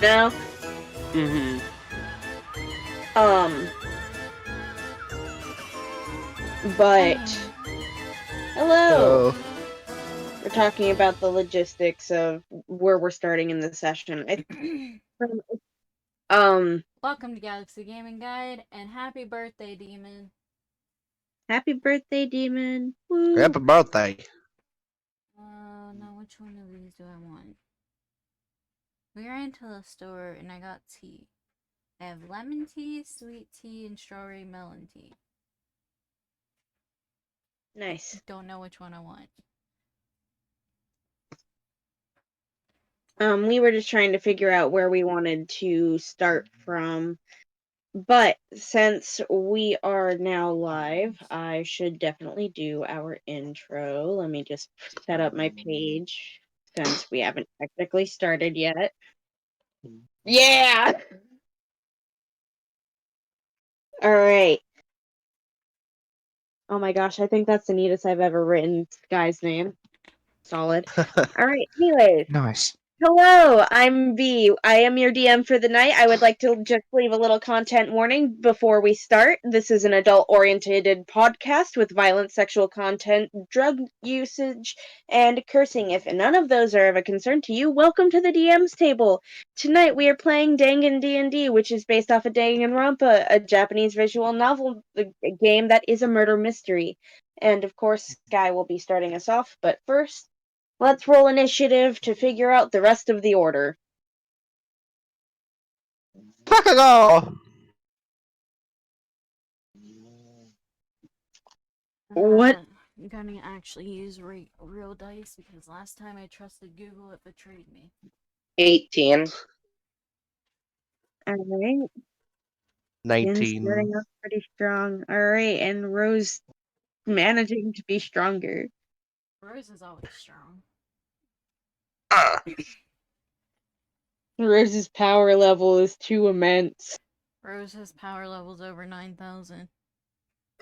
No? Mm-hmm. But hello. Oh, We're talking about the logistics of where we're starting in the session. Welcome to Galaxy Gaming Guide, and happy birthday, Demon. Happy birthday, Demon. Woo. happy birthday. Now which one of these do I want? We ran to the store and I got tea. I have lemon tea, sweet tea, and strawberry melon tea. Nice. Don't know which one I want. We were just trying to figure out where we wanted to start from. But since we are now live, I should definitely do our intro. Let me just set up my page since we haven't technically started yet. Yeah! Alright. Oh my gosh, I think that's the neatest I've ever written Sky's name. Solid. Alright, anyways. Nice. Hello, I'm V. I am your DM for the night. I would like to just leave a little content warning before we start. This is an adult-oriented podcast with violent sexual content, drug usage, and cursing. If none of those are of a concern to you, welcome to the DM's table. Tonight we are playing DanganDND, which is based off of Danganronpa, a Japanese visual novel game that is a murder mystery. And of course, Sky will be starting us off, but first, let's roll initiative to figure out the rest of the order. Bakugo! What? I'm gonna actually use real dice because last time I trusted Google, it betrayed me. 18. Alright. 19. Starting off pretty strong. Alright, and Rose managing to be stronger. Rose is always strong. Rose's power level is too immense. Rose's power level's over 9,000.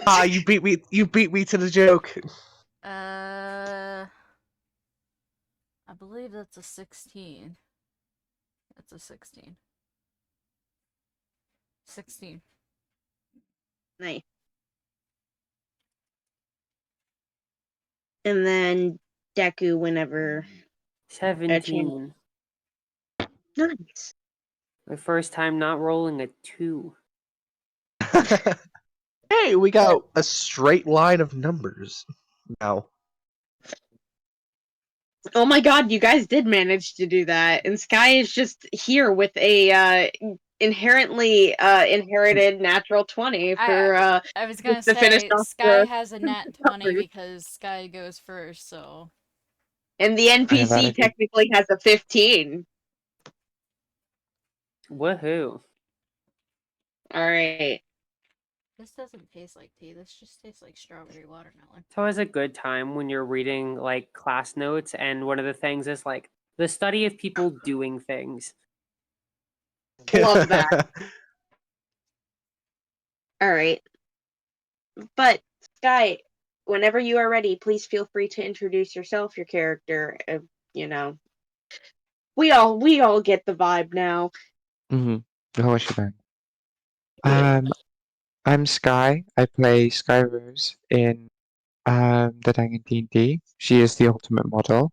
Ah, you beat me. You beat me to the joke. I believe that's a 16. That's a 16. 16. Nice. And then Deku whenever 17. Nice. My first time not rolling a 2. Hey, we got a straight line of numbers now. Oh my god, you guys did manage to do that. And Sky is just here with a inherently inherited natural 20 for I was gonna to finish say off Sky the has a nat 20 because Sky goes first, so and the NPC technically has a 15. Woohoo. Alright. this doesn't taste like tea. This just tastes like strawberry watermelon. It's always a good time when you're reading like class notes, and one of the things is like the study of people doing things. Love that. Alright. But, Sky, whenever you are ready, please feel free to introduce yourself, your character, you know. We all get the vibe now. Oh, shebang. I'm Sky. I play Sky Rose in the DanganDND. She is the ultimate model.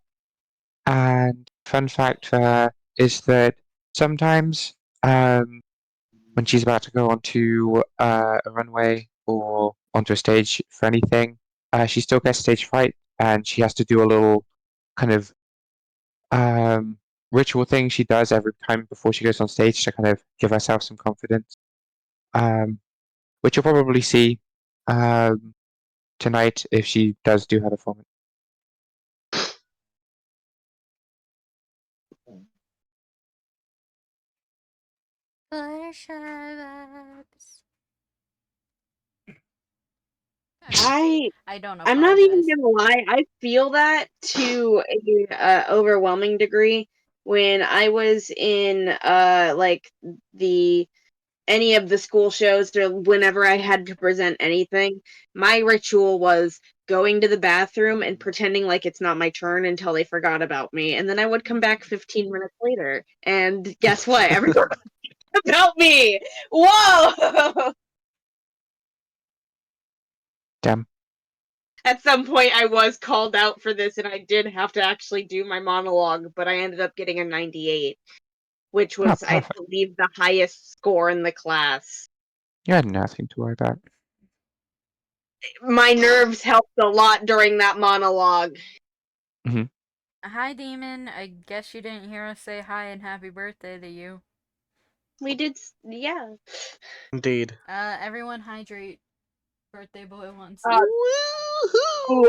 And fun fact for her is that sometimes when she's about to go onto a runway or onto a stage for anything, she still gets stage fright, and she has to do a little kind of ritual thing she does every time before she goes on stage to kind of give herself some confidence. Which you'll probably see tonight if she does do her performance. I don't I'm not even apologize. gonna lie, I feel that to a overwhelming degree when I was in like the any of the school shows or whenever I had to present anything. My ritual was going to the bathroom and pretending like it's not my turn until they forgot about me. And then I would come back 15 minutes later. And guess what? Everyone about me! Whoa! Damn. At some point, I was called out for this, and I did have to actually do my monologue, but I ended up getting a 98, which was, I perfect. believe, the highest score in the class. You had nothing to worry about. My nerves helped a lot during that monologue. Hi, Demon. I guess you didn't hear us say hi and happy birthday to you. We did, yeah. Indeed. Everyone hydrate. Birthday boy wants Ooh,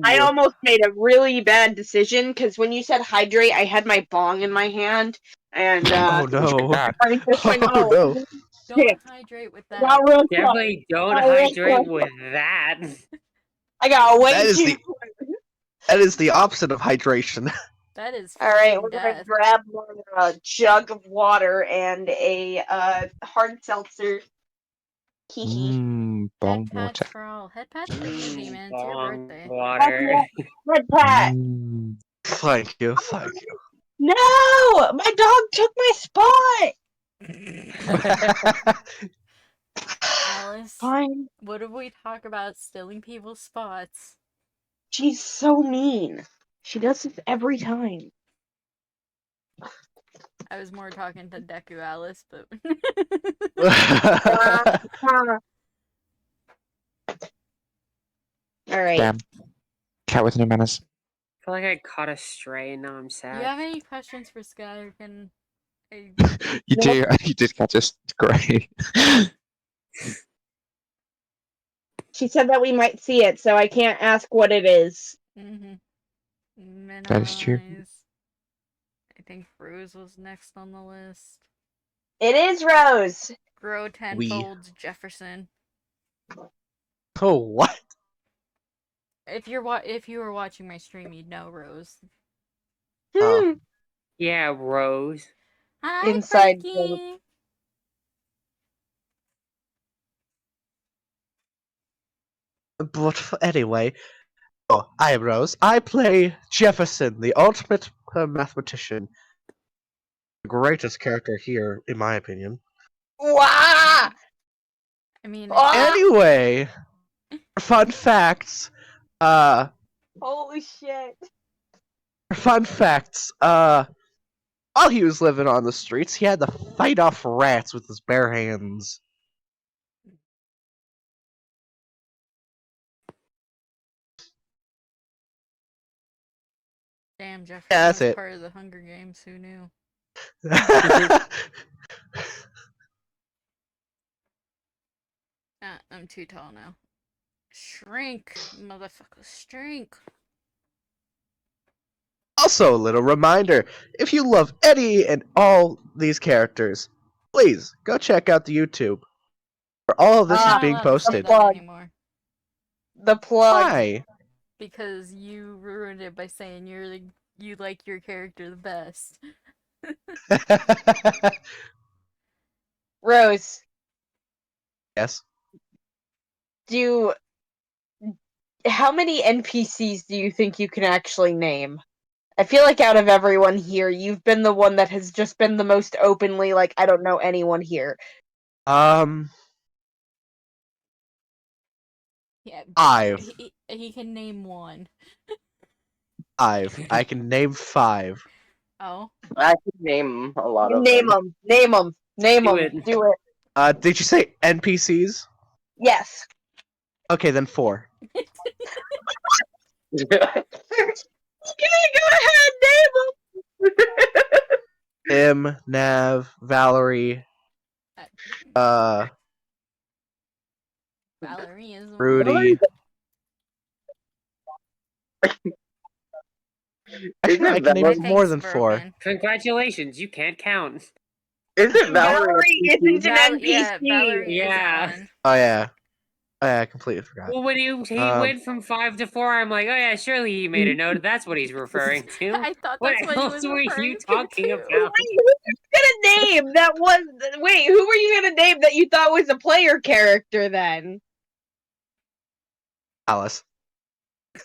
I almost made a really bad decision, because when you said hydrate, I had my bong in my hand, and, Oh no. I just went, Oh no. Don't hydrate with that. Not real quick. Definitely don't Oh, real hydrate quick. with that. I got way That is too. That is the opposite of hydration. That is All right, fucking we're gonna death. grab a jug of water and a hard seltzer. Hee hee. Mmm, bong Head pats water. for all. Head pats for you, Demon. It's your Bong birthday. water. Red pat. Mmm. Thank you, thank No, my dog took my spot. you. Alice, Fine. what if we talk about stealing people's spots? She's so mean. She does this every time. I was more talking to Deku Alice, but All right. Damn. Cat with no manners. I feel like I caught a stray and now I'm you sad. have any questions for Sky? Or can I... You do. You did catch us. Great. She said that we might see it, so I can't ask what it is. Minimize. That is true. I think Rose was next on the list. It is Rose. Grow tenfold, Jefferson. Oh, what? If you were watching my stream, you'd know Rose. Oh. Yeah, Rose. Hi, Inside Frankie. But anyway, I am Rose. I play Jefferson, the ultimate mathematician. The greatest character here, in my opinion. Wah! I mean, Anyway, fun facts. Holy shit. Fun facts. While he was living on the streets, he had to fight off rats with his bare hands. damn, Jefferson that's was it. part of the Hunger Games. Who knew? I'm too tall now. Shrink, motherfucker, shrink. Also, a little reminder, if you love any and all these characters, please go check out the YouTube, where all of this I'm is not being allowed to say posted. that anymore The plug. Why? because you ruined it by saying you like your character the best. Rose, Yes. how many NPCs do you think you can actually name? I feel like out of everyone here, you've been the one that has just been the most openly like, I don't know anyone here. Yeah, 5. he can name one. 5. I can name 5. Oh, I can name a lot of Name them. them. Name them. Name Do them. it. Do it. Did you say NPCs? Yes. Okay, then 4. Okay, go ahead. Name them. Tim, Nav, Valeri, Valeri is the one. Rudy. Actually, I Isn't can Valeri, name more than Thanks, 4. Broken. Congratulations, you can't count. isn't Valerie Valerie isn't an NPC. Yeah, Valeri Yeah. is one. Oh yeah. I completely forgot. Well, when he went from 5 to 4, I'm like, oh yeah, surely he made a note. That's what he's referring to. I thought What that's what he else was were referring you to talking too. about? Who were you gonna name that was? Wait, who were you gonna name that you thought was a player character then? Alice.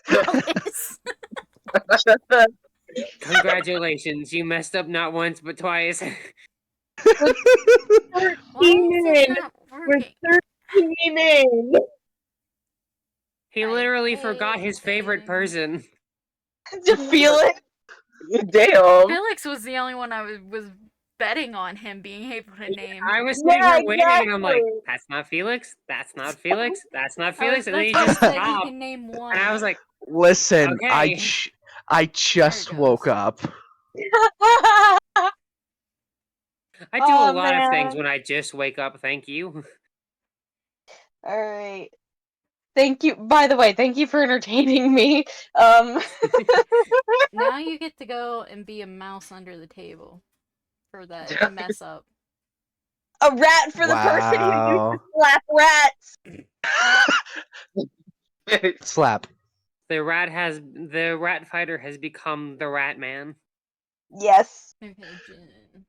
Alice. Congratulations, you messed up not once but twice. Why is this not We're working? 13 in. He I literally hate forgot his favorite things. person. To feel it. Damn. Felix was the only one I was betting on him being able to name. I was sitting Yeah, here waiting, and I'm like, exactly. "That's not Felix. That's not Felix. That's not I was, Felix." And then that's he why I just said he stopped, can name one. and I was like, Listen, Okay. I just goes. woke up. I do Oh, a lot of things man. when I just wake up. Thank you. All right. Thank you. By the way, thank you for entertaining me. Um. Now you get to go and be a mouse under the table for that mess up. A rat for the person who used to Wow. slap rats. Slap. The rat fighter has become the Rat Man. Yes. Okay, Jin.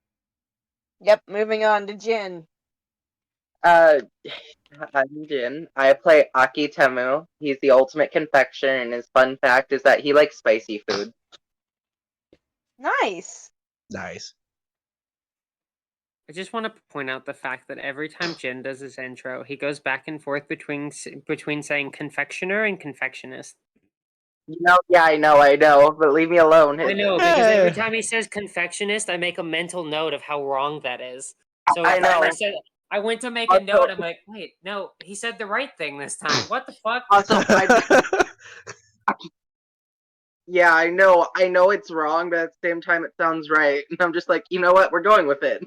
Yep. Moving on to Jin. I'm Jin. I play Aki Temu. He's the ultimate confectioner, and his fun fact is that he likes spicy food. Nice. Nice. I just want to point out the fact that every time Jin does his intro, he goes back and forth between saying confectioner and confectionist. Yeah, I know, but leave me alone. I know, because every time he says confectionist, I make a mental note of how wrong that is. So I know. I went to make a Also- note. I'm like, wait, no, he said the right thing this time. What the fuck? Also, yeah, I know it's wrong, but at the same time, it sounds right. And I'm just like, you know what? We're going with it.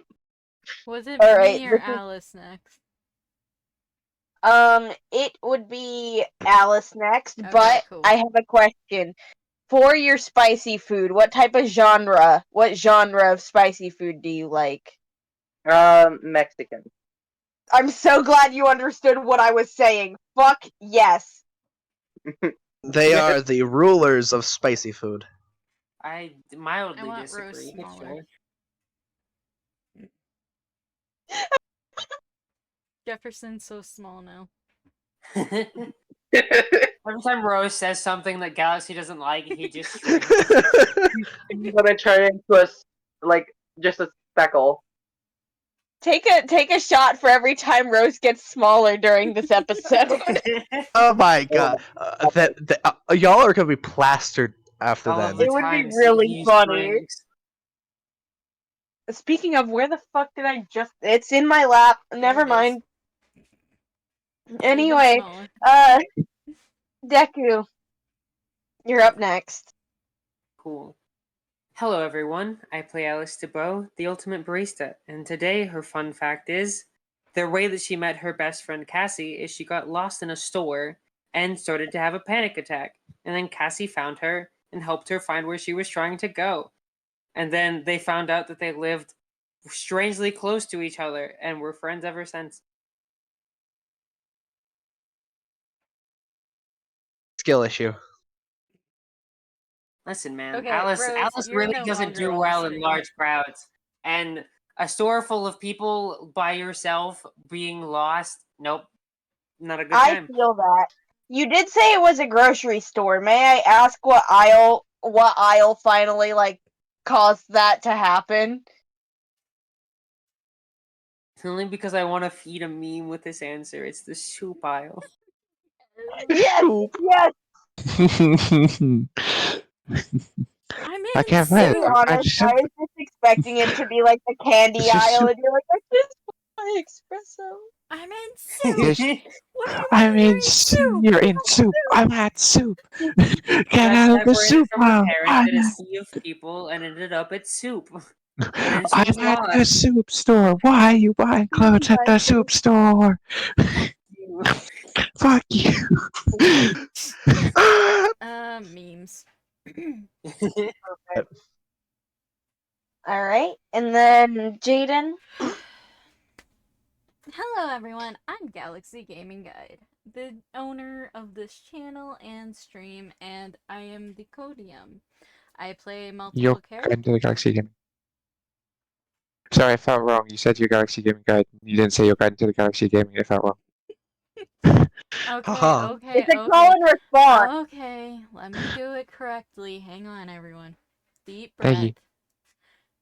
Was it All right, me or this is- Alice next? It would be Alice next, Okay, but cool. I have a question. For your spicy food, what genre of spicy food do you like? Mexican. I'm so glad you understood what I was saying. Fuck yes. They are the rulers of spicy food. I mildly I want disagree. roast but smaller. Jefferson's so small now. sure. Every time Rose says something that Galaxy doesn't like, he just shrinks. I'm gonna turn into just a speckle. Take a shot for every time Rose gets smaller during this episode. Oh my god. Y'all are gonna be plastered after All of then. the It would be times really he funny. shrinks. Speaking of, where the fuck did I just... It's in my lap. Never it is. mind. Even Anyway, smaller. Deku, you're up next. Cool. Hello, everyone. I play Alice DeBeau, the ultimate barista, and today her fun fact is the way that she met her best friend Cassie is she got lost in a store and started to have a panic attack. And then Cassie found her and helped her find where she was trying to go. And then they found out that they lived strangely close to each other and were friends ever since. Skill issue. Listen, man, Okay, Alice Rose, you're really no doesn't longer do on well in stream. large crowds. And a store full of people by yourself being lost, nope, not a good I time. feel that. You did say it was a grocery store. May I ask what aisle finally caused that to happen? It's only because I want to feed a meme with this answer. It's the soup aisle. Yes, Soup. yes. I'm I in can't To wait. be soup. honest, I was just expecting it to be like the candy It's just aisle, soup. and you're like, I just want my espresso. I'm in soup. There's- What do you I mean mean, you're in soup? you're in soup. I'm at soup. Get Got out of the separated soup from the aisle. parents in a sea of people and ended up at soup. And then she was I'm at the lost. soup store. Why are you buying clothes at the soup store? Fuck you. Memes. All right, and then Jayden. Hello everyone, I'm Galaxy Gaming Guide, the owner of this channel and stream, and I am the Codium. I play multiple You're characters. into the Galaxy Gaming. Sorry, I felt wrong. You said your Galaxy Gaming Guide. You didn't say you're guide into the Galaxy Gaming. I felt wrong. Okay, Haha. okay, It's a okay. call and response. Okay, let me do it correctly. Hang on, everyone. Deep Thank you. breath.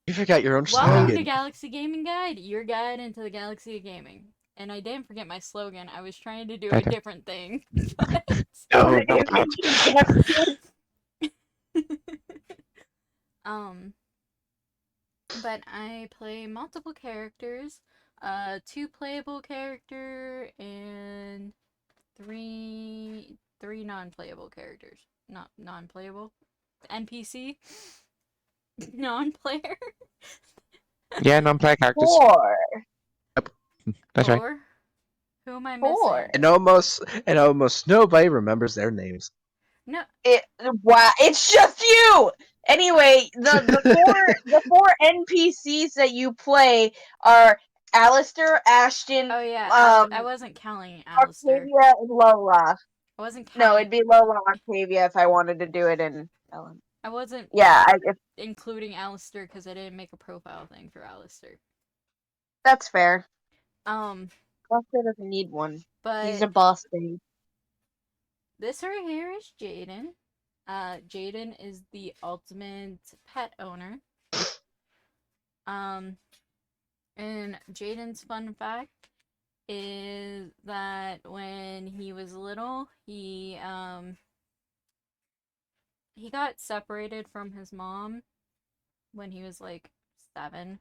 You forgot your own Welcome to slogan. Galaxy Gaming Guide, your guide into the galaxy of gaming. And I didn't forget my slogan. I was trying to do a Better. different thing. But... No, not that. But I play multiple characters, 2 playable character and three non-playable characters. Not non-playable. NPC. Non-player. Yeah, non-player characters. 4. That's right. 4. Who am I 4. missing? And almost nobody remembers their names. No. Wow, it's just you. Anyway, the four NPCs that you play are Alister, Ashton, Oh yeah, I wasn't counting Alister. Octavia, and Lola. I wasn't No, counting. it'd be Lola and Octavia if I wanted to do it in Ellen. I wasn't Yeah, including Alister because I didn't make a profile thing for Alister. that's fair. Um, Alister doesn't need one. but He's a boss babe. this right here is Jayden. Jayden is the ultimate pet owner. And Jayden's fun fact is that when he was little, he got separated from his mom when he was like 7,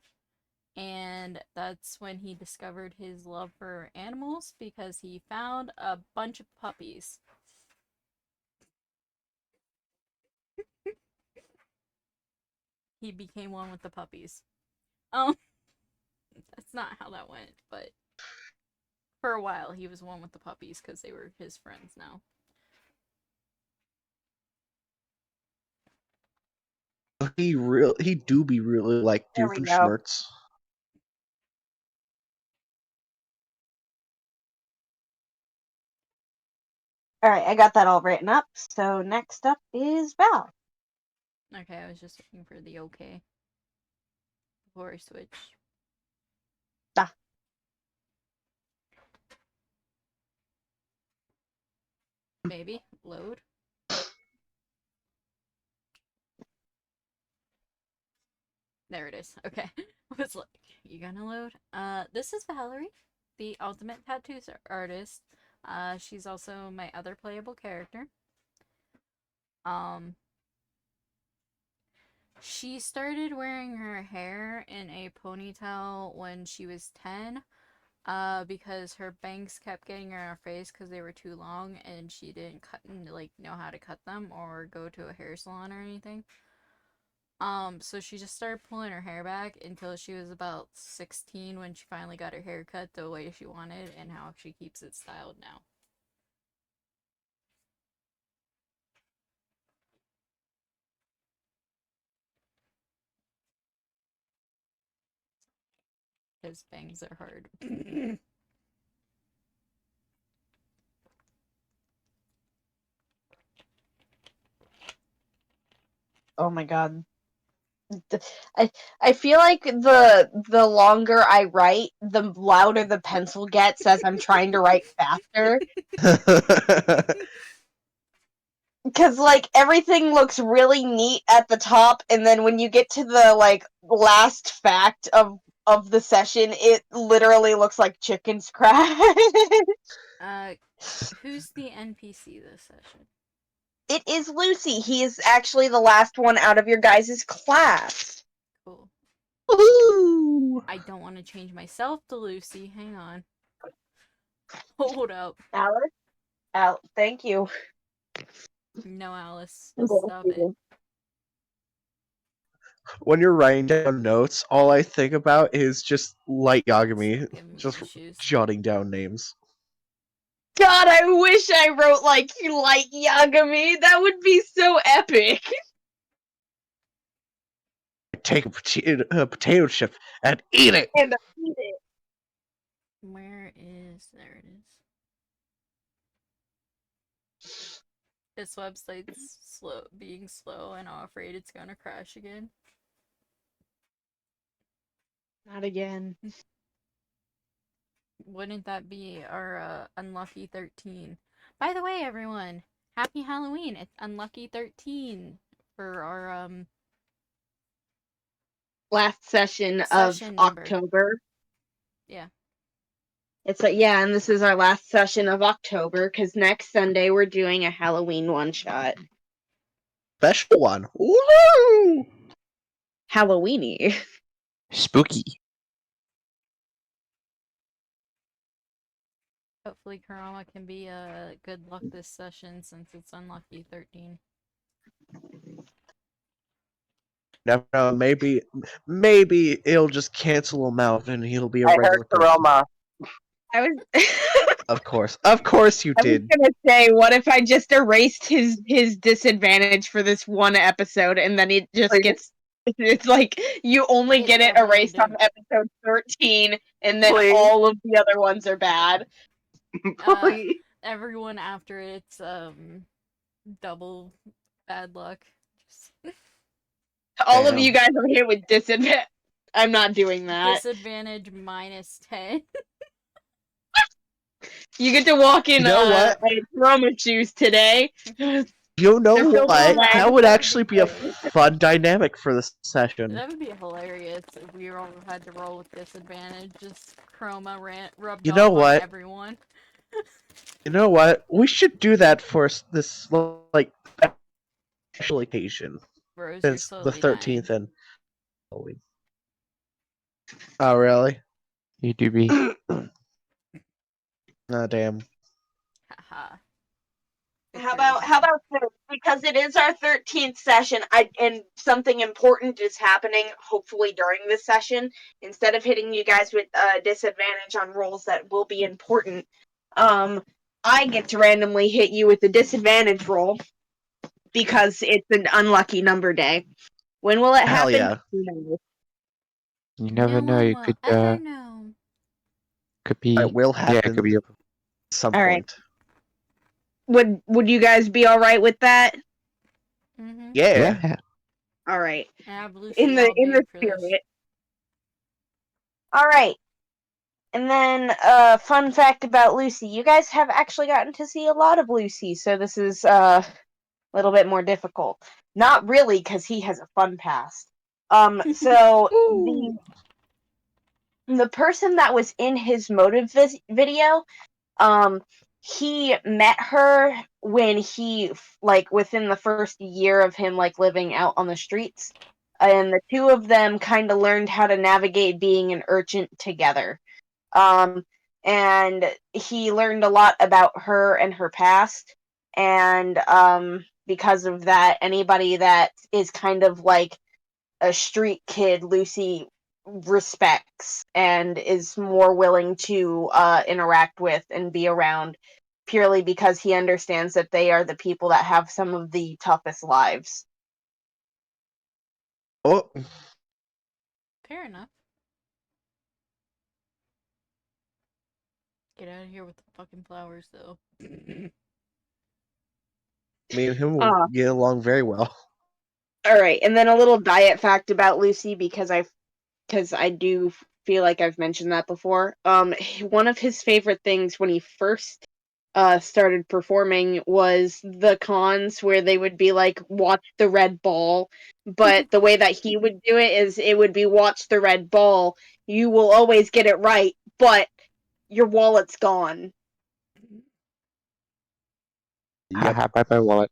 and that's when he discovered his love for animals because he found a bunch of puppies. He became one with the puppies. That's not how that went, but for a while he was one with the puppies because they were his friends now. He do be really like There we go. Doofenshmirtz. Alright, I got that all written up. So next up is Val. Okay, I was just looking for the okay before I switch. Ah. Maybe load. There it is. Okay. I was like, you gonna load? This is Valeri, the ultimate tattoo artist. She's also my other playable character. She started wearing her hair in a ponytail when she was 10, because her bangs kept getting in her face because they were too long and she didn't know how to cut them or go to a hair salon or anything. So she just started pulling her hair back until she was about 16 when she finally got her hair cut the way she wanted and how she keeps it styled now. His bangs are hard. Oh my god. I feel like the longer I write, the louder the pencil gets as I'm trying to write faster. Because like everything looks really neat at the top, and then when you get to the like last fact of the session, it literally looks like chicken scratch. Who's the NPC this session? It is Lucy. He is actually the last one out of your guys' class. Cool. Woohoo! I don't want to change myself to Lucy. Hang on. Hold up. Alice, thank you. No, Alice. Thank Stop it. you. When you're writing down notes, all I think about is just Light Yagami, It's giving me just issues. jotting down names. God, I wish I wrote like Yagami. That would be so epic. Take a potato chip and eat it. And eat it. Where is... There it is. This website's being slow and I'm afraid it's gonna crash again. Not again. Wouldn't that be our unlucky 13? By the way, everyone, happy Halloween! It's Unlucky 13 for our Last session of Session number. October. Yeah. Yeah, and this is our last session of October because next Sunday we're doing a Halloween one shot. Special one. Woo! Halloweeny. Spooky. Hopefully, Karama can be good luck this session since it's Unlucky 13. Never know. Maybe it'll just cancel him out and he'll be a I regular heard person. Karoma. I was Of course you I was did. gonna say, what if I just erased his disadvantage for this one episode, and then it just Please. gets. It's like you only It's get it never erased on ending. episode 13, and then Please. all of the other ones are bad. Please. Everyone after it's double bad luck. Just All of Damn. you guys are here with disadvantage. I'm not doing that. disadvantage minus 10. You get to walk in You know what? Roma shoes today. You know They're filled what? with That lead. would actually be a fun dynamic for this session. That would be hilarious if we all had to roll with disadvantage. Just Chroma rubbed You know off what? on everyone. You know what? We should do that for this like special occasion. Rose, you're Since the slowly 13th dying. and Halloween. Oh really? You do be. Oh damn. Haha. How about this? Because it is our 13th session, and something important is happening, hopefully during this session. Instead of hitting you guys with a disadvantage on rolls that will be important, I get to randomly hit you with a disadvantage roll because it's an unlucky number day. When will it Hell happen? yeah. Who knows? You never no know. one You will could ever know. could be. It will Yeah, it happen could be. at some All right. point. Would you guys be all right with that? Mm-hmm. Yeah. Yeah. All right. I have Lucy In the all day for this. spirit. All right. And then, fun fact about Lucy. You guys have actually gotten to see a lot of Lucy, so this is, a little bit more difficult. Not really, because he has a fun past. So, the person that was in his motive video, he met her when he, like, within the first year of him, like, living out on the streets. And the two of them kind of learned how to navigate being an urchin together. And he learned a lot about her and her past. And because of that, anybody that is kind of like a street kid, Lucy respects and is more willing to interact with and be around purely because he understands that they are the people that have some of the toughest lives. Oh, Fair enough. Get out of here with the fucking flowers, though. me and him will get along very well. All right, and then a little diet fact about Lucy because I do feel like I've mentioned that before. One of his favorite things when he first started performing was the cons where they would be like, watch the red ball. But the way that he would do it is it would be watch the red ball. You will always get it right, but your wallet's gone. Yep. Haha, bye bye wallet.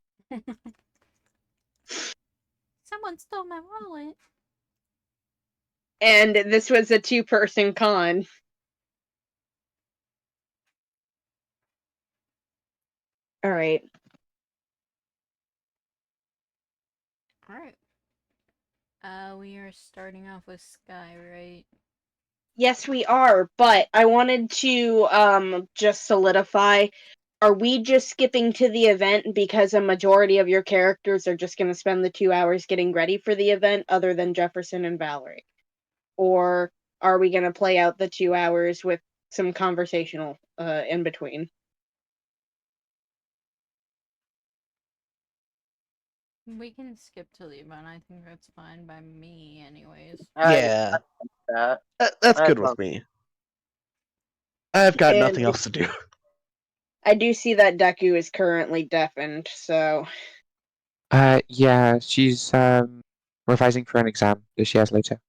Someone stole my wallet. And this was a 2-person con. All right. Alright. We are starting off with Sky, right? Yes, we are, but I wanted to just solidify. Are we just skipping to the event because a majority of your characters are just going to spend the 2 hours getting ready for the event, other than Jefferson and Valeri? Or are we going to play out the 2 hours with some conversational in between? We can skip to the event. I think that's fine by me, anyways. Yeah. That. That's good with me. I've got nothing else to do. I do see that Deku is currently deafened, so Yeah, she's revising for an exam that she has later.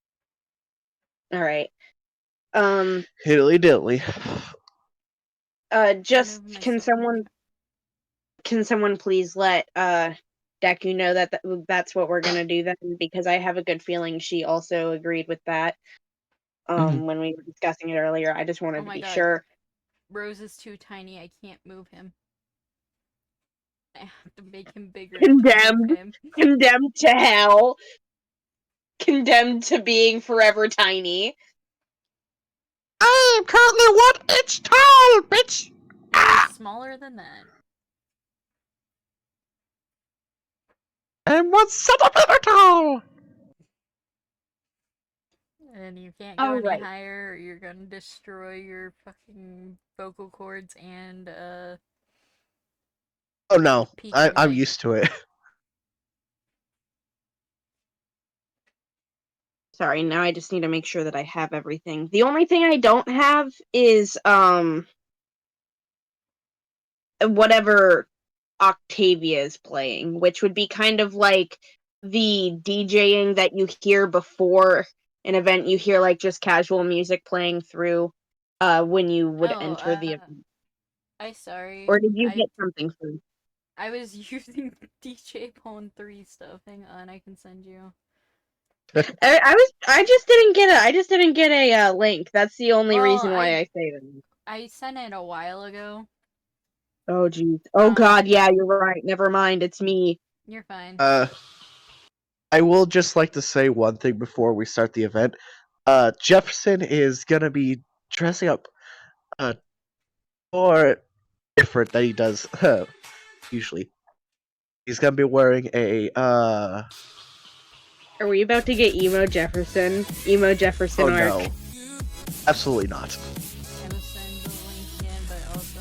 alright. Hiddly diddly. Just Remove can myself. someone please let Deku know that that's what we're gonna do then, because I have a good feeling she also agreed with that. Mhm. When we were discussing it earlier, I just wanted Oh to my be god. sure. Rose is too tiny. I can't move him. I have to make him bigger to move Condemned, him. condemned to hell, condemned to being forever tiny. I am currently 1 inch tall, bitch! You're smaller than that. I'm 1 centimeter tall! And you can't go All any right. higher or you're gonna destroy your fucking vocal cords and Oh no, peak your I'm height. used to it. Sorry, now I just need to make sure that I have everything. The only thing I don't have is whatever Octavia is playing, which would be kind of like the DJing that you hear before an event. You hear like just casual music playing through when you would Oh, enter the event. sorry. Or did you get something through? I was using DJ Pone 3 stuff. Hang on, I can send you. I just didn't get a link. That's the only Well, reason why I say that. I sent it a while ago. Oh geez. Oh god, yeah, you're right. Never mind, it's me. You're fine. I will just like to say one thing before we start the event. Jefferson is gonna be dressing up more different than he does usually. He's gonna be wearing a Are we about to get emo Jefferson? Emo Jefferson oh arc. no. Absolutely not. I will send the link again, but also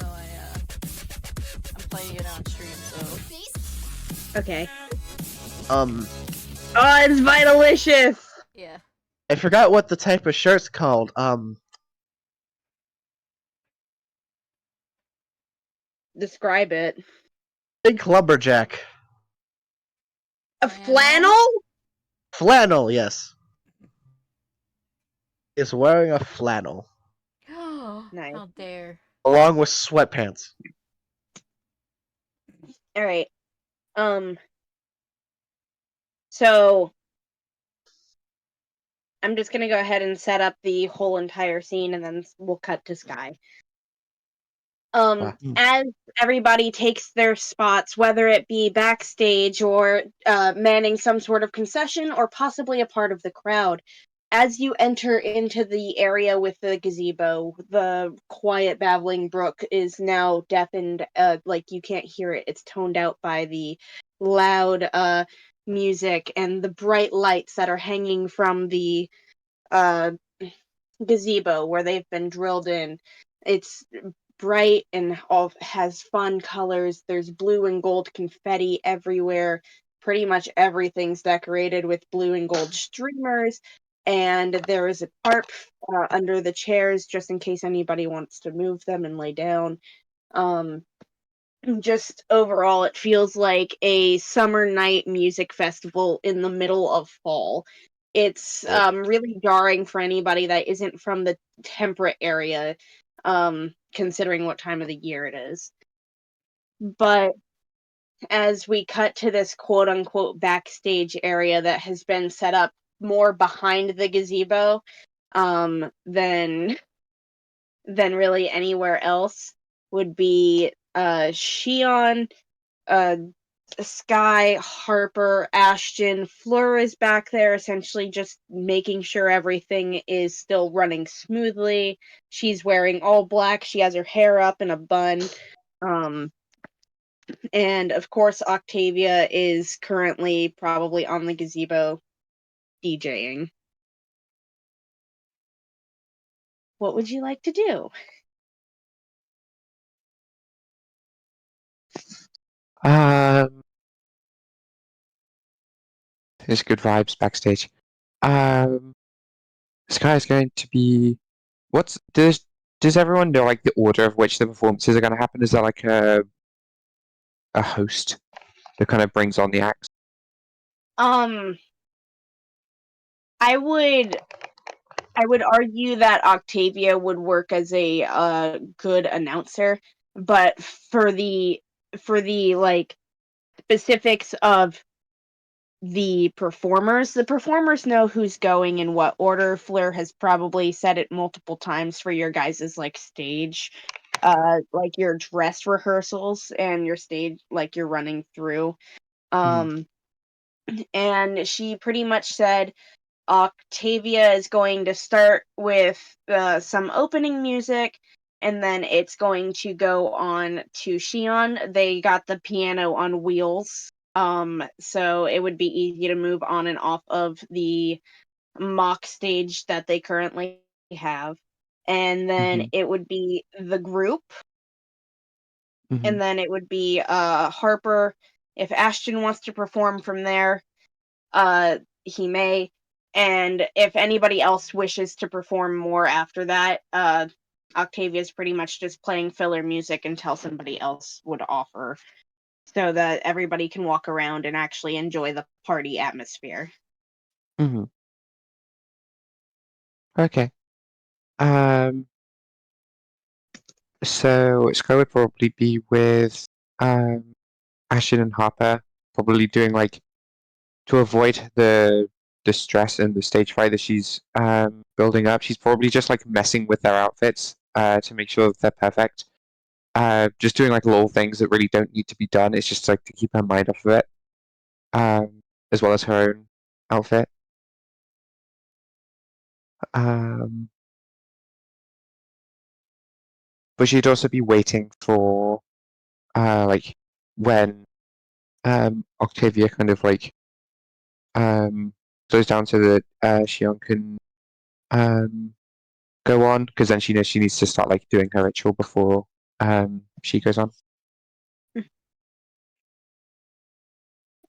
I'm playing it on stream, so Okay. Um Oh, it's Vitalicious! yeah. I forgot what the type of shirt's called. Describe it. Big lumberjack. A Flannel? flannel? Flannel, yes. Is wearing a flannel. Nice. How dare. Along with sweatpants. Alright. So I'm just gonna go ahead and set up the whole entire scene and then we'll cut to Sky. As everybody takes their spots, whether it be backstage or manning some sort of concession or possibly a part of the crowd, as you enter into the area with the gazebo, the quiet babbling brook is now deafened, like you can't hear it. It's toned out by the loud music and the bright lights that are hanging from the uh, gazebo where they've been drilled in. It's bright and all has fun colors. There's blue and gold confetti everywhere. Pretty much everything's decorated with blue and gold streamers. And there is a tarp under the chairs just in case anybody wants to move them and lay down. Just overall, it feels like a summer night music festival in the middle of fall. It's really jarring for anybody that isn't from the temperate area, considering what time of the year it is. But as we cut to this quote unquote backstage area that has been set up more behind the gazebo than really anywhere else would be Shion, Sky, Harper, Ashton. Fleur is back there essentially just making sure everything is still running smoothly. She's wearing all black. She has her hair up in a bun. And of course, Octavia is currently probably on the gazebo DJing. What would you like to do? There's good vibes backstage. Sky is going to be. What's Does everyone know like the order of which the performances are going to happen? Is there like a host that kind of brings on the acts? I would argue that Octavia would work as a good announcer, but for the like specifics of the performers know who's going in what order. Fleur has probably said it multiple times for your guys' like stage, like your dress rehearsals and your stage, like you're running through. And she pretty much said Octavia is going to start with some opening music, and then it's going to go on to Shion. They got the piano on wheels, so it would be easy to move on and off of the mock stage that they currently have. And then it would be the group, and then it would be Harper. If Ashton wants to perform from there, he may. And if anybody else wishes to perform more after that, Octavia's pretty much just playing filler music until somebody else would offer, so that everybody can walk around and actually enjoy the party atmosphere. Okay. So Sky would probably be with Ashton and Harper, probably doing like to avoid the stress and the stage fright that she's building up. She's probably just like messing with their outfits to make sure that they're perfect. Just doing like little things that really don't need to be done. It's just like to keep her mind off of it, as well as her own outfit. But she'd also be waiting for like when Octavia kind of like goes down so that Shion can go on, because then she knows she needs to start like doing her ritual before she goes on.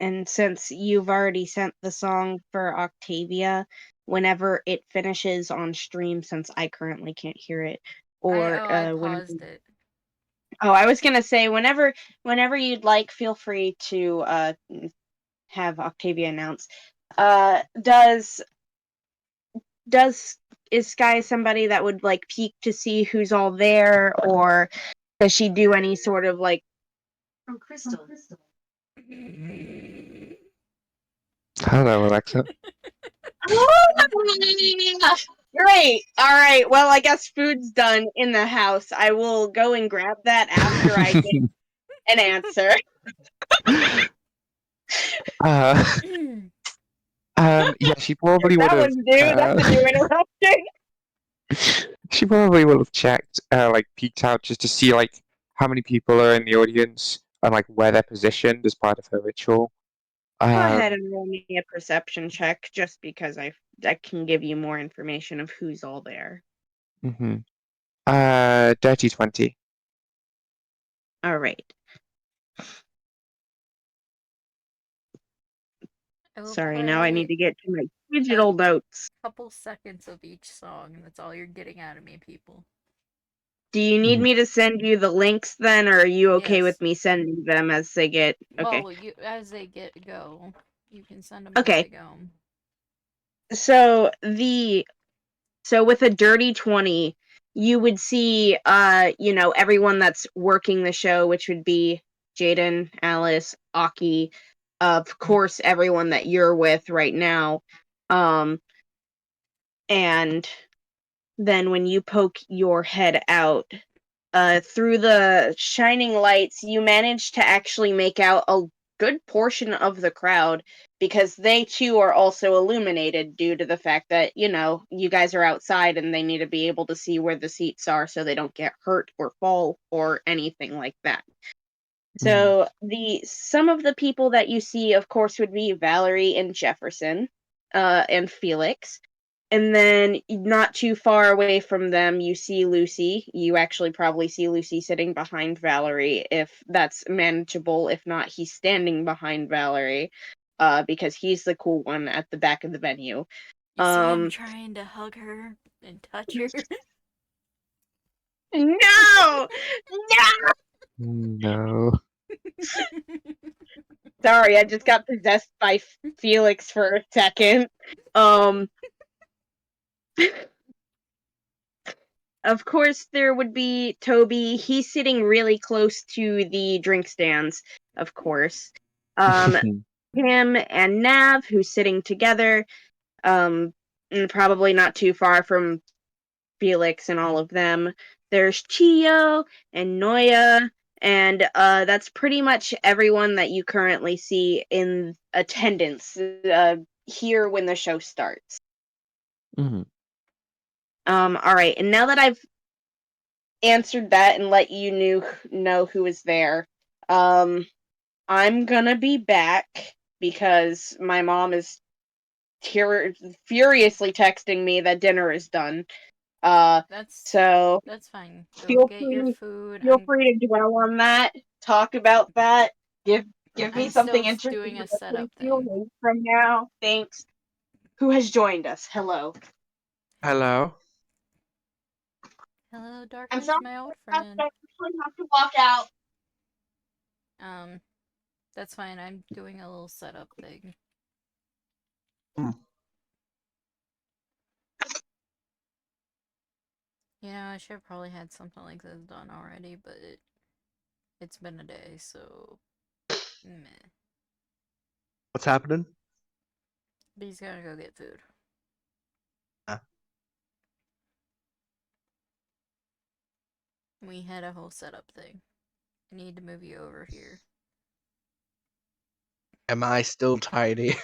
And since you've already sent the song for Octavia, whenever it finishes on stream, since I currently can't hear it, or I paused it. Oh, I was gonna say whenever you'd like, feel free to have Octavia announce. Is Sky somebody that would like peek to see who's all there, or does she do any sort of like From Crystal. Hello, Alexa. Great. All right. Well, I guess food's done in the house. I will go and grab that after I get an answer. Yeah, she probably would That have. was new. That's a new interruption. She probably will have checked, like peeked out just to see like how many people are in the audience and like where they're positioned as part of her ritual. Go ahead and roll me a perception check, just because I can give you more information of who's all there. Dirty 20. All right. Sorry, now I need to get to my digital notes. Couple seconds of each song, and that's all you're getting out of me, people. Do you need me to send you the links then, or are you okay with Yes. me sending them as they get? Okay. Well, as they go, you can send them Okay. as they go. So with a dirty 20, you would see everyone that's working the show, which would be Jayden, Alice, Aki, of course everyone that you're with right now. And then when you poke your head out through the shining lights, you manage to actually make out a good portion of the crowd, because they too are also illuminated due to the fact that, you guys are outside and they need to be able to see where the seats are so they don't get hurt or fall or anything like that. So some of the people that you see, of course, would be Valeri and Jefferson, and Felix. And then not too far away from them, you see Lucy. You actually probably see Lucy sitting behind Valeri, if that's manageable. If not, he's standing behind Valeri, because he's the cool one at the back of the venue. You see him trying to hug her and touch her. No! No! No. Sorry, I just got possessed by Felix for a second. Of course, there would be Toby. He's sitting really close to the drink stands, of course. Him and Nav, who's sitting together, and probably not too far from Felix and all of them. There's Chio and Noya, and that's pretty much everyone that you currently see in attendance here when the show starts. Mhm. All right, and now that I've answered that and let you know who is there, I'm gonna be back because my mom is furiously texting me that dinner is done. So That's fine. Go feel get your free food. feel free to dwell on that, talk about that, give me I'm something still interesting doing a to setup feel thing. weeks from now. Thanks. Who has joined us? Hello. Hello. Hello, I'm Darkness, sorry, my old I friend. actually have to walk out. That's fine. I'm doing a little setup thing. Hmm. You know, I should have probably had something like this done already, but it's been a day, so meh. What's happening? He's gonna go get food. We had a whole setup thing. I need to move you over here. Am I still tiny?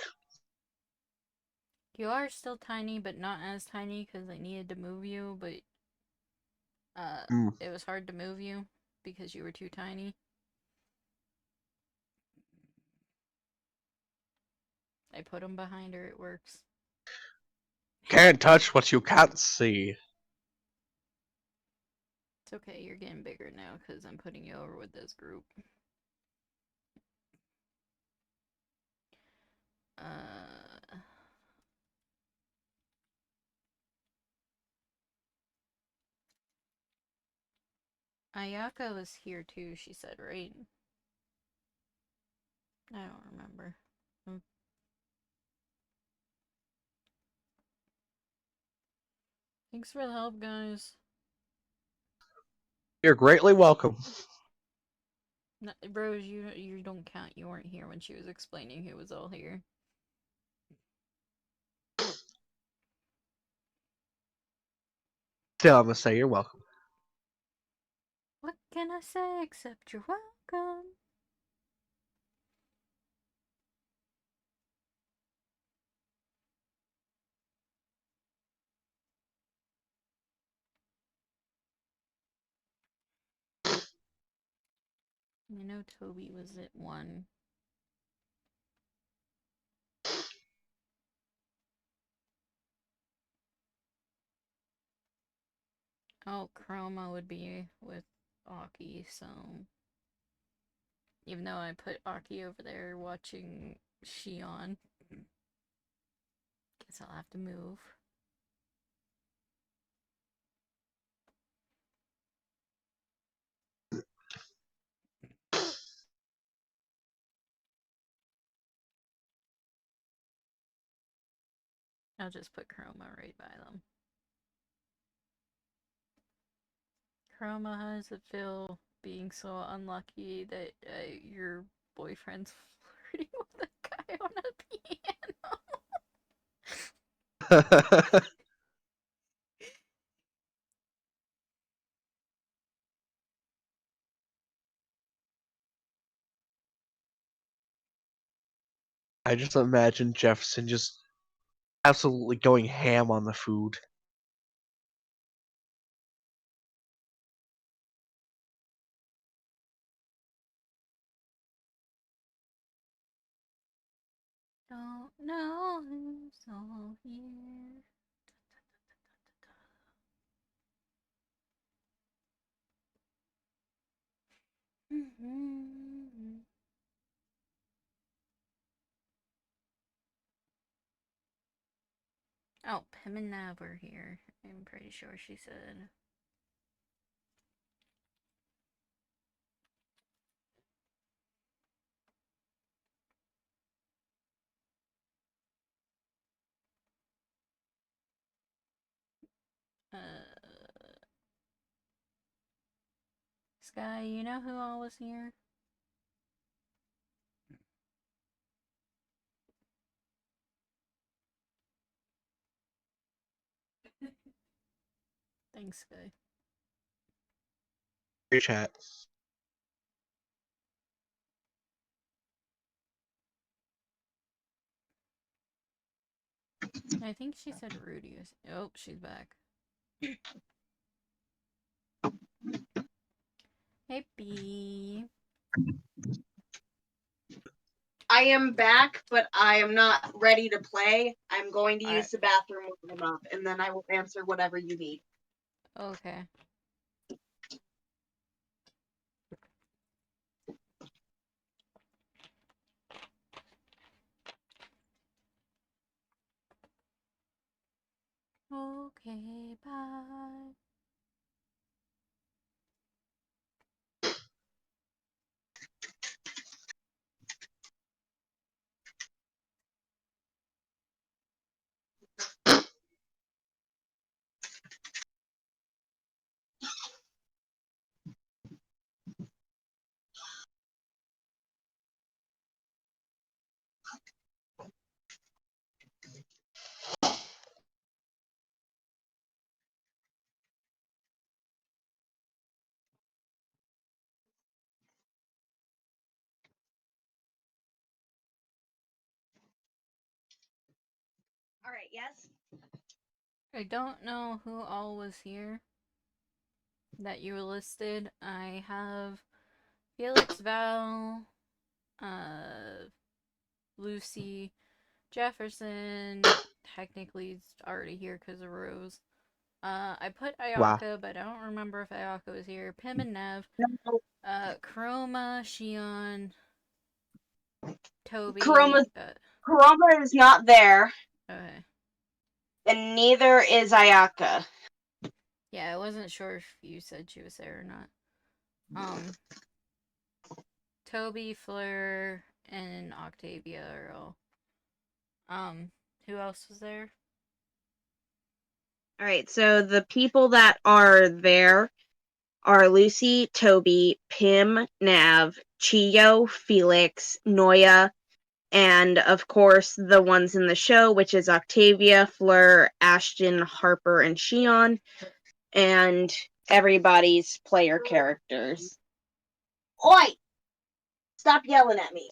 You are still tiny, but not as tiny because I needed to move you, but Mm. it was hard to move you because you were too tiny. I put him behind her, it works. Can't touch what you can't see. It's okay, you're getting bigger now because I'm putting you over with this group. Ayaka was here too, she said, right? I don't remember. Thanks for the help, guys. You're greatly welcome. No, Rose, you don't count. You weren't here when she was explaining who was all here. Still, I'm gonna say you're welcome. What can I say except you're welcome? I know Toby was at one. Oh, Chroma would be with Aki, so... Even though I put Aki over there watching Shion. Guess I'll have to move. I'll just put Chroma right by them. Chroma, how does it feel being so unlucky that your boyfriend's flirting with a guy on a piano? I just imagine Jefferson just absolutely going ham on the food. Don't know who's all here. Oh, Pim and Nav were here. I'm pretty sure she said. Sky, you know who all was here? Thanks, Sky. Your chat. I think she said Rudy was. Oh, she's back. Hey, B. I am back, but I am not ready to play. I'm going to Alright. use the bathroom when I'm up, and then I will answer whatever you need. Okay. Okay, bye. Alright, yes? I don't know who all was here that you listed. I have Felix, Val, Lucy, Jefferson. Technically, he's already here because of Rose. I put Wow. Ayaka, but I don't remember if Ayaka was here. Pim and Nev. No. Chroma, Shion, Toby. Kuroma is not there, Okay. and neither is Ayaka. Yeah, I wasn't sure if you said she was there or not. Toby, Fleur, and Octavia are all. Who else was there? Alright, so the people that are there are Lucy, Toby, Pim, Nav, Chio, Felix, Noya, and of course the ones in the show, which is Octavia, Fleur, Ashton, Harper, and Shion, and everybody's player characters. Oi! Stop yelling at me.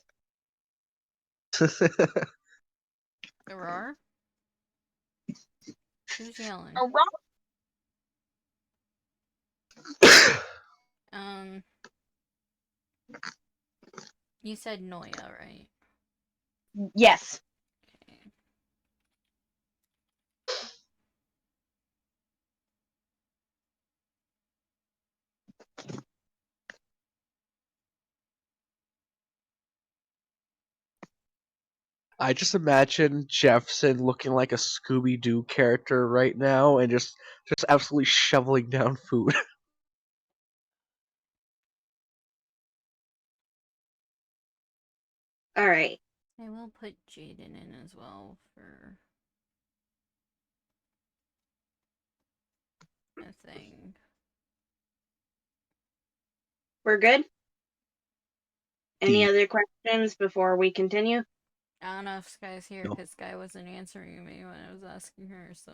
Arar? Who's yelling? You said Noya, right? Yes. Okay. I just imagine Jefferson looking like a Scooby-Doo character right now and just absolutely shoveling down food. Alright. I will put Jayden in as well for a thing. We're good? Any Deep. other questions before we continue? I don't know if Sky's here No. because Sky wasn't answering me when I was asking her, so.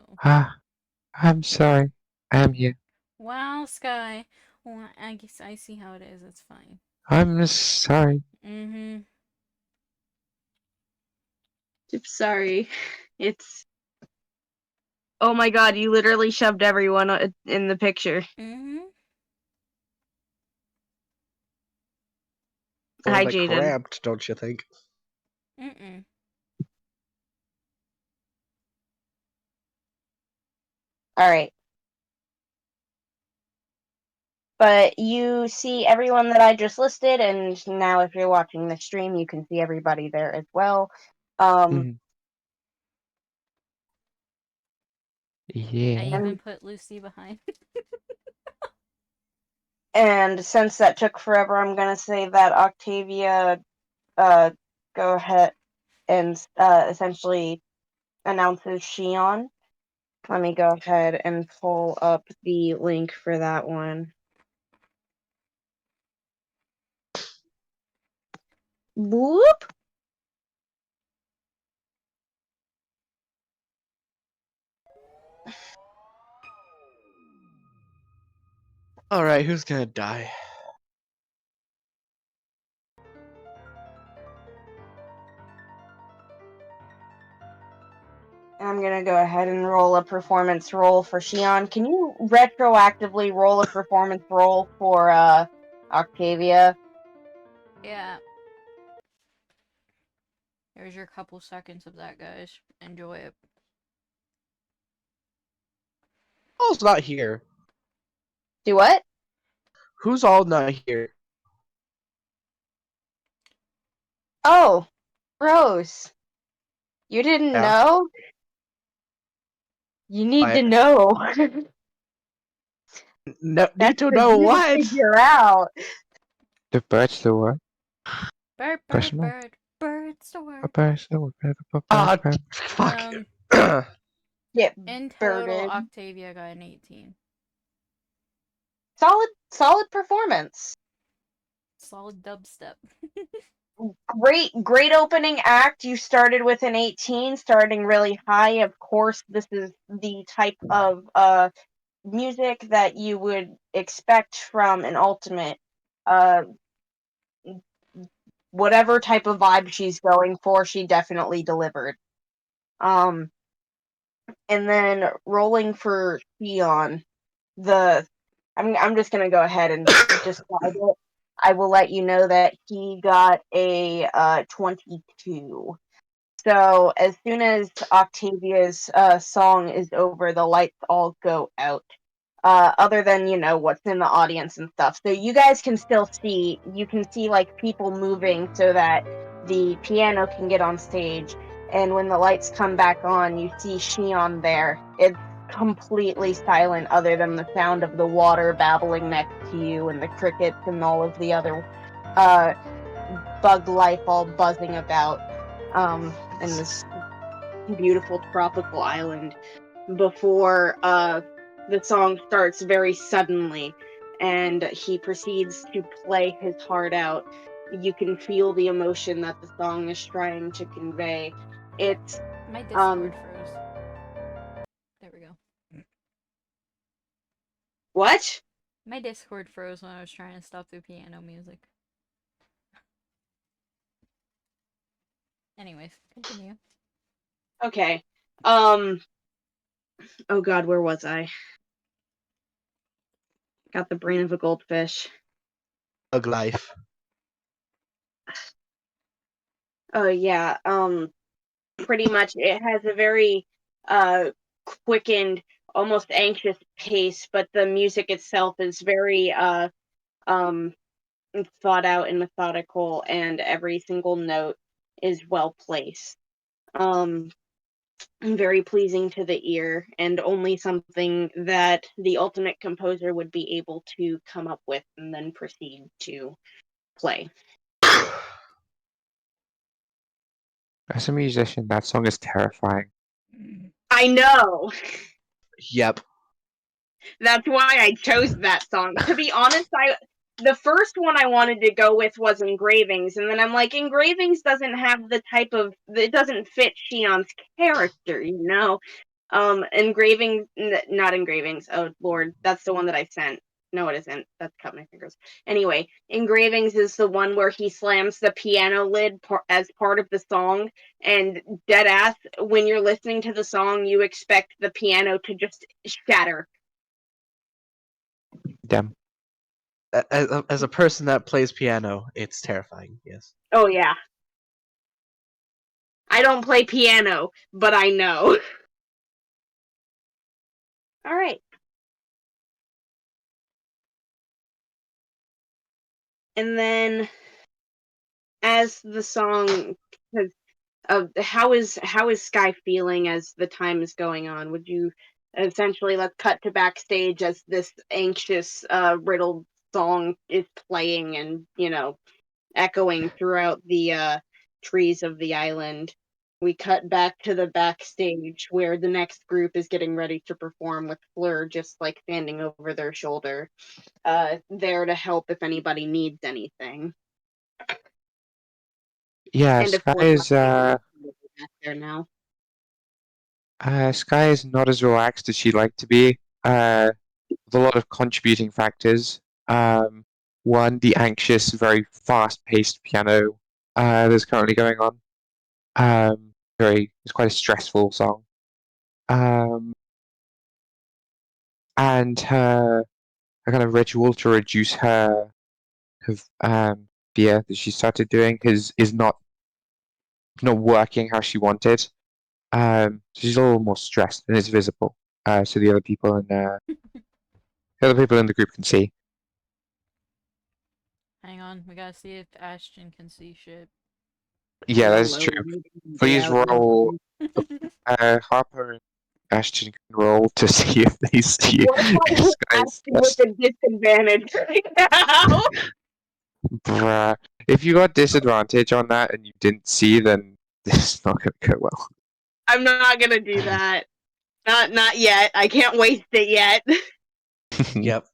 I'm sorry. I am here. Wow, Sky. Well, I guess I see how it is. It's fine. I'm sorry. Mm-hmm. Oops, sorry. It's... Oh my god, you literally shoved everyone in the picture. Mm-hmm. A Hi, little bit Jayden. cramped, don't you think? Mm-mm. Alright. But you see everyone that I just listed, and now if you're watching the stream, you can see everybody there as well. Yeah. I even put Lucy behind. And since that took forever, I'm gonna say that Octavia, go ahead and essentially announces Shion. Let me go ahead and pull up the link for that one. Whoop! Alright, who's gonna die? I'm gonna go ahead and roll a performance roll for Shion. Can you retroactively roll a performance roll for Octavia? Yeah. There's your couple seconds of that, guys. Enjoy it. Who's not here? Do what? Who's all not here? Oh, Rose. You didn't Yeah. know? You need I to know. need That's to for know you to what? figure out. The bird's the word. Bird, bird, Question mark. bird. Bird's the A word. bird's the word. Ah, Bird. fuck. Get In total, birded. Octavia got an 18. Solid performance. Solid dubstep. Great opening act. You started with an 18, starting really high. Of course, this is the type of music that you would expect from an ultimate. Whatever type of vibe she's going for, she definitely delivered. And then rolling for Theon, I'm just gonna go ahead and describe it. I will let you know that he got a 22. So as soon as Octavia's song is over, the lights all go out. Other than, what's in the audience and stuff. So you guys can still see, like people moving so that the piano can get on stage. And when the lights come back on, you see Shion there. It's completely silent other than the sound of the water babbling next to you and the crickets and all of the other bug life all buzzing about in this beautiful tropical island before the song starts very suddenly and he proceeds to play his heart out. You can feel the emotion that the song is trying to convey. It's My Discord froze. There we go. what? My Discord froze when I was trying to stop the piano music. Anyways, continue. Okay. Oh god, where was I? Got the brain of a goldfish. Bug life. Oh yeah, pretty much it has a very quickened, almost anxious pace, but the music itself is very um thought out and methodical, and every single note is well placed. Very pleasing to the ear, and only something that the ultimate composer would be able to come up with and then proceed to play. As a musician, that song is terrifying. I know! Yep. That's why I chose that song. To be honest, the first one I wanted to go with was Engravings, and then I'm like, Engravings doesn't have the type of, it doesn't fit Shion's character, Engravings, not Engravings, oh lord, that's the one that I sent. No, it isn't. That's cut my fingers. Anyway, Engravings is the one where he slams the piano lid as part of the song, and deadass, when you're listening to the song, you expect the piano to just shatter. Damn. As a person that plays piano, it's terrifying, yes. Oh, yeah. I don't play piano, but I know. All right. And then, as the song, how is Sky feeling as the time is going on? Would you essentially, let's cut to backstage as this anxious, riddled song is playing and echoing throughout the trees of the island. we cut back to the backstage where the next group is getting ready to perform with Fleur just like standing over their shoulder, there to help if anybody needs anything. Yeah, And of Sky course, is back there now. Sky is not as relaxed as she'd like to be. With a lot of contributing factors. One, the anxious, very fast-paced piano that's currently going on. It's quite a stressful song. And her kind of ritual to reduce her fear that she started doing is not working how she wanted. She's a little more stressed and it's visible. So the other people in the group can see. Hang on, we gotta see if Ashton can see shit. Yeah, Oh, that's Lola, true. you can be Please out now. roll. Harper and Ashton can roll to see if they see What if I if hit Sky's Ashton with a disadvantage right now? Bruh. If you got disadvantage on that and you didn't see, then this is not gonna go well. I'm not gonna do that. Not yet. I can't waste it yet. Yep.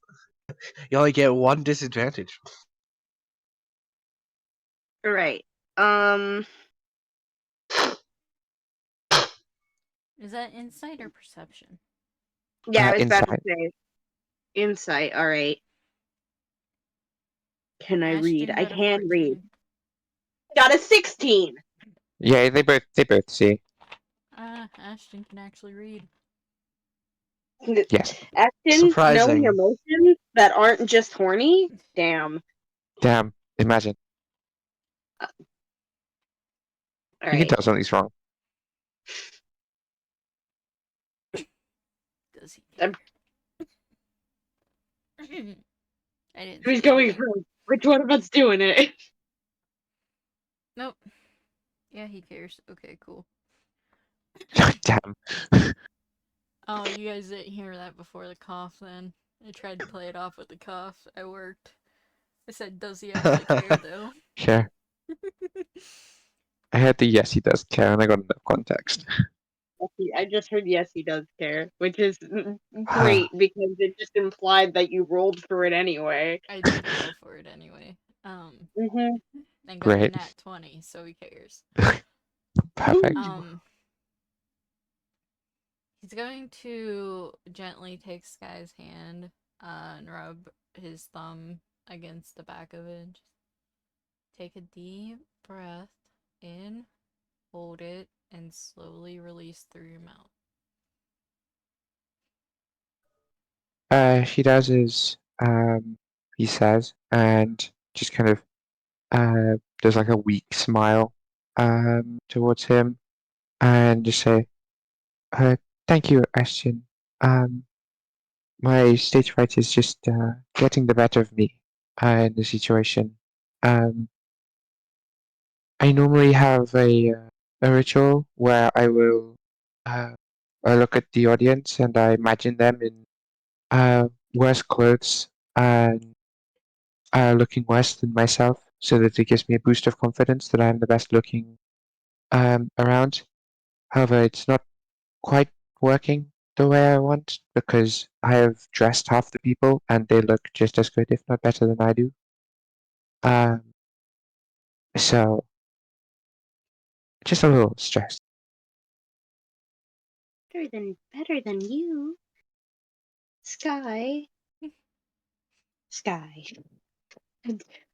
You only get one disadvantage. Right. Is that insight or perception? Yeah, I was about to Insight. say insight. All right. Can I read? Ashton I got a can read. 14. Got a 16. Yeah, they both see. Ashton can actually read. Yes. Ashton, knowing Surprising. emotions that aren't just horny. Damn. Damn. Imagine. All You can right. tell something's wrong. Does he? I'm- I didn't Who's say going anything. first? Which one of us doing it? Nope. Yeah, he cares. Okay, cool. Damn. Oh, you guys didn't hear that before the cough then. I tried to play it off with the cough. I worked. I said, does he actually care though? Sure. I heard the yes, he does care, and I got enough context. I just heard yes, he does care, which is great because it just implied that you rolled for it anyway. I did roll for it anyway. Mm-hmm. And got Great. a nat 20, so he cares. Perfect. He's going to gently take Sky's hand and rub his thumb against the back of it. Just take a deep breath in, hold it, and slowly release through your mouth. She does as he says, and just kind of does like a weak smile towards him, and just say, "Thank you, Ashton. My stage fright is just getting the better of me in the situation. Um, I normally have a ritual where I look at the audience and I imagine them in worse clothes and looking worse than myself, so that it gives me a boost of confidence that I'm the best looking around. However, it's not quite working the way I want because I have dressed half the people and they look just as good, if not better, than I do. So just a little stressed. Better than you, Sky. Sky.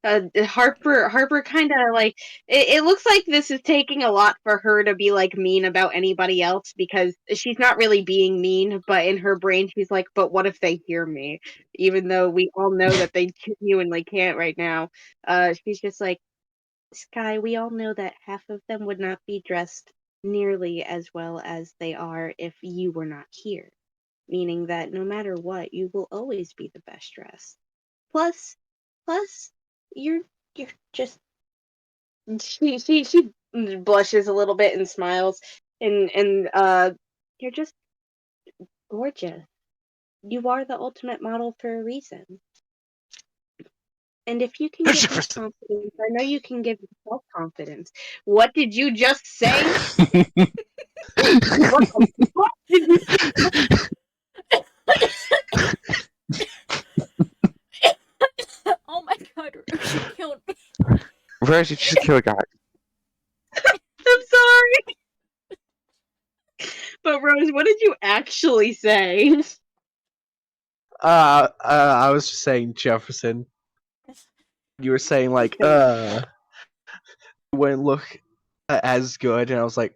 Harper kind of like it looks like this is taking a lot for her to be like mean about anybody else because she's not really being mean, but in her brain she's like, but what if they hear me? Even though we all know that they genuinely can't right now. She's just like, Sky, we all know that half of them would not be dressed nearly as well as they are if you were not here. Meaning that no matter what, you will always be the best dressed. Plus, you're just she blushes a little bit and smiles and you're just gorgeous. You are the ultimate model for a reason. And if you can give me Jefferson. confidence, I know you can give yourself confidence. What did you just say? What the fuck did you Oh my god, she killed me. Rose, you just kill a guy. I'm sorry. But Rose, what did you actually say? I was just saying Jefferson. You were saying like, wouldn't look as good, and I was like,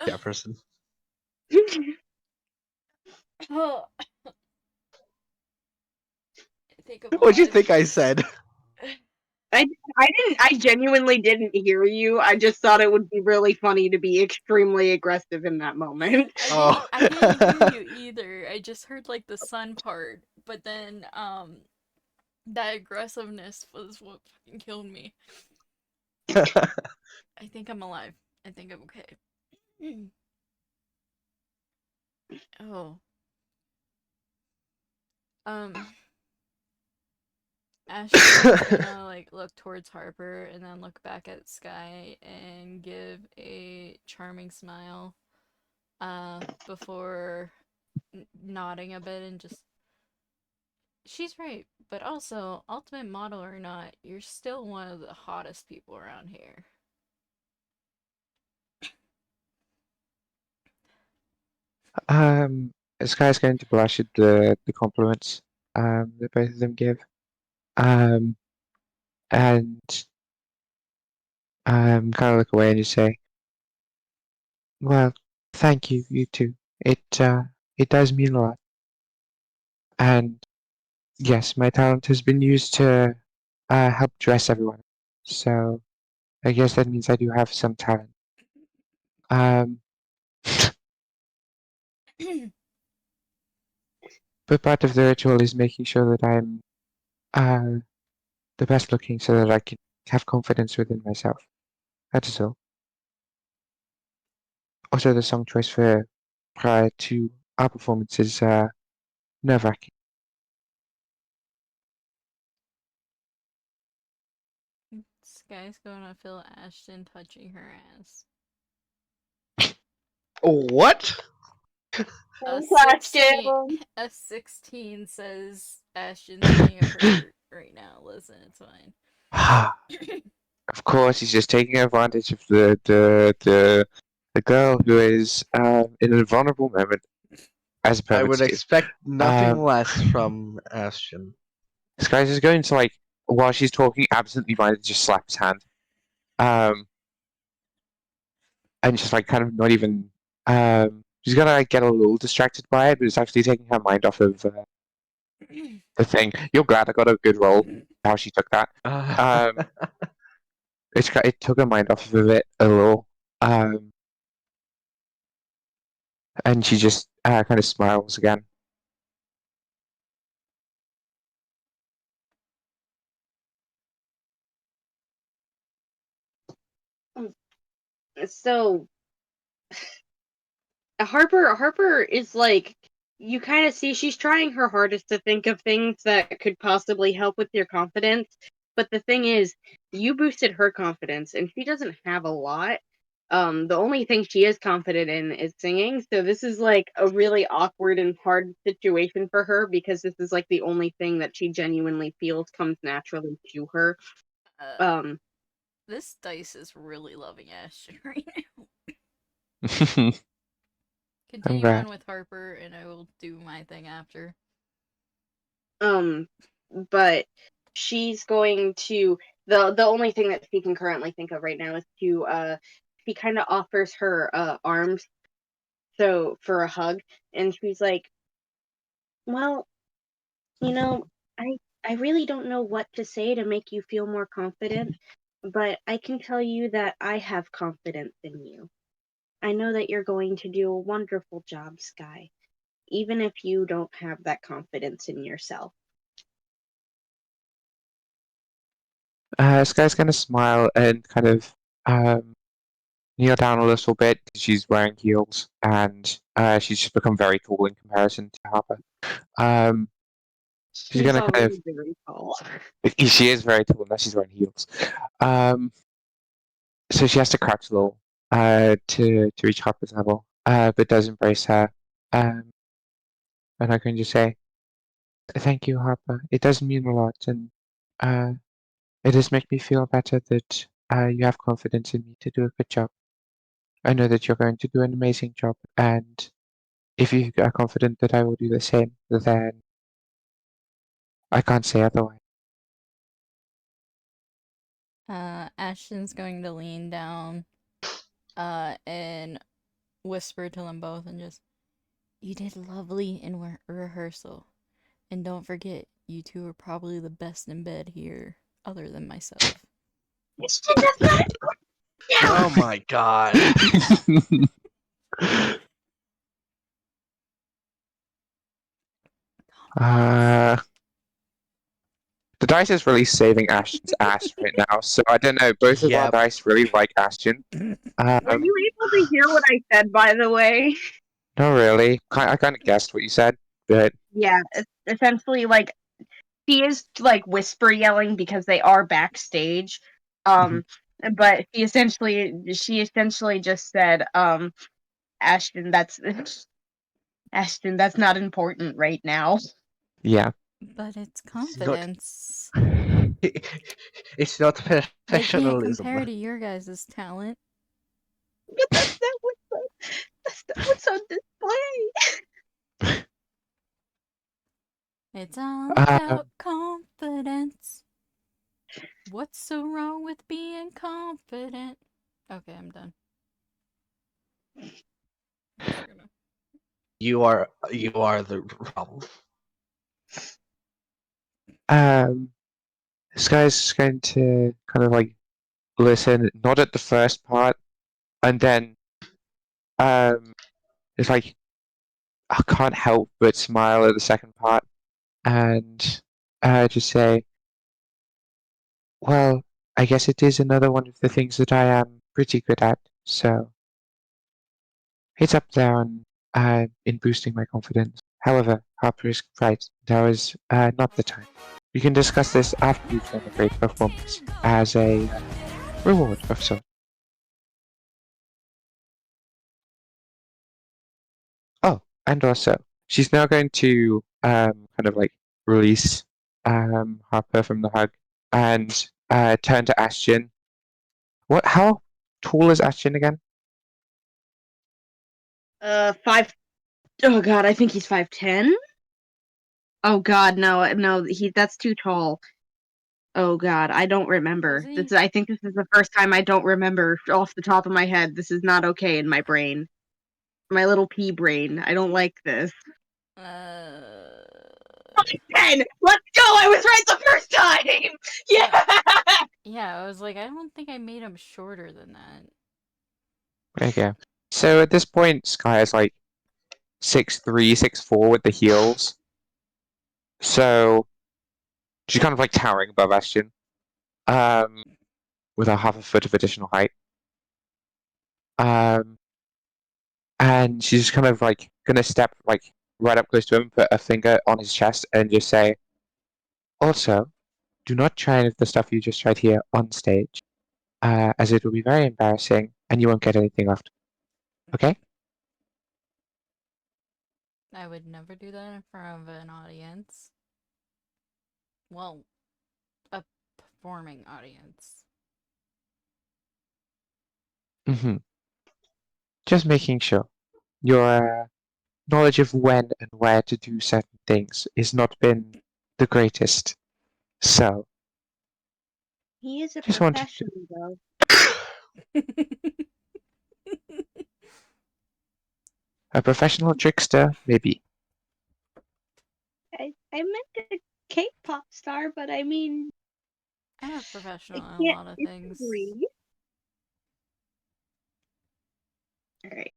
Jefferson. Oh. I think I'm What'd you alive. think I said? I genuinely didn't hear you. I just thought it would be really funny to be extremely aggressive in that moment. I didn't hear you either. I just heard like the sun part, but then that aggressiveness was what fucking killed me. I think I'm alive. I think I'm okay. Oh. Ashton's gonna like look towards Harper and then look back at Sky and give a charming smile before nodding a bit and just she's right, but also ultimate model or not, you're still one of the hottest people around here. This guy's going to blush at the compliments that both of them give. And kind of look away and just say, "Well, thank you, you two. It does mean a lot. And yes, my talent has been used to help dress everyone. So I guess that means I do have some talent. Um, but part of the ritual is making sure that I'm the best looking so that I can have confidence within myself. That is all. Also, the song choice for prior to our performance is nerve-wracking. Sky's gonna feel Ashton touching her ass. What? A Question. 16 says Ashton's thinking of her right now. Listen, it's fine. Of course, he's just taking advantage of the girl who is in a vulnerable moment as a I would pervert. expect nothing Um, less from Ashton. Sky's just going to, like, while she's talking, absently minded, just slap his hand. And just, like, kind of not even. She's gonna, like, get a little distracted by it, but it's actually taking her mind off of the thing. You're glad I got a good roll, how she took that. It took her mind off of it a little. And she just kind of smiles again. So Harper is like, you kind of see she's trying her hardest to think of things that could possibly help with your confidence. But the thing is, you boosted her confidence, and she doesn't have a lot. The only thing she is confident in is singing. So this is like a really awkward and hard situation for her because this is like the only thing that she genuinely feels comes naturally to her. This dice is really loving Ashton right now. Continue glad. on with Harper, and I will do my thing after. But she's going to the only thing that she can currently think of right now is to she kind of offers her arms so for a hug, and she's like, well, you know, I really don't know what to say to make you feel more confident, but I can tell you that I have confidence in you. I know that you're going to do a wonderful job, Sky, even if you don't have that confidence in yourself. Sky's gonna smile and kind of kneel down a little bit because she's wearing heels and she's just become very cool in comparison to Harper. She's She's gonna kind already very tall. of. She is very tall unless she's wearing heels. So she has to crouch low to reach Harper's level, but does embrace her. And I can just say, thank you, Harper. It does mean a lot, and it does make me feel better that you have confidence in me to do a good job. I know that you're going to do an amazing job, and if you are confident that I will do the same, then I can't say otherwise. Ashton's going to lean down, and whisper to them both and just, you did lovely in rehearsal. And don't forget, you two are probably the best in bed here, other than myself. Oh my god. The dice is really saving Ashton's ass right now, so I don't know. Both of our Yep. dice really like Ashton. Were you able to hear what I said, by the way? Not really. I kind of guessed what you said, but Yeah, it's essentially like she is like whisper yelling because they are backstage. But she essentially just said, Ashton, that's Ashton, that's not important right now. yeah. But it's Look. confidence. It's not They can't professionalism. compare to your guys' talent. But that's not what's on display. It's all Uh, about confidence. What's so wrong with being confident? Okay, I'm done. I'm just gonna... You are the problem. This guy's going to kind of like listen, not at the first part, and then it's like I can't help but smile at the second part, and just say, well, I guess it is another one of the things that I am pretty good at, so it's up there on in boosting my confidence. However, Harper is right. There is not the time. We can discuss this after you've done a great performance as a reward of sorts. Oh, and also, she's now going to kind of like release Harper from the hug and turn to Ashton. What? How tall is Ashton again? 5. Oh god, I think he's 5'10". Oh god, no, that's too tall. Oh god, I don't remember. I think this is the first time I don't remember off the top of my head. This is not okay in my brain. My little pea brain. I don't like this. 10! Let's go! I was right the first time! Yeah! Yeah, I was like, I don't think I made him shorter than that. Okay. So at this point, Sky is like 6'3", 6'4" with the heels. So she's kind of like towering above Ashton, with a half a foot of additional height. And she's just kind of like gonna step like right up close to him, put a finger on his chest, and just say, "Also, do not try any of the stuff you just tried here on stage, as it will be very embarrassing, and you won't get anything after. Okay?" I would never do that in front of an audience. Well, a performing audience. Just making sure your knowledge of when and where to do certain things has not been the greatest. So, He is a just wanted to. professional, though. A professional trickster, maybe. I meant a K-pop star, but I mean, I'm a I professional in a can't lot of things. disagree. Alright.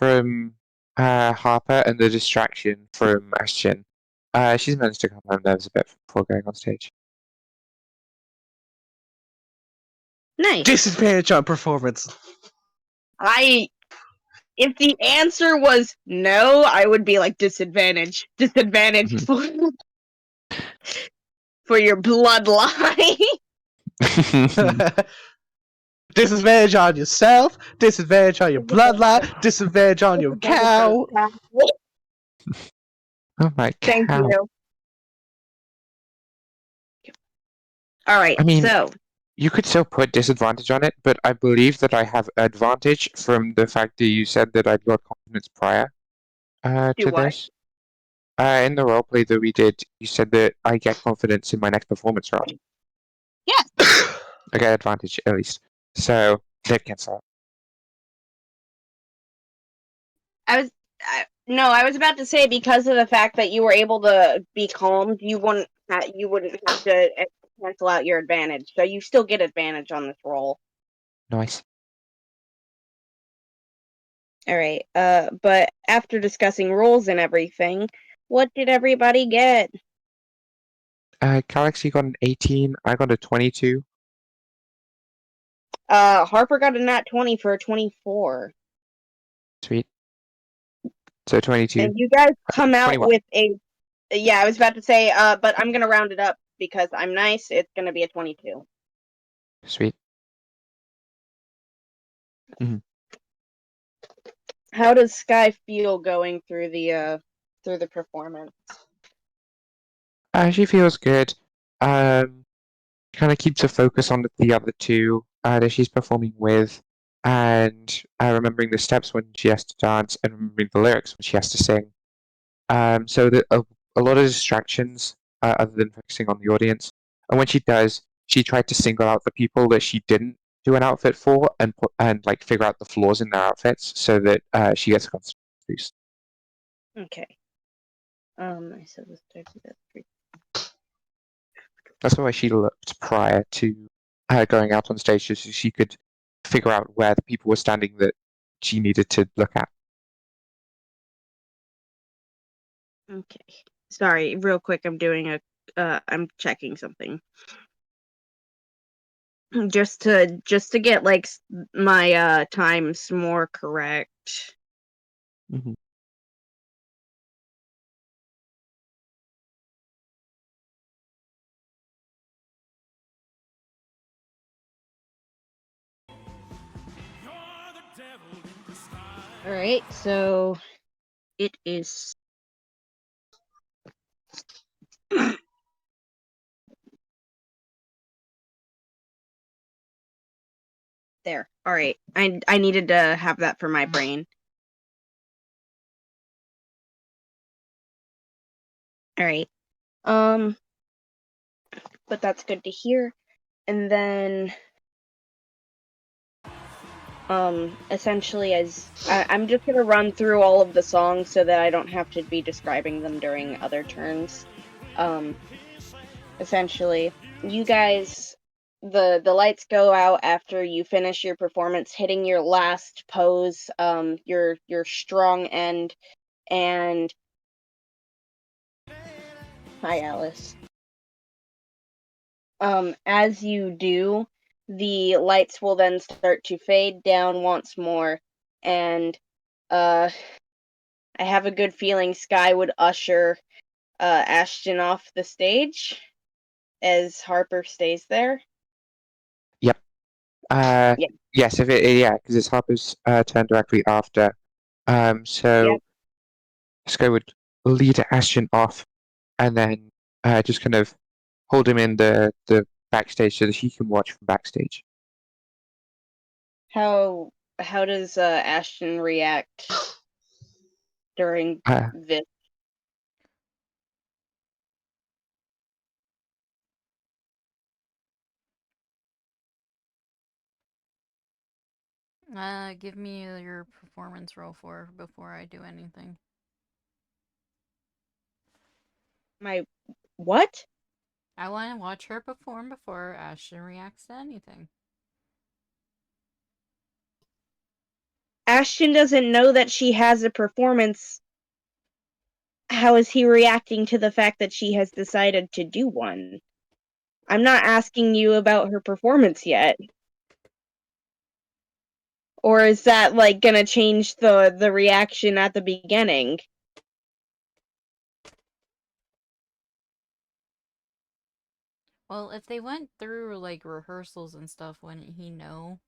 from Harper and the distraction from Ashton, she's managed to calm her nerves a bit before going on stage. Nice. Disadvantage on performance. If the answer was no, I would be like disadvantage for your bloodline. Disadvantage on yourself, disadvantage on your bloodline, disadvantage on your cow. Oh my Thank cow. you. All right, I mean, so you could still put disadvantage on it, but I believe that I have advantage from the fact that you said that I'd got confidence prior do to what? this. In the roleplay that we did, you said that I get confidence in my next performance round. Yes. I get advantage, at least. So, that cancel out. I was about to say, because of the fact that you were able to be calmed, you wouldn't have to cancel out your advantage. So you still get advantage on this roll. Nice. All right. But after discussing rolls and everything, what did everybody get? Galaxy got an 18, I got a 22. Harper got a nat 20 for a 24. Sweet. So 22. And you guys come out 21. with a... Yeah, I was about to say, but I'm gonna round it up because I'm nice. It's gonna be a 22. Sweet. How does Sky feel going through the performance? She feels good. Kind of keeps her focus on the other two that she's performing with, and remembering the steps when she has to dance, and remembering the lyrics when she has to sing. So that a lot of distractions other than focusing on the audience. And when she does, she tried to single out the people that she didn't do an outfit for, and like figure out the flaws in their outfits, so that she gets a confidence boost. Okay. I said this 3. That's why she looked prior to going out on stage, so she could figure out where the people were standing that she needed to look at. Okay. Sorry, real quick. I'm checking something. Just to get like my times more correct. Mm-hmm. All right, so it is. There. All right. I needed to have that for my brain. All right. But that's good to hear. And then essentially, as I'm just gonna run through all of the songs so that I don't have to be describing them during other turns. Essentially, you guys, the lights go out after you finish your performance, hitting your last pose, your strong end, and hi, Alice. As you do, the lights will then start to fade down once more, and I have a good feeling Sky would usher Ashton off the stage as Harper stays there. Yep. Yeah. Yes, because it's Harper's turn directly after. So Yep. Sky would lead Ashton off, and then just kind of hold him in the backstage so that he can watch from backstage. How does Ashton react during this? Give me your performance roll before I do anything. My what? I want to watch her perform before Ashton reacts to anything. Ashton doesn't know that she has a performance. How is he reacting to the fact that she has decided to do one? I'm not asking you about her performance yet. Or is that, like, gonna change the reaction at the beginning? Well, if they went through, like, rehearsals and stuff, wouldn't he know?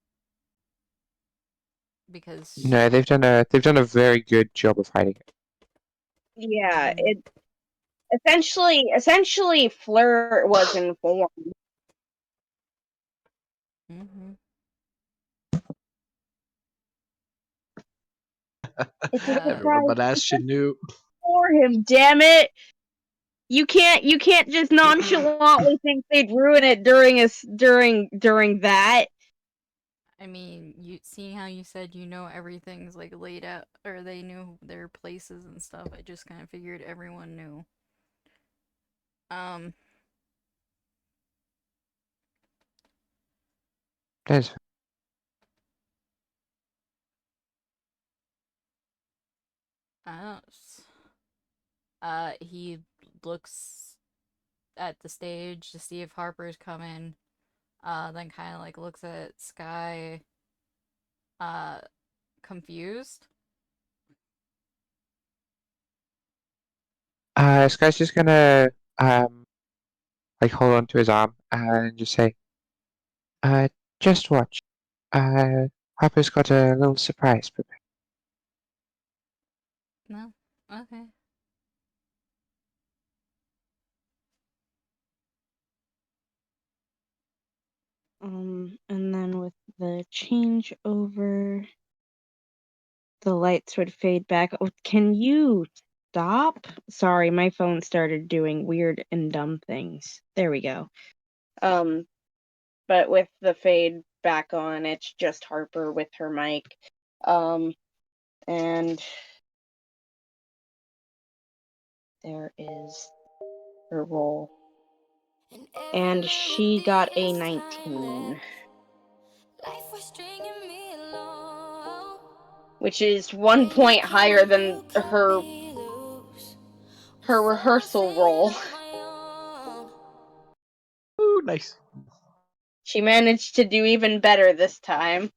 Because... No, they've done a very good job of hiding it. Yeah, it... Essentially, Fleur was informed. Mm-hmm. It's a Everyone surprise but Ashton knew. for him, damn it! You can't just nonchalantly think they'd ruin it during that. I mean, seeing how you said you know everything's, like, laid out, or they knew their places and stuff, I just kind of figured everyone knew. That's He looks at the stage to see if Harper's coming, then kind of, like, looks at Sky, confused. Sky's just gonna like hold on to his arm and just say, just watch. Harper's got a little surprise prepared. No? Okay. And then with the changeover, the lights would fade back. Oh, can you stop? Sorry, my phone started doing weird and dumb things. There we go. But with the fade back on, it's just Harper with her mic. And there is her roll. And she got a 19. Which is 1 point higher than her rehearsal roll. Ooh, nice. She managed to do even better this time.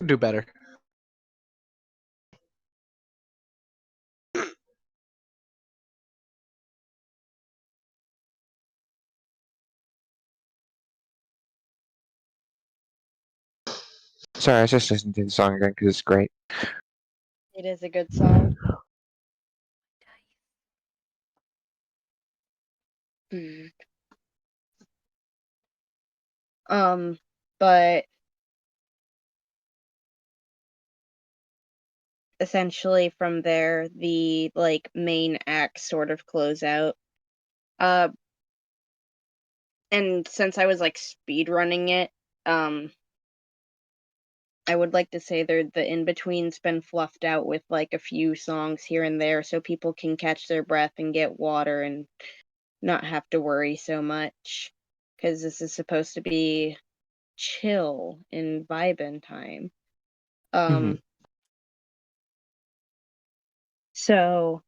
Do better. Sorry, I was just listening to the song again because it's great. It is a good song. But essentially from there, the, like, main acts sort of close out. And since I was, like, speed running it, I would like to say the in-between's been fluffed out with, like, a few songs here and there so people can catch their breath and get water and not have to worry so much. Because this is supposed to be chill and vibin' time. So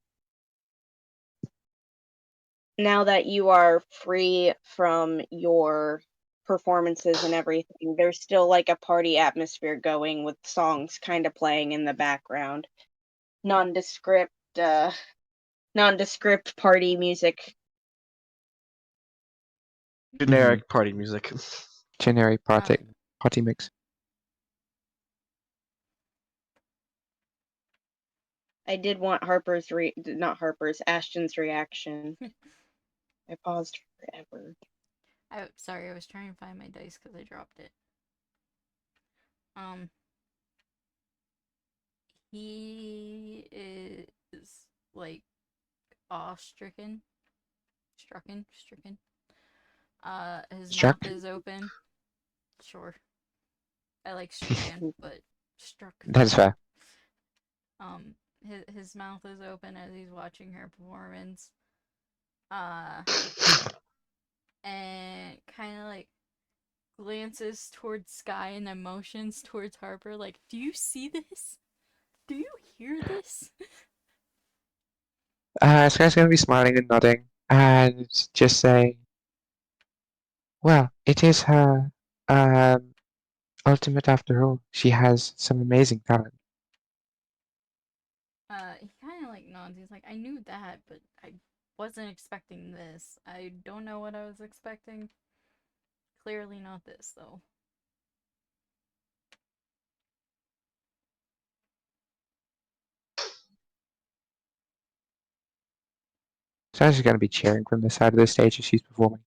now that you are free from your performances and everything, there's still, like, a party atmosphere going with songs kind of playing in the background. Nondescript party music. Generic party music. Generic party mix. I did want Ashton's reaction. I paused forever. Sorry, I was trying to find my dice because I dropped it. He is, like, awe-stricken. Stricken. His Struck? mouth is open. Sure. I like stricken, but struck. That's fair. His mouth is open as he's watching her performance. And kind of, like, glances towards Sky and then motions towards Harper, like, do you see this? Do you hear this? Sky's gonna be smiling and nodding and just saying, well, it is her ultimate after all. She has some amazing talent. He kind of like nods. He's like, I knew that, but I wasn't expecting this. I don't know what I was expecting. Clearly not this, though. Sky's gonna be cheering from the side of the stage as she's performing.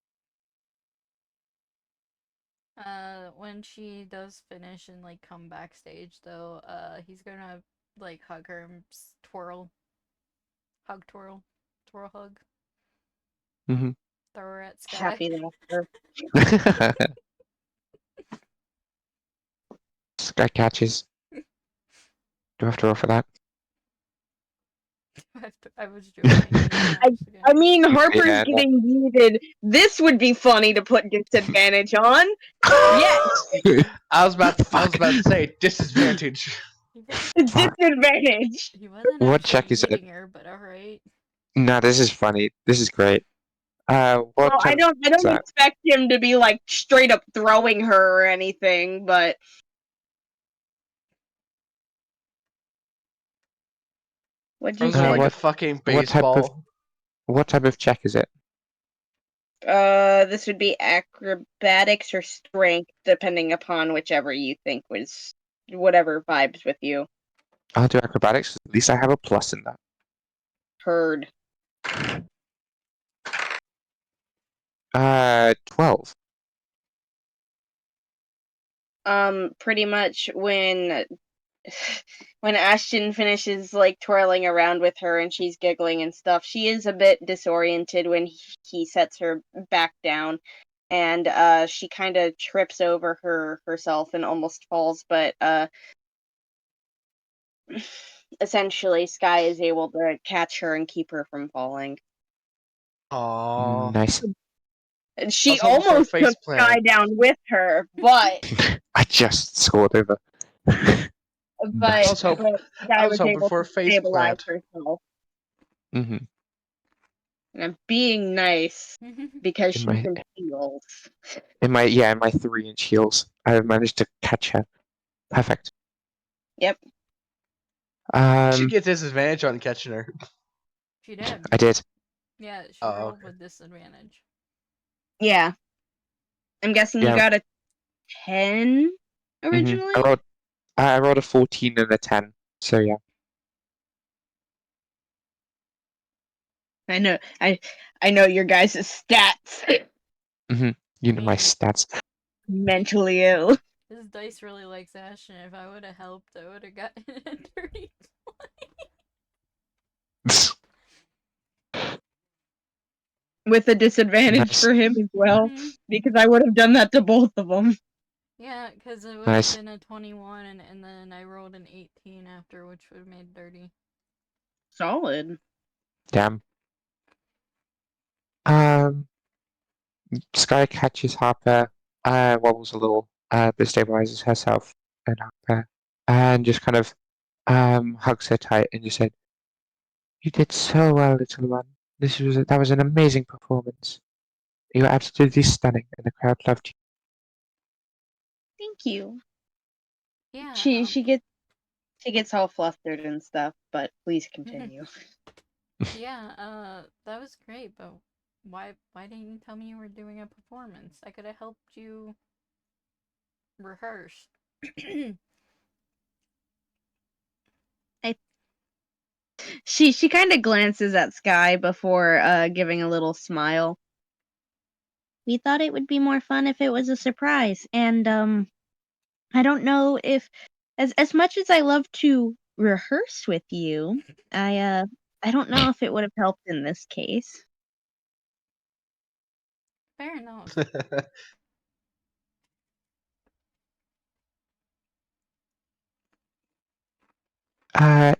When she does finish and like come backstage, though, he's gonna like hug her and twirl, twirl, hug. Mm-hmm. Throw her at Sky. Happy laughter. Sky catches. Do I have to roll for that? I was joking. I mean, Harper's Yeah, no. getting muted. This would be funny to put disadvantage on. Yes, I was about to say disadvantage. Fuck. disadvantage. He wasn't What actually check is it? eating her, but alright. No, this is funny. This is great. What Well, I type don't is that? expect him to be like straight up throwing her or anything, but what'd you Throws her like say? a fucking what type of- baseball. What type of check is it? This would be acrobatics or strength, depending upon whichever you think was whatever vibes with you. I'll do acrobatics. At least I have a plus in that. Heard. 12. Pretty much when Ashton finishes like twirling around with her and she's giggling and stuff, she is a bit disoriented when he sets her back down, and she kind of trips over herself and almost falls, but essentially Sky is able to catch her and keep her from falling. Aww. Nice. And she was hoping for a almost face took plant. Sky down with her, but I just scored over. but I was hoping Sky was hoping able for a to face stabilize plant. herself. Mm-hmm. And I'm being nice because In she's my- in heels. In my 3-inch heels, I have managed to catch her. Perfect. Yep. You should get disadvantage on catching her. She did. I did. Yeah, she Oh, rolled okay. with disadvantage. Yeah. I'm guessing you Yeah. got a 10 originally? I rolled a 14 and a 10. So yeah. I know your guys' stats. You know my Man. stats. Mentally ill. This dice really likes Ashton. If I would have helped, I would have gotten a dirty 20. With a disadvantage Nice. for him as well, Mhm. because I would have done that to both of them. Yeah, because it would Nice. have been a 21, and then I rolled an 18 after, which would have made dirty. Solid. Damn. Sky catches Harper, wobbles a little, but stabilizes herself and Harper, and just kind of hugs her tight and just said, "You did so well, little one. That was an amazing performance. You were absolutely stunning, and the crowd loved you." Thank you. Yeah. She gets all flustered and stuff, but please continue. Yeah. That was great, but why didn't you tell me you were doing a performance? I could have helped you rehearse. She kind of glances at Sky before giving a little smile. We thought it would be more fun if it was a surprise, and I don't know if as much as I love to rehearse with you, I don't know if it would have helped in this case. Fair enough.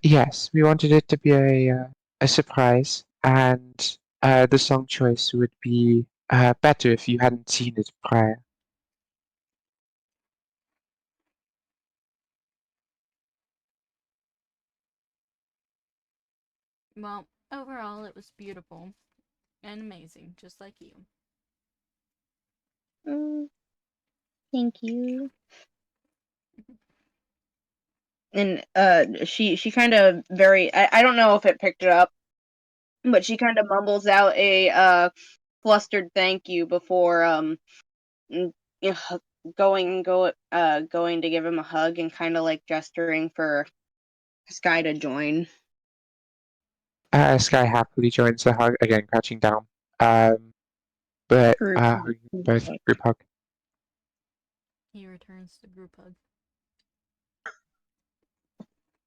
Yes, we wanted it to be a surprise, and the song choice would be better if you hadn't seen it prior. Well, overall, it was beautiful and amazing, just like you. Thank you. And she kind of I don't know if it picked it up, but she kind of mumbles out a flustered thank you before going to give him a hug and kind of like gesturing for Sky to join. Sky happily joins the hug, again crouching down. But both group hug. He returns the group hug.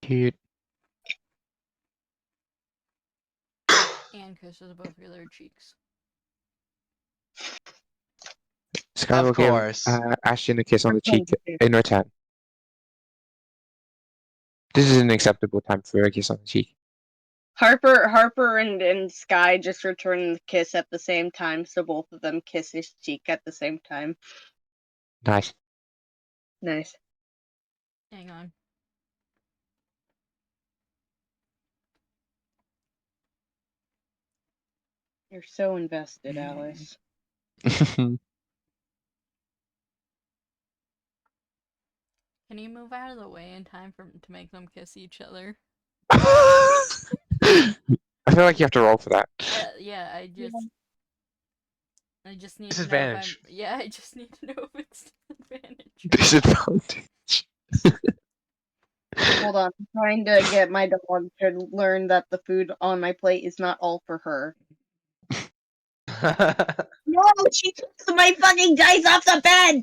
Cute. And kisses both of their cheeks. Sky Of will course. give Ashton a kiss on the cheek in return. This is an acceptable time for a kiss on the cheek. Harper and Sky just return the kiss at the same time, so both of them kiss his cheek at the same time. Nice. Nice. Hang on. You're so invested, Alice. Can you move out of the way in time to make them kiss each other? I feel like you have to roll for that. Yeah, I just need Disadvantage. to know if I just need to know if it's disadvantage. Disadvantage. Hold on, I'm trying to get my dog to learn that the food on my plate is not all for her. No, she took my fucking dice off the bed!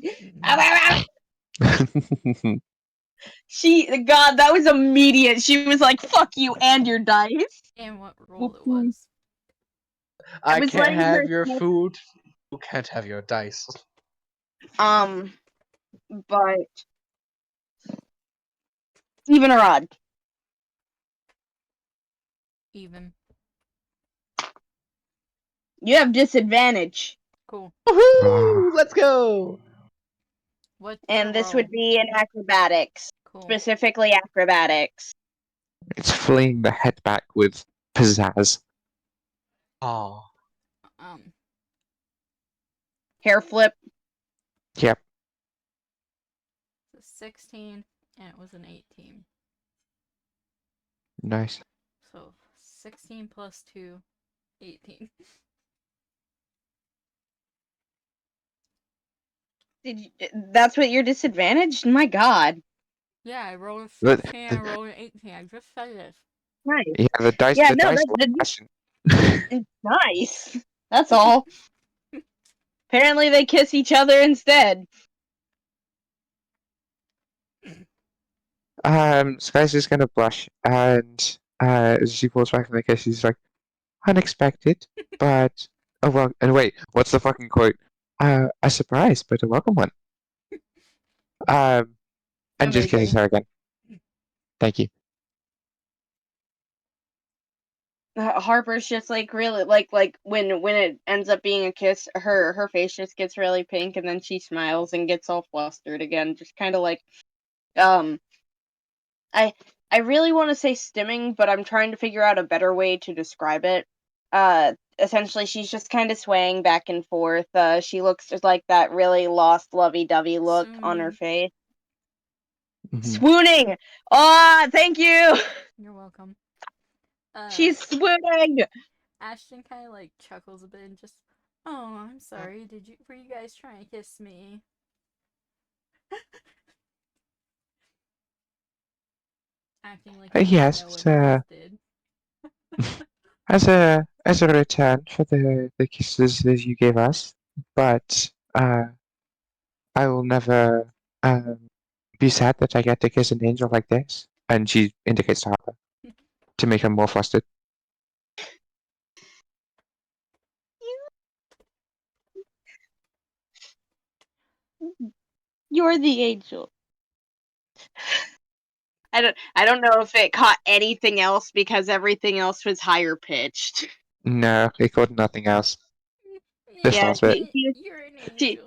God, that was immediate. She was like, fuck you and your dice. And what roll it was. I was can't letting her have your sniff- food. You can't have your dice. But even or odd? Even. You have disadvantage. Cool. Woohoo! Let's go! What's And your this would roll? be in acrobatics. Cool. Specifically acrobatics. It's flinging the head back with pizzazz. Oh. Hair flip. Yep. 16, and it was an 18. Nice. So 16 plus 2, 18. That's what your disadvantage? My god. Yeah, I rolled a But 16 and I rolled an 18. I just said this. Nice. yeah, the dice. Yeah, the no, dice that's nice. That's all. Apparently they kiss each other instead. Sky's just gonna blush, and as she pulls back from the kiss, she's like, unexpected, but oh well. And wait, what's the fucking quote? A surprise, but a welcome one. And just kisses Amazing. her again. Thank you. Harper's just like really like when it ends up being a kiss, her face just gets really pink, and then she smiles and gets all flustered again, just kind of like I really want to say stimming, but I'm trying to figure out a better way to describe it. Essentially, she's just kind of swaying back and forth. She looks just like that really lost, lovey-dovey look on her face. Mhm. Swooning! Ah, thank you! You're welcome. She's swooning! Ashton kind of like chuckles a bit and just, oh, I'm sorry. Were you guys trying to kiss me? Acting like you Yes, know what you just did. as a return for the kisses that you gave us, but I will never be sad that I get to kiss an angel like this. And she indicates to Harper to make her more flustered. You're the angel. I don't know if it caught anything else because everything else was higher pitched. No, it caught nothing else. This Yeah, last bit. You're an she- angel.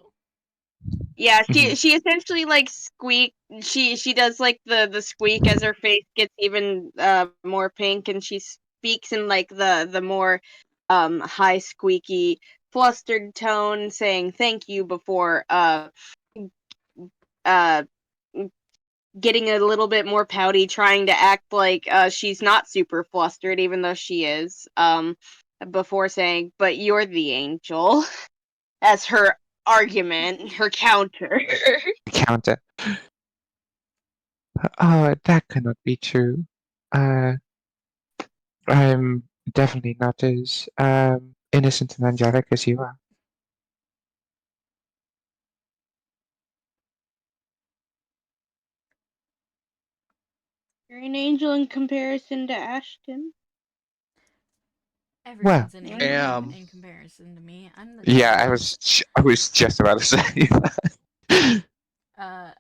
Yeah, she essentially like squeak. She does like the squeak as her face gets even more pink, and she speaks in like the more high squeaky flustered tone, saying thank you before getting a little bit more pouty, trying to act like she's not super flustered, even though she is, before saying, but you're the angel, as her argument, her counter. Counter. Oh, that cannot be true. I'm definitely not as innocent and angelic as you are. You're an angel in comparison to Ashton. Everyone's an Yeah. angel Damn. in comparison to me. I'm the Yeah, devil. I was just about to say that.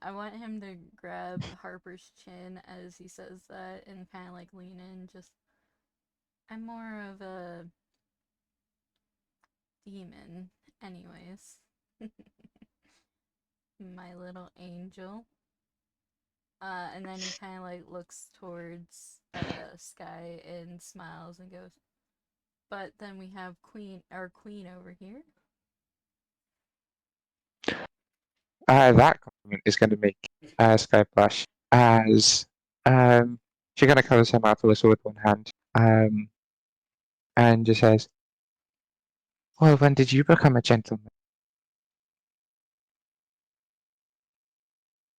I want him to grab Harper's chin as he says that and kind of like lean in. Just, I'm more of a demon, anyways. My little angel. And then he kind of like looks towards Sky and smiles and goes, but then we have our queen over here. That compliment is going to make Sky blush as she kind of covers her mouth a little with one hand and just says, well, when did you become a gentleman?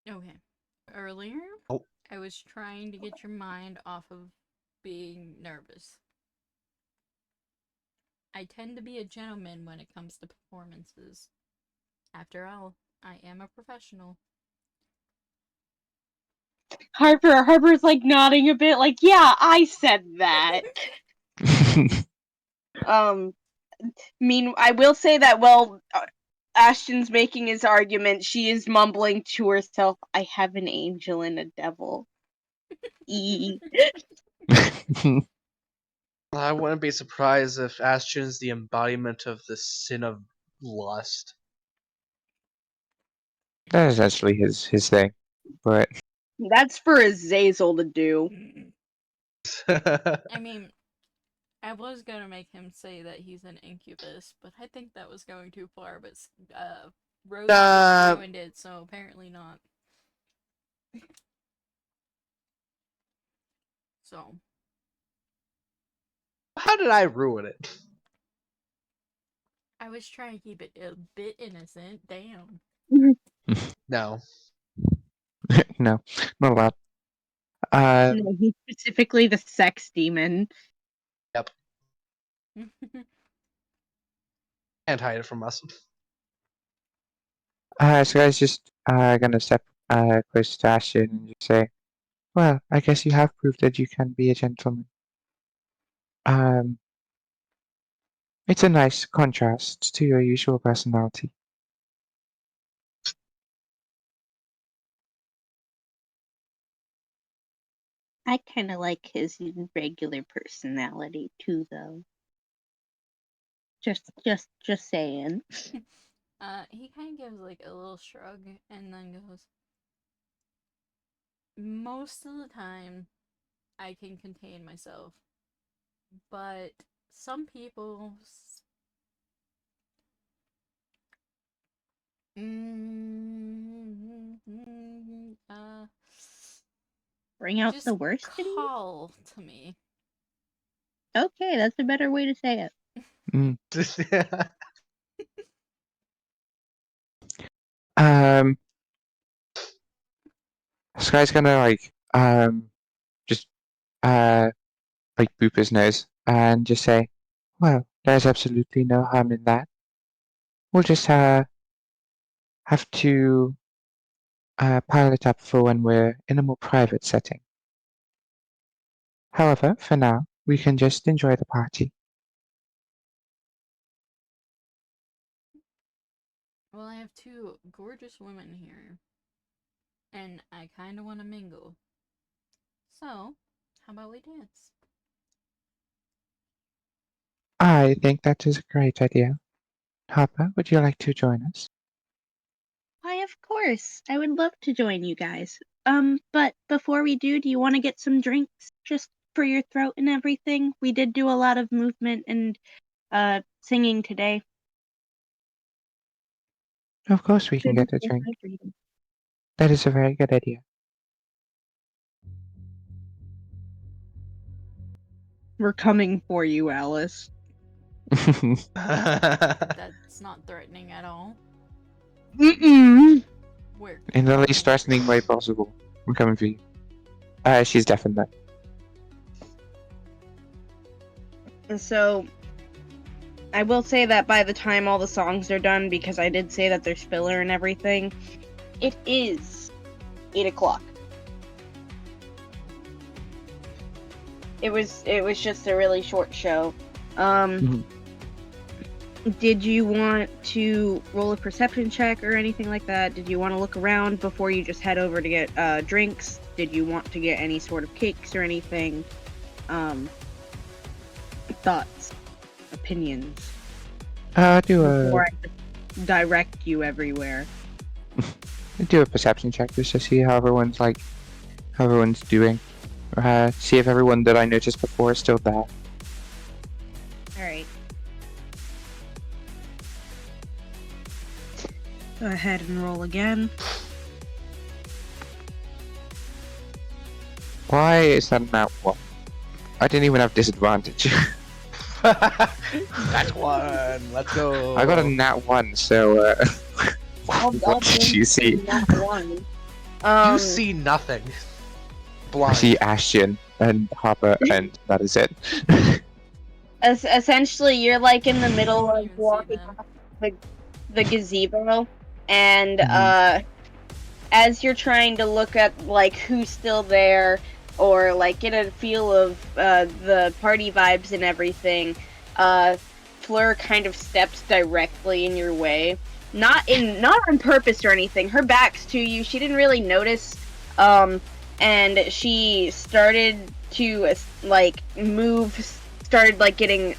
Okay. Earlier, Oh. I was trying to get your mind off of being nervous. I tend to be a gentleman when it comes to performances. After all, I am a professional. Harper's like nodding a bit, like, yeah, I said that. I will say that while Ashton's making his argument, she is mumbling to herself, I have an angel and a devil. I wouldn't be surprised if Ashton's the embodiment of the sin of lust. That is actually his thing, but That's for Azazel to do. I mean, I was gonna make him say that he's an incubus, but I think that was going too far, but Rose just ruined it, so apparently not. So. How did I ruin it? I was trying to keep it a bit innocent. Damn. No. no, not allowed. No, he's specifically the sex demon. Yep. Can't hide it from us. So guys just gonna step close to Ashton and just say, well, I guess you have proved that you can be a gentleman. It's a nice contrast to your usual personality. I kind of like his regular personality too, though. Just saying. He kind of gives like a little shrug and then goes, most of the time, I can contain myself, but some people. Bring out Just the worst in you? call to me. Okay, that's a better way to say it. Sky's gonna just like boop his nose and just say, well, there's absolutely no harm in that. We'll just have to pile it up for when we're in a more private setting. However, for now, we can just enjoy the party. Well, I have two gorgeous women here, and I kind of want to mingle. So, how about we dance? I think that is a great idea. Harper, would you like to join us? Why, of course. I would love to join you guys. But before we do you want to get some drinks? Just for your throat and everything. We did do a lot of movement and singing today. Of course, we can get a drink. That is a very good idea. We're coming for you, Alice. That's not threatening at all. Mm-mm. We're In the least coming. threatening way possible. I'm coming for you. She's deaf in that. And so, I will say that by the time all the songs are done, because I did say that there's filler and everything, it is 8 o'clock. It was just a really short show. Did you want to roll a perception check or anything like that? Did you want to look around before you just head over to get drinks? Did you want to get any sort of cakes or anything? Thoughts, opinions, before I just direct you everywhere. do a perception check just to see how everyone's doing. See if everyone that I noticed before is still there. Alright. Go ahead and roll again. Why is that not one? I didn't even have disadvantage. That's one. Let's go. I got a nat 1, so I'll what did you see? Not one. You see nothing. I Blind. see Ashton and Harper, and that is it. Essentially, you're like in the middle Can't of even see walking them. off the gazebo, and Mhm. as you're trying to look at like who's still there or like get a feel of the party vibes and everything, Fleur kind of steps directly in your way. Not on purpose or anything. Her back's to you. She didn't really notice. And she started to like started like getting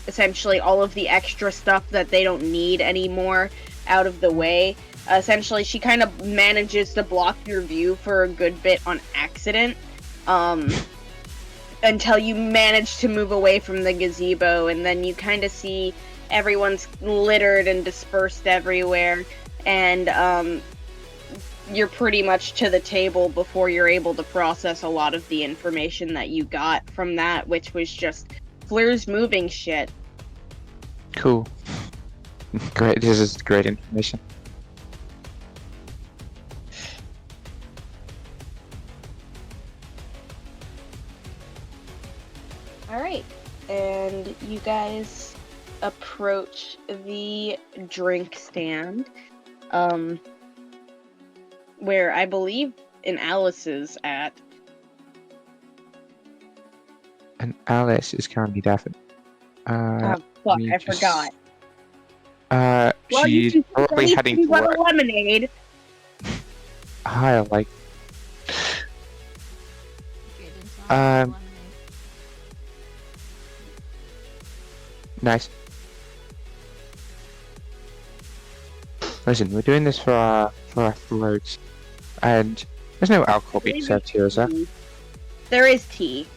essentially all of the extra stuff that they don't need anymore out of the way. Essentially, she kind of manages to block your view for a good bit on accident, until you manage to move away from the gazebo, and then you kind of see everyone's littered and dispersed everywhere, and you're pretty much to the table before you're able to process a lot of the information that you got from that, which was just Fleur's moving shit. Cool. Great. This is great information. Alright, and you guys approach the drink stand, where I believe in Alice is at. And Alice is currently deaf. Oh, fuck, me I just- forgot. Well, She's you can probably at heading least to want work. a lemonade. I like. Jayden's not having lemonade. Nice. Listen, we're doing this for our throats, and there's no alcohol being served here, is there? There is tea.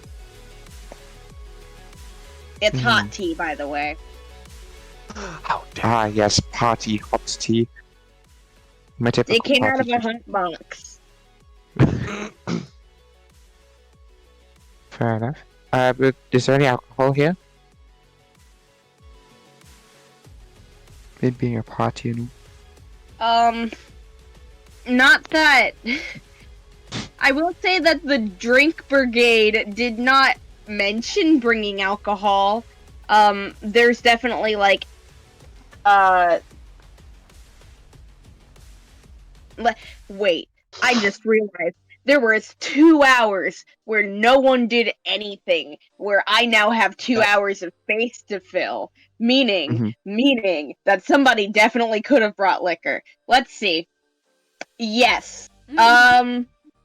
It's Mhm. hot tea, by the way. How dare Ah, yes, party hot tea. My typical It came out of party a hunt box. Fair enough. But is there any alcohol here? It being a party, you know. Not that. I will say that the drink brigade did not mention bringing alcohol. There's definitely like, wait, I just realized there was 2 hours where no one did anything, where I now have 2 hours of space to fill. Meaning that somebody definitely could have brought liquor. Let's see. Yes.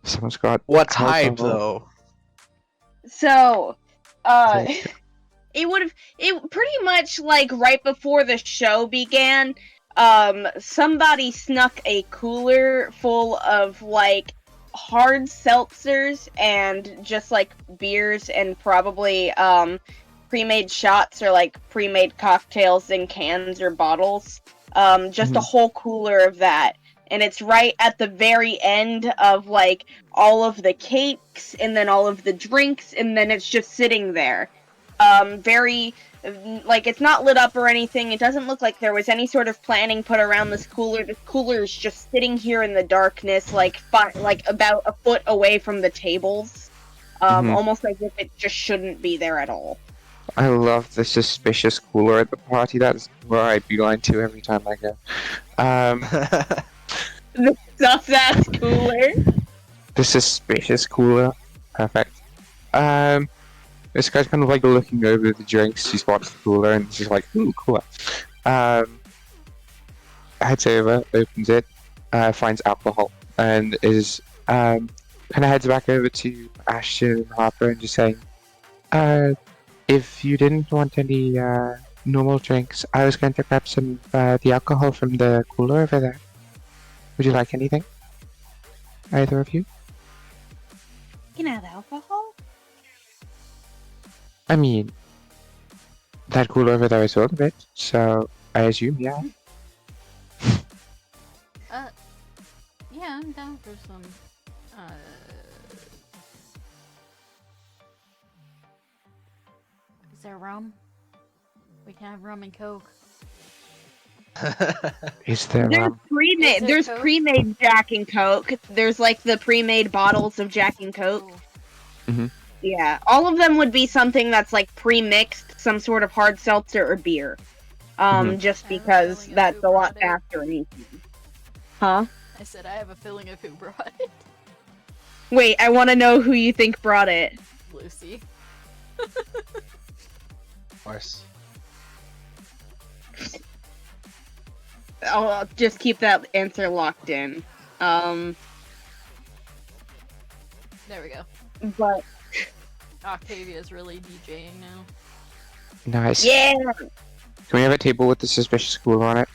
Someone's got What type, alcohol. though? So, Vodka. it pretty much like right before the show began, somebody snuck a cooler full of like hard seltzers and just like beers and probably pre-made shots or like pre-made cocktails in cans or bottles. Just a whole cooler of that. And it's right at the very end of like all of the cakes and then all of the drinks, and then it's just sitting there. Very like it's not lit up or anything. It doesn't look like there was any sort of planning put around this cooler. This cooler is just sitting here in the darkness, like about a foot away from the tables, almost as if it just shouldn't be there at all. I love the suspicious cooler at the party. That's where I beeline to every time I go. The sus-ass cooler. The suspicious cooler. Perfect. This guy's kind of like looking over the drinks. He spots the cooler and he's like, ooh, cooler. Heads over, opens it, finds alcohol, and is kind of heads back over to Ashton and Harper and just saying, if you didn't want any normal drinks, I was going to grab some the alcohol from the cooler over there. Would you like anything? Either of you? You can have alcohol? I mean, that cooler over there is full of it, so I assume, yeah. Yeah, I'm down for some, is there rum? We can have rum and Coke. Is there There's pre-made. Is there There's Coke? pre-made Jack and Coke. There's like the pre-made bottles of Jack and Coke. Ooh. Yeah, all of them would be something that's like pre-mixed, some sort of hard seltzer or beer. Just I have a because feeling of that's who a lot brought it. faster and easy. Huh? I said I have a feeling of who brought it. Wait, I want to know who you think brought it. Lucy. Of course. I'll just keep that answer locked in. There we go. But Octavia's really DJing now. Nice. yeah. Can we have a table with the suspicious cooler on it?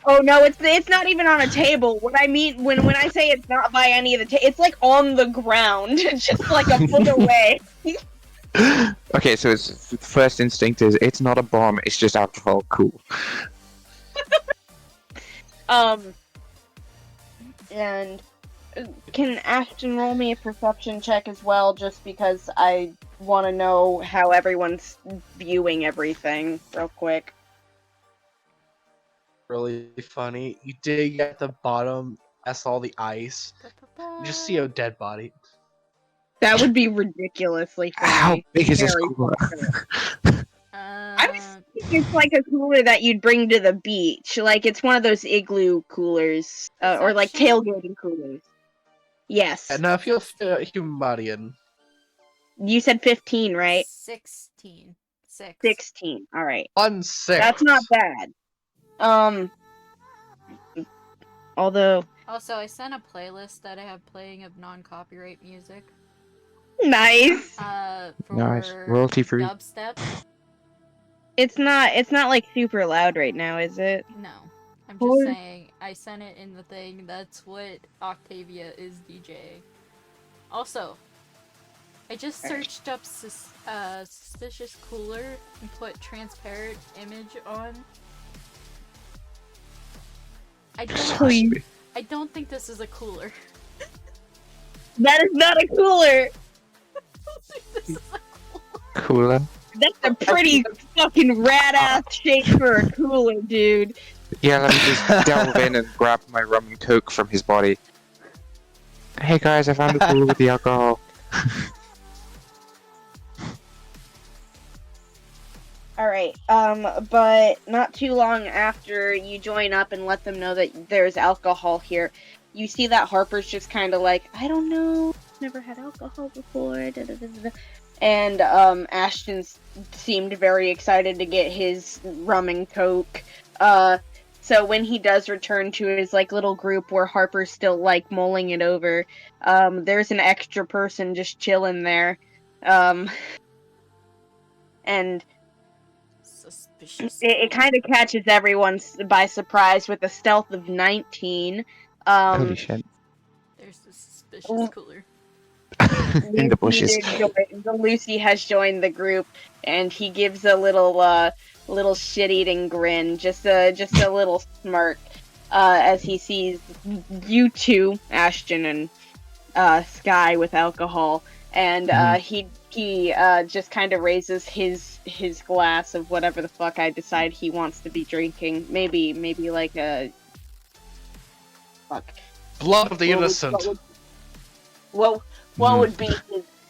Oh no, it's not even on a table. What I mean when I say it's not by any of the it's like on the ground, just like a foot away. Okay, so its first instinct is it's not a bomb, it's just alcohol. Cool. And can Ashton roll me a perception check as well, just because I want to know how everyone's viewing everything real quick. Really funny. You dig at the bottom, that's all the ice. You just see a dead body. That would be ridiculously funny. How big is this Very cooler? I was thinking it's like a cooler that you'd bring to the beach. Like it's one of those igloo coolers, or like tailgating coolers. Yes. And now if you fit a human body in. You said 15, right? 16. 6. 16. All right. 1/6. That's not bad. Although Also, I sent a playlist that I have playing of non-copyright music. nice. For Nice. Royalty free. dubstep. It's not like super loud right now, is it? No. I'm just saying, I sent it in the thing, that's what Octavia is DJing. Also, I just searched up suspicious cooler and put transparent image on. I don't think this is a cooler. That is not a cooler. This is a Cooler. That's a pretty fucking rad ass shape for a cooler, dude. Yeah, let me just delve in and grab my rum and coke from his body. Hey guys, I found the cooler with the alcohol. Alright, but not too long after you join up and let them know that there's alcohol here, you see that Harper's just kind of like, I don't know, never had alcohol before, da, da, da, da. And Ashton seemed very excited to get his rum and coke. So when he does return to his like little group where Harper's still like mulling it over, there's an extra person just chilling there. And suspicious. it kind of catches everyone by surprise with a stealth of 19. Holy shit. There's the suspicious cooler. In the bushes. Lucy has joined the group, and he gives a little shit-eating grin, just a little smirk, as he sees you two, Ashton and Sky, with alcohol, and he just kind of raises his glass of whatever the fuck I decide he wants to be drinking. Maybe like a fuck. Blood of the innocent. What would be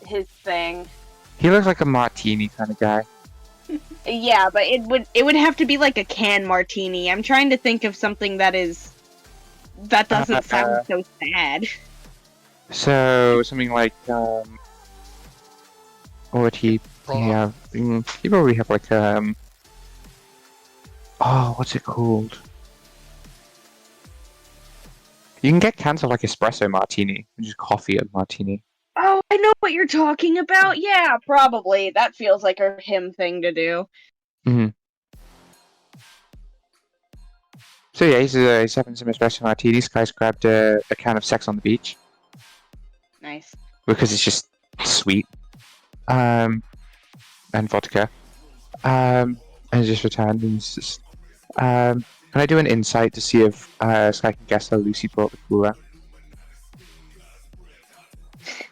his thing? He looks like a martini kind of guy. Yeah, but it would have to be like a can martini. I'm trying to think of something that doesn't sound so sad. So something like what would he have? He probably have like what's it called? You can get cans of like espresso martini, which is coffee and martini. Oh, I know what you're talking about. Yeah, probably. That feels like a him thing to do. Mm-hmm. So yeah, he's having some espresso martini. This guy's grabbed a can of Sex on the Beach. Nice. Because it's just sweet. And vodka. And it's just returned. And it's just, can I do an insight to see if Sky can guess how Lucy brought the cooler?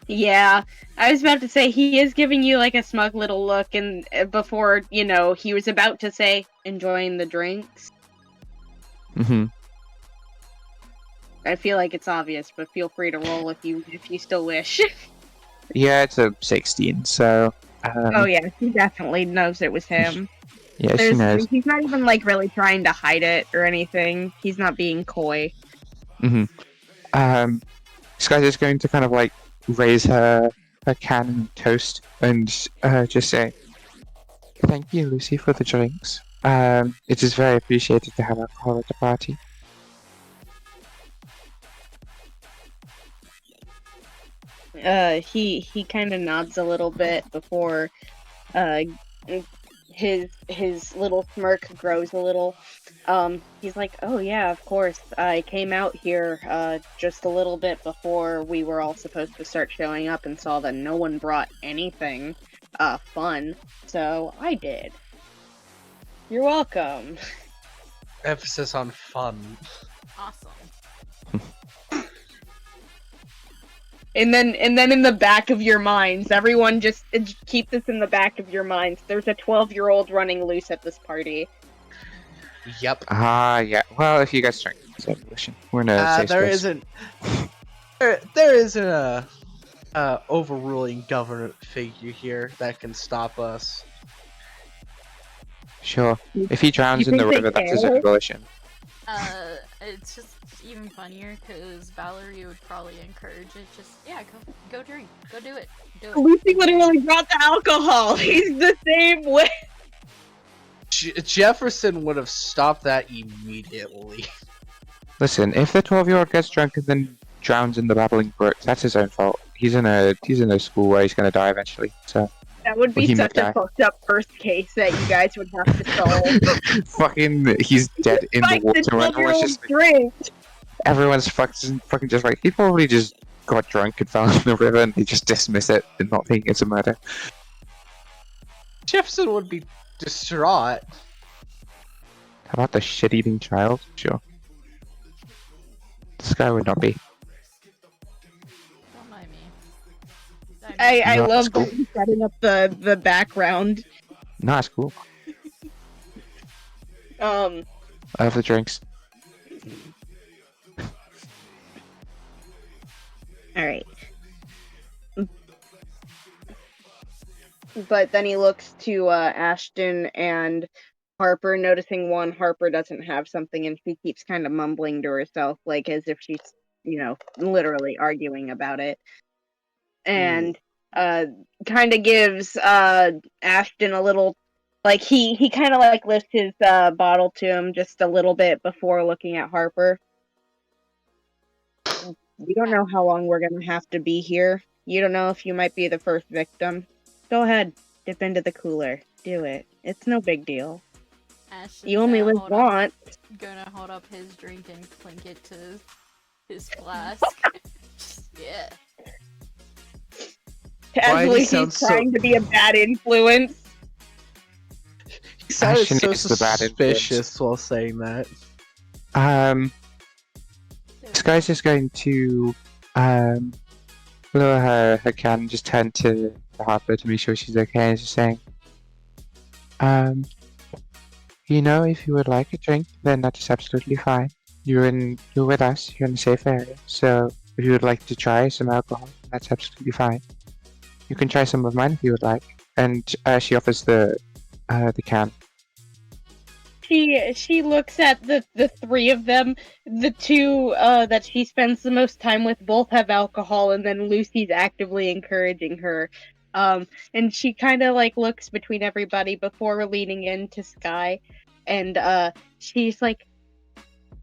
Yeah, I was about to say he is giving you like a smug little look, and before he was about to say enjoying the drinks. Mm-hmm. I feel like it's obvious, but feel free to roll if you still wish. Yeah, it's a 16, so... oh yeah, he definitely knows it was him. Yeah, she knows. He's not even like really trying to hide it or anything. He's not being coy. Mm-hmm. Sky's just going to kind of like raise her can and toast and just say, "Thank you, Lucy, for the drinks. It is very appreciated to have alcohol at the party." He kind of nods a little bit before his little smirk grows a little. He's like, "Oh yeah, of course. I came out here just a little bit before we were all supposed to start showing up and saw that no one brought anything fun, so I did. You're welcome." Emphasis on fun. Awesome. And then in the back of your minds, everyone just keep this in the back of your minds. There's a 12-year-old running loose at this party. Yep. Yeah. Well, if you guys drink, we're in a safe there space. isn't. There isn't a overruling government figure here that can stop us. Sure. If he drowns in the river, that's his own volition. It's just even funnier because Valeri would probably encourage it. Just go drink, go do it. Lucy literally brought the alcohol. He's the same way. Jefferson would have stopped that immediately. Listen, if the 12-year-old gets drunk and then drowns in the babbling brook, that's his own fault. He's in a school where he's gonna die eventually. So that would be such a fucked up first case that you guys would have to solve. Fucking, he's dead in the water. Everyone's fucking just like, he probably just got drunk and fell in the river and they just dismiss it and not think it's a murder. Jefferson would be distraught. How about the shit-eating child? Sure. This guy would not be. Don't mind me. I No, love cool. setting up the background. No, it's cool. I have the drinks. Alright. But then he looks to Ashton and Harper, noticing Harper doesn't have something, and she keeps kind of mumbling to herself, like as if she's, literally arguing about it. And kind of gives Ashton a little, like he kind of like lifts his bottle to him just a little bit before looking at Harper. You don't know how long we're gonna have to be here. You don't know if you might be the first victim. Go ahead, dip into the cooler. Do it. It's no big deal. Ashton's You only live once. Gonna hold up his drink and clink it to his flask. Just Yeah. Why Casually, he he's sounds so- trying to be a bad influence. He sounded Ashton so is the bad suspicious while saying that. Sky's just going to lower her can and just turn to Harper to make sure she's okay and just saying, if you would like a drink, then that is absolutely fine. You're with us, you're in a safe area, so if you would like to try some alcohol, that's absolutely fine. You can try some of mine if you would like. And she offers the can. She looks at the three of them. The two that she spends the most time with both have alcohol, and then Lucy's actively encouraging her. And she kind of like looks between everybody before leaning into Sky, and she's like,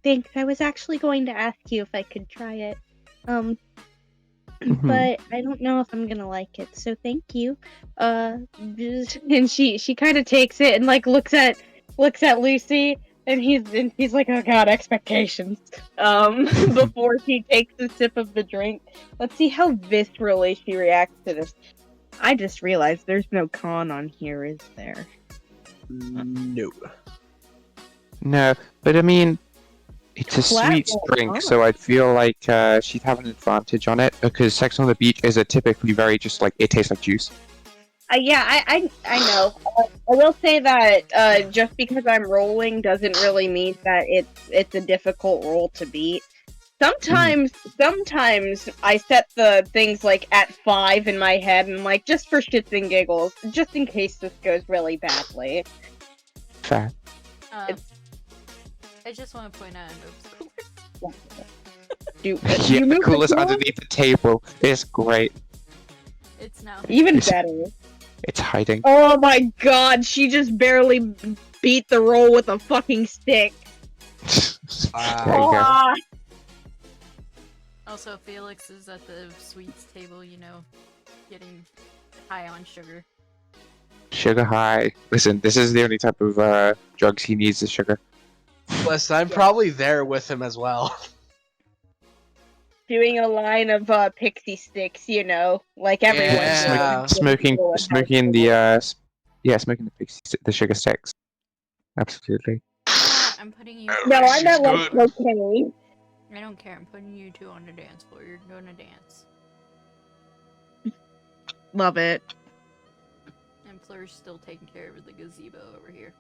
"Thanks. I was actually going to ask you if I could try it, but I don't know if I'm gonna like it. So thank you." And she kind of takes it and like looks at Lucy, and he's like, "Oh God, expectations." Before he takes a sip of the drink, let's see how viscerally she reacts to this. I just realized there's no con on here, is there? No. No, but I mean, it's a sweet Blackwolf, drink, huh? so I'd feel like she'd have an advantage on it because Sex on the Beach is typically very just like it tastes like juice. Yeah, I know. I will say that just because I'm rolling doesn't really mean that it's a difficult roll to beat. Sometimes I set the things like at 5 in my head, and like just for shits and giggles, just in case this goes really badly. Fair. I just want to point out I moved Do Yeah, you the move coolest the underneath the table is great. It's now. Even It's- better. It's hiding. Oh my God! She just barely beat the roll with a fucking stick. There you go. Ah. Also, Felix is at the sweets table, getting high on sugar. Sugar high. Listen, this is the only type of drugs he needs is sugar. Listen, I'm probably there with him as well. Doing a line of pixie sticks, like everyone. Yeah. does. Smoking People at smoking house. smoking the sugar sticks. Absolutely. I'm putting you. No, I She's meant like good. cocaine. I don't care. I'm putting you two on the dance floor. You're gonna dance. Love it. And Fleur's still taking care of the gazebo over here.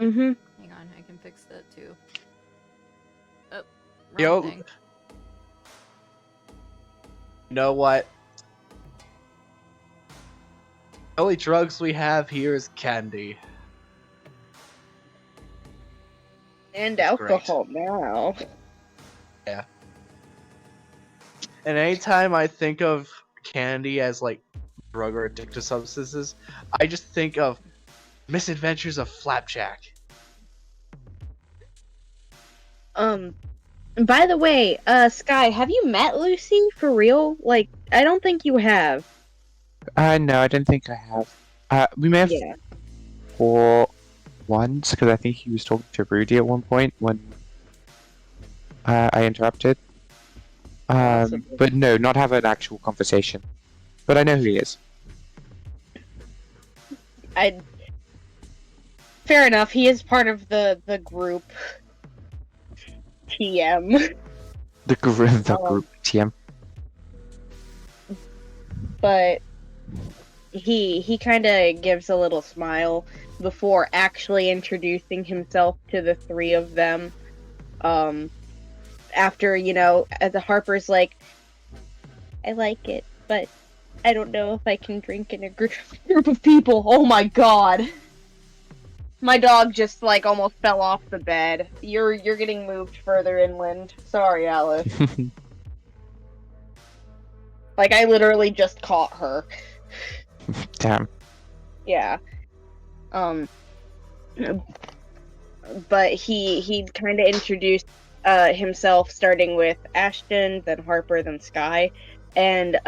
Mm-hmm. Hang on, I can fix that too. Oh, wrong Yo. thing. You know what? The only drugs we have here is candy. And That's great. alcohol now. And anytime I think of candy as like drug or addictive substances, I just think of Misadventures of Flapjack. By the way, Sky, have you met Lucy for real? Like, I don't think you have. No, I don't think I have. We may have Yeah. for once because I think he was talking to Rudy at one point when I interrupted. Possibly. But no, not have an actual conversation. But I know who he is. Fair enough. He is part of the group. TM. The group TM. But he kind of gives a little smile before actually introducing himself to the three of them. After, as a Harper's like, I like it, but I don't know if I can drink in a group of people. Oh my God. My dog just like almost fell off the bed. You're getting moved further inland. Sorry, Alice. Like I literally just caught her. Damn. Yeah. But he kind of introduced himself, starting with Ashton, then Harper, then Sky, and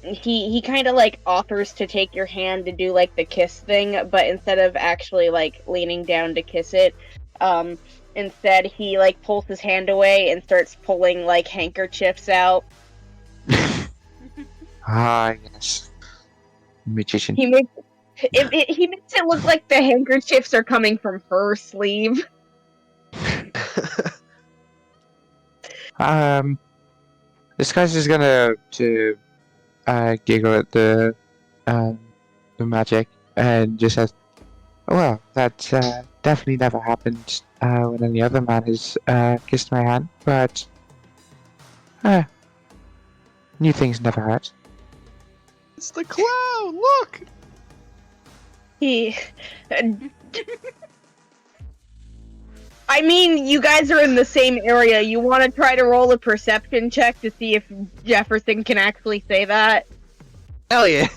he kind of like offers to take your hand to do like the kiss thing, but instead of actually like leaning down to kiss it, Instead, he like pulls his hand away and starts pulling like handkerchiefs out. Ah, yes. Magician. He makes he makes it look like the handkerchiefs are coming from her sleeve. This guy's just gonna giggle at the magic and just says, "Well, that's definitely never happened when any other man has kissed my hand, but new things never hurt." It's the clown! Look! He. I mean, you guys are in the same area. You want to try to roll a perception check to see if Jefferson can actually say that? Hell yeah!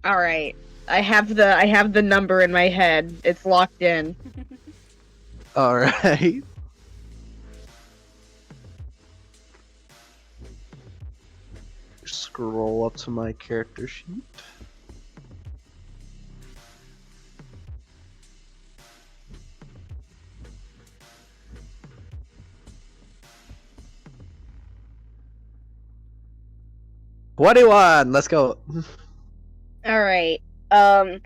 All right. I have the number in my head. It's locked in. Alright. Scroll up to my character sheet. $21! Let's go. All right. Now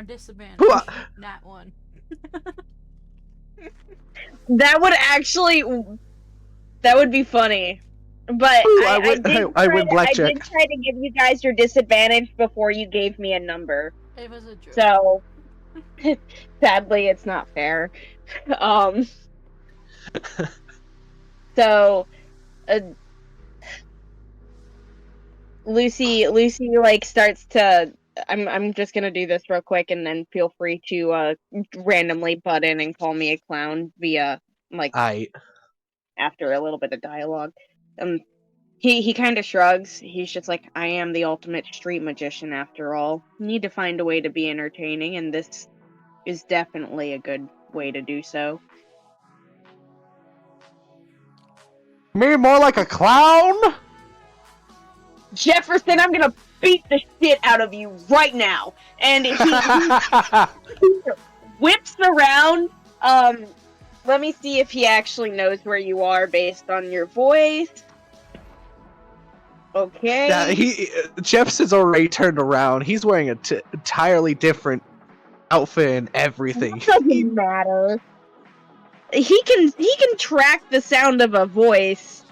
disadvantage. Hooah! That one. That would be funny. But Ooh, I win did blackjack. try to give you guys your disadvantage before you gave me a number. It was a joke. So, sadly, it's not fair. So, Lucy, like starts to. I'm just gonna do this real quick, and then feel free to randomly butt in and call me a clown via like after a little bit of dialogue. He kind of shrugs. He's just like, I am the ultimate street magician after all. Need to find a way to be entertaining, and this is definitely a good way to do so. Maybe more like a clown? Jefferson, I'm gonna beat the shit out of you right now! And he whips around. Let me see if he actually knows where you are based on your voice. Okay. Yeah, Jefferson's already turned around. He's wearing a entirely different outfit and everything. It doesn't matter. He can track the sound of a voice.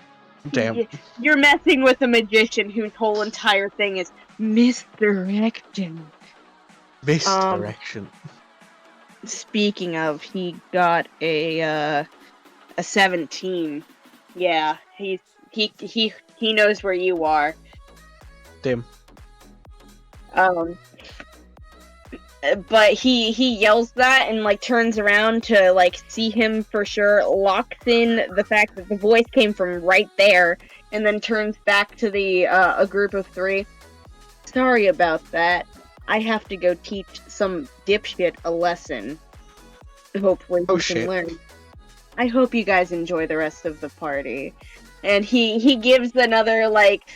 Damn. You're messing with a magician whose whole entire thing is misdirection. Misdirection. Speaking of, he got a 17. Yeah, he knows where you are. Damn. But he yells that and like turns around to like see him for sure, locks in the fact that the voice came from right there, and then turns back to the a group of 3. Sorry about that. I have to go teach some dipshit a lesson. Hopefully he can learn. I hope you guys enjoy the rest of the party. And he gives another like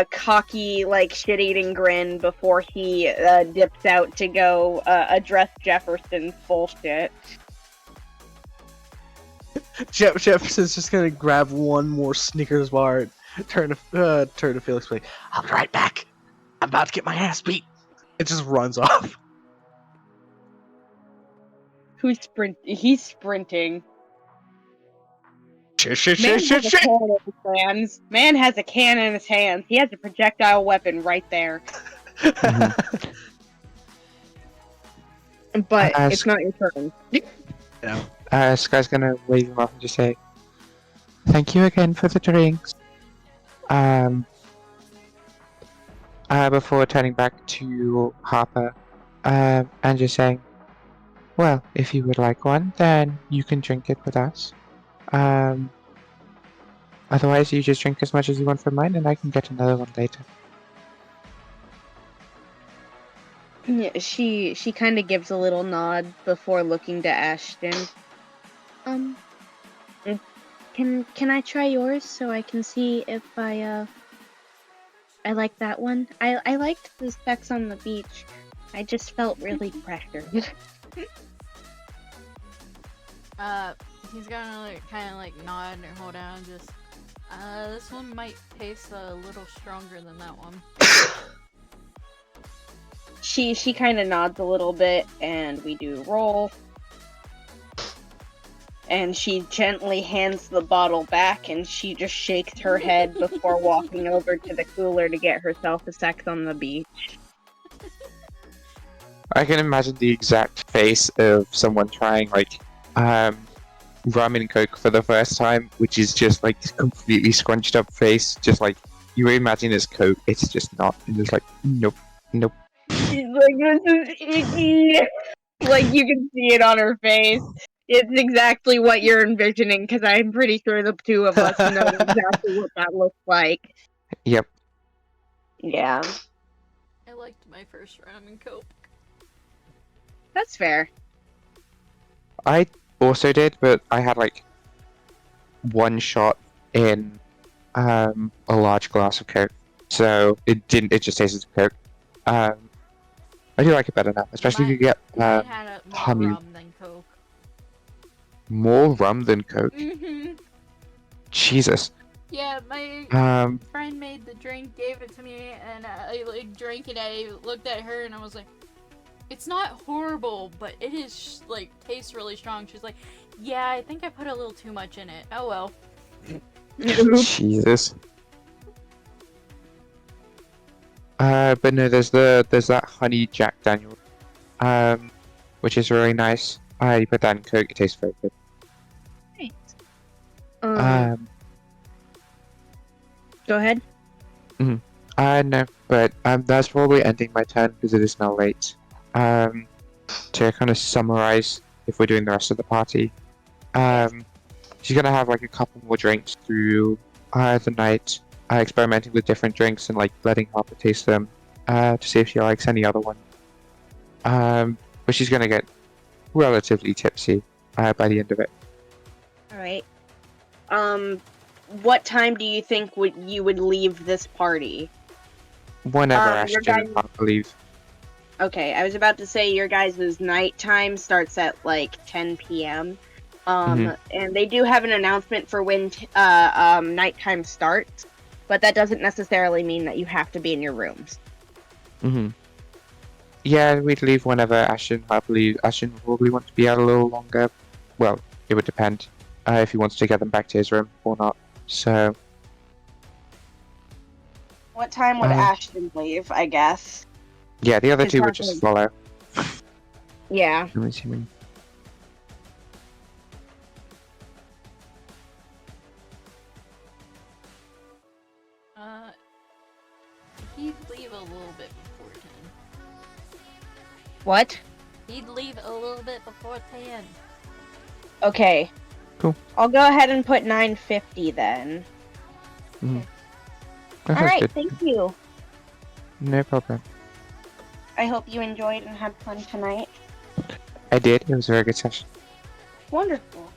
cocky like shit-eating grin before he dips out to go address Jefferson's bullshit. Jefferson's just gonna grab one more Snickers bar and turn to Felix like, I'll be right back. I'm about to get my ass beat. It just runs off. He's sprinting. Shit. Man has a can in his hands. He has a projectile weapon right there. But it's not your turn. No. Sky's gonna wave him off and just say, "Thank you again for the drinks." Before turning back to Harper, and just saying, "Well, if you would like one, then you can drink it with us. Otherwise, you just drink as much as you want from mine, and I can get another one later." Yeah, she kind of gives a little nod before looking to Ashton. Can I try yours so I can see if I like that one? I liked the sex on the beach. I just felt really pressured. He's gonna like, kind of like nod and hold down. Just, this one might taste a little stronger than that one. She kind of nods a little bit, and we do roll. And she gently hands the bottle back, and she just shakes her head before walking over to the cooler to get herself a sex on the beach. I can imagine the exact face of someone trying like rum and coke for the first time, which is just like completely scrunched up face, just like you imagine it's coke, it's just not. And it's like nope, nope. She's like, this is icky. Like, you can see it on her face. It's exactly what you're envisioning, because I'm pretty sure the two of us know exactly what that looks like. Yep. Yeah. I liked my first rum and coke. That's fair. I also did, but I had like one shot in a large glass of coke, so it just tasted of coke. I do like it better now, especially if you get I had more honey. rum than coke. More rum than coke. Mm-hmm. Jesus. Yeah, my friend made the drink, gave it to me, and I like drank it. I looked at her and I was like, "It's not horrible, but it is like tastes really strong." She's like, "Yeah, I think I put a little too much in it. Oh well." Jesus. But no, there's that honey Jack Daniel, which is really nice. You put that in coke, it tastes very good. Go ahead. No, but that's probably ending my turn because it is now late. To kind of summarize, if we're doing the rest of the party, she's gonna have like a couple more drinks through the night, experimenting with different drinks and like letting Harper taste them to see if she likes any other one. But she's gonna get relatively tipsy by the end of it. All right. What time do you think you would leave this party? Whenever your Ashton and Harper leave. Okay, I was about to say your guys' nighttime starts at like 10 p.m. And they do have an announcement for when nighttime starts, but that doesn't necessarily mean that you have to be in your rooms. Yeah, we'd leave whenever Ashton and Harper leave. Ashton will probably want to be out a little longer. Well, it would depend if he wants to get them back to his room or not. So. What time would Ashton leave, I guess? Yeah, the other two would just follow. Yeah. I'm assuming. He'd leave a little bit before 10. What? He'd leave a little bit before 10. Okay. Cool. I'll go ahead and put 9:50 then. Alright, Good. thank you. No problem. I hope you enjoyed and had fun tonight. I did. It was a very good session. Wonderful.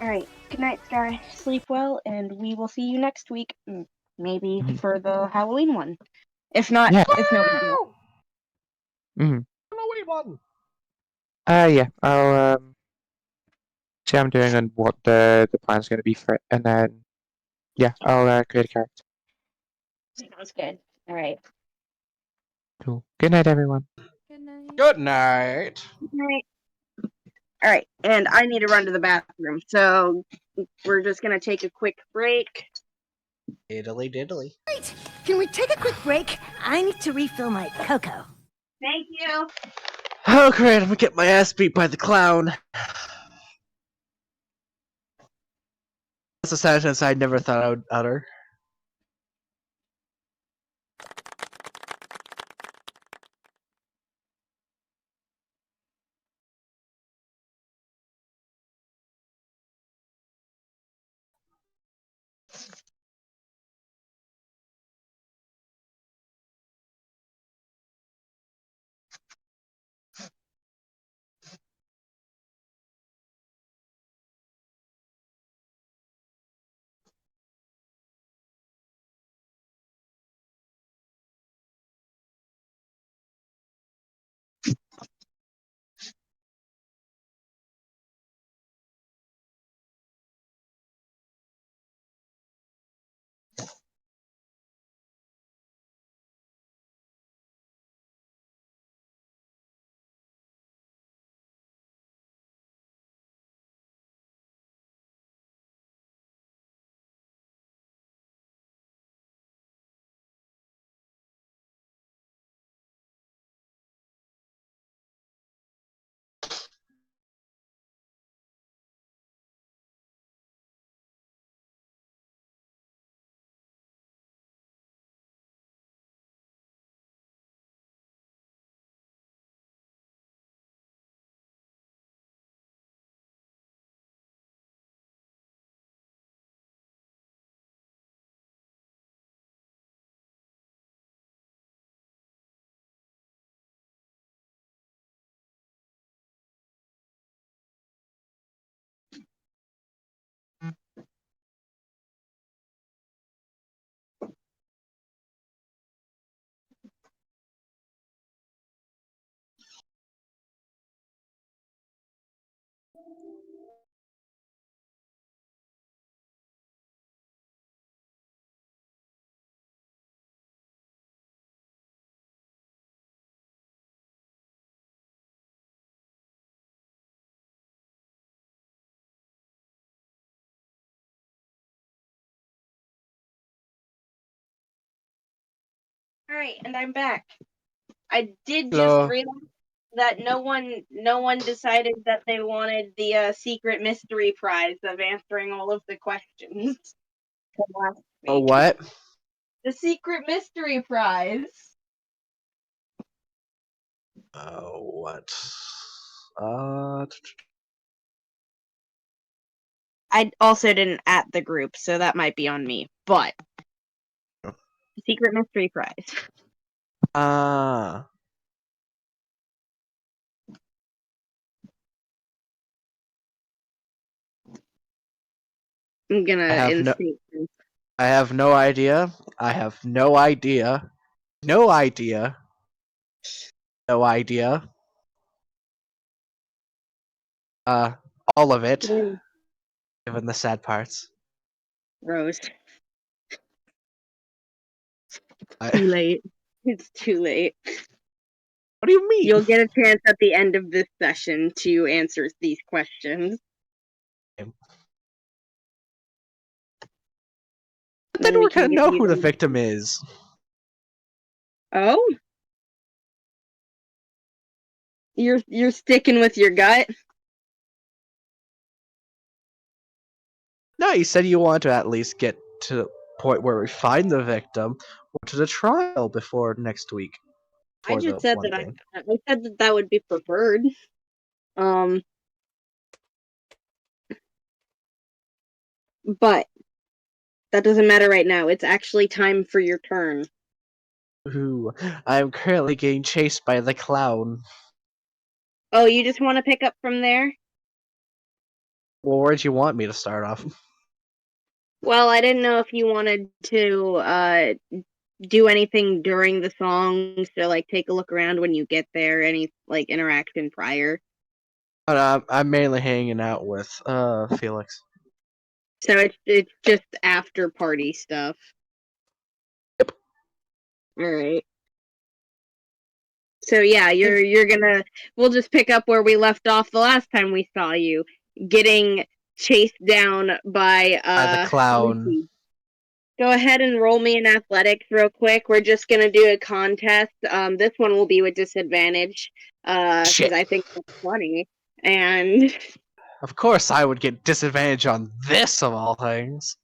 Alright, good night, Sky. Sleep well, and we will see you next week. Maybe for the Halloween one. If not, it's no big deal. Halloween one. Yeah. I'll see how I'm doing and what the plan's going to be for it, and then yeah, I'll create a character. Sounds good. Alright. Cool. Good night, everyone. Good night. Good night. Good night. Alright, and I need to run to the bathroom, so we're just gonna take a quick break. Diddly diddly. Wait, can we take a quick break? I need to refill my cocoa. Thank you. Oh great, I'm gonna get my ass beat by the clown. That's a sentence I never thought I would utter. Alright, and I'm back. I did just Hello. realize that no one decided that they wanted the secret mystery prize of answering all of the questions from last Oh, week. what? The secret mystery prize. Oh, what? I also didn't at the group, so that might be on me. But secret mystery prize. Ah. I'm gonna I have no. instate this. I have no idea. I have no idea. No idea. No idea. All of it. Given the sad parts. Rose. I, Too late. It's too late. what do you mean? You'll get a chance at the end of this session to answer these questions. But then we we're can gonna give know you who the the- victim is. Oh? You're sticking with your gut? No, you said you want to at least get to the point where we find the victim or to the trial before next week. I For just the said one that thing. I said that that would be preferred. But that doesn't matter right now. It's actually time for your turn. Ooh, I'm currently getting chased by the clown. Oh, you just want to pick up from there? Well, where'd you want me to start off? Well, I didn't know if you wanted to do anything during the song, so like take a look around when you get there, any like interaction prior. But I'm mainly hanging out with Felix. So it's just after party stuff. Yep. All right. So yeah, you're gonna. We'll just pick up where we left off the last time we saw you, getting chased down by the clown. Lucy. Go ahead and roll me in athletics real quick. We're just gonna do a contest. This one will be with disadvantage, because Shit. I think it's funny. And Of course, I would get disadvantage on this of all things.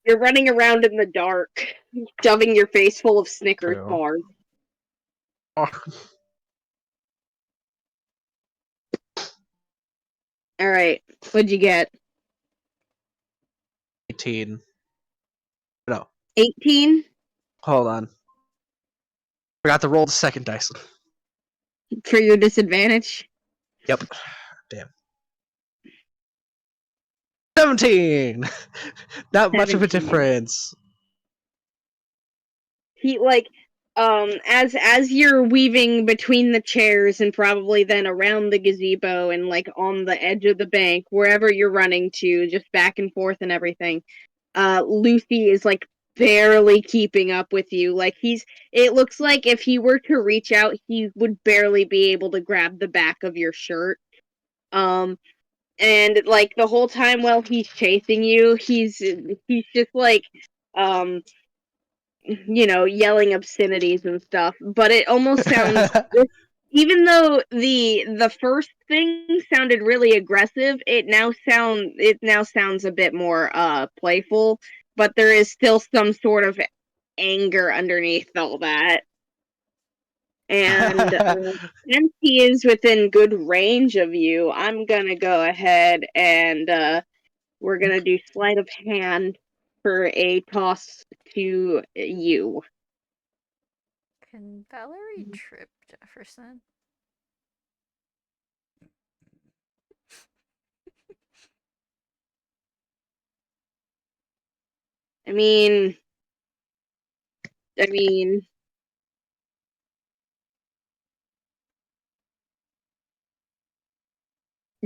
you're running around in the dark, shoving your face full of Snickers True. bars. All right, what'd you get? 18. No, 18 hold on. Forgot to roll the second dice. for your disadvantage. Yep. Damn. 17! Not much of a 17. difference. He as you're weaving between the chairs and probably then around the gazebo and like on the edge of the bank, wherever you're running to, just back and forth and everything, Lucy is like barely keeping up with you. Like it looks like if he were to reach out, he would barely be able to grab the back of your shirt. And like the whole time while he's chasing you, he's just like yelling obscenities and stuff, but it almost sounds, even though the first thing sounded really aggressive, it now sounds a bit more playful, but there is still some sort of anger underneath all that. And since he is within good range of you, I'm gonna go ahead and we're gonna do sleight of hand for a toss to you. Can Valeri trip Jefferson? I mean,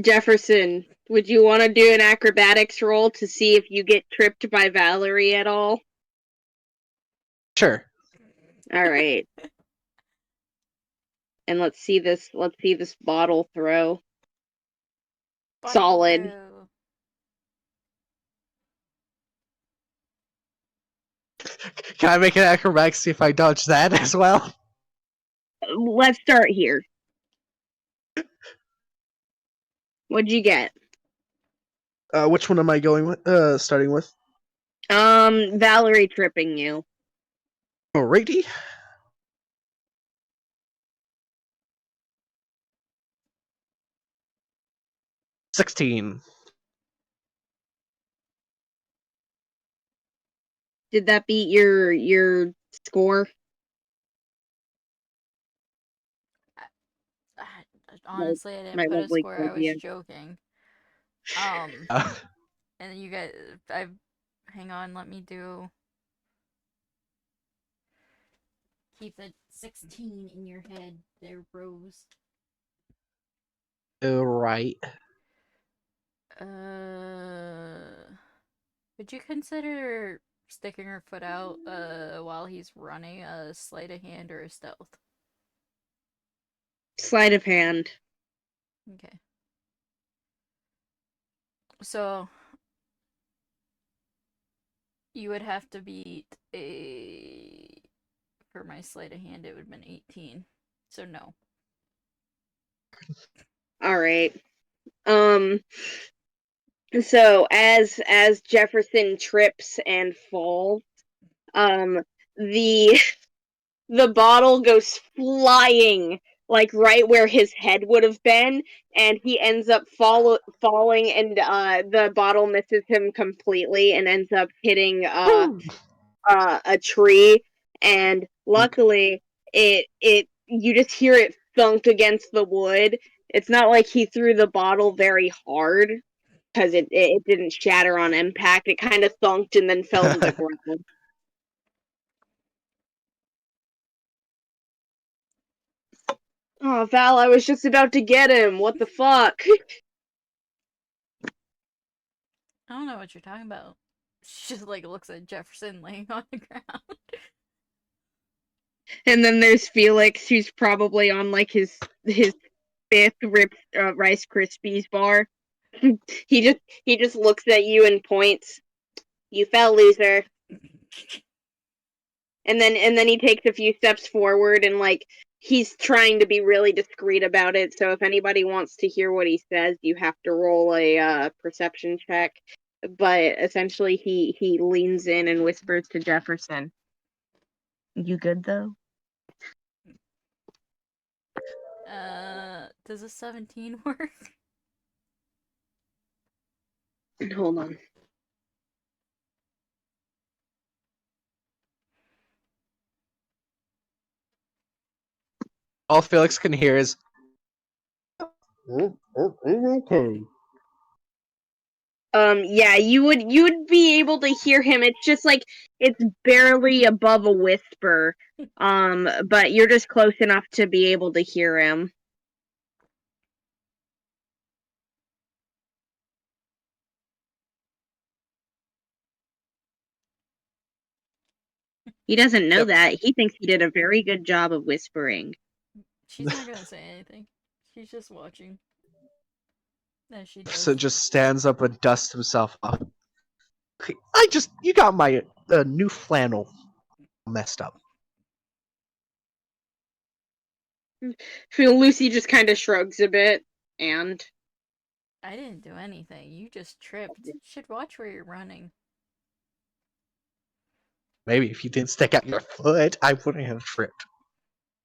Jefferson, would you want to do an acrobatics roll to see if you get tripped by Valeri at all? Sure. All right. And let's see this bottle throw. Bottle Solid. throw. Can I make an acrobatics see if I dodge that as well? Let's start here. What'd you get? Which one am I going with? Starting with? Valeri tripping you. Alrighty. $16. Did that beat your score? Honestly, I didn't My put a lovely score. I was Octavia. joking. Uh, And you guys, hang on. Let me do. Keep the 16 in your head, there, Rose. right. Would you consider sticking her foot out while he's running a sleight of hand or a stealth? Sleight of hand. Okay. So you would have to beat a. For my sleight of hand, it would have been 18. So no. All right. So as Jefferson trips and falls, the the bottle goes flying like right where his head would have been, and he ends up falling, and the bottle misses him completely and ends up hitting a tree, and luckily it you just hear it thunk against the wood. It's not like he threw the bottle very hard, because it didn't shatter on impact. It kind of thunked and then fell to the ground. Oh, Val, I was just about to get him. What the fuck? I don't know what you're talking about. She just like looks at Jefferson laying on the ground. And then there's Felix, who's probably on like his fifth Rice Krispies bar. he just looks at you and points. You fell, loser. And then he takes a few steps forward, and like he's trying to be really discreet about it. So if anybody wants to hear what he says, you have to roll a perception check. But essentially, he leans in and whispers to Jefferson, "You good though?" Does a 17 work? Hold on. All Felix can hear is. Okay. Yeah, you would be able to hear him. It's just like it's barely above a whisper. But you're just close enough to be able to hear him. He doesn't know Yep. that. He thinks he did a very good job of whispering. She's not gonna say anything. She's just watching. As she does. So just stands up and dusts himself off. You got my new flannel messed up. Lucy just kind of shrugs a bit, and I didn't do anything. You just tripped. You should watch where you're running. Maybe if you didn't stick out your foot, I wouldn't have tripped.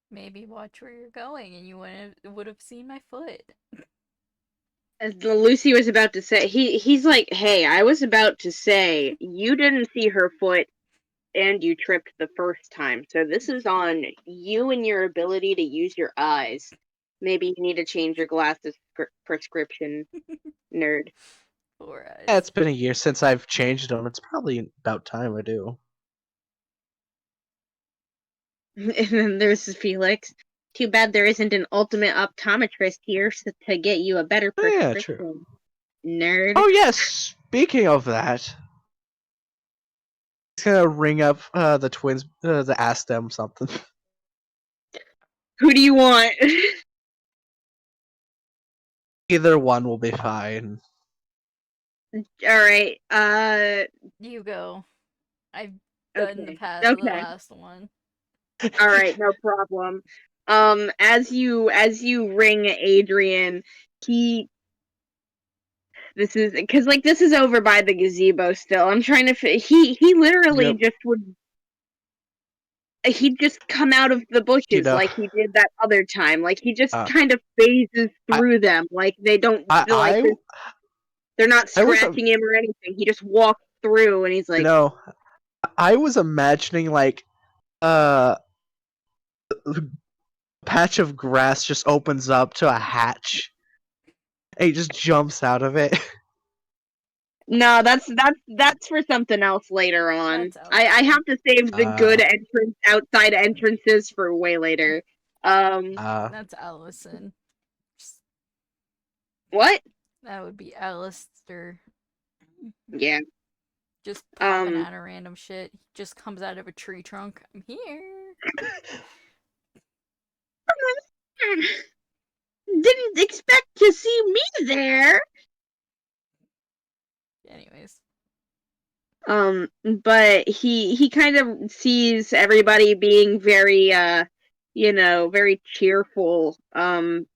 Maybe watch where you're going and you would have seen my foot. as Lucy was about to say, he's like, "Hey, I was about to say you didn't see her foot, and you tripped the first time. So this is on you and your ability to use your eyes. Maybe you need to change your glasses prescription, nerd." Poor eyes. Yeah, it's been a year since I've changed them. It's probably about time I do. And then there's Felix. Too bad there isn't an ultimate optometrist here to get you a better Oh, yeah, prescription, true. nerd. Oh yes, speaking of that, he's gonna ring up the twins to ask them something. Who do you want? Either one will be fine. All right. You go. Couldn't Okay. pass the Okay. last one. All right, no problem. As you ring Adrian, this is because this is over by the gazebo still. I'm trying to he literally Yep. just would he'd just come out of the bushes know. like he did that other time. Like he just Uh, kind of phases through them. Like they don't I they're not I was scratching him or anything. He just walks through and he's like, I was imagining a patch of grass just opens up to a hatch. And he just jumps out of it. no, that's for something else later on. That's I have to save the good Uh. outside entrances for way later. That's Allison. What? That would be Alister. Yeah. Just popping out of random shit. He just comes out of a tree trunk. I'm here. Didn't expect to see me there. Anyways. But he kind of sees everybody being very very cheerful.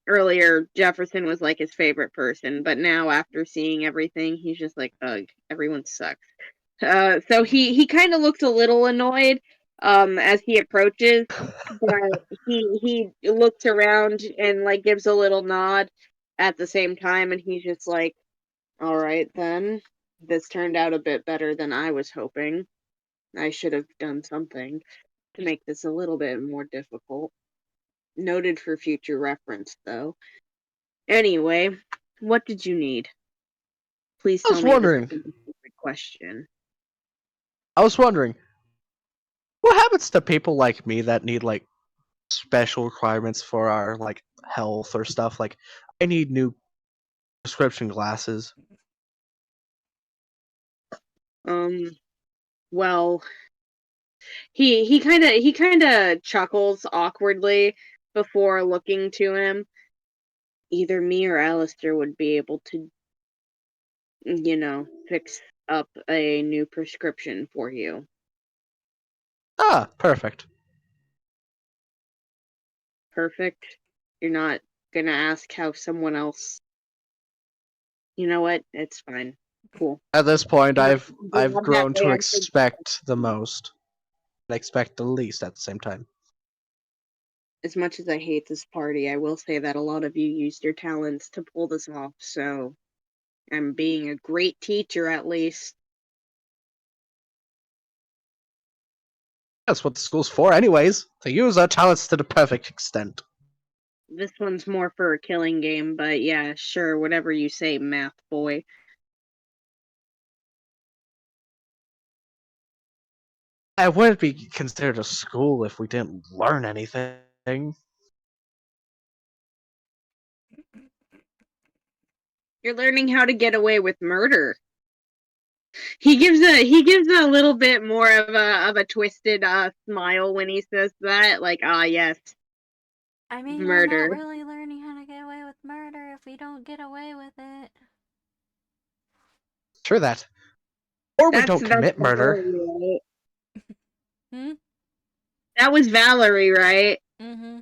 Earlier Jefferson was like his favorite person, but now after seeing everything, he's just like, ugh, everyone sucks. So he kind of looks a little annoyed as he approaches, but he looks around and gives a little nod at the same time, and he's just like, all right then. This turned out a bit better than I was hoping. I should have done something to make this a little bit more difficult. Noted for future reference, though. Anyway, what did you need? Please I tell was me this wondering. isn't a stupid question. What happens to people like me that need special requirements for our health or stuff? I need new prescription glasses. Well, he kind of chuckles awkwardly before looking to him. Either me or Alister would be able to, fix up a new prescription for you. Ah, perfect. Perfect. You're not gonna ask how someone else. You know what? It's fine. Cool. At this point, You I've have that grown way to I think. expect the most, and expect the least at the same time. As much as I hate this party, I will say that a lot of you used your talents to pull this off, so I'm being a great teacher at least. That's what the school's for, anyways. To use our talents to the perfect extent. This one's more for a killing game, but yeah, sure, whatever you say, math boy. I wouldn't be considered a school if we didn't learn anything. You're learning how to get away with murder. He gives a little bit more of a twisted smile when he says that, yes, I mean, we're murder. not really learning how to get away with murder if we don't get away with it. True that. Or we don't commit murder. Valerie, Hmm? that was Valerie, right? Mm-hmm.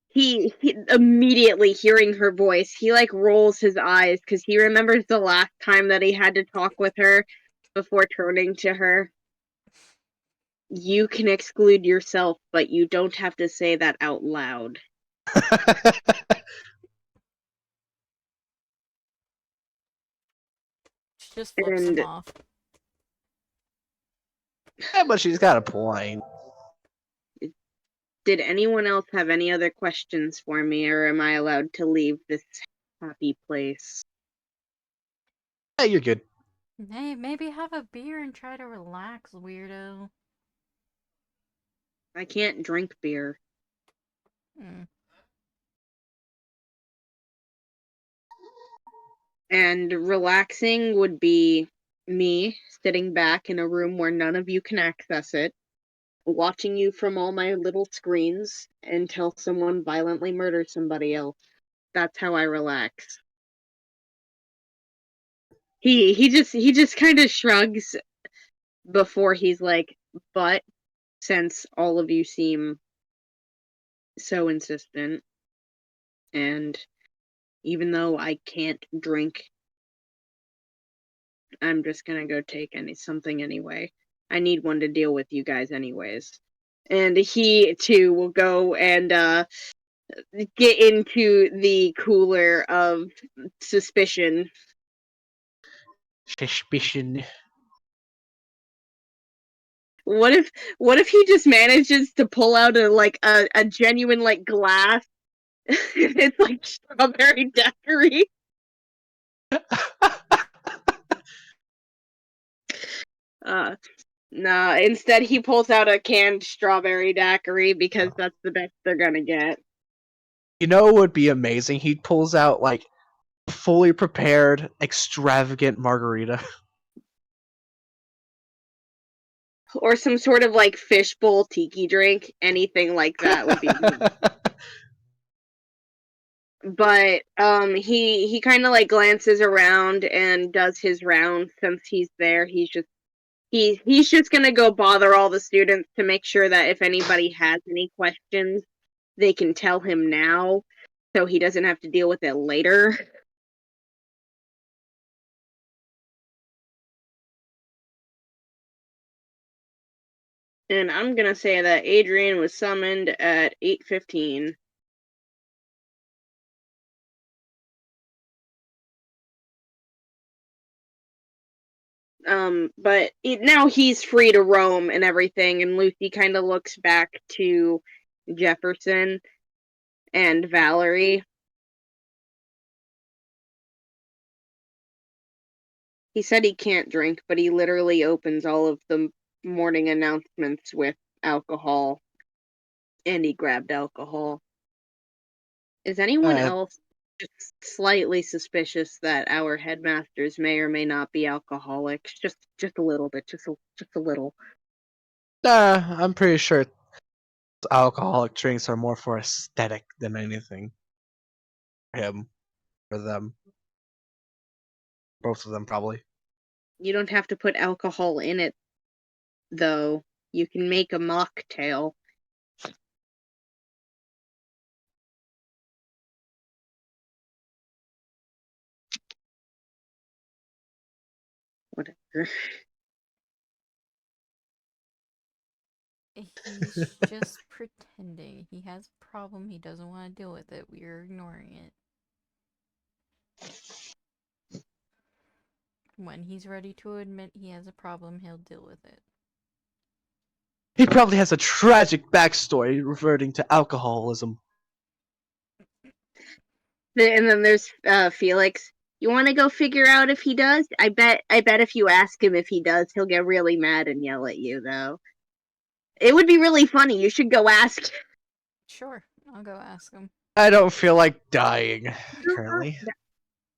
He immediately hearing her voice, he rolls his eyes because he remembers the last time that he had to talk with her before turning to her. You can exclude yourself, but you don't have to say that out loud. She just flips him off. Yeah, but she's got a point. Did anyone else have any other questions for me, or am I allowed to leave this happy place? Yeah, you're good. Hey, maybe have a beer and try to relax, weirdo. I can't drink beer. And relaxing would be me sitting back in a room where none of you can access it, watching you from all my little screens until someone violently murders somebody else. That's how I relax. He just kind of shrugs before he's like, but since all of you seem so insistent, and even though I can't drink, I'm just gonna go take something anyway. I need one to deal with you guys anyways. And he too will go and get into the cooler of suspicion. Suspicion. What if he just manages to pull out a genuine like glass? It's like strawberry daiquiri. No, instead he pulls out a canned strawberry daiquiri because that's the best they're gonna get. You know what would be amazing? He pulls out like fully prepared, extravagant margarita. Or some sort of like fishbowl tiki drink. Anything like that would be good. But he kind of like glances around and does his round since he's there. He's just gonna go bother all the students to make sure that if anybody has any questions, they can tell him now, so he doesn't have to deal with it later. And I'm gonna say that Adrian was summoned at 8:15. But now he's free to roam and everything, and Lucy kind of looks back to Jefferson and Valeri. He said he can't drink, but he literally opens all of the morning announcements with alcohol, and he grabbed alcohol. Is anyone else just slightly suspicious that our headmasters may or may not be alcoholics? Just a little bit, just a little. I'm pretty sure alcoholic drinks are more for aesthetic than anything. Him, or them, both of them probably. You don't have to put alcohol in it, though. You can make a mocktail. Whatever. He's just pretending. He has a problem. He doesn't want to deal with it. We are ignoring it. When he's ready to admit he has a problem, he'll deal with it. He probably has a tragic backstory reverting to alcoholism. And then there's Felix. You want to go figure out if he does? I bet if you ask him if he does, he'll get really mad and yell at you, though. It would be really funny. You should go ask. Sure, I'll go ask him. I don't feel like dying currently.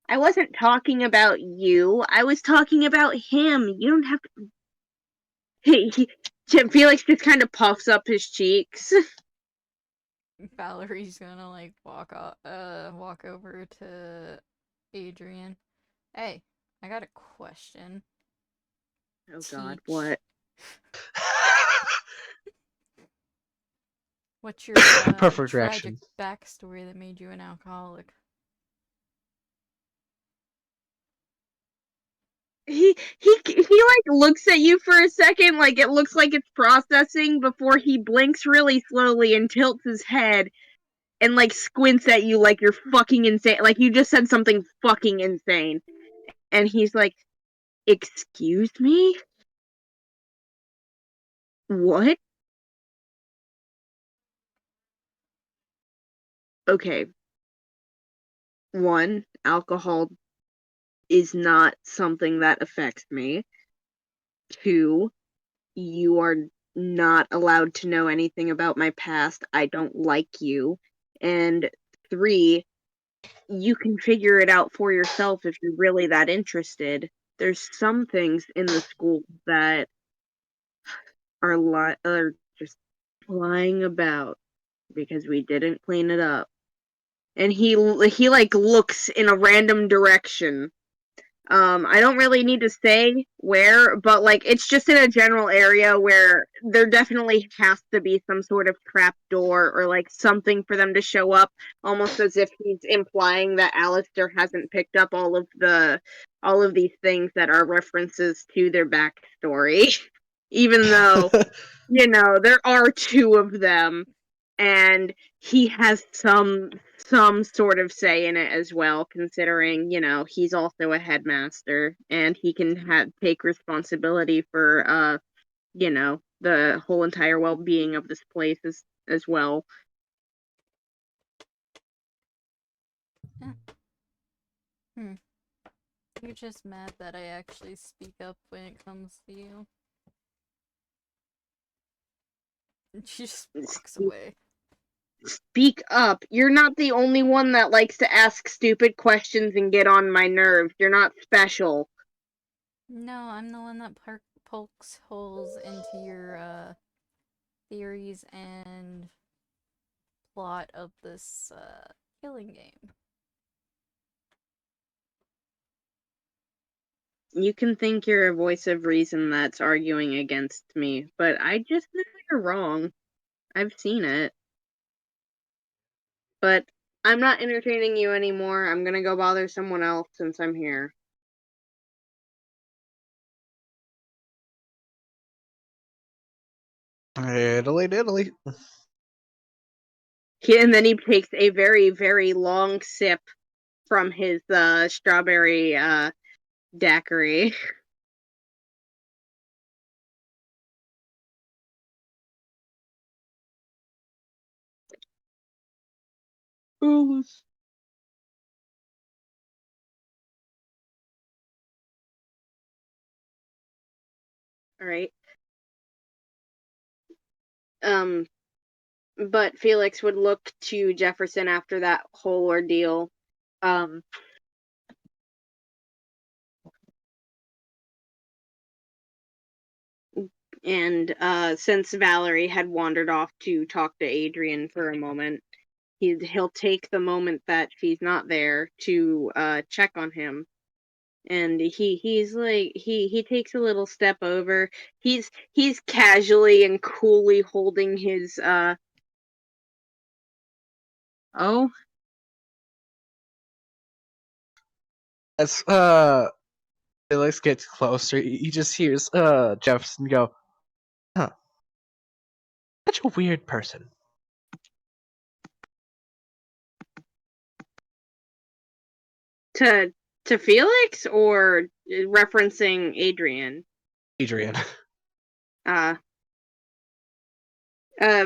I wasn't talking about you. I was talking about him. You don't have to. Felix just kind of puffs up his cheeks. Valerie's gonna like walk over to Adrian. Hey, I got a question. Oh God, what? What's your Perfect tragic reaction. backstory that made you an alcoholic? He like looks at you for a second, like it looks like it's processing before he blinks really slowly and tilts his head and like squints at you like you're fucking insane, like you just said something fucking insane. And he's like, "Excuse me? What?" Okay. One, alcohol is not something that affects me. Two, you are not allowed to know anything about my past. I don't like you. And three, you can figure it out for yourself if you're really that interested. There's some things in the school that are just lying about because we didn't clean it up. And he like looks in a random direction. I don't really need to say where, but like it's just in a general area where there definitely has to be some sort of trap door or like something for them to show up, almost as if he's implying that Alister hasn't picked up all of these things that are references to their backstory. Even though, there are two of them, and he has some sort of say in it as well, considering, he's also a headmaster, and he can take responsibility for, the whole entire well-being of this place as well. You're just mad that I actually speak up when it comes to you. And she just walks away. Speak up. You're not the only one that likes to ask stupid questions and get on my nerves. You're not special. No, I'm the one that pokes holes into your theories and plot of this killing game. You can think you're a voice of reason that's arguing against me, but I just know you're wrong. I've seen it. But I'm not entertaining you anymore. I'm gonna go bother someone else since I'm here. Diddly. And then he takes a very, very long sip from his strawberry daiquiri. All right. But Felix would look to Jefferson after that whole ordeal. And since Valeri had wandered off to talk to Adrian for a moment, he'll take the moment that she's not there to check on him. And he's like he takes a little step over. He's casually and coolly holding his oh, As Felix gets closer, he just hears Jefferson go, "Huh, such a weird person." to Felix, or referencing Adrian? Adrian.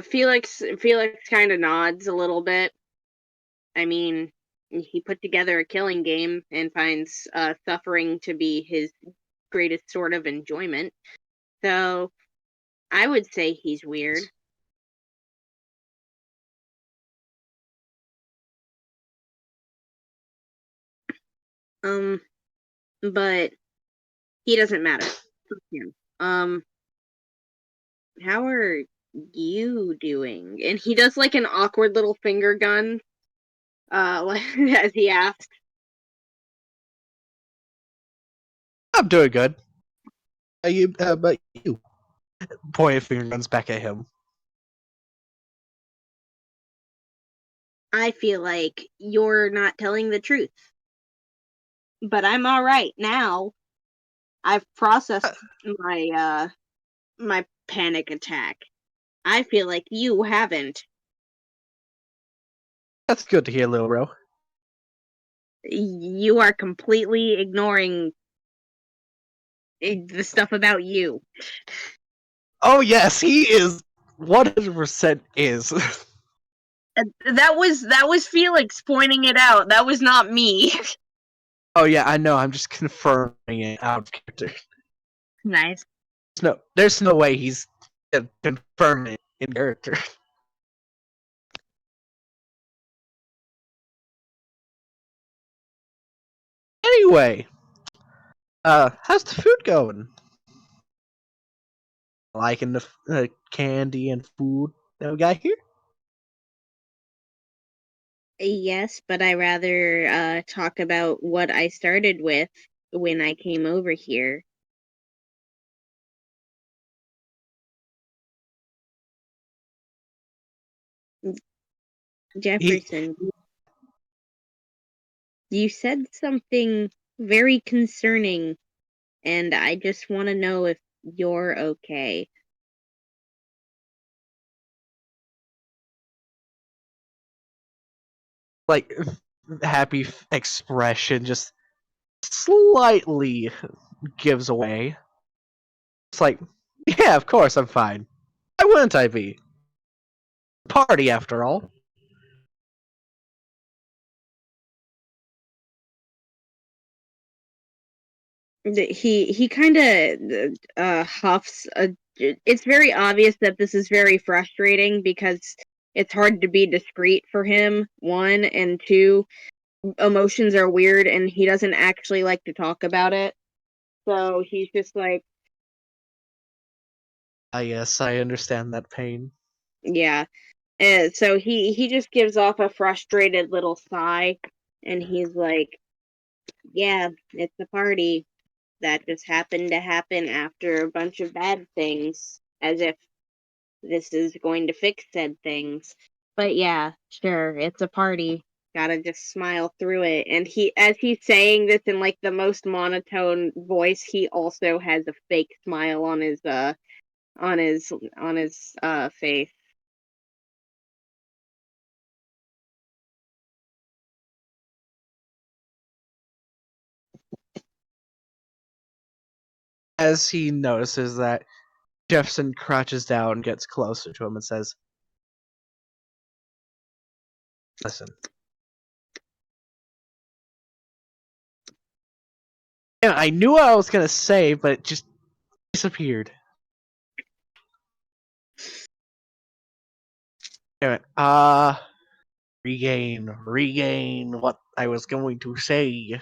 Felix kind of nods a little bit. I mean, he put together a killing game and finds suffering to be his greatest sort of enjoyment. So, I would say he's weird. But he doesn't matter. How are you doing? And he does like an awkward little finger gun, as he asks. I'm doing good. But you point finger guns back at him. I feel like you're not telling the truth. But I'm alright now. I've processed my panic attack. I feel like you haven't. That's good to hear, little bro. You are completely ignoring the stuff about you. Oh yes, he is 100% is. That was Felix pointing it out. That was not me. Oh yeah, I know. I'm just confirming it out of character. Nice. There's no way he's confirming it in character. Anyway, how's the food going? Liking the candy and food that we got here? Yes, but I rather talk about what I started with, when I came over here. Jefferson, you said something very concerning, and I just want to know if you're okay. Like, happy expression just slightly gives away. It's like, yeah, of course I'm fine. Why wouldn't I be? Party, after all. He kind of huffs. It's very obvious that this is very frustrating because it's hard to be discreet for him. One and two, emotions are weird, and he doesn't actually like to talk about it. So he's just like, Yes, I understand that pain. yeah. So he just gives off a frustrated little sigh, and he's like, yeah, it's a party that just happened to happen after a bunch of bad things, as if this is going to fix said things. But yeah, sure, it's a party. Gotta just smile through it. And as he's saying this in like the most monotone voice, he also has a fake smile on his face. As he notices that, Jefferson crouches down, gets closer to him, and says, listen. Yeah, I knew what I was gonna say, but it just disappeared. Anyway, regain what I was going to say.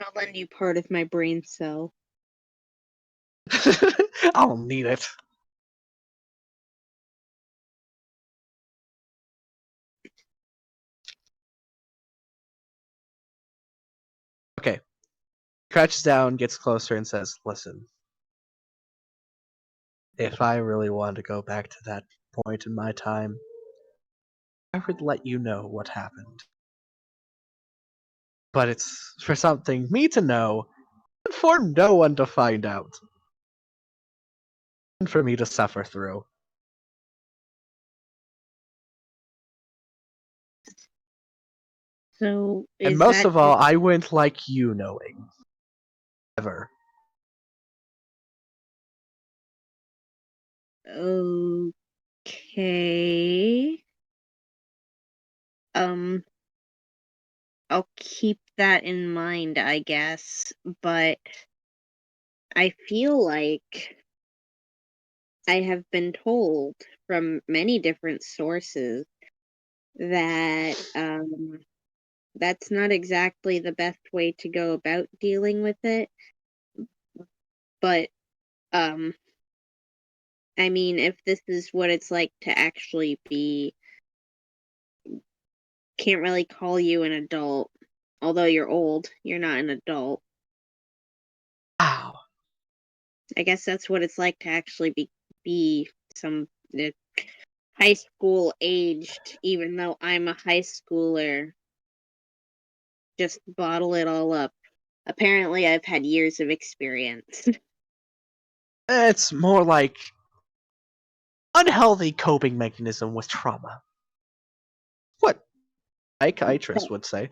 I'll lend you part of my brain cell. I'll need it. Okay. Crouches down, gets closer, and says, listen. If I really wanted to go back to that point in my time, I would let you know what happened. But it's for something me to know, and for no one to find out. And for me to suffer through. So And is most that of all, I wouldn't like you knowing. Ever. okay? Um, I'll keep that in mind, I guess. But I feel like I have been told from many different sources that that's not exactly the best way to go about dealing with it. But um I mean, if this is what it's like to actually be, can't really call you an adult. Although you're old, you're not an adult. Ow. I guess that's what it's like to actually be some high school aged, even though I'm a high schooler. Just bottle it all up. Apparently, I've had years of experience. It's more like unhealthy coping mechanism with trauma. What a psychiatrist would say.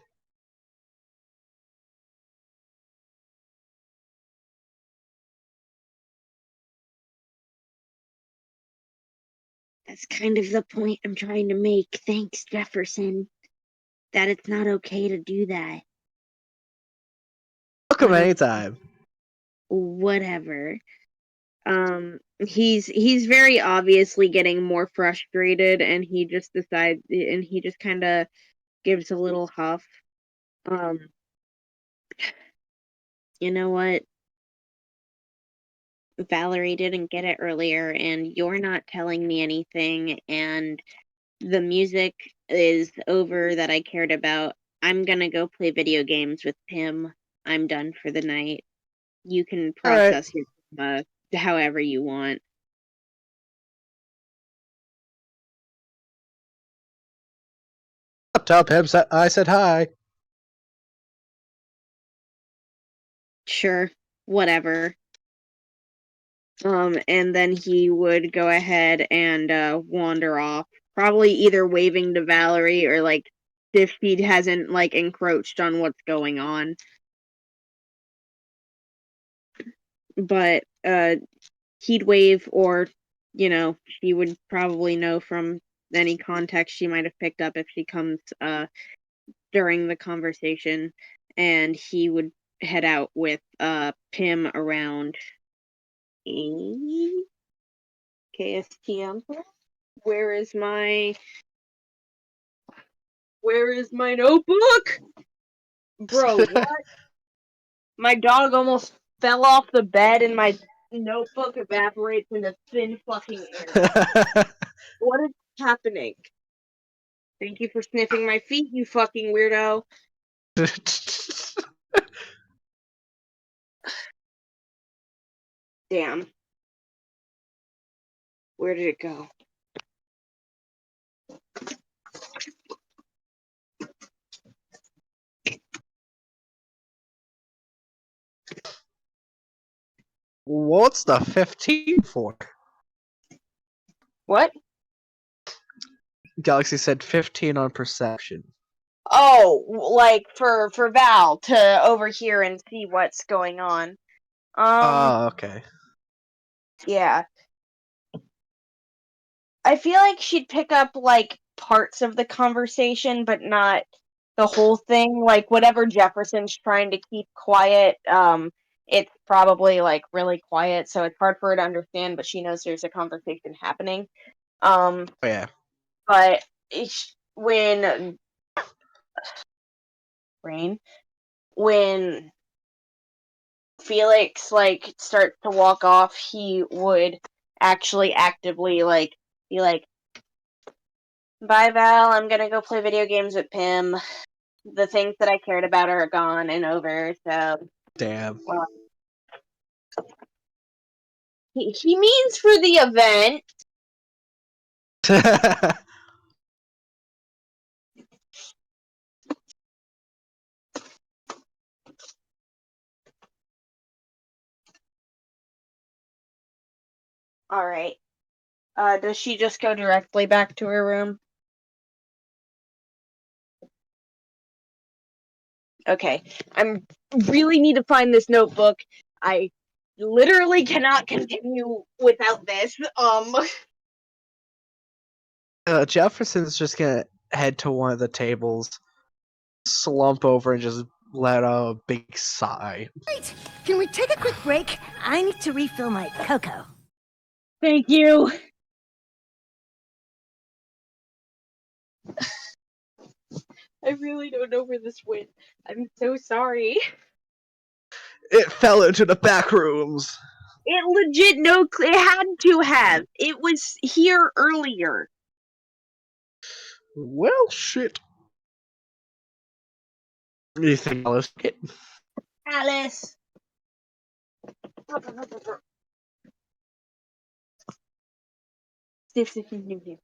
That's kind of the point I'm trying to make. Thanks, Jefferson. That it's not okay to do that. Welcome anytime. Whatever. He's very obviously getting more frustrated, and he just kind of gives a little huff. Um, you know what? Valeri didn't get it earlier, and you're not telling me anything, and the music is over that I cared about. I'm gonna go play video games with Pim. I'm done for the night. You can All right. process your however you want. Tell Pim I said hi. Sure, whatever. And then he would go ahead and wander off, probably either waving to Valeri or like if he hasn't like encroached on what's going on. But he'd wave, or she would probably know from any context she might have picked up if she comes during the conversation, and he would head out with Pim around KSTM. Where is my notebook? Bro, what? My dog almost fell off the bed and my notebook evaporates into thin fucking air. What is happening? Thank you for sniffing my feet, you fucking weirdo. Damn. Where did it go? What's the 15 for? What? Galaxy said 15 on perception. Oh, like for Val to overhear and see what's going on. Okay. Yeah. I feel like she'd pick up like parts of the conversation, but not the whole thing. Like whatever Jefferson's trying to keep quiet, it's probably like really quiet, so it's hard for her to understand, but she knows there's a conversation happening. Oh, yeah. But when Felix like starts to walk off, he would actually actively like be like, "Bye, Val. I'm gonna go play video games with Pim. The things that I cared about are gone and over. So, Damn. well, he means for the event." All right. Does she just go directly back to her room? Okay. I'm really need to find this notebook. I literally cannot continue without this. Jefferson's just gonna head to one of the tables, slump over, and just let out a big sigh. Wait, can we take a quick break? I need to refill my cocoa. Thank you. I really don't know where this went. I'm so sorry. It fell into the back rooms. It legit it had to have. It was here earlier. Well, shit. Anything else? Alice. Sniff, sniff, sniff, sniff, sniff.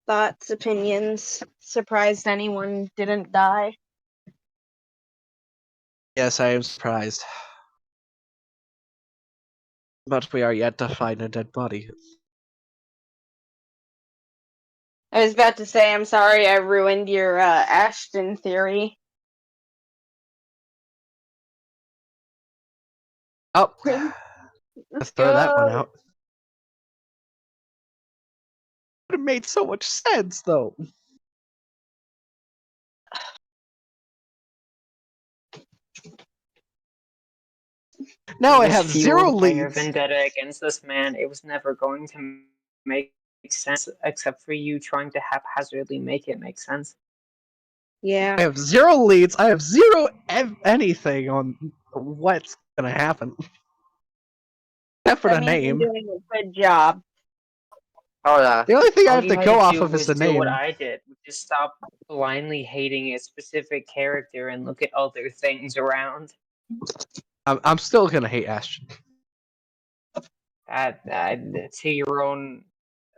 Thoughts, opinions. Surprised anyone didn't die. Yes, I am surprised. But we are yet to find a dead body. I was about to say, I'm sorry I ruined your Ashton theory. Oh, let's throw that one out. It made so much sense, though. Now I This have fueled 0 by your leads. vendetta against this man. It was never going to make sense, except for you trying to haphazardly make it make sense. Yeah. I have 0 leads. I have 0 anything on what's gonna happen. Except for That the means you're name. doing a good job. Oh yeah. The only thing I All have you to had go to off do of is was the do what name. I did, which is stop blindly hating a specific character and look at other things around. I'm still gonna hate Ashton. To your own.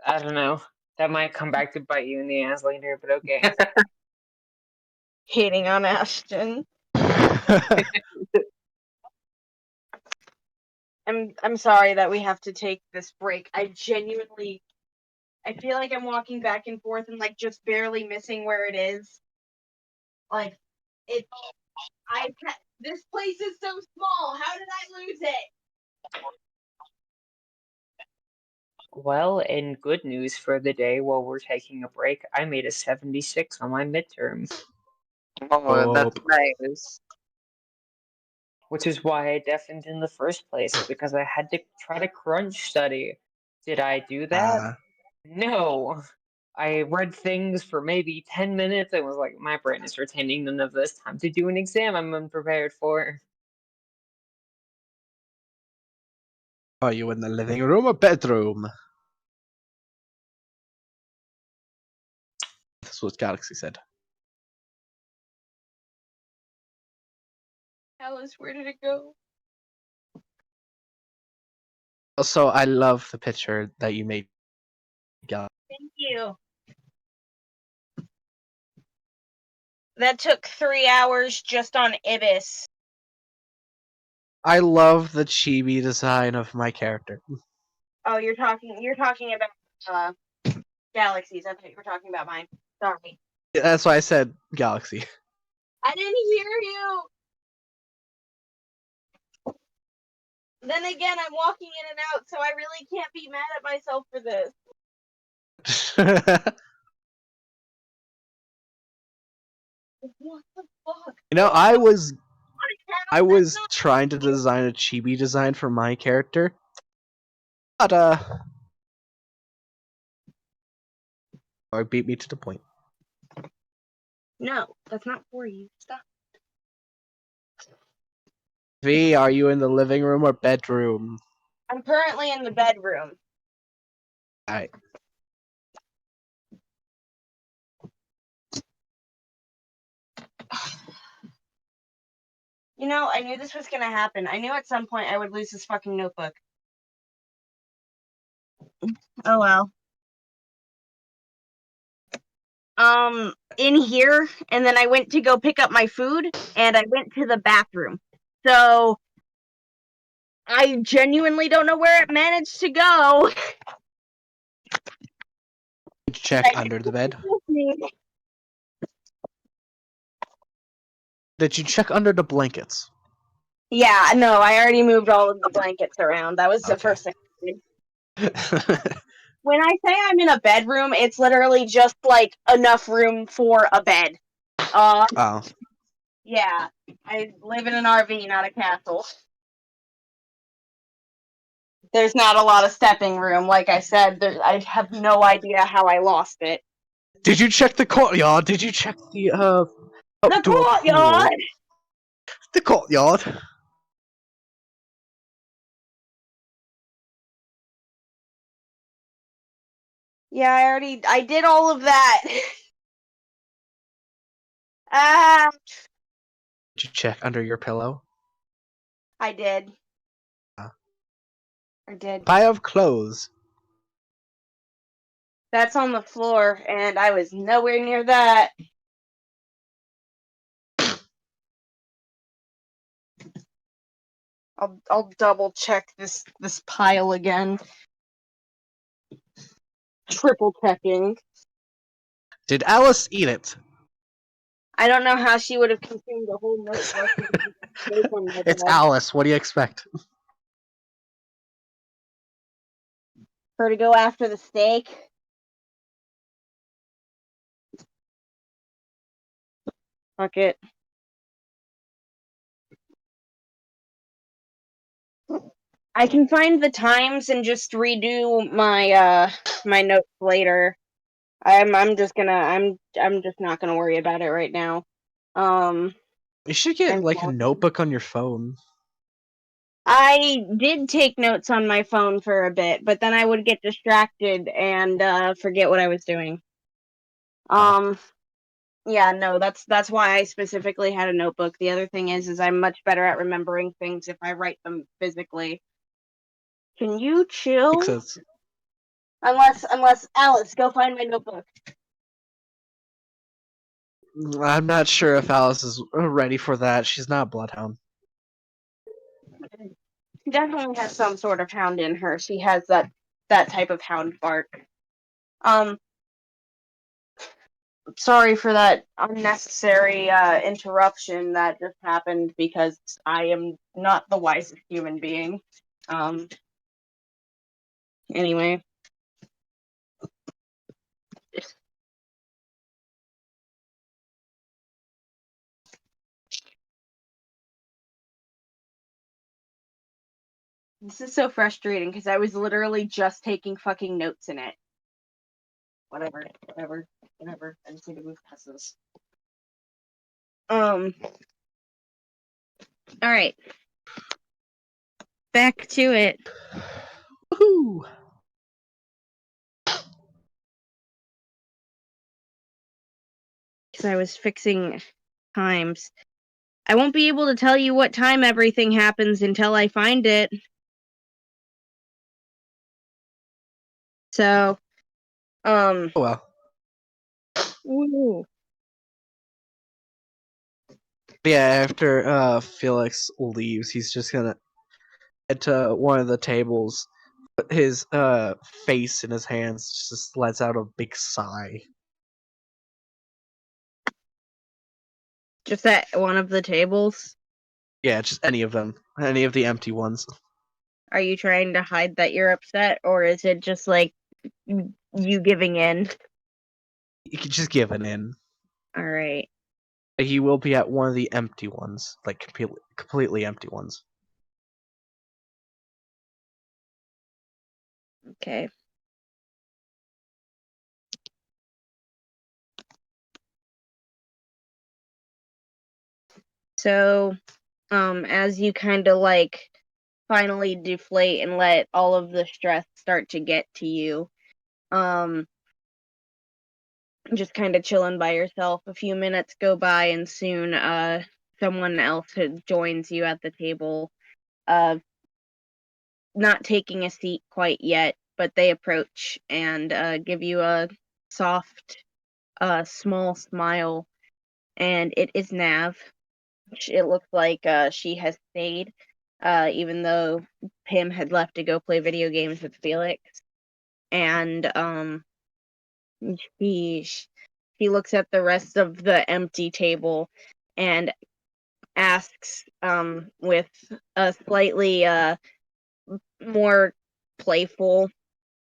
I don't know. That might come back to bite you in the ass later, but okay. Hating on Ashton. I'm sorry that we have to take this break. I feel like I'm walking back and forth and like just barely missing where it is. Like this place is so small. How did I lose it? Well, and good news for the day while we're taking a break, I made a 76 on my midterm, Oh, that's nice. which is why I deafened in the first place, because I had to try to crunch study. Did I do that? No. I read things for maybe 10 minutes and was like, my brain is retaining none of this. Time to do an exam I'm unprepared for. Are you in the living room or bedroom? That's what Galaxy said. Alice, where did it go? Also, I love the picture that you made, Galaxy. Thank you. That took 3 hours just on Ibis. I love the chibi design of my character. Oh, you're talking about galaxies. I thought you were talking about mine. Sorry. That's why I said Galaxy. I didn't hear you. Then again, I'm walking in and out, so I really can't be mad at myself for this. What the fuck? You know, I was That's not trying to design a chibi design for my character, but it beat me to the point. No, that's not for you. Stop. V, are you in the living room or bedroom? I'm currently in the bedroom. Alright. You know, I knew this was gonna happen. I knew at some point I would lose this fucking notebook. Oh well. In here, and then I went to go pick up my food, and I went to the bathroom. So I genuinely don't know where it managed to go. Did you check under the bed? Did you check under the blankets? Yeah, no, I already moved all of the blankets around. That was the first thing I did. When I say I'm in a bedroom, it's literally just like enough room for a bed. Oh. Yeah, I live in an RV, not a castle. There's not a lot of stepping room. Like I said, I have no idea how I lost it. Did you check the courtyard? Did you check the The outdoor courtyard! pool? The courtyard. Yeah, I did all of that. Ah, Did you check under your pillow? I did. Uh. I did. Pile of clothes. That's on the floor, and I was nowhere near that. I'll double check this pile again. Triple checking. Did Alice eat it? I don't know how she would have consumed a whole notebook. It's Alice. What do you expect? Her to go after the steak. Fuck it. I can find the times and just redo my my notes later. I'm just not gonna worry about it right now. You should get I'm like a sorry. notebook on your phone. I did take notes on my phone for a bit, but then I would get distracted and forget what I was doing. Yeah, no, that's why I specifically had a notebook. The other thing is I'm much better at remembering things if I write them physically. Can you chill? Makes sense. Unless Alice, go find my notebook. I'm not sure if Alice is ready for that. She's not a bloodhound. She definitely has some sort of hound in her. She has that type of hound bark. Sorry for that unnecessary interruption that just happened because I am not the wisest human being. Anyway. This is so frustrating because I was literally just taking fucking notes in it. Whatever. I just need to move past this. Alright. Back to it. Woohoo! Because I was fixing times. I won't be able to tell you what time everything happens until I find it. So, Oh well. woo. Yeah, after Felix leaves, he's just gonna head to one of the tables, put his face in his hands, just lets out a big sigh. Just at one of the tables? Yeah, just any of them. Any of the empty ones. Are you trying to hide that you're upset, or is it just like you giving in? You could just give it in. Alright. He will be at one of the empty ones, like completely empty ones. Okay. So, as you kind of like finally deflate and let all of the stress start to get to you, just kind of chilling by yourself. A few minutes go by, and soon, someone else joins you at the table. Not taking a seat quite yet, but they approach and give you a soft, small smile, and it is Nav. It looks like she has stayed, even though Pim had left to go play video games with Felix. And she looks at the rest of the empty table and asks, with a slightly more playful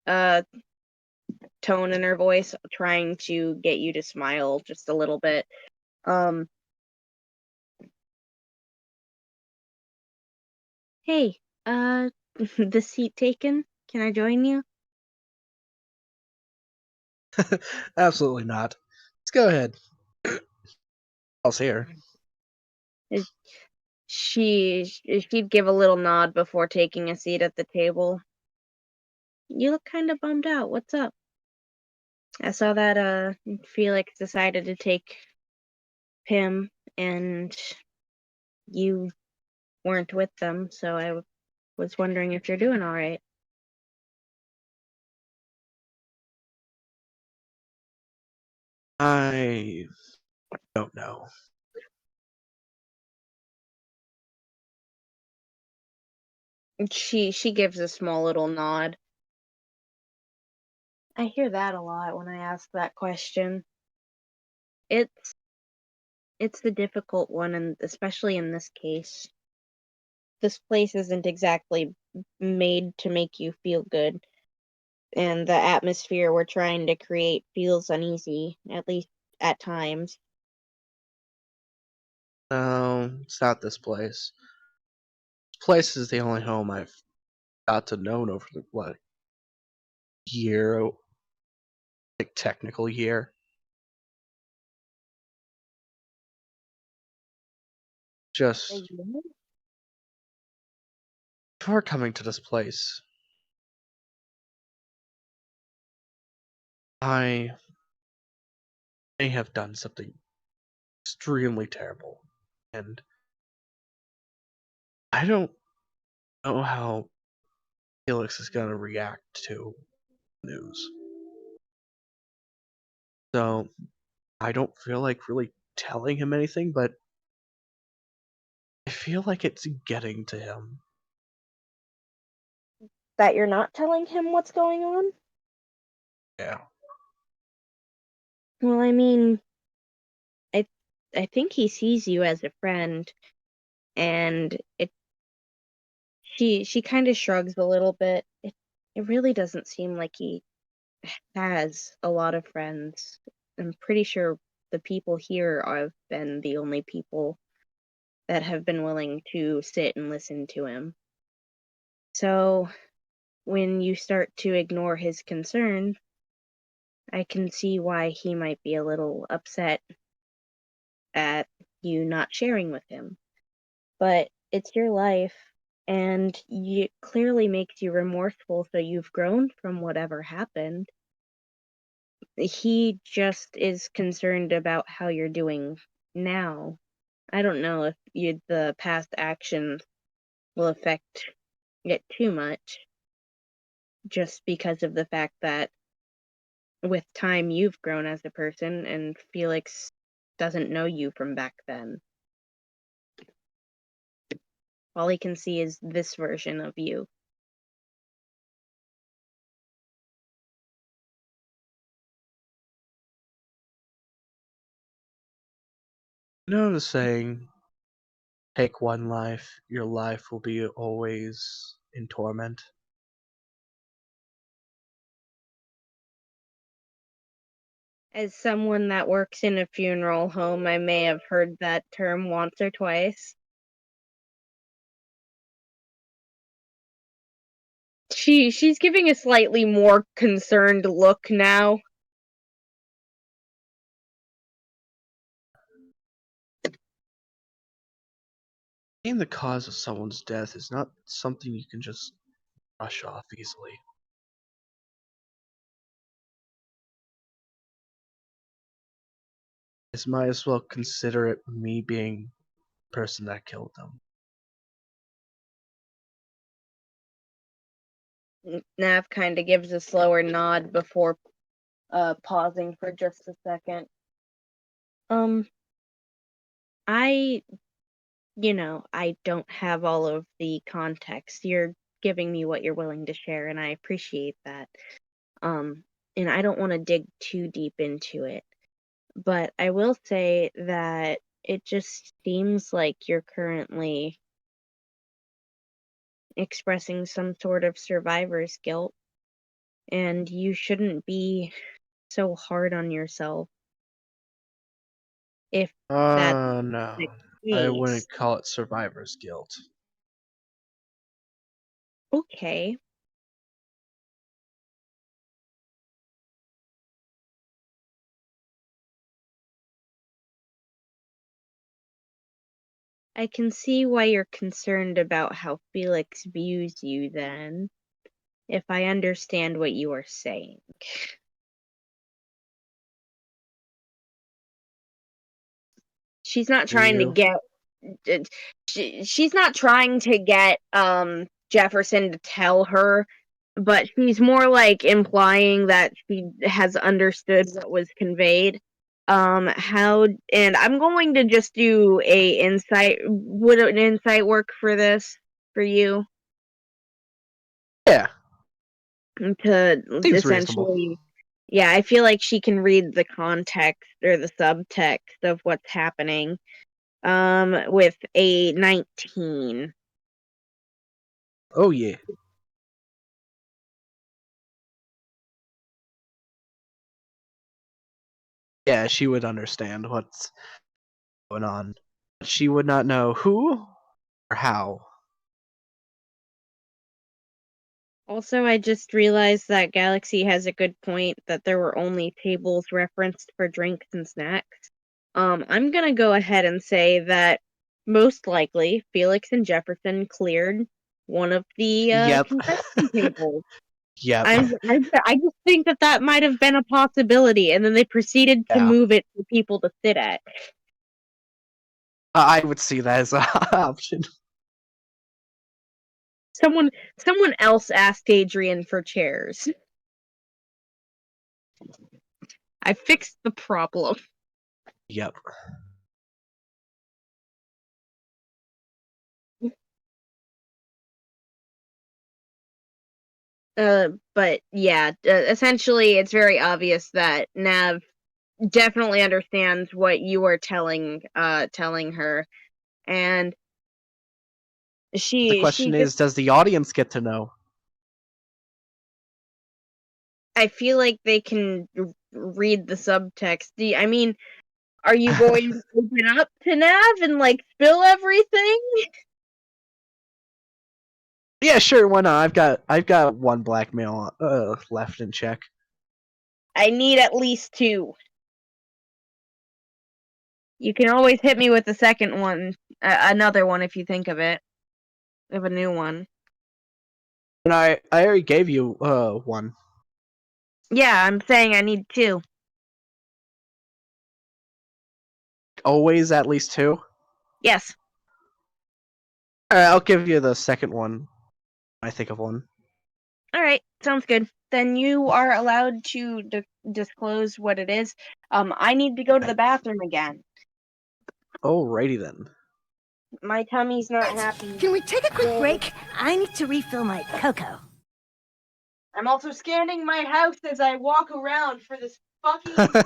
tone in her voice, trying to get you to smile just a little bit. Hey, the seat taken? Can I join you? Absolutely not. Let's go ahead. All's here. She'd give a little nod before taking a seat at the table. You look kind of bummed out. What's up? I saw that Felix decided to take Pim and you weren't with them, so I was wondering if you're doing all right. I don't know. She gives a small little nod. I hear that a lot when I ask that question. It's the difficult one, and especially in this case. This place isn't exactly made to make you feel good, and the atmosphere we're trying to create feels uneasy, at least at times. No, it's not this place. This place is the only home I've got to know over the year like technical year. Just before coming to this place, I may have done something extremely terrible, and I don't know how Felix is going to react to news. So I don't feel like really telling him anything, but I feel like it's getting to him. That you're not telling him what's going on? Yeah. Well, I mean, I think he sees you as a friend, and she kind of shrugs a little bit. It really doesn't seem like he has a lot of friends. I'm pretty sure the people here have been the only people that have been willing to sit and listen to him. So, when you start to ignore his concern, I can see why he might be a little upset at you not sharing with him. But it's your life, and it clearly makes you remorseful, so you've grown from whatever happened. He just is concerned about how you're doing now. I don't know if the past actions will affect it too much, just because of the fact that with time you've grown as a person, and Felix doesn't know you from back then. All he can see is this version of you. You know the saying, take one life, your life will be always in torment? As someone that works in a funeral home, I may have heard that term once or twice. She's giving a slightly more concerned look now. Being the cause of someone's death is not something you can just brush off easily. I might as well consider it me being the person that killed them. Nav kind of gives a slower nod before pausing for just a second. I I don't have all of the context. You're giving me what you're willing to share, and I appreciate that. And I don't want to dig too deep into it. But I will say that it just seems like you're currently expressing some sort of survivor's guilt, and you shouldn't be so hard on yourself if that's No. the I case. wouldn't call it survivor's guilt. Okay. I can see why you're concerned about how Felix views you then, if I understand what you are saying. She's not trying to You? get she's not trying to get Jefferson to tell her, but she's more like implying that she has understood what was conveyed. How, and I'm going to just do a insight. Would an insight work for this for you? Yeah, To seems reasonable. essentially, yeah, I feel like she can read the context or the subtext of what's happening. With a 19. Oh yeah. Yeah, she would understand what's going on. But she would not know who or how. Also, I just realized that Galaxy has a good point that there were only tables referenced for drinks and snacks. I'm gonna go ahead and say that most likely Felix and Jefferson cleared one of the Yep. confection tables. Yep. I just think that might have been a possibility, and then they proceeded to Yeah. move it for people to sit at. I would see that as an option. Someone else asked Adrian for chairs. I fixed the problem. Yep. But yeah, essentially, it's very obvious that Nav definitely understands what you are telling her, and The she question just, is, does the audience get to know? I feel like they can read the subtext. I mean, are you going to open up to Nav and like spill everything? Yeah, sure. Why not? I've got one blackmail left in check. I need at least 2. You can always hit me with the second one, another one if you think of it, of a new one. And I already gave you one. Yeah, I'm saying I need 2. Always at least 2. Yes. All right, I'll give you the second one. I think of one. All right, sounds good. Then you are allowed to disclose what it is. I need to go to the bathroom again. Alrighty then. My tummy's not happy. Can we take a quick break? I need to refill my cocoa. I'm also scanning my house as I walk around for this fucking...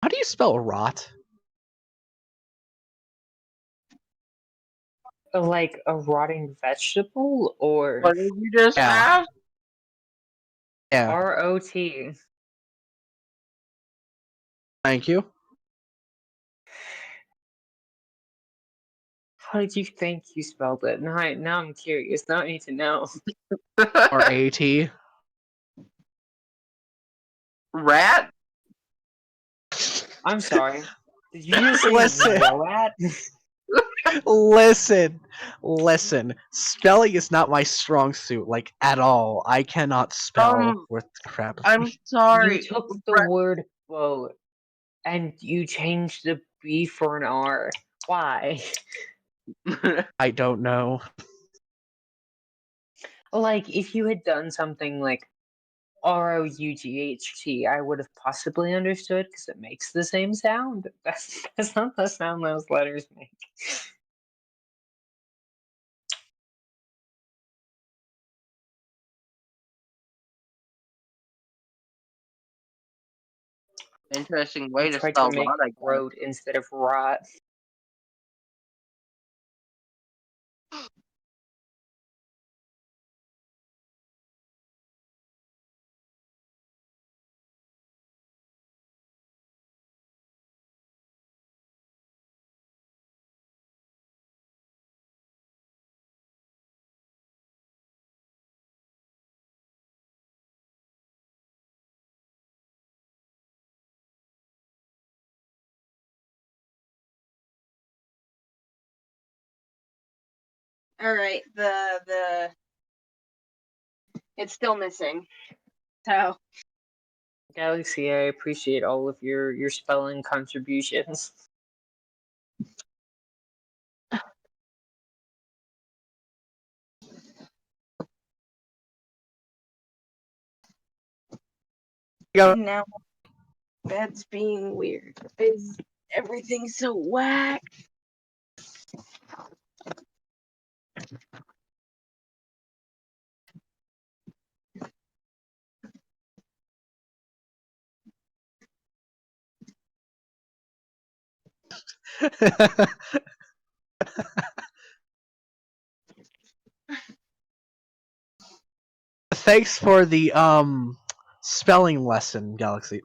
How do you spell rot? Like a rotting vegetable or What did you just Yeah. ask? Yeah. ROT? Thank you. How did you think you spelled it? Now I'm curious. Now I need to know. Or AT. Rat? I'm sorry. Did you just say Listen. Roat? Listen. Spelling is not my strong suit, like at all. I cannot spell with crap. I'm You sorry. took the word boat and you changed the B for an R. Why? I don't know. Like, if you had done something like ROUGHT, I would have possibly understood because it makes the same sound. That's not the sound those letters make. Interesting way I to tried to spell make rot, I guess. road instead of rot. Alright, it's still missing. So Galaxy, I appreciate all of your spelling contributions. now that's being weird. Is everything so whack? Thanks for the spelling lesson, Galaxy.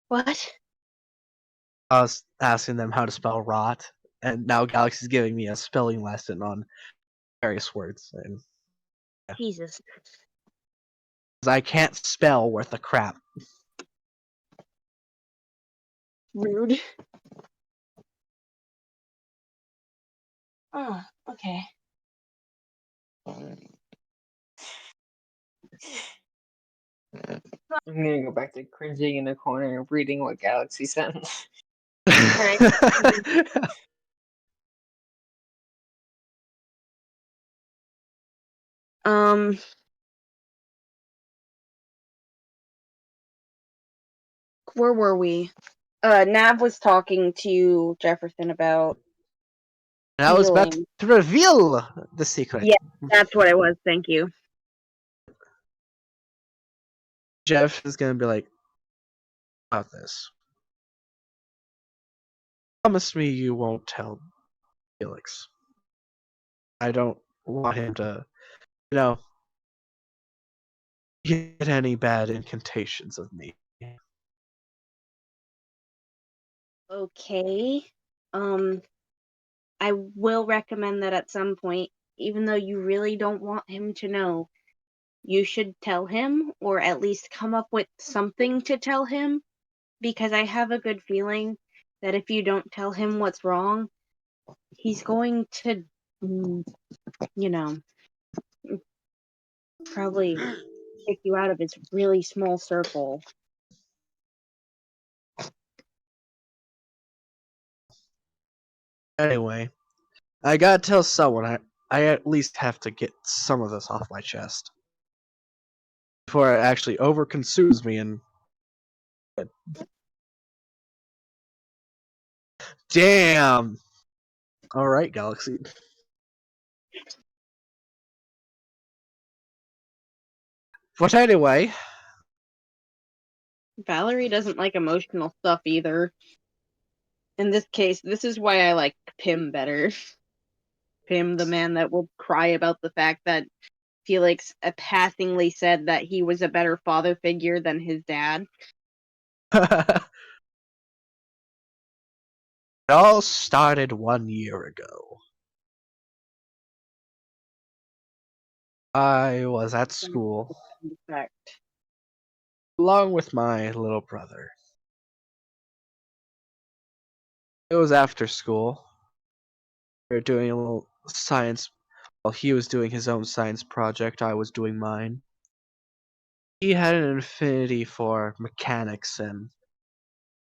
What? I was asking them how to spell rot, and now Galaxy's giving me a spelling lesson on various words. And Jesus. 'cause I can't spell worth a crap. Rude. Oh, okay. I'm gonna go back to cringing in a corner and reading what Galaxy sent. Alright. Where were we? Nav was talking to Jefferson about And I was about healing. to reveal the secret. Yeah, that's what it was. Thank you. Jeff is gonna be like, about this. Promise me you won't tell Felix. I don't want him to, get any bad incantations of me. Okay. I will recommend that at some point, even though you really don't want him to know, you should tell him, or at least come up with something to tell him, because I have a good feeling that if you don't tell him what's wrong, he's going to, you know, probably kick you out of his really small circle. Anyway, I gotta tell someone. I at least have to get some of this off my chest before it actually overconsumes me and. Damn! Alright, Galaxy. But anyway. Valeri doesn't like emotional stuff either. In this case, this is why I like Pim better. Pim, the man that will cry about the fact that Felix passingly said that he was a better father figure than his dad. It all started 1 year ago. I was at school along with my little brother. It was after school. We were doing a little science. While he was doing his own science project, I was doing mine. He had an affinity for mechanics and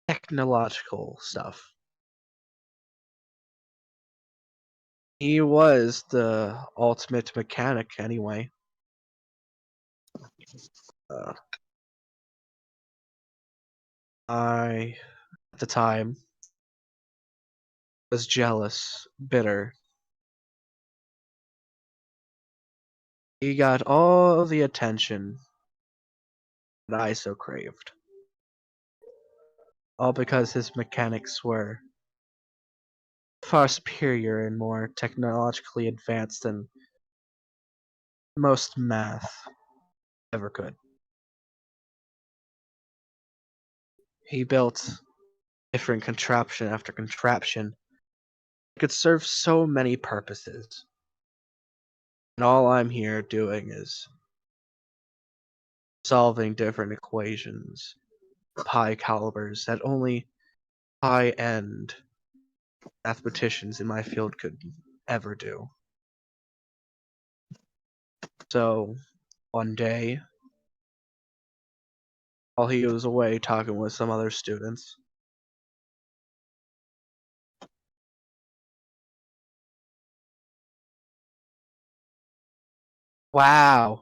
technological stuff. He was the ultimate mechanic anyway. I, at the time, was jealous, bitter. He got all the attention that I so craved. All because his mechanics were far superior and more technologically advanced than most math ever could. He built different contraption after contraption. It could serve so many purposes. And all I'm here doing is solving different equations, high calibers that only high-end mathematicians in my field could ever do. So, one day, while he was away talking with some other students, wow.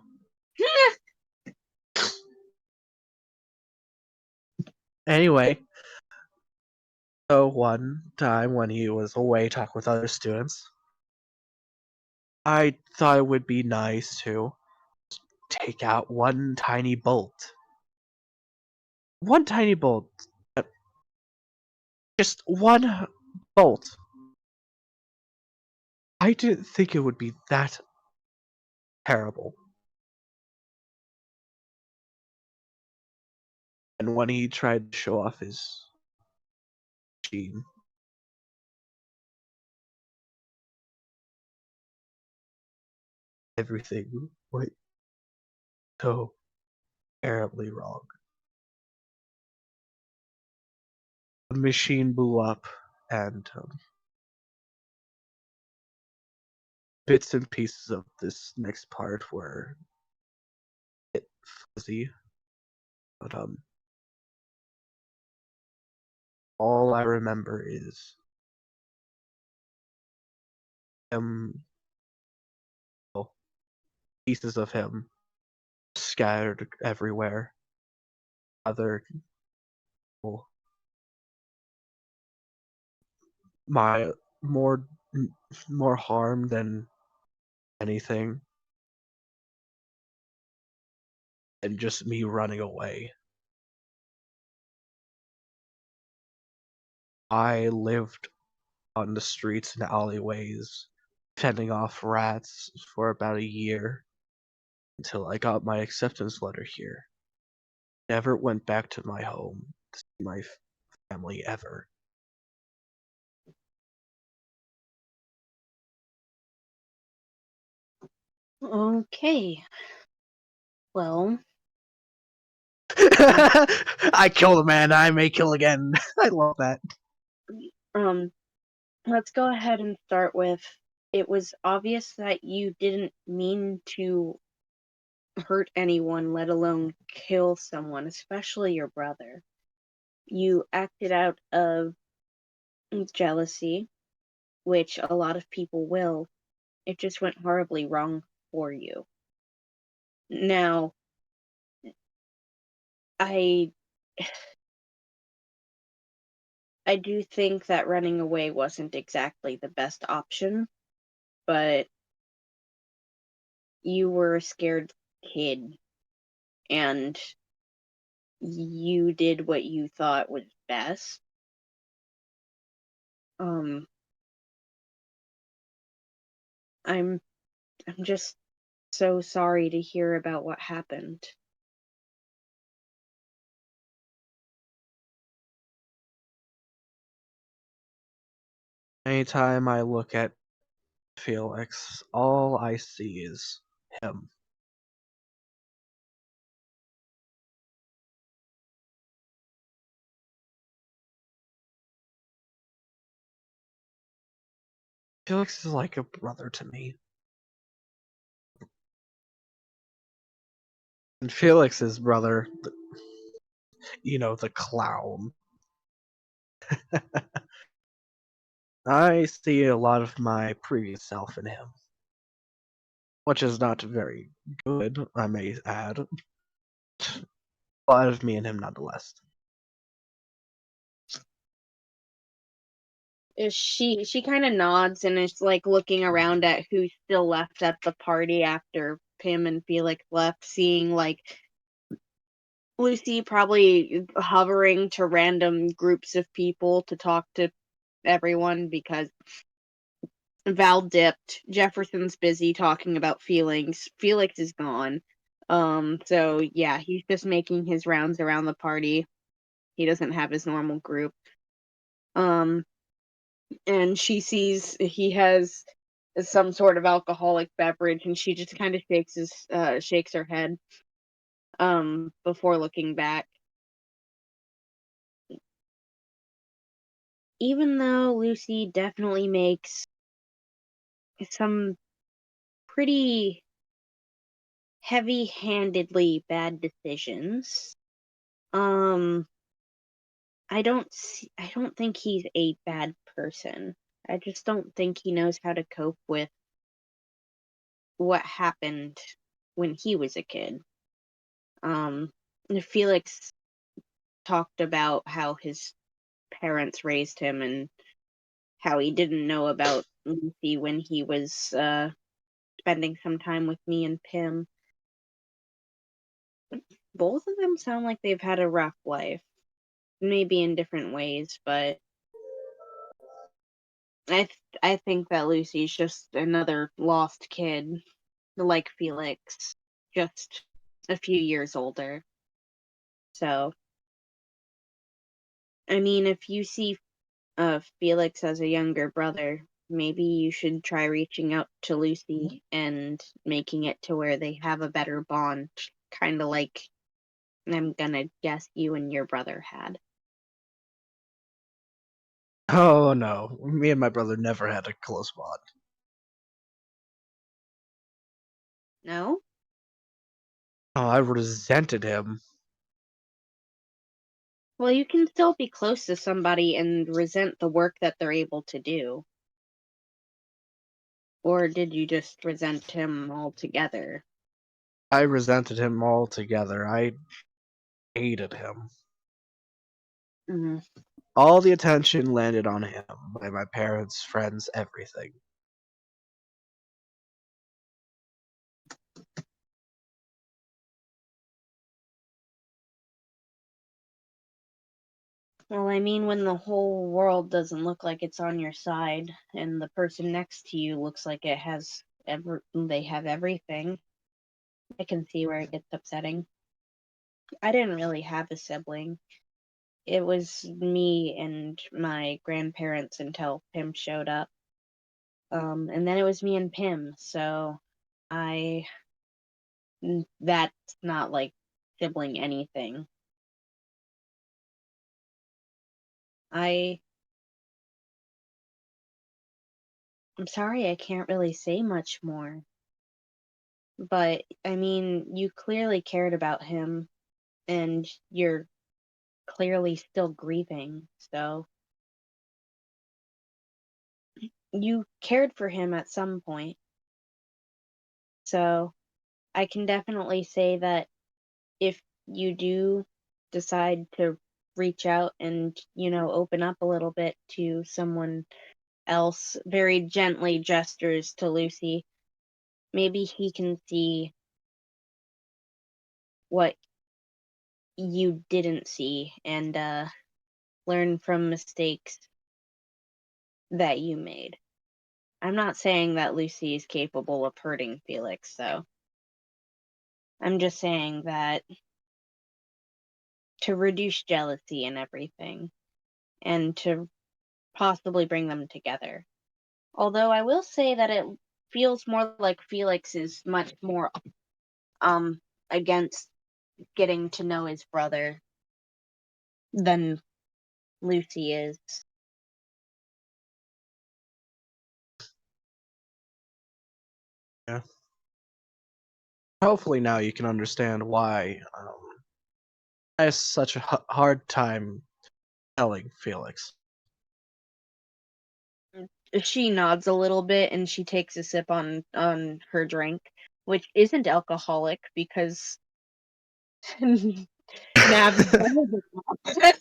Anyway, so one time when he was away talking with other students, I thought it would be nice to take out one tiny bolt. One tiny bolt. Just one bolt. I didn't think it would be that terrible. And when he tried to show off his machine, everything went so terribly wrong. The machine blew up, and bits and pieces of this next part were a bit fuzzy. But all I remember is him, well, pieces of him scattered everywhere. Other, well, my more harm than anything, and just me running away. I lived on the streets and alleyways, fending off rats for about a year until I got my acceptance letter here. Never went back to my home to see my family ever. Okay. Well, I killed a man, I may kill again. I love that. let's go ahead and start with, it was obvious that you didn't mean to hurt anyone, let alone kill someone, especially your brother. You acted out of jealousy, which a lot of people will. It just went horribly wrong for you. Now, I do think that running away wasn't exactly the best option, but you were a scared kid, and you did what you thought was best. I'm just so sorry to hear about what happened. Anytime I look at Felix, all I see is him. Felix is like a brother to me. And Felix's brother, the clown. I see a lot of my previous self in him, which is not very good, I may add. A lot of me in him nonetheless. She kind of nods and is like looking around at who's still left at the party after Pim and Felix left, seeing like Lucy probably hovering to random groups of people to talk to everyone because Val dipped. Jefferson's busy talking about feelings. Felix is gone. So yeah, he's just making his rounds around the party. He doesn't have his normal group. And she sees he has some sort of alcoholic beverage, and she just kind of shakes her head, before looking back. Even though Lucy definitely makes some pretty heavy-handedly bad decisions, I don't think he's a bad person. I just don't think he knows how to cope with what happened when he was a kid. Felix talked about how his parents raised him and how he didn't know about Lucy when he was spending some time with me and Pim. Both of them sound like they've had a rough life, maybe in different ways, but I think that Lucy's just another lost kid, like Felix, just a few years older. So, I mean, if you see Felix as a younger brother, maybe you should try reaching out to Lucy and making it to where they have a better bond, kind of like I'm gonna guess you and your brother had. Oh no, me and my brother never had a close bond. No? Oh, I resented him. Well, you can still be close to somebody and resent the work that they're able to do. Or did you just resent him altogether? I resented him altogether. I hated him. Mm-hmm. All the attention landed on him by my parents, friends, everything. Well, I mean, when the whole world doesn't look like it's on your side, and the person next to you looks like they have everything, I can see where it gets upsetting. I didn't really have a sibling. It was me and my grandparents until Pim showed up. And then it was me and Pim, so that's not like sibling anything. I'm sorry I can't really say much more. But, I mean, you clearly cared about him, and you're clearly still grieving, so you cared for him at some point. So, I can definitely say that if you do decide to reach out and, open up a little bit to someone else, very gently gestures to Lucy, maybe he can see what you didn't see and learn from mistakes that you made. I'm not saying that Lucy is capable of hurting Felix, though. I'm just saying that to reduce jealousy and everything, and to possibly bring them together. Although I will say that it feels more like Felix is much more against getting to know his brother than Lucy is. Yeah. Hopefully now you can understand why I have such a hard time telling Felix. She nods a little bit and she takes a sip on her drink, which isn't alcoholic because Nav is better than that.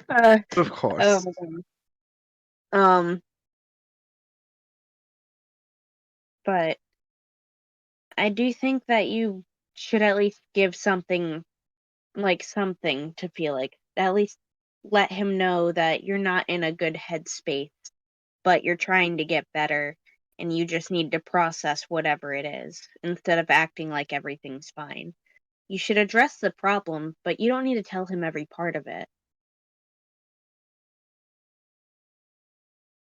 Of Oh course. my god. But I do think that you should at least give something to feel like. At least let him know that you're not in a good headspace, but you're trying to get better and you just need to process whatever it is instead of acting like everything's fine. You should address the problem, but you don't need to tell him every part of it.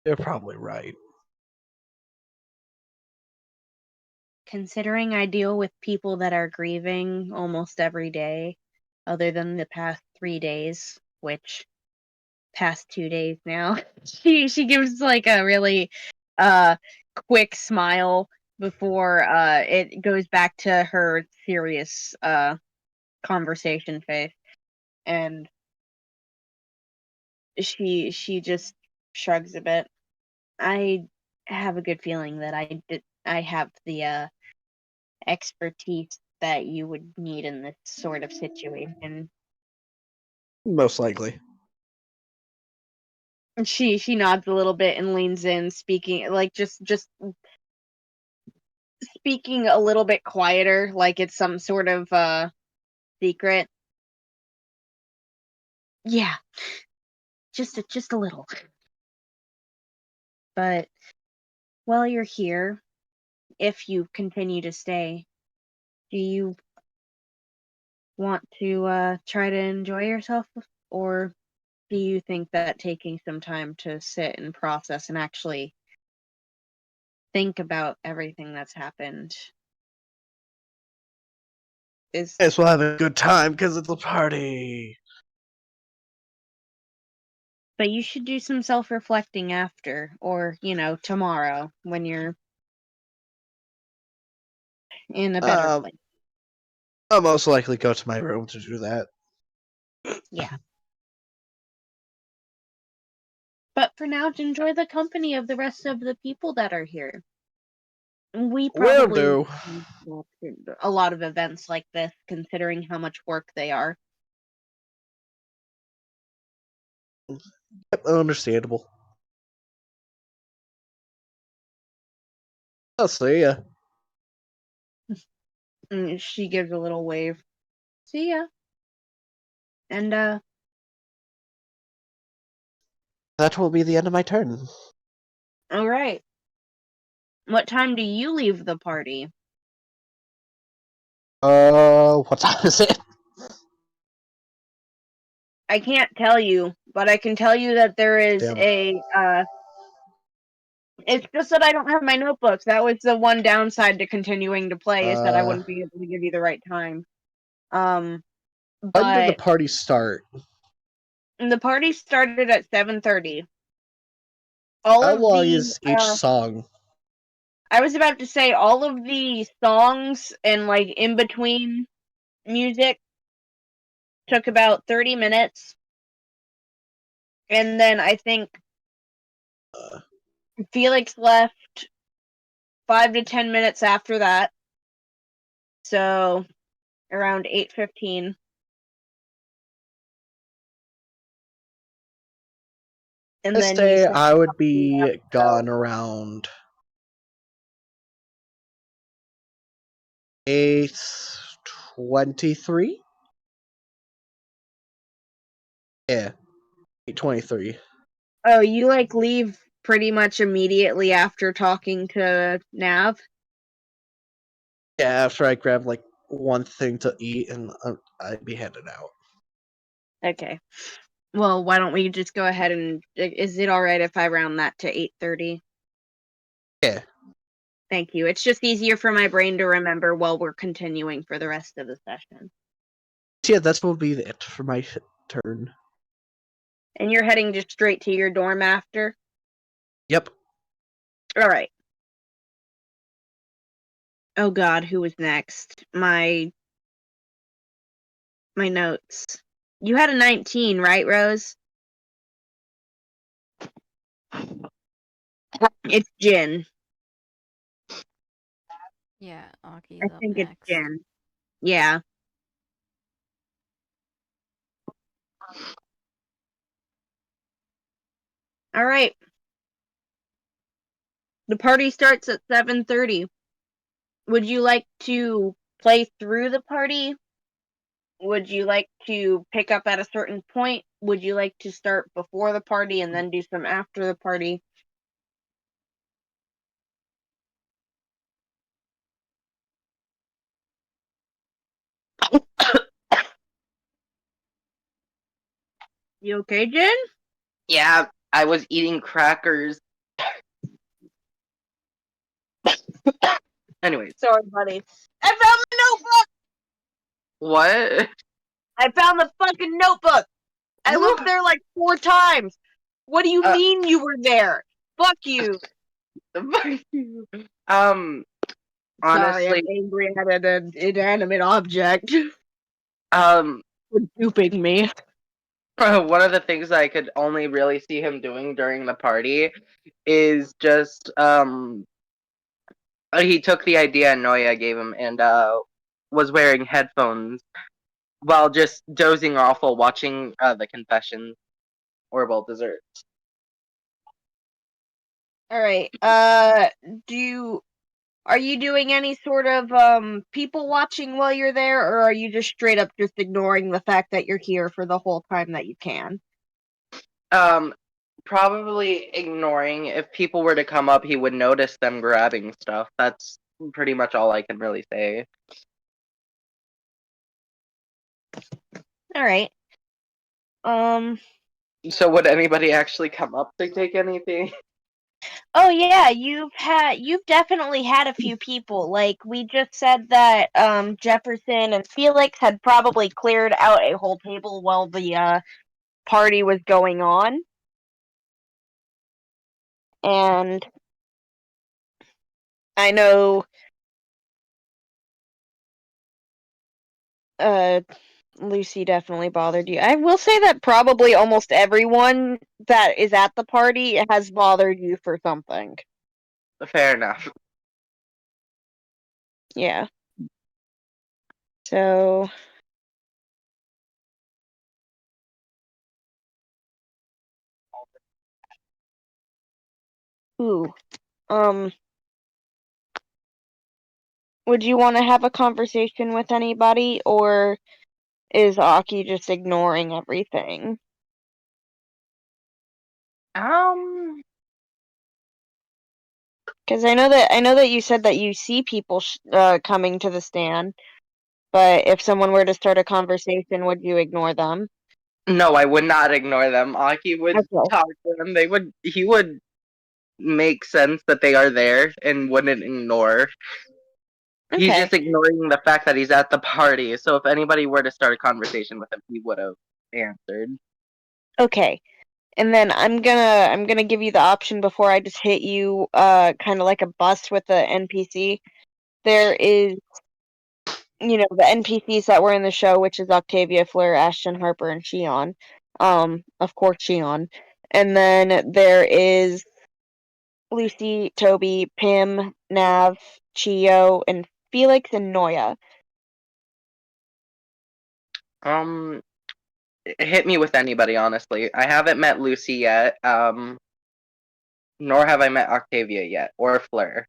You're probably right. Considering I deal with people that are grieving almost every day, other than the past 3 days, which past 2 days now, she gives like a really uh quick smile before it goes back to her serious conversation face, and she just shrugs a bit. I have a good feeling that I have the expertise that you would need in this sort of situation. Most likely. And she nods a little bit and leans in, speaking like just speaking a little bit quieter, like it's some sort of secret. Yeah, just a little. But while you're here, if you continue to stay, do you want to try to enjoy yourself, or do you think that taking some time to sit and process and actually think about everything that's happened is... Guess we'll have a good time because it's a party. But you should do some self-reflecting after, or, tomorrow when you're in a better place. I'll most likely go to my room to do that. Yeah. But for now, enjoy the company of the rest of the people that are here. We Will probably do. a lot of events like this, considering how much work they are. Yep, understandable. I'll see ya. And she gives a little wave. See ya. And That will be the end of my turn. all right. What time do you leave the party? What time is it? I can't tell you, but I can tell you that there is Damn. it's just that I don't have my notebooks. That was the one downside to continuing to play, is that I wouldn't be able to give you the right time. When did the But party start? the party started at 7:30. All How of long the is each song? I was about to say all of the songs and like in between music took about 30 minutes. And then I think Felix left 5 to 10 minutes after that. So around 8:15. And This then you day said I would you be left, gone around 8:23. Yeah, 8:23. oh, you like leave pretty much immediately after talking to Nav? Yeah, after I grab like one thing to eat and I'd be headed out. Okay. Well, why don't we just go ahead and is it all right if I round that to 8:30? Yeah. Thank you. It's just easier for my brain to remember while we're continuing for the rest of the session. Yeah, that will be it for my turn. And you're heading just straight to your dorm after? Yep. All right. Oh God, who was next? My notes. You had a 19, right, Rose? It's Jin. Yeah, Aki's I up think it's next. Jin. Yeah. All right. The party starts at 7:30. Would you like to play through the party? Would you like to pick up at a certain point? Would you like to start before the party and then do some after the party? You okay, Jen? Yeah, I was eating crackers. Anyways, Sorry, buddy. I found the notebook! what? I found the fucking notebook! I looked there like 4 times! What do you mean you were there? Fuck you! Fuck you. Sorry, Honestly, I'm angry at an inanimate object um, for duping me. one of the things I could only really see him doing during the party is just, he took the idea Noya gave him and, was wearing headphones while just dozing off while watching, the confession or, well, desserts. Alright, are you doing any sort of, people watching while you're there, or are you just straight up just ignoring the fact that you're here for the whole time that you can? Probably ignoring. If people were to come up, he would notice them grabbing stuff. That's pretty much all I can really say. Alright. So would anybody actually come up to take anything? Oh yeah, you've definitely had a few people. Like we just said that Jefferson and Felix had probably cleared out a whole table while the party was going on. And I know Lucy definitely bothered you. I will say that probably almost everyone that is at the party has bothered you for something. Fair enough. Yeah. So ooh. Would you want to have a conversation with anybody, or is Aki just ignoring everything? Because I know that you said that you see people coming to the stand, but if someone were to start a conversation, would you ignore them? No, I would not ignore them. Aki would Okay. talk to them. He would make sense that they are there and wouldn't ignore. He's Okay. just ignoring the fact that he's at the party. So if anybody were to start a conversation with him, he would have answered. Okay. And then I'm gonna give you the option before I just hit you kind of like a bust with the NPC. There is, the NPCs that were in the show, which is Octavia, Fleur, Ashton, Harper, and Shion. Of course, Shion. And then there is Lucy, Toby, Pim, Nav, Chio, and Felix and Noya. Hit me with anybody, honestly. I haven't met Lucy yet, nor have I met Octavia yet, or Fleur.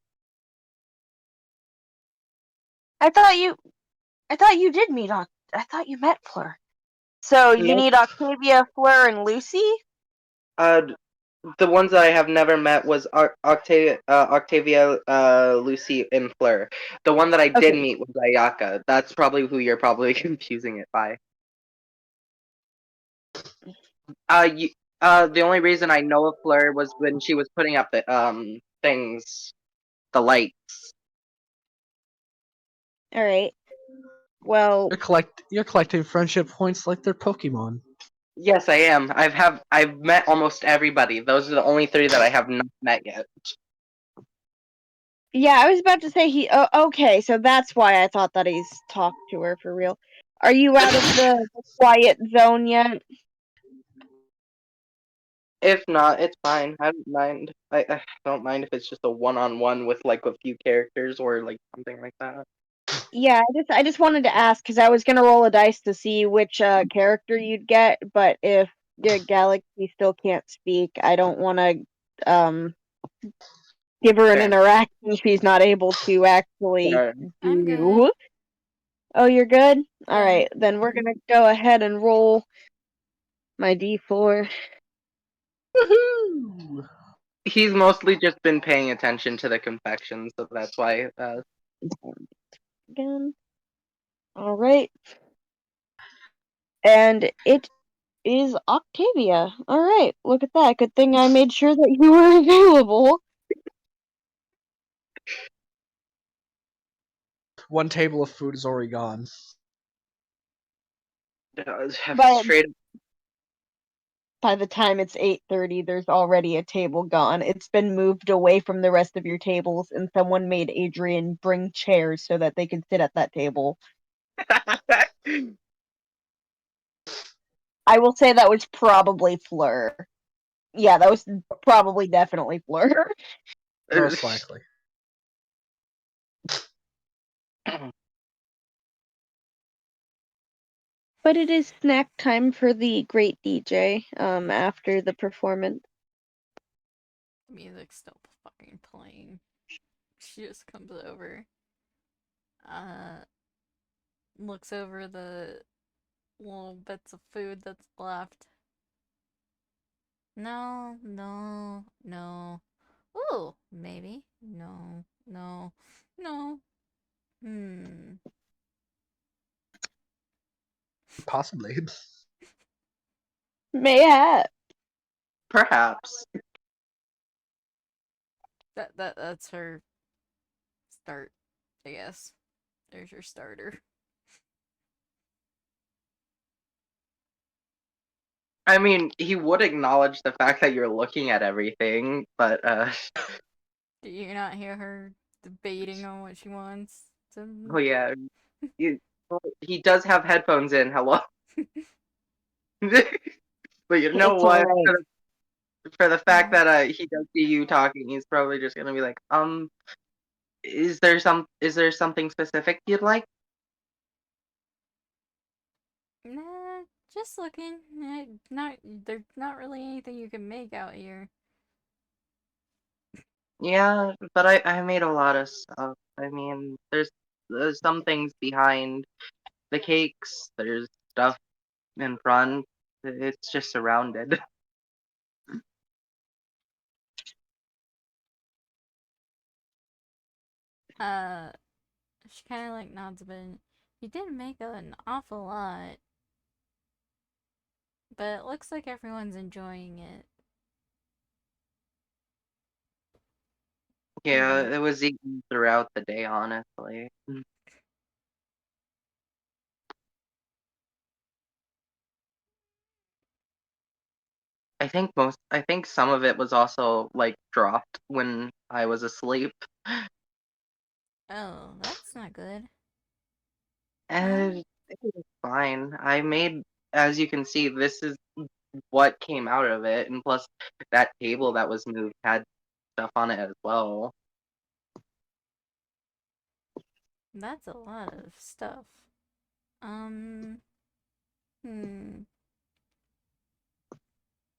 I thought you did meet I thought you met Fleur. So you No. need Octavia, Fleur, and Lucy? The ones that I have never met was Octavia, Lucy, and Fleur. The one that I did Okay. meet was Ayaka. That's probably who you're probably confusing it by. The only reason I know of Fleur was when she was putting up the things, the lights. All right. Well, You're collecting friendship points like they're Pokemon. Yes, I am. I've met almost everybody. Those are the only 3 that I have not met yet. yeah, I was about to say okay, so that's why I thought that he's talked to her for real. Are you out of the quiet zone yet? If not, it's fine. I don't mind. I don't mind if it's just a one-on-one with like a few characters or like something like that. Yeah, I just wanted to ask because I was gonna roll a dice to see which character you'd get, but if the Galaxy still can't speak, I don't want to give her an Fair. interaction she's not able to actually Fair. I'm good. do. Oh, you're good? Yeah. Alright, then we're gonna go ahead and roll my d4. Woohoo! He's mostly just been paying attention to the confections, so that's why. Again. Alright. And it is Octavia. Alright, look at that. Good thing I made sure that you were available. One table of food is already gone. But Straight. by the time it's 8:30, there's already a table gone. It's been moved away from the rest of your tables, and someone made Adrian bring chairs so that they could sit at that table. I will say that was probably Fleur. Yeah, that was probably definitely Fleur. Most likely. But it is snack time for the great DJ, after the performance. The music's still fucking playing. She just comes over. Looks over the little bits of food that's left. No, no, no. Ooh, maybe. No, no, no. Possibly. Mayhap. Perhaps. That's her start, I guess. There's your starter. I mean, he would acknowledge the fact that you're looking at everything, but Do you not hear her debating on what she wants to... oh yeah, he does have headphones in. Hello, but you know It's what? alright. For the fact that he does see you talking, he's probably just gonna be like, is there something specific you'd like? Nah, just looking. There's not really anything you can make out here. Yeah, but I made a lot of stuff. I mean, there's some things behind the cakes. There's stuff in front. It's just surrounded. She kind of like nods a bit. You did make an awful lot, but it looks like everyone's enjoying it. Yeah, it was eaten throughout the day, honestly. I think some of it was also like dropped when I was asleep. Oh, that's not good. And it was fine. I made, as you can see, this is what came out of it, and plus that table that was moved had stuff on it as well. That's a lot of stuff. Hmm.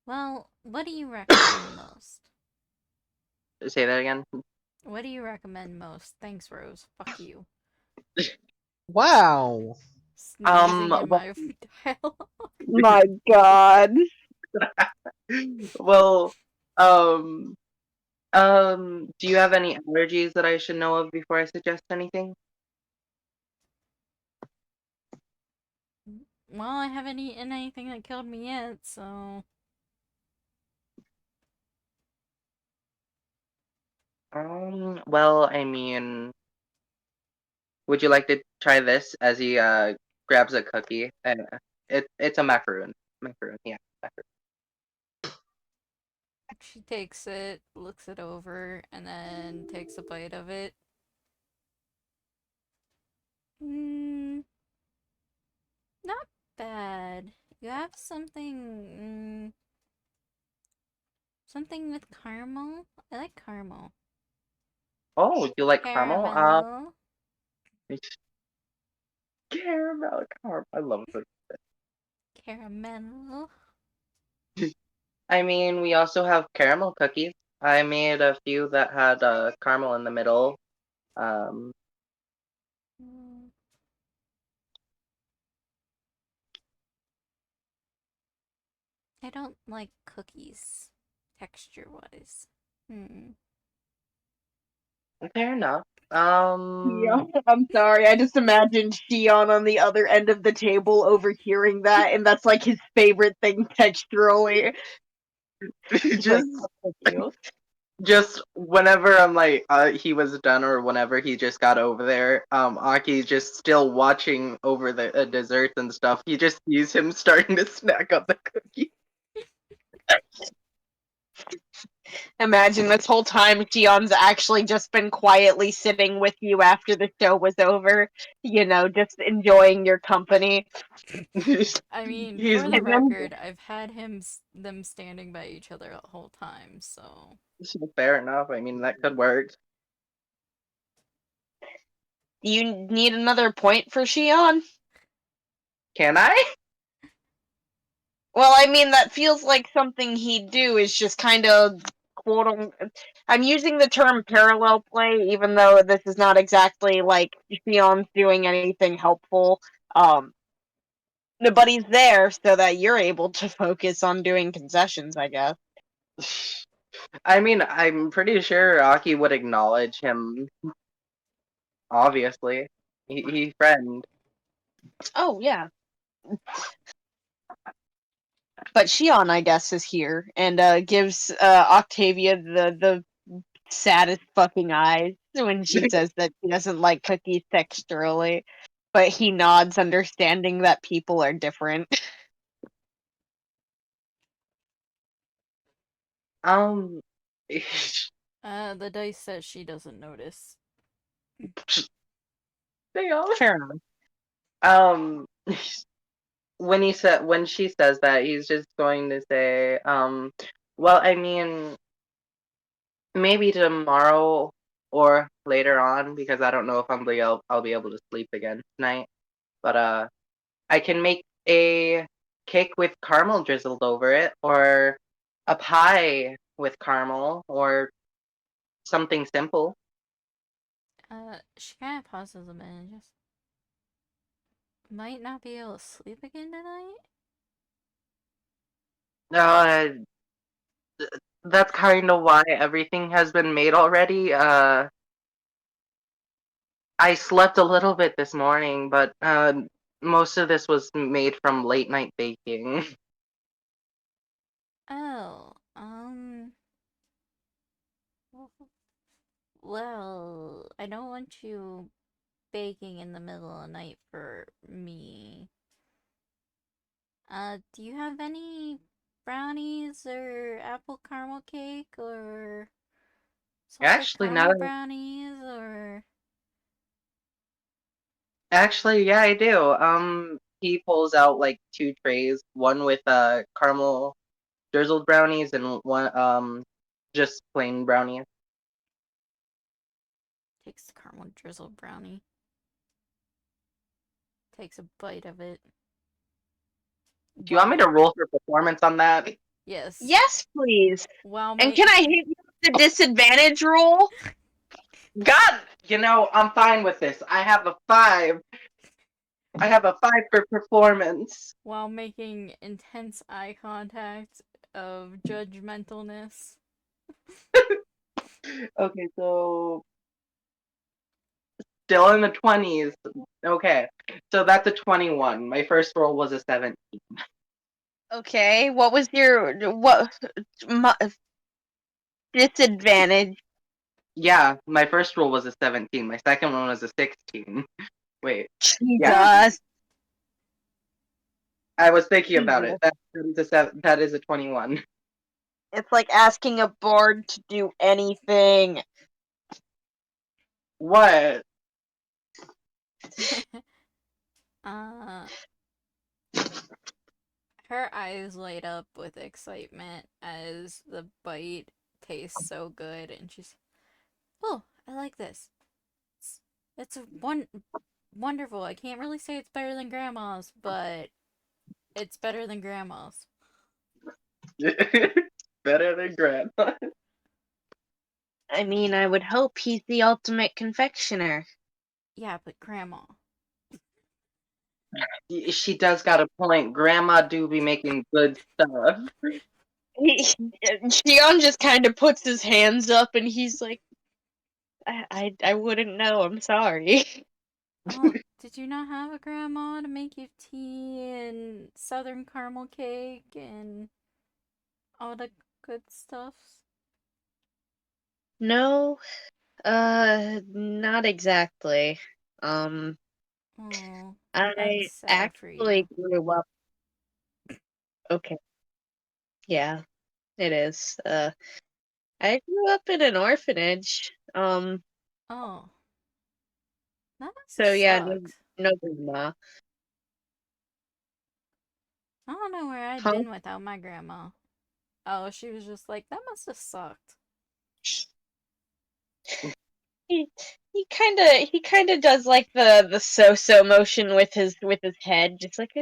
Well, what do you recommend most? Say that again. What do you recommend most? Thanks, Rose. Fuck you. Wow. Sneezing in Well, my dialogue. My god. well, do you have any allergies that I should know of before I suggest anything? Well, I haven't eaten anything that killed me yet, so... Well, I mean, would you like to try this as he grabs a cookie? It's a macaroon. Macaroon, yeah, macaroon. She takes it, looks it over, and then takes a bite of it. Not bad. You have something Something with caramel? I like caramel. Oh, you like caramel? Caramel. Caramel. I love it. Caramel. I mean, we also have caramel cookies. I made a few that had caramel in the middle. Um, Mm. I don't like cookies, texture-wise. Fair enough. Yeah, I'm sorry. I just imagined Shion on the other end of the table overhearing that, and that's like his favorite thing texturally. He's like, just "Oh, thank you." just whenever I'm like he was done or whenever he just got over there, Aki's just still watching over the desserts and stuff. He just sees him starting to snack up the cookie. Imagine this whole time Shion's actually just been quietly sitting with you after the show was over, just enjoying your company. I mean, He's for the And then record, I've had them standing by each other the whole time, so. fair enough. I mean, that could work. you need another point for Shion? Can I? Well, I mean, that feels like something he'd do, is just kind of I'm using the term parallel play, even though this is not exactly like Shion's doing anything helpful. But he's there so that you're able to focus on doing concessions, I guess. I mean, I'm pretty sure Aki would acknowledge him. Obviously, he friend. Oh, yeah. But Shion, I guess, is here and gives Octavia the saddest fucking eyes when she says that she doesn't like cookies texturally. But he nods, understanding that people are different. Um, The dice says she doesn't notice. they all. Fair enough. Um, when she says that, he's just going to say, well, I mean, maybe tomorrow or later on because I don't know if I'll be able to sleep again tonight. But I can make a cake with caramel drizzled over it, or a pie with caramel, or something simple. She kind of pauses a minute and just. Might not be able to sleep again tonight? Uh, that's kind of why everything has been made already. I slept a little bit this morning, but most of this was made from late night baking. Oh, well, I don't want you baking in the middle of the night for me. Do you have any brownies or apple caramel cake or salted Actually, caramel brownies or yeah, I do. He pulls out like two trays, one with caramel drizzled brownies and one just plain brownies. takes the caramel drizzled brownie. Takes a bite of it. Do you want me to roll for performance on that? Yes. Yes, please. While And can I hit you with the disadvantage roll? God, I'm fine with this. I have a 5. I have a 5 for performance. while making intense eye contact of judgmentalness. Okay, so still in the 20s. Okay, so that's a 21. My first roll was a 7. Okay, what was your disadvantage? Yeah, my first roll was a 17. My second one was a 16. Wait, yeah, Jesus. I was thinking about Jesus. it. That is a 21. It's like asking a bard to do anything. What? uh, Her eyes light up with excitement as the bite tastes so good, and she's, oh, I like this. It's wonderful. I can't really say it's better than grandma's, but it's better than grandma's. Better than grandma. I mean, I would hope he's the ultimate confectioner. Yeah, but grandma. She does got a point. Grandma do be making good stuff. Shion just kind of puts his hands up and he's like, I wouldn't know, I'm sorry. Oh, did you not have a grandma to make you tea and southern caramel cake and all the good stuffs? No, not exactly. Um, Oh, I that's sad for actually you. grew up. Okay, yeah, it is. I grew up in an orphanage. Oh, that must have So yeah, no, sucked. no grandma. I don't know where I'd Huh? been without my grandma. Oh, she was just like, that must have sucked. He he kind of does like the so motion with his head, just like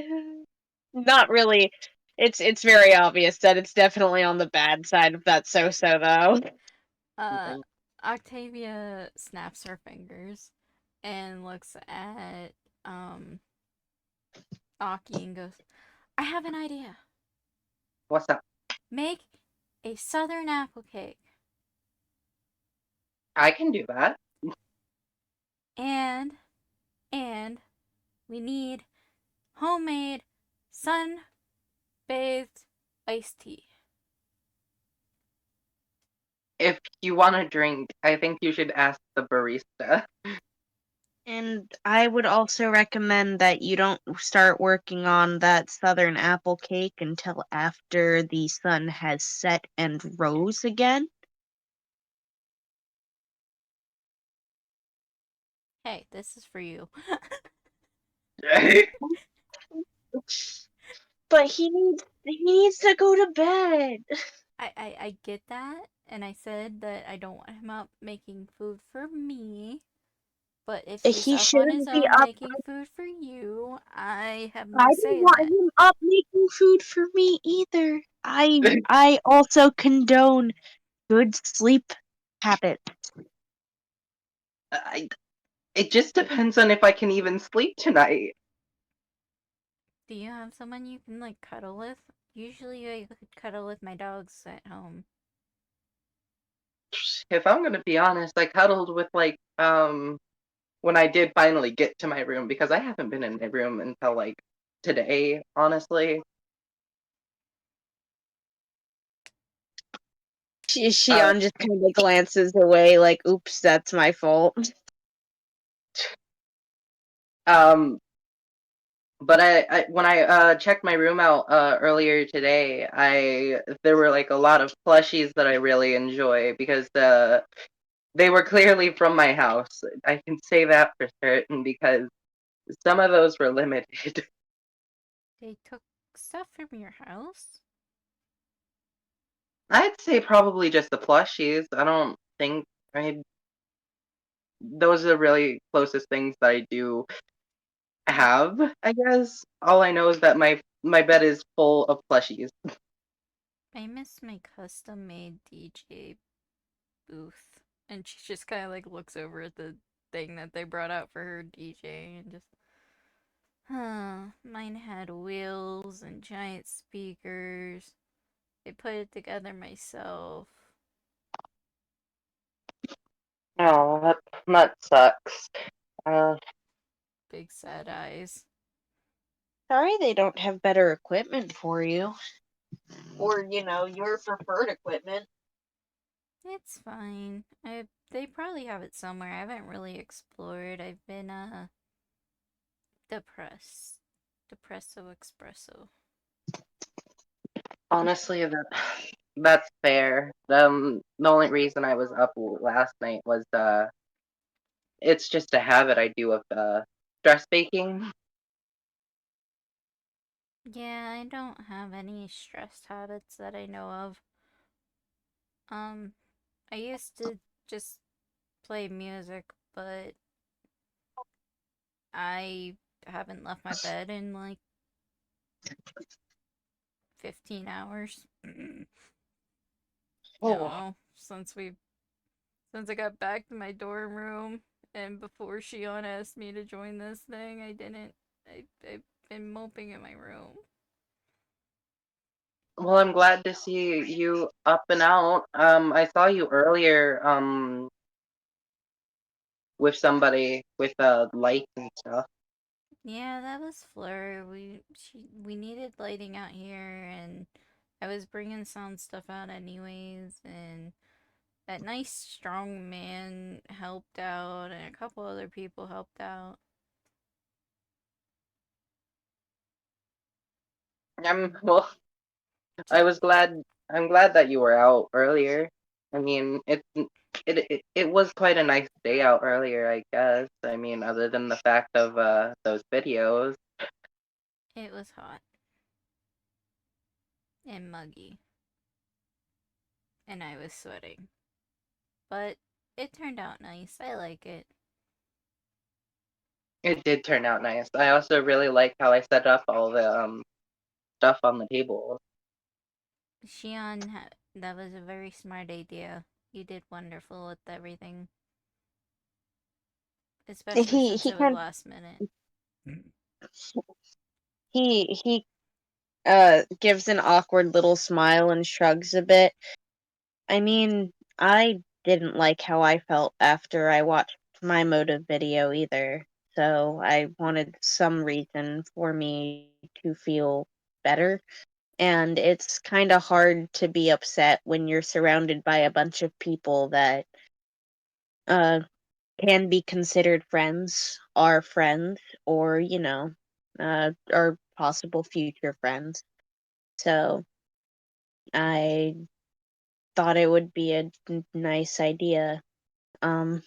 not really. It's very obvious that it's definitely on the bad side of that so though. Octavia snaps her fingers and looks at Aki and goes, I have an idea. What's up? Make a southern apple cake. I can do that. And we need homemade sun-bathed iced tea. If you want a drink, I think you should ask the barista. And I would also recommend that you don't start working on that southern apple cake until after the sun has set and rose again. Hey, this is for you. But he needs to go to bed. I get that, and I said that I don't want him up making food for me. But if he's He up on his shouldn't be own up. making food for you, I have I no don't say in want that. him up making food for me either. I also condone good sleep habits. I, it just depends on if I can even sleep tonight. Do you have someone you can like cuddle with? Usually I could cuddle with my dogs at home. If I'm gonna be honest, I cuddled with when I did finally get to my room because I haven't been in my room until like today, honestly. Uh, Shion just kind of glances away, like, "Oops, that's my fault." um, but I when I checked my room out earlier today, there were like a lot of plushies that I really enjoy because they were clearly from my house. I can say that for certain because some of those were limited. They took stuff from your house? I'd say probably just the plushies. I don't think I. Those are the really closest things that I do have. I guess all I know is that my bed is full of plushies. I miss my custom made DJ booth. And she just kind of like looks over at the thing that they brought out for her DJ and just, huh, mine had wheels and giant speakers. I put it together myself. Oh, that sucks. Uh, Big sad eyes. Sorry they don't have better equipment for you. Or, your preferred equipment. It's fine. They probably have it somewhere. I haven't really explored. I've been depressed. Depresso espresso. honestly, that's fair. The only reason I was up last night was it's just a habit I do of stress baking. Yeah, I don't have any stress habits that I know of. I used to just play music, but I haven't left my bed in like 15 hours. Oh, No, since I got back to my dorm room and before Shion asked me to join this thing, I didn't. I've been moping in my room. well, I'm glad to see you up and out. I saw you earlier, with somebody with lights and stuff. Yeah, that was Fleur. We needed lighting out here, and I was bringing sound stuff out anyways, and that nice strong man helped out, and a couple other people helped out. Well, I was glad. I'm glad that you were out earlier. I mean, it was quite a nice day out earlier, I guess. I mean, other than the fact of those videos. It was hot and muggy, and I was sweating. But it turned out nice. I like it. It did turn out nice. I also really like how I set up all the stuff on the table. That was a very smart idea. You did wonderful with everything, especially He since he it was kind last minute. he gives an awkward little smile and shrugs a bit. I mean, I didn't like how I felt after I watched my motive video either, so I wanted some reason for me to feel better. And it's kind of hard to be upset when you're surrounded by a bunch of people that uh can be considered friends, are friends, or are possible future friends. So I thought it would be a nice idea. Um,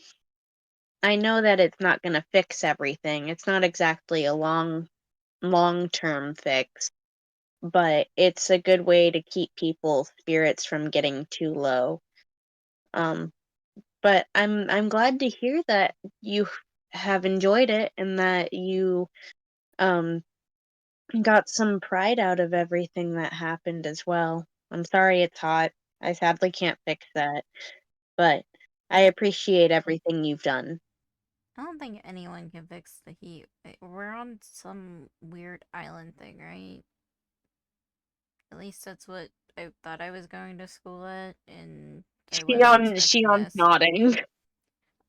I know that it's not going to fix everything. It's not exactly a long-term fix, but it's a good way to keep people's spirits from getting too low. Um, but I'm glad to hear that you have enjoyed it and that you um got some pride out of everything that happened as well. I'm sorry it's hot. I sadly can't fix that, but I appreciate everything you've done. I don't think anyone can fix the heat. We're on some weird island thing, right? At least that's what I thought I was going to school at, and I wasn't expecting Shion's this. nodding.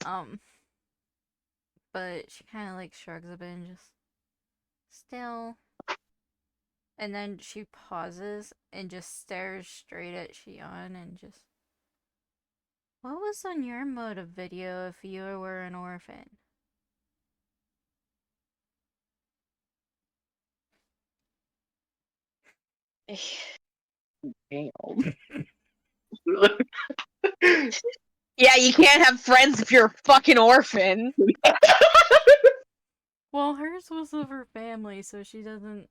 Um, but she kind of like shrugs a bit and just still. And then she pauses and just stares straight at Shion and just. What was on your motive video if you were an orphan? Damn. Yeah, you can't have friends if you're a fucking orphan. Well, hers was of her family, so she doesn't.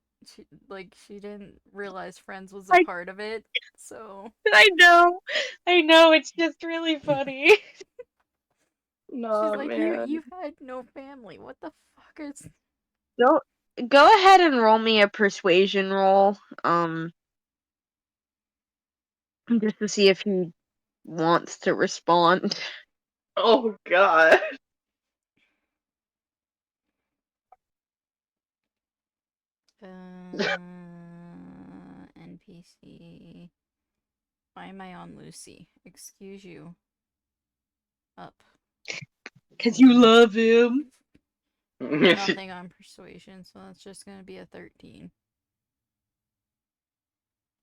She didn't realize Friends was a I part of it, so. I know, it's just really funny. She's No, like, man. you had no family. What the fuck is. Go go ahead and roll me a persuasion roll, just to see if he wants to respond. Oh god. NPC. Why am I on Lucy? Excuse you. Up. 'Cause you love him. Nothing on persuasion, so that's just gonna be a 13.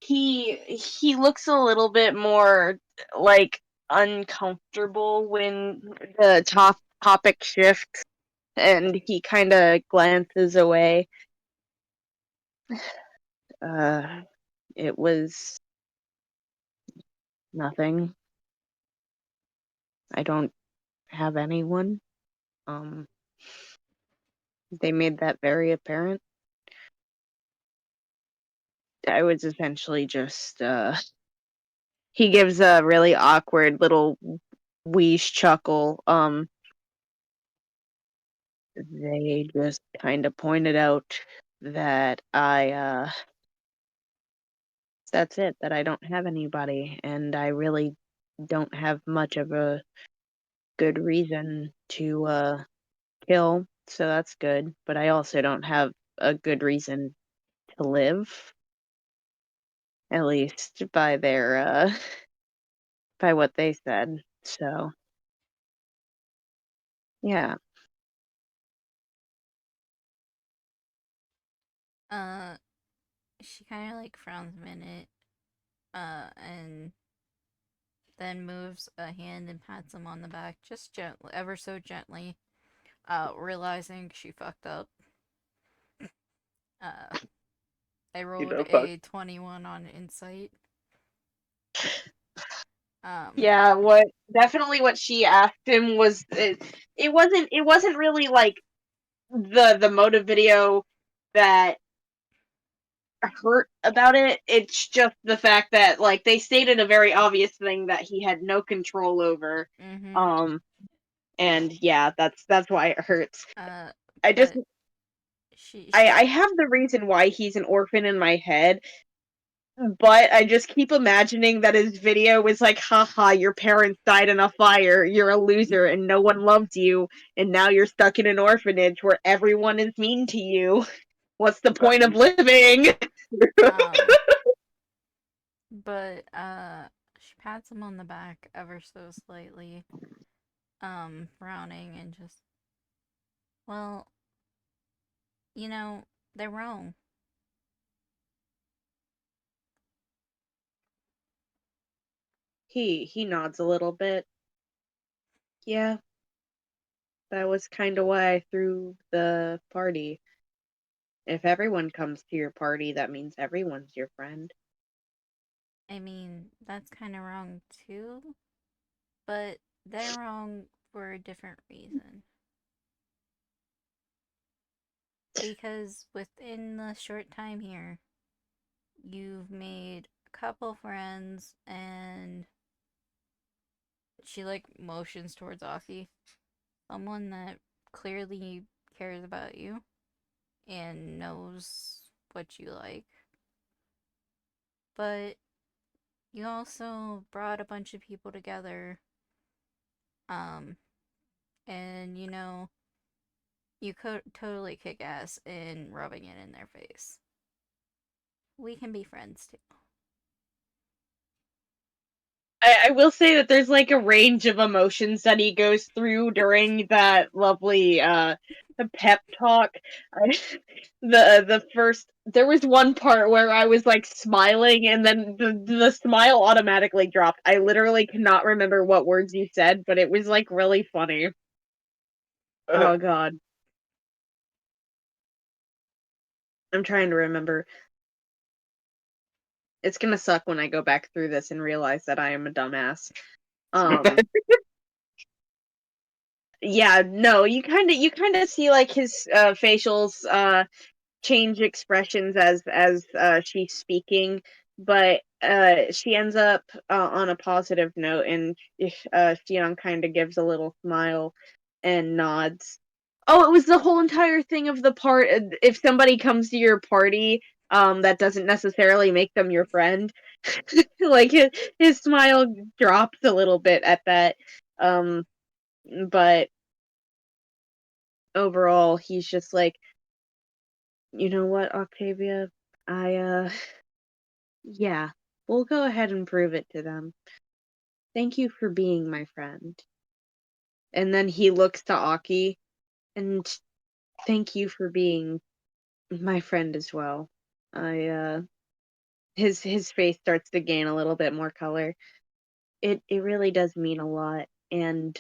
He looks a little bit more like uncomfortable when the topic shifts, and he kind of glances away. Uh, it was nothing. I don't have anyone. Um, they made that very apparent. I was essentially just he gives a really awkward little wheeze chuckle. They just kind of pointed out that that's it, that I don't have anybody, and I really don't have much of a good reason to kill, so that's good. But I also don't have a good reason to live, at least by their by what they said. So yeah. She kind of like frowns a minute, and then moves a hand and pats him on the back, just gently, ever so gently, realizing she fucked up. I rolled a 21 on insight. Yeah, what she asked him was it wasn't really like the motive video that hurt about it. It's just the fact that like they stated a very obvious thing that he had no control over. Mm-hmm. And yeah, that's why it hurts. I But just I have the reason why he's an orphan in my head, but I just keep imagining that his video was like, haha, your parents died in a fire, you're a loser, and no one loved you, and now you're stuck in an orphanage where everyone is mean to you. What's the point of living? But she pats him on the back ever so slightly, frowning and just, well, you know, they're wrong. He nods a little bit. Yeah. That was kind of why I threw the party. If everyone comes to your party, that means everyone's your friend. I mean, that's kind of wrong too, but they're wrong for a different reason. Because within the short time here, you've made a couple friends, and she like motions towards Aki. Someone that clearly cares about you and knows what you like. But you also brought a bunch of people together. And you know, you could totally kick ass in rubbing it in their face. We can be friends too. I will say that there's like a range of emotions that he goes through during that lovely pep talk. The first there was one part where I was like smiling and then the smile automatically dropped. I literally cannot remember what words you said, but it was like really funny. Oh god. I'm trying to remember. It's gonna suck when I go back through this and realize that I am a dumbass. Yeah, no, you kind of see like his facials change expressions as she's speaking, but she ends up on a positive note, and Xion kind of gives a little smile and nods. Oh, it was the whole entire thing of the part. If somebody comes to your party, that doesn't necessarily make them your friend. Like his smile drops a little bit at that, but overall, he's just like, you know what, Octavia? Yeah, we'll go ahead and prove it to them. Thank you for being my friend. And then he looks to Aki, and thank you for being my friend as well. His face starts to gain a little bit more color. It really does mean a lot, and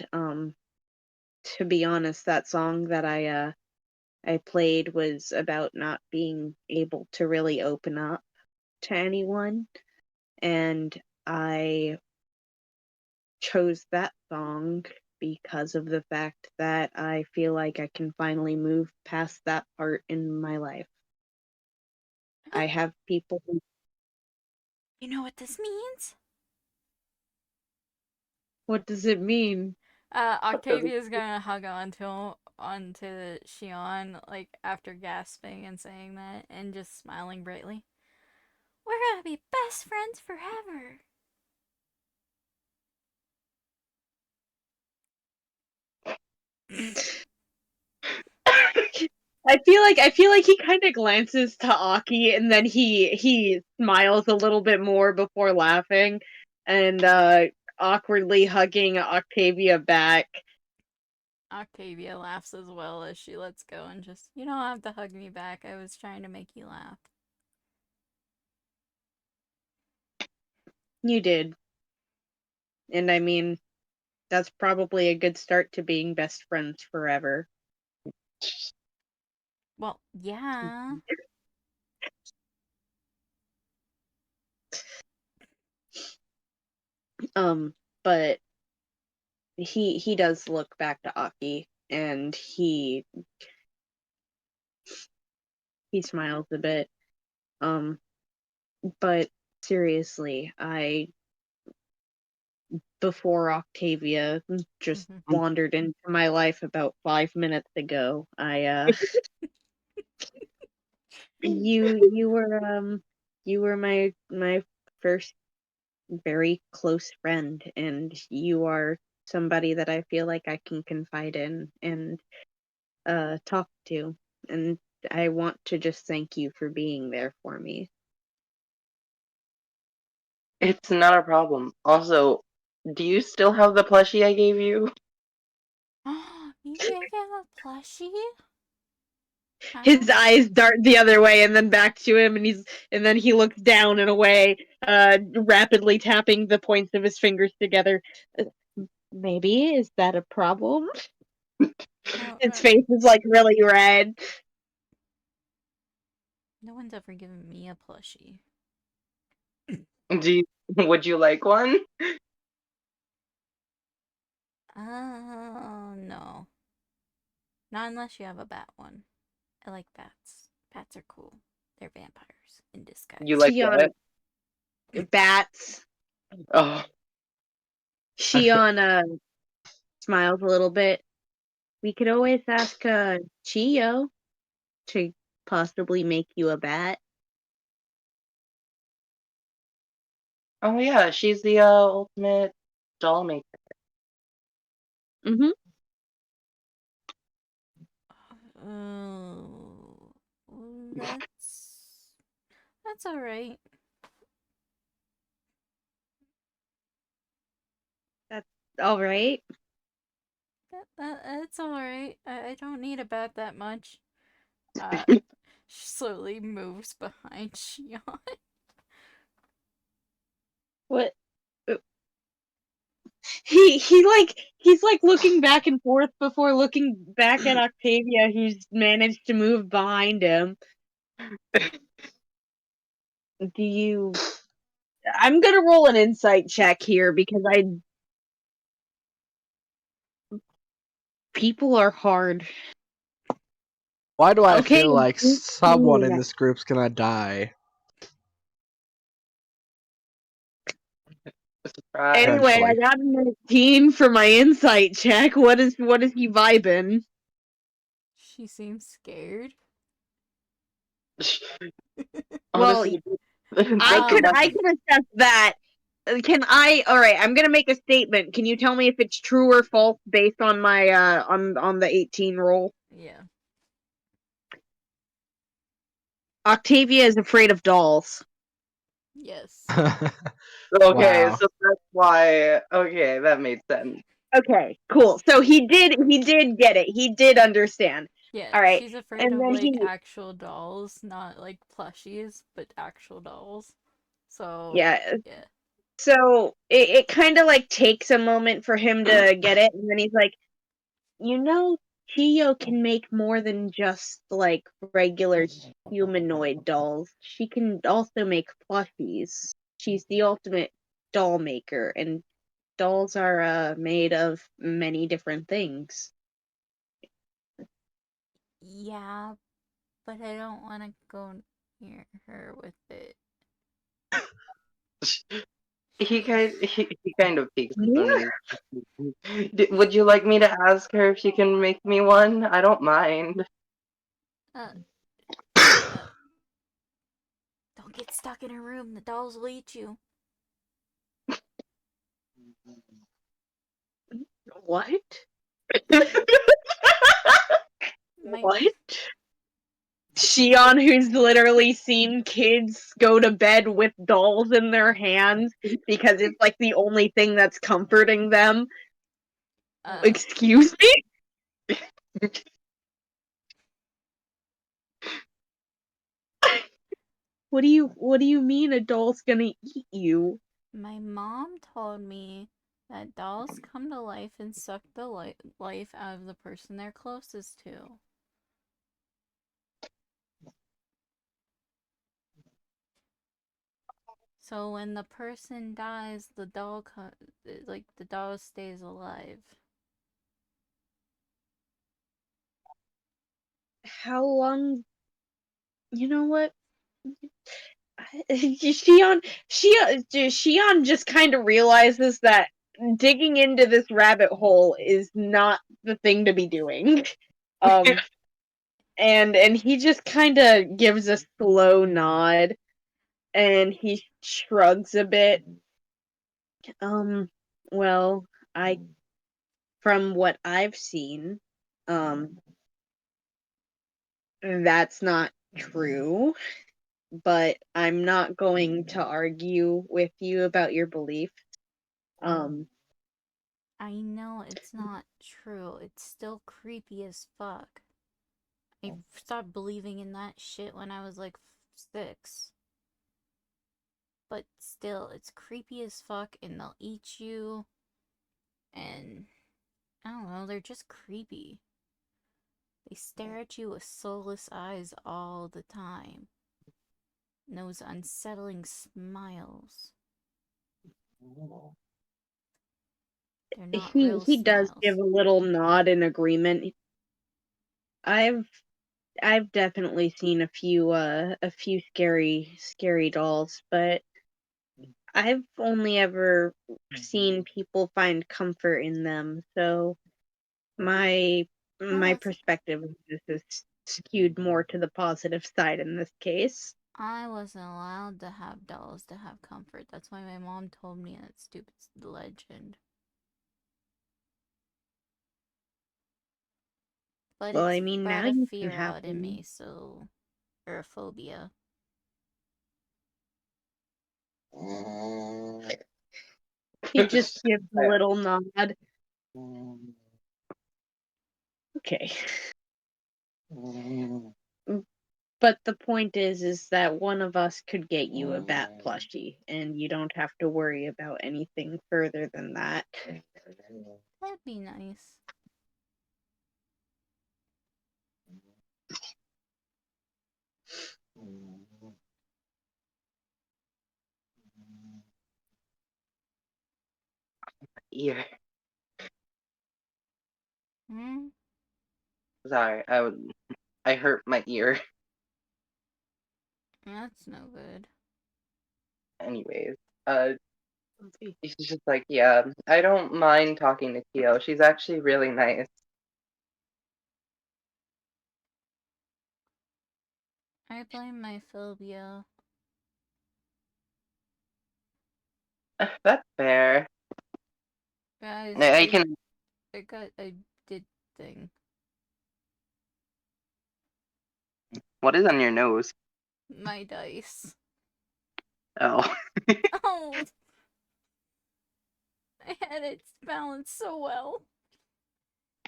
to be honest, that song that I played was about not being able to really open up to anyone, and I chose that song because of the fact that I feel like I can finally move past that part in my life. I have people who You know what this means? What does it mean? Octavia's gonna hug onto Shion, like after gasping and saying that, and just smiling brightly. We're gonna be best friends forever. I feel like he kind of glances to Aki and then he smiles a little bit more before laughing and awkwardly hugging Octavia back. Octavia laughs as well as she lets go and just, you don't have to hug me back. I was trying to make you laugh. You did. And I mean, that's probably a good start to being best friends forever. Well, yeah. But he does look back to Aki and he smiles a bit. But seriously, before Octavia just wandered into my life about 5 minutes ago, you were my first very close friend, and you are somebody that I feel like I can confide in and talk to, and I want to just thank you for being there for me. It's not a problem. Also, do you still have the plushie I gave you? You gave him a plushie? His eyes dart the other way and then back to him, and then he looks down and away, rapidly tapping the points of his fingers together. Maybe is that a problem? His face is like really red. No one's ever given me a plushie. Would you like one? No. Not unless you have a bat one. I like bats. Bats are cool. They're vampires in disguise. You like what? Bats. Oh. Shion smiles a little bit. We could always ask Chio to possibly make you a bat. Oh yeah, she's the ultimate doll maker. Mm-hmm. Oh, that's all right. That's all right. That's all right. I don't need a bat that much. She slowly moves behind Shion. What? He's like looking back and forth before looking back at Octavia, who's managed to move behind him. Do you? I'm gonna roll an insight check here because people are hard. Why do I Okay, feel like you someone see in that. this group's gonna die? Surprise. Anyway, I Eventually. got a 19 for my insight check. What is he vibing? She seems scared. Honestly, I can assess that. Can I? All right, I'm gonna make a statement. Can you tell me if it's true or false based on my on the 18 roll? Yeah. Octavia is afraid of dolls. Yes. Okay, Wow. so that's why. Okay, that made sense. Okay, cool. So he did get it. He did understand. Yeah, All right, she's afraid and of then like he actual dolls, not like plushies, but actual dolls. So yeah. yeah. So it kind of like takes a moment for him to get it, and then he's like, you know, Chio can make more than just like regular humanoid dolls. She can also make plushies. She's the ultimate doll maker, and dolls are made of many different things. Yeah, but I don't want to go near her with it. He kind of peeks at them and would you like me to ask her if she can make me one? I don't mind. Uh, don't get stuck in her room. The dolls will eat you. What? My What? Shion, who's literally seen kids go to bed with dolls in their hands because it's like the only thing that's comforting them. Excuse me? What do you mean a doll's gonna eat you? my mom told me that dolls come to life and suck the life out of the person they're closest to. So when the person dies, the doll the doll stays alive. How long? You know what? Shion just kind of realizes that digging into this rabbit hole is not the thing to be doing. And he just kind of gives a slow nod, and he shrugs a bit. Well, from what I've seen, that's not true. But I'm not going to argue with you about your belief. I know it's not true. It's still creepy as fuck. I stopped believing in that shit when I was like 6. But still, it's creepy as fuck and they'll eat you. And I don't know, they're just creepy. They stare at you with soulless eyes all the time. And those unsettling smiles. They're not real He does smiles. give a little nod in agreement. I've definitely seen a few scary dolls, but I've only ever seen people find comfort in them. So my perspective of this is skewed more to the positive side in this case. I wasn't allowed to have dolls to have comfort. That's why my mom told me that stupid legend. But Well, it's I mean, now brought a you can fear have out in one. me, so... or a phobia. He just gives a little nod. Okay. But the point is that one of us could get you a bat plushie, and you don't have to worry about anything further than that. That'd be nice. Ear. Hmm? Sorry, I hurt my ear. That's no good. Anyways, she's just like, yeah, I don't mind talking to Kyo. She's actually really nice. I blame my phobia. That's fair. Guys, I can. I got a did thing. What is on your nose? My dice. Oh. Oh! I had it balanced so well.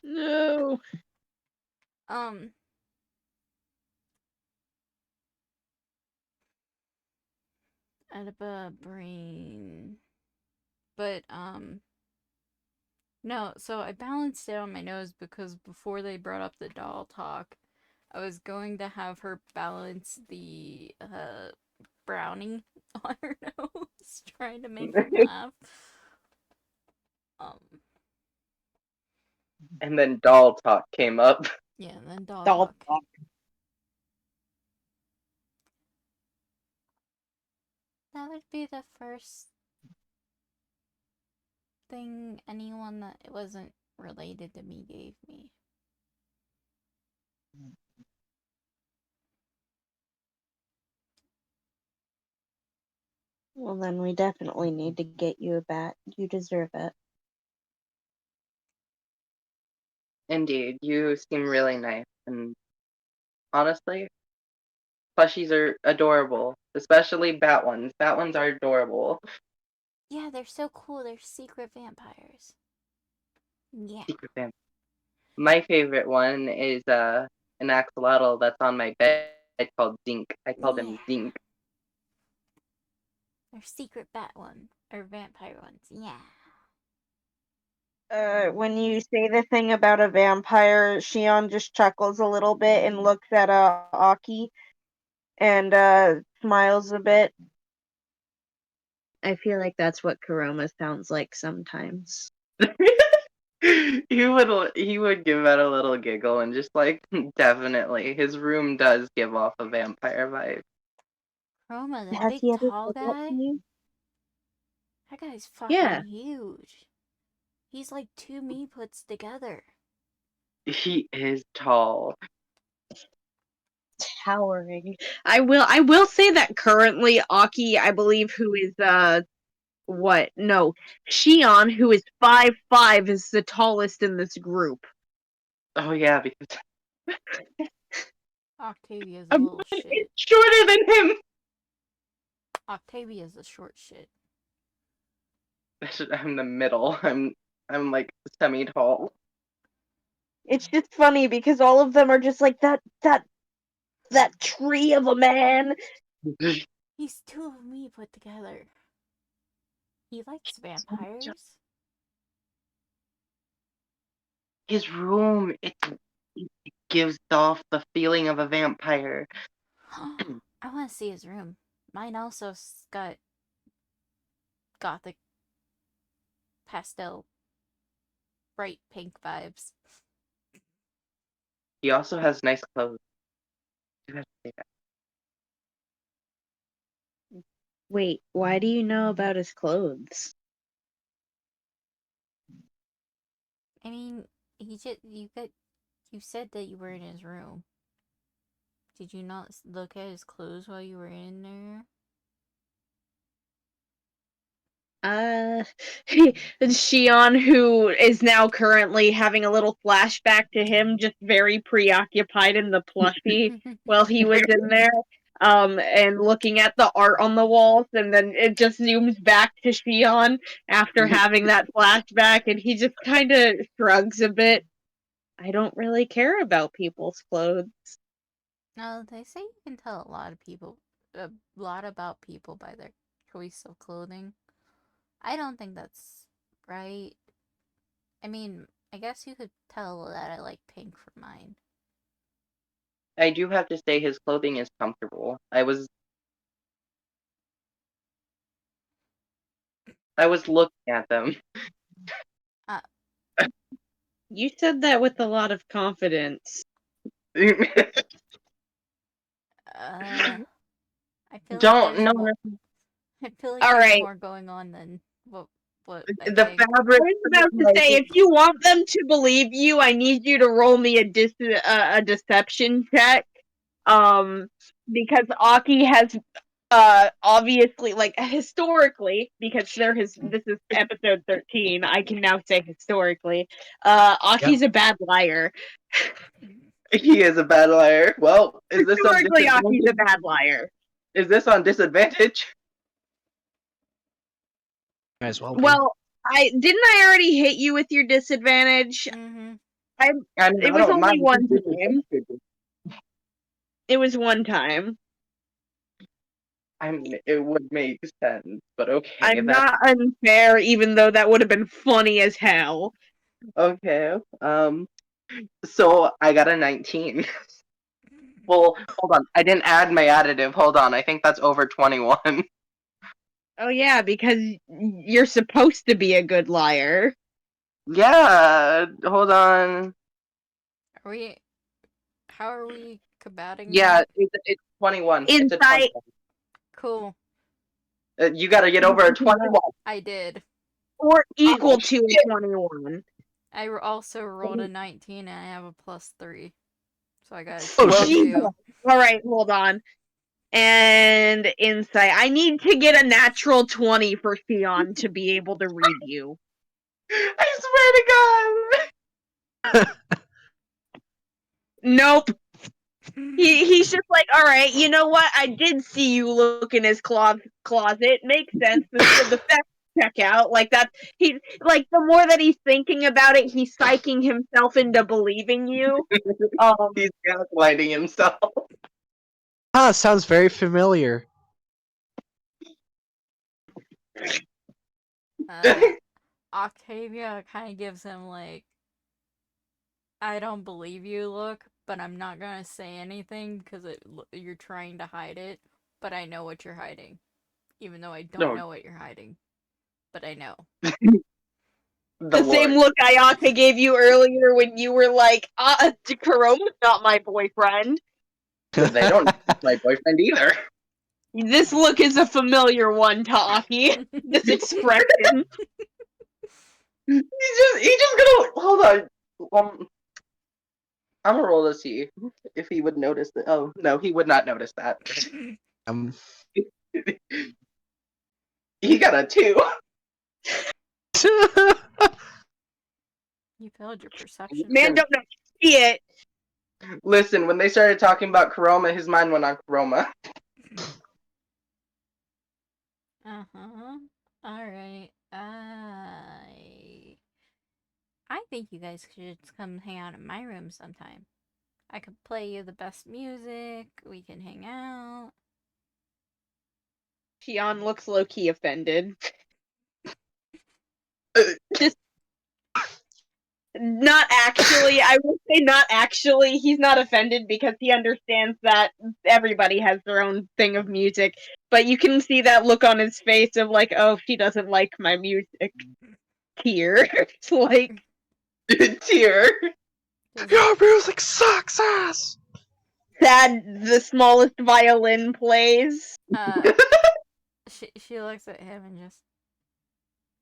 No. Ediba brain. But, no, so I balanced it on my nose because before they brought up the doll talk, I was going to have her balance the, brownie on her nose, trying to make him laugh. And then doll talk came up. Yeah, and then doll Doll talk. That would be the first thing anyone that wasn't related to me gave me. Well, then we definitely need to get you a bat. You deserve it. Indeed, you seem really nice, and honestly, plushies are adorable, especially bat ones. Bat ones are adorable. Yeah, they're so cool. They're secret vampires. Yeah. Secret fan. My favorite one is an axolotl that's on my bed called Zink. I called him Yeah. Zink. They're secret bat ones. Or vampire ones. Yeah. When you say the thing about a vampire, Shion just chuckles a little bit and looks at Aki and smiles a bit. I feel like that's what Kuroma sounds like sometimes. He would give out a little giggle and just like definitely his room does give off a vampire vibe. Chroma, that Has big he ever tall said that guy? to you? That guy's fucking Yeah. huge. He's like 2 me puts together. He is tall. Towering. I will say that currently Aki, I believe, who is what? No, Shion, who is 5'5", is the tallest in this group. Oh yeah, because Octavia's a I'm little shit. shorter than him. Octavia's a short shit. I'm the middle. I'm like semi-tall. It's just funny because all of them are just like that tree of a man. He's 2 of me put together. He likes vampires. His room, it gives off the feeling of a vampire. I want to see his room. Mine also got gothic pastel bright pink vibes. He also has nice clothes. You have to say that. Wait, why do you know about his clothes? I mean, you said that you were in his room. Did you not look at his clothes while you were in there? Shion, who is now currently having a little flashback to him, just very preoccupied in the plushie while he was in there, and looking at the art on the walls, and then it just zooms back to Shion after having that flashback, and he just kind of shrugs a bit. I don't really care about people's clothes. No, they say you can tell a lot about people by their choice of clothing. I don't think that's right. I mean, I guess you could tell that I like pink for mine. I do have to say his clothing is comfortable. I was looking at them. You said that with a lot of confidence. I feel like Don't there's no, more. no. I feel like All there's right. more going on than what I The think. fabric. I was about to say, if you want them to believe you, I need you to roll me a deception check. Because Aki has obviously, like, historically, because this is episode 13, I can now say historically, Aki's a bad liar. He is a bad liar. Well, is this on Historically, Aki's a disadvantage? bad liar. Is this on disadvantage? Might as well be. Well, I already hit you with your disadvantage. Mm-hmm. I mean, It I was don't only mind. one time. It was one time. It would make sense, but okay. I'm not unfair, even though that would have been funny as hell. Okay. So I got a 19. Well, hold on. I didn't add my additive. Hold on. I think that's over 21. Oh yeah, because you're supposed to be a good liar. Yeah. Hold on. How are we combating Yeah, that? it's 21. It's a Insight. 21. Cool. You gotta get over a 21. I did. Or equal Oh, to a 21. I also rolled a 19 and I have a +3. So I got a Oh, 22. Alright, hold on. And insight. I need to get a natural 20 for Theon to be able to read you. I swear to God! Nope. He's just like, alright, you know what? I did see you look in his closet. Makes sense. The facts check out. Like that. He like the more that he's thinking about it, he's psyching himself into believing you. He's gaslighting himself. Ah, sounds very familiar. Octavia kind of gives him like, I don't believe you look, but I'm not gonna say anything because you're trying to hide it. But I know what you're hiding, even though I don't know what you're hiding. But I know. The same look Ayaka gave you earlier when you were like, Kuroma's not my boyfriend. They don't know my boyfriend either. This look is a familiar one to Aki. This expression. He's just gonna hold on. I'm gonna roll to see if he would notice that. Oh no, he would not notice that. He got a 2. You failed your perception. Man, don't know see it. Listen, when they started talking about Kuroma, his mind went on Kuroma. Alright. I think you guys should come hang out in my room sometime. I could play you the best music. We can hang out. Shion looks low-key offended. Just not actually. I would say not actually. He's not offended because he understands that everybody has their own thing of music. But you can see that look on his face of like, oh, she doesn't like my music. Tear. It's like Tear. Your music sucks ass. sad. The smallest violin plays. She looks at him and just,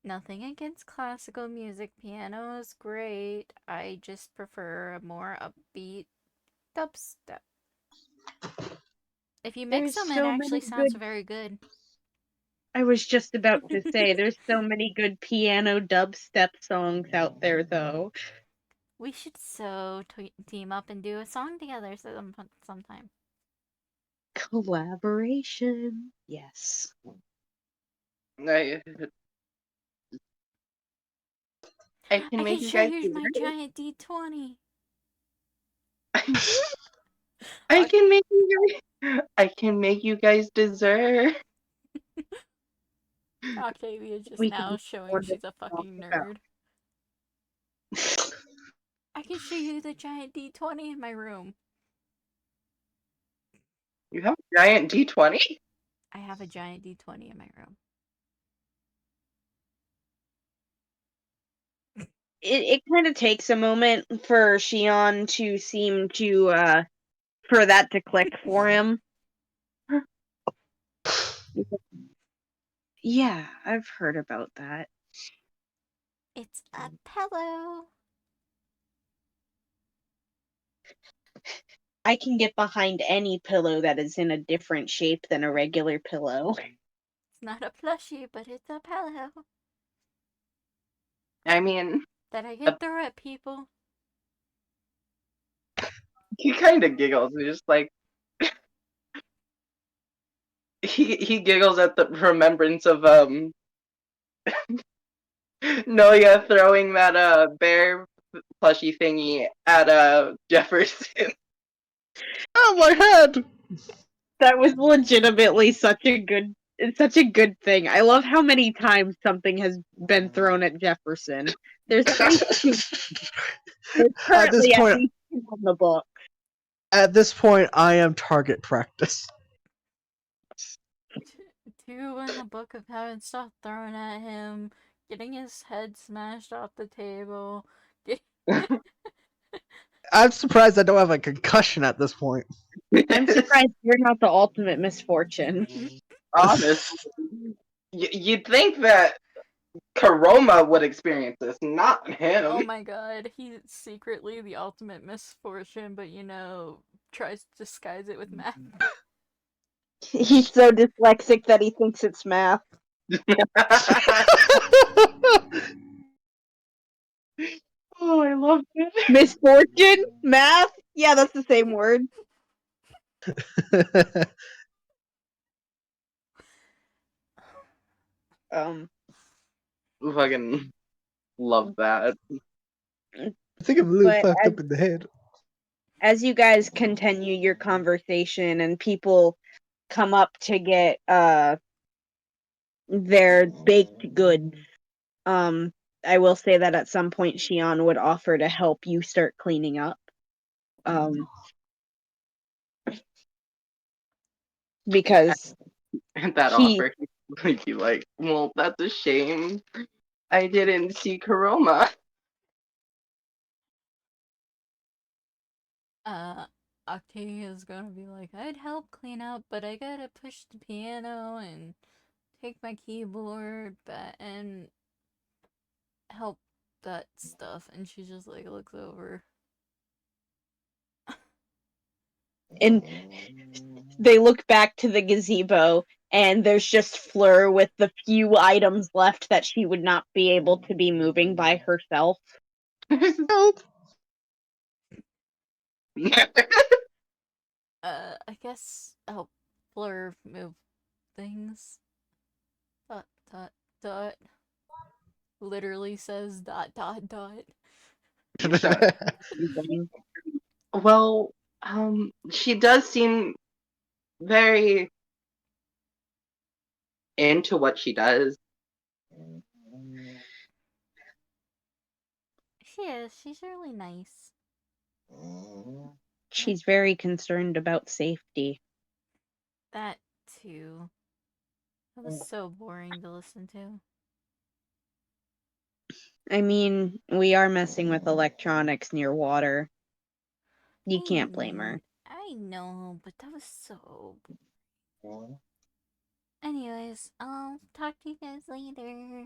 nothing against classical music. Piano is great. I just prefer a more upbeat dubstep. If you mix them, it actually sounds very good. I was just about to say, there's so many good piano dubstep songs out there, though. We should team up and do a song together sometime. Collaboration. Yes. I can make you show guys you my giant D20. I can make you guys dessert. Octavia just We now can showing afford she's it a fucking to talk nerd. I can show you the giant D20 in my room. You have a giant D20? I have a giant D20 in my room. It kind of takes a moment for Shion to seem to, for that to click for him. Yeah, I've heard about that. It's a pillow. I can get behind any pillow that is in a different shape than a regular pillow. It's not a plushie, but it's a pillow. I mean, that I can throw at people. He kind of giggles. He's just like he giggles at the remembrance of Noya throwing that bear plushie thingy at Jefferson. Oh my head! That was legitimately such a good thing. I love how many times something has been thrown at Jefferson. There's at least two. There's currently at least two on the book. At this point, I am target practice. Two in the book of having stuff thrown at him, getting his head smashed off the table. I'm surprised I don't have a concussion at this point. I'm surprised you're not the ultimate misfortune. Honestly, you'd think that Karoma would experience this, not him. Oh my god, he's secretly the ultimate misfortune, but tries to disguise it with math. He's so dyslexic that he thinks it's math. Oh, I love it. Misfortune? Math? Yeah, that's the same word. Fucking love that. I think I'm a little But fucked up in the head. as you guys continue your conversation and people come up to get their baked goods, I will say that at some point Shion would offer to help you start cleaning up. Because That offer, like, well, that's a shame. I didn't see Karoma. Octavia's gonna be like, I'd help clean up, but I gotta push the piano and take my keyboard and help that stuff. And she just like looks over. and they look back to the gazebo, and there's just Fleur with the few items left that she would not be able to be moving by herself. Help! I guess help Fleur move things. Dot dot dot. Literally says dot dot dot. Well, she does seem very into what she does. She is. She's really nice. She's very concerned about safety. That too. That was so boring to listen to. I mean, we are messing with electronics near water. You can't blame her. I know, but that was so. Anyways, I'll talk to you guys later.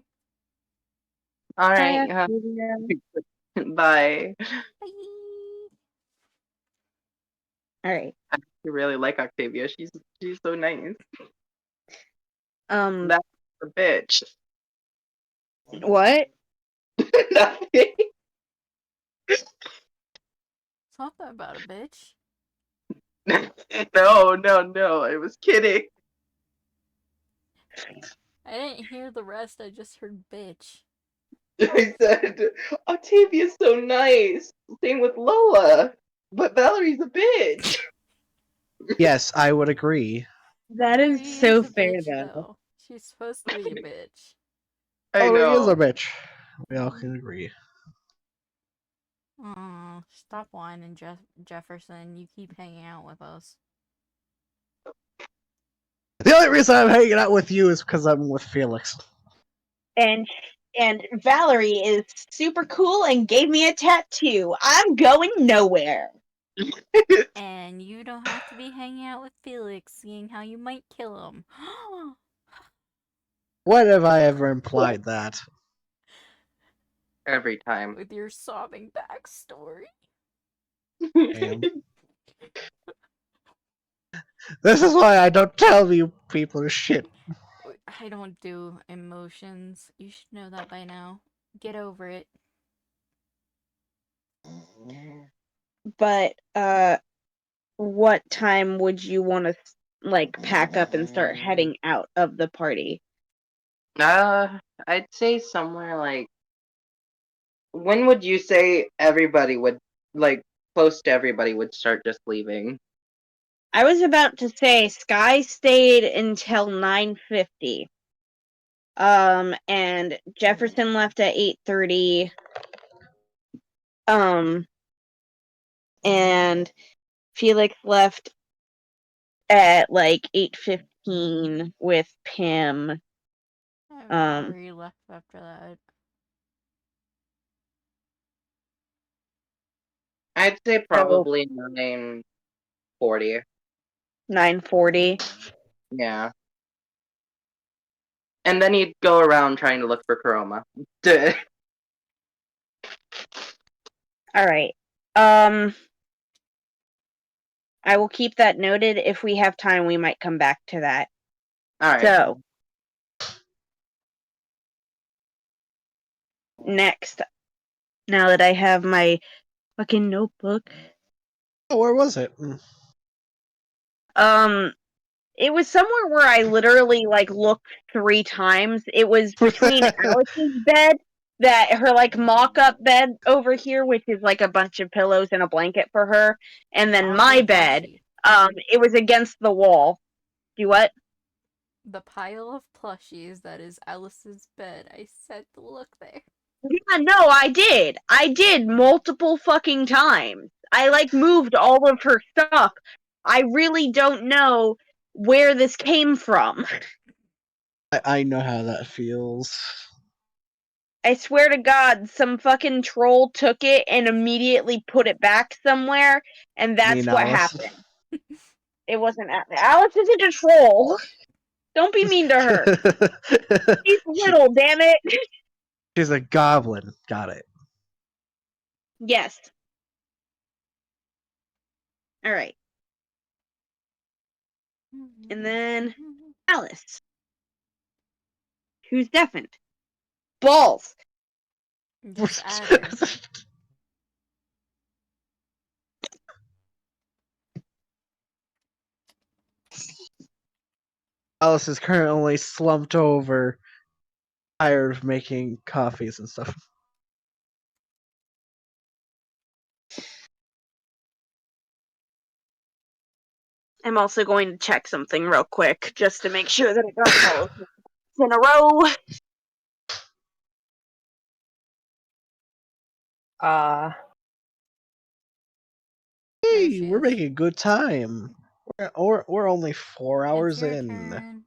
All right. Bye. Bye. All right. I really like Octavia. She's so nice. What? That's a bitch. Nothing. Something about a bitch. No. I was kidding. I didn't hear the rest. I just heard bitch. I said Octavia's so nice. Same with Lola, but Valerie's a bitch. Yes, I would agree. That is Valerie so a fair, bitch, though. She's supposed to be a bitch. I He is know. a bitch. We all can agree. Oh, stop whining, Jefferson. You keep hanging out with us. The only reason I'm hanging out with you is because I'm with Felix. And Valerie is super cool and gave me a tattoo. I'm going nowhere. And you don't have to be hanging out with Felix, seeing how you might kill him. When have I ever implied that? Every time. With your sobbing backstory. Damn. This is why I don't tell you people shit. I don't do emotions. You should know that by now. Get over it. But what time would you want to pack up and start heading out of the party? I'd say somewhere like. When would you say everybody would close to everybody would start just leaving? I was about to say Sky stayed until 9:50. And Jefferson left at 8:30. And Felix left at 8:15 with Pam. And Valerie left after that. I'd say probably 9:40. 9:40. Yeah. And then he'd go around trying to look for Kuroma. Duh. All right. I will keep that noted. If we have time, we might come back to that. Alright. So, next, now that I have my fucking notebook, Oh, where was it? it was somewhere where I literally like looked 3 times. It was between Alice's bed, her like mock-up bed over here, which is like a bunch of pillows and a blanket for her, and then Oh, my the bed. plushie. It was against the wall. Do what? The pile of plushies that is Alice's bed. I said to look there. Yeah, no, I did. I did multiple fucking times. I like moved all of her stuff. I really don't know where this came from. I know how that feels. I swear to God, some fucking troll took it and immediately put it back somewhere, and that's Mean what Alice. happened. It wasn't Alice isn't a troll. Don't be mean to her. She's little, damn it. She's a goblin. Got it. Yes. All right. And then Alice, who's deafened. Balls. Just adding. Alice is currently slumped over, tired of making coffees and stuff. I'm also going to check something real quick, just to make sure that I got all in a row. Hey, she we're is. making good time. We're only 4 It's hours your in. turn.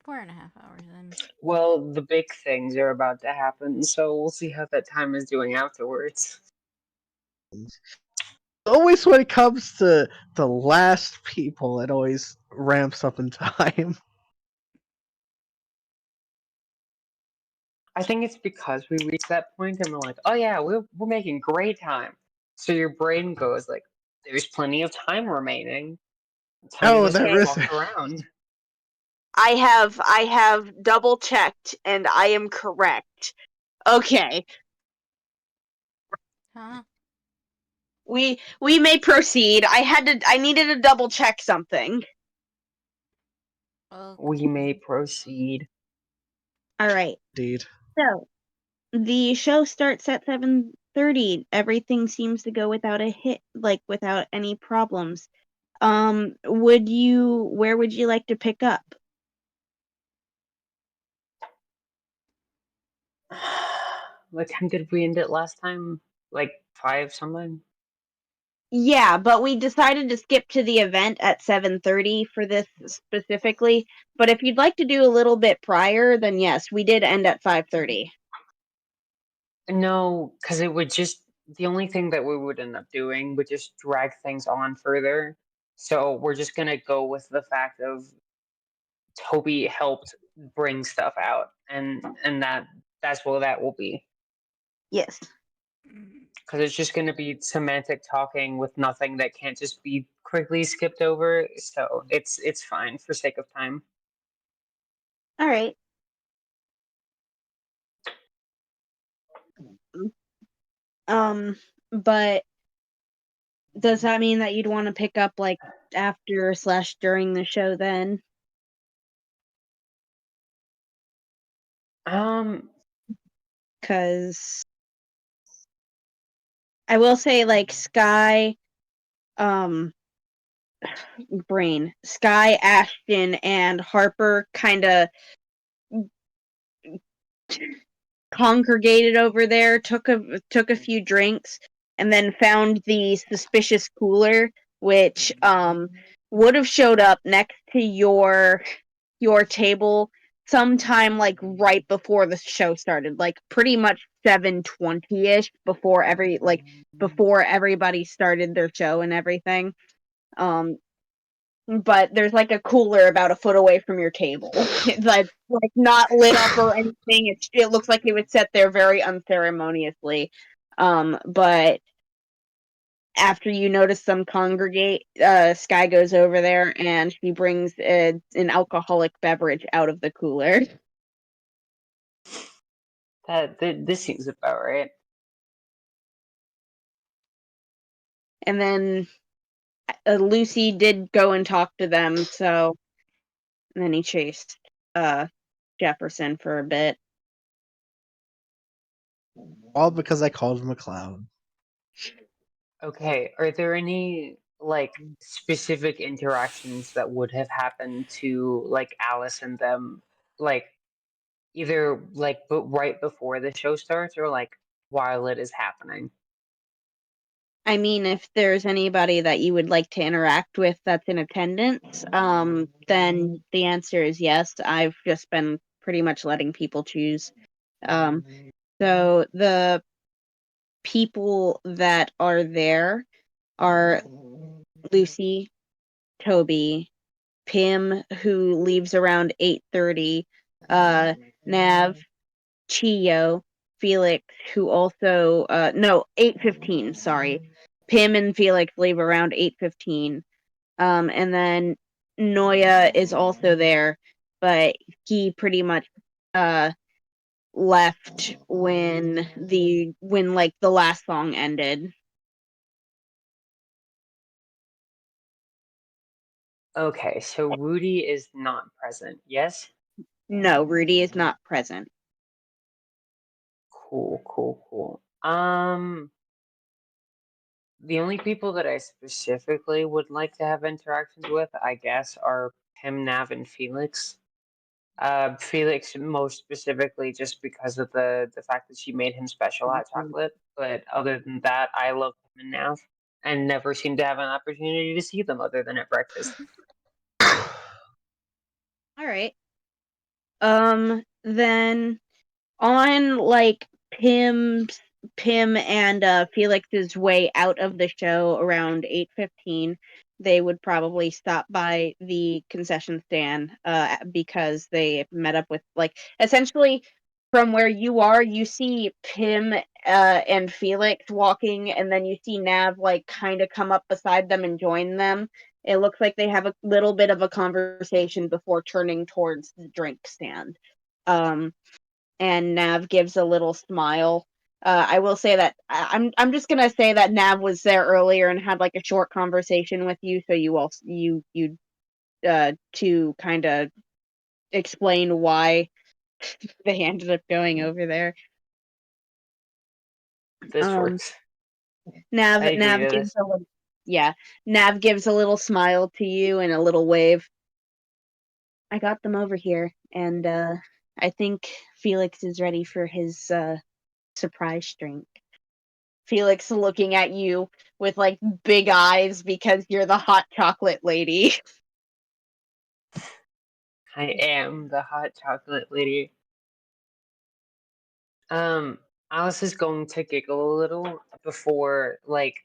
4.5 hours in. Well, the big things are about to happen, so we'll see how that time is doing afterwards. Always when it comes to the last people, it always ramps up in time. I think it's because we reach that point and we're like, oh yeah, we're making great time. So your brain goes like, there's plenty of time remaining. Time Oh, to just there walk isn't. around. I have double checked, and I am correct. Okay, Huh? we may proceed. I needed to double check something. We may Okay. proceed. All right. Indeed. So the show starts at 7:30. Everything seems to go without a hit, like without any problems. Where would you like to pick up? What time did we end it last time? Like 5 something? Yeah, but we decided to skip to the event at 7:30 for this specifically. But if you'd like to do a little bit prior, then yes, we did end at 5:30. No, because it would just, the only thing that we would end up doing would just drag things on further. So we're just gonna go with the fact of Toby helped bring stuff out, and that's what that will be. Yes. Because it's just gonna be semantic talking with nothing that can't just be quickly skipped over. So it's fine for sake of time. All right. But does that mean that you'd want to pick up like after / during the show then? Because I will say, like, Sky, Ashton, and Harper kind of congregated over there, took a few drinks, and then found the suspicious cooler, which would have showed up next to your table sometime like right before the show started, like pretty much 7:20ish before everybody started their show and everything. but there's like a cooler about a foot away from your table. It's like not lit up or anything. It looks like it was set there very unceremoniously. But after you notice them congregate, Sky goes over there and she brings an alcoholic beverage out of the cooler. This seems about right. And then Lucy did go and talk to them, so and then he chased Jefferson for a bit. All because I called him a clown. Okay, are there any like specific interactions that would have happened to like Alice and them, like either like right before the show starts or like while it is happening? I mean, if there's anybody that you would like to interact with that's in attendance, then the answer is yes. I've just been pretty much letting people choose. So the people that are there are Lucy, Toby, Pim, who leaves around 8:30, Nav, Chio, Felix, who also no, 8:15, sorry. Pim and Felix leave around 8:15. And then Noya is also there, but he pretty much left when like the last song ended. Okay, so Rudy is not present. Yes? No, Rudy is not present. Cool. The only people that I specifically would like to have interactions with, I guess, are Pim, Nav, and Felix. Felix most specifically just because of the fact that she made him special hot chocolate. But other than that, I love Pim and Nav and never seem to have an opportunity to see them other than at breakfast. All right. Then on like Pim and Felix's way out of the show around 8:15, they would probably stop by the concession stand because they met up with like essentially from where you are, you see Pim and Felix walking, and then you see Nav like kind of come up beside them and join them. It looks like they have a little bit of a conversation before turning towards the drink stand. And Nav gives a little smile. I will say that I'm just gonna say that Nav was there earlier and had like a short conversation with you, so you to kind of explain why they ended up going over there. This works. Nav I agree to gives this. a little, yeah. Nav gives a little smile to you and a little wave. I got them over here, and I think Felix is ready for his surprise drink. Felix looking at you with like big eyes because you're the hot chocolate lady. I am the hot chocolate lady. Alice is going to giggle a little before, like,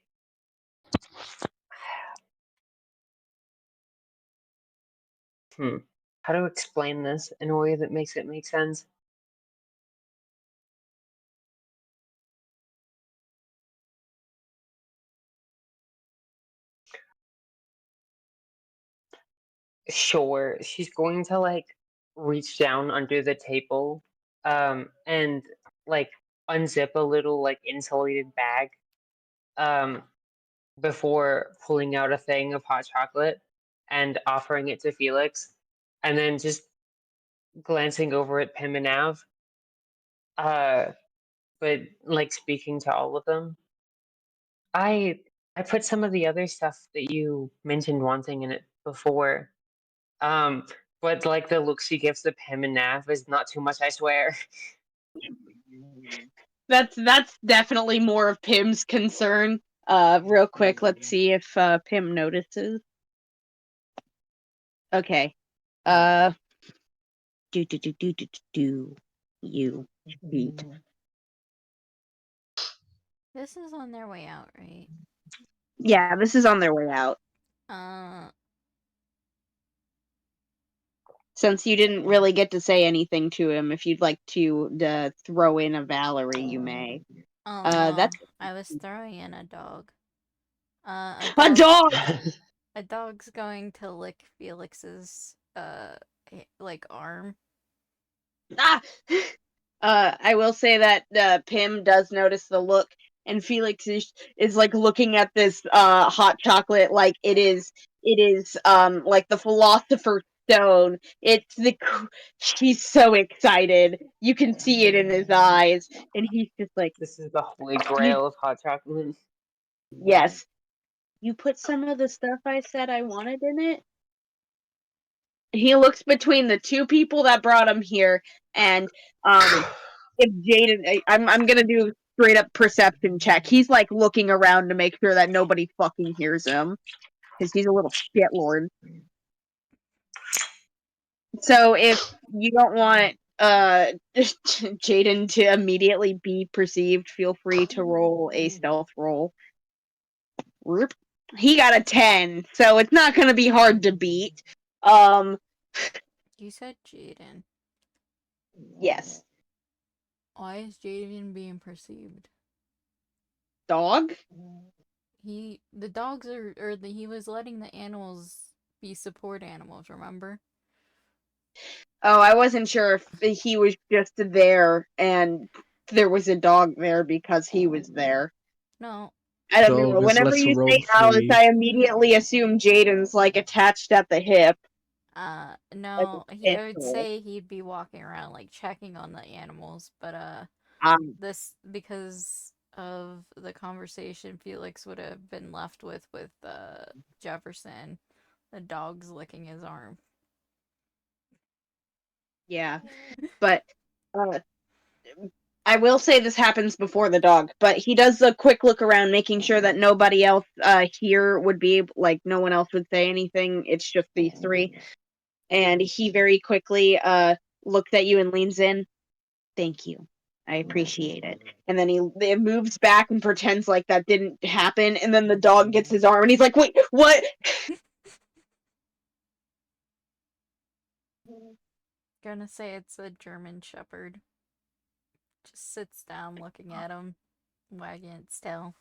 how to explain this in a way that makes it make sense? Sure, she's going to like reach down under the table, and like unzip a little like insulated bag, um, before pulling out a thing of hot chocolate and offering it to Felix, and then just glancing over at Pim and Nav, uh, but like speaking to all of them. I I put some of the other stuff that you mentioned wanting in it before. Um, but like the look she gives to Pim and Nav is not too much, I swear. That's definitely more of Pim's concern. Real quick, let's see if Pim notices. Okay. Do you cheat? This is on their way out, right? Yeah, this is on their way out. Uh, Since you didn't really get to say anything to him, if you'd like to throw in a Valeri, you may. Oh no, That's I was throwing in a dog. a dog! A dog's going to lick Felix's like arm. Ah! I will say that Pim does notice the look, and Felix is like looking at this hot chocolate like it is like the Philosopher's Stone. He's so excited. You can see it in his eyes, and he's just like, This is the holy grail of hot chocolate. yes. You put some of the stuff I said I wanted in it? He looks between the two people that brought him here, and if Jayden, I'm gonna do a straight up perception check. He's like looking around to make sure that nobody fucking hears him, because he's a little shitlord. So if you don't want Jayden to immediately be perceived, feel free to roll a stealth roll. Whoop. He got a 10, so it's not gonna be hard to beat. You said Jayden. Yes. Why is Jayden being perceived? Dog? He was letting the animals be support animals, remember? Oh, I wasn't sure if he was just there and there was a dog there because he was there. No. I don't know. Dogs, Whenever let's you roam say Alice, free. I immediately assume Jayden's like attached at the hip. No, Like I would say he'd be walking around like checking on the animals, but this because of the conversation Felix would have been left with Jefferson, the dog's licking his arm. Yeah, but I will say this happens before the dog, but he does a quick look around, making sure that nobody else here would be able, like, no one else would say anything. It's just these three. And he very quickly looks at you and leans in. Thank you. I appreciate it. And then he moves back and pretends like that didn't happen. And then the dog gets his arm and he's like, wait, what? Gonna say it's a German Shepherd. Just sits down looking at him, wagging its tail.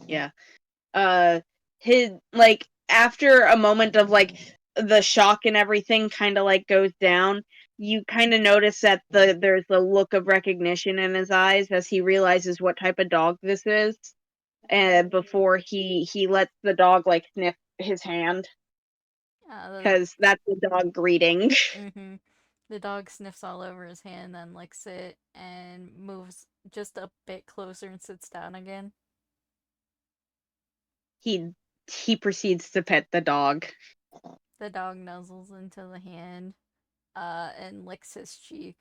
Yeah. His, like, after a moment of, like, the shock and everything kind of, like, goes down, you kind of notice that there's a look of recognition in his eyes as he realizes what type of dog this is. And before he lets the dog, like, sniff his hand. Because that's the dog greeting. Mm-hmm. The dog sniffs all over his hand, then licks it, and moves just a bit closer and sits down again. He proceeds to pet the dog. The dog nuzzles into the hand, and licks his cheek.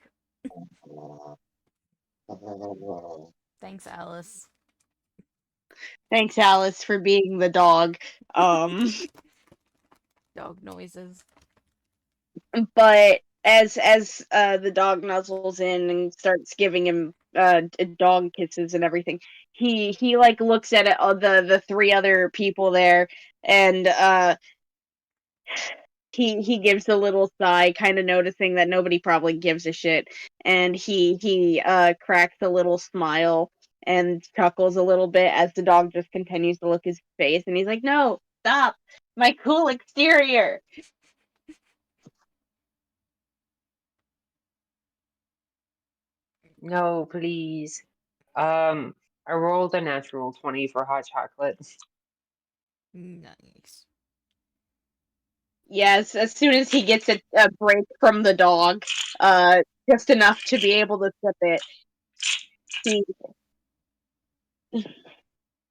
Thanks, Alice. Thanks, Alice, for being the dog. Dog noises. But as the dog nuzzles in and starts giving him dog kisses and everything, he like looks at it, the three other people there, and he gives a little sigh, kind of noticing that nobody probably gives a shit, and he cracks a little smile and chuckles a little bit as the dog just continues to look his face, and he's like, "No, stop, my cool exterior." No, please. I rolled a natural 20 for hot chocolate. Nice. Yes, as soon as he gets a break from the dog, just enough to be able to sip it,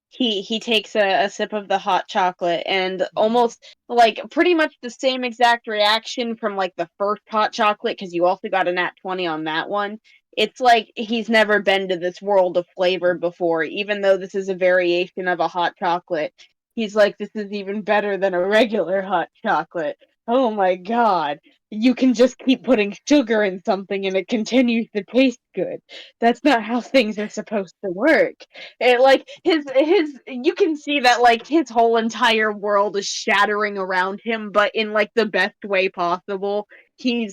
he takes a sip of the hot chocolate, and almost like pretty much the same exact reaction from like the first hot chocolate, because you also got a nat 20 on that one. It's like he's never been to this world of flavor before, even though this is a variation of a hot chocolate. He's like, this is even better than a regular hot chocolate. Oh my god. you can just keep putting sugar in something and it continues to taste good. That's not how things are supposed to work. It, like his you can see that like his whole entire world is shattering around him, but in like the best way possible. He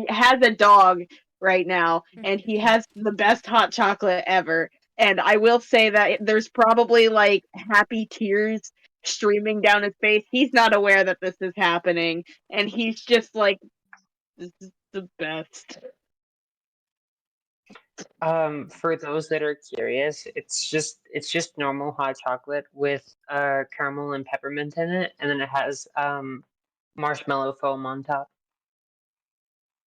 has a dog right now and he has the best hot chocolate ever. And I will say that there's probably like happy tears streaming down his face. He's not aware that this is happening and he's just like, this is the best. For those that are curious, it's just normal hot chocolate with caramel and peppermint in it, and then it has marshmallow foam on top.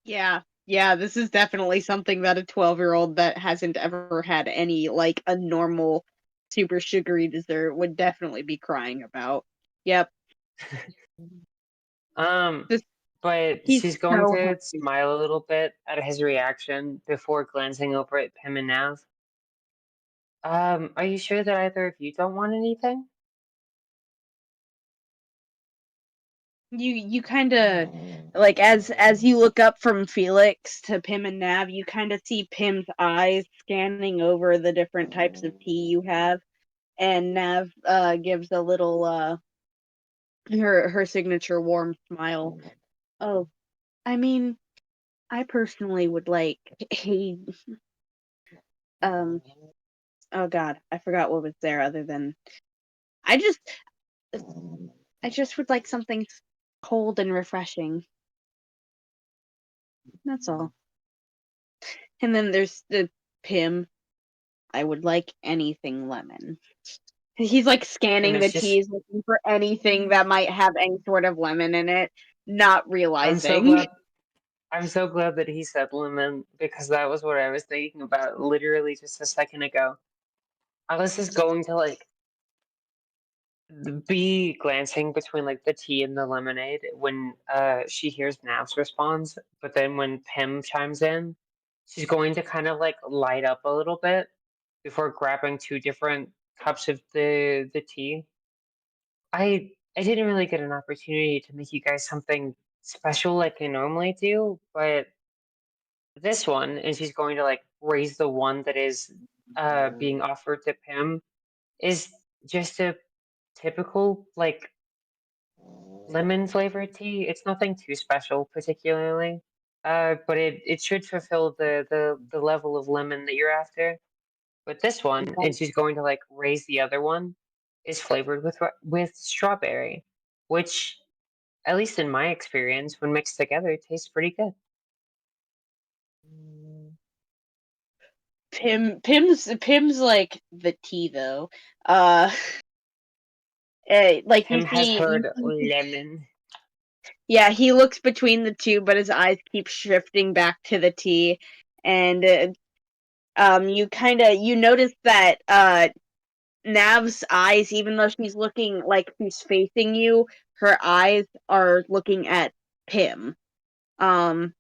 Yeah, yeah, this is definitely something that a 12-year-old that hasn't ever had any, like, a normal super sugary dessert would definitely be crying about. Yep, Um, this, but he's she's going so to happy. smile a little bit at his reaction before glancing over at Pim and Nav. Are you sure that either of you don't want anything? You kind of, like, as you look up from Felix to Pim and Nav, you kind of see Pim's eyes scanning over the different types of tea you have, and Nav gives a little her signature warm smile. Oh, I mean, I personally would like a um oh god, I forgot what was there other than I just I just would like something cold and refreshing. That's all. And then there's the Pim. I would like anything lemon. He's like Pim scanning the is just. teas looking for anything that might have any sort of lemon in it, not I'm so realizing. glad. I'm so glad that he said lemon because that was what I was thinking about literally just a second ago. Alice is going to like be glancing between like the tea and the lemonade when she hears Nav's response, but then when Pim chimes in, she's going to kind of like light up a little bit before grabbing two different cups of the tea. I didn't really get an opportunity to make you guys something special like I normally do, but this one, and she's going to like raise the one that is being offered to Pim, is just a typical like lemon flavored tea. It's nothing too special particularly. But it should fulfill the level of lemon that you're after. But this one, and she's going to like raise the other one, is flavored with strawberry, which, at least in my experience, when mixed together, tastes pretty good. Pim's like the tea though. Like Pim has heard lemon. yeah, he looks between the two, but his eyes keep shifting back to the tea, and you notice that Nav's eyes, even though she's looking like she's facing you, her eyes are looking at Pim. Um,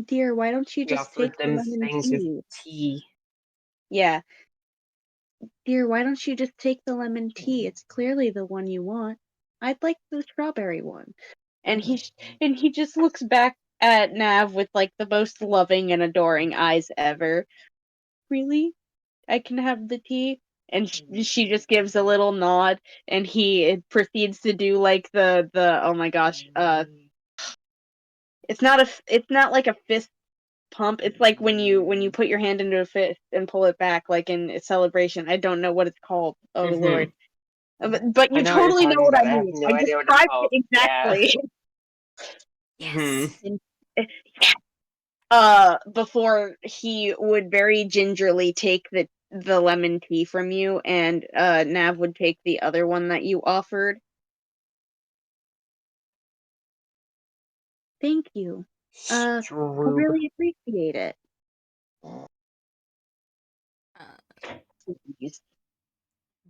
dear, why don't you He just take offered the them lemon things of tea? tea. Yeah, dear, why don't you just take the lemon tea? It's clearly the one you want. I'd like the strawberry one. And he just looks back at Nav with like the most loving and adoring eyes ever. Really? I can have the tea? And she just gives a little nod, and he proceeds to do like the oh my gosh, it's not like a fist pump. It's like when you put your hand into a fist and pull it back, like in a celebration. I don't know what it's called. Oh Hmm. Lord, but I you know what you're totally know talking what about. I I have mean. no I idea what it's described it called. Yeah. exactly. Hmm. Yes. And, before he would very gingerly take the lemon tea from you, and Nav would take the other one that you offered. Thank you. I Strube. really appreciate it. Uh, Please.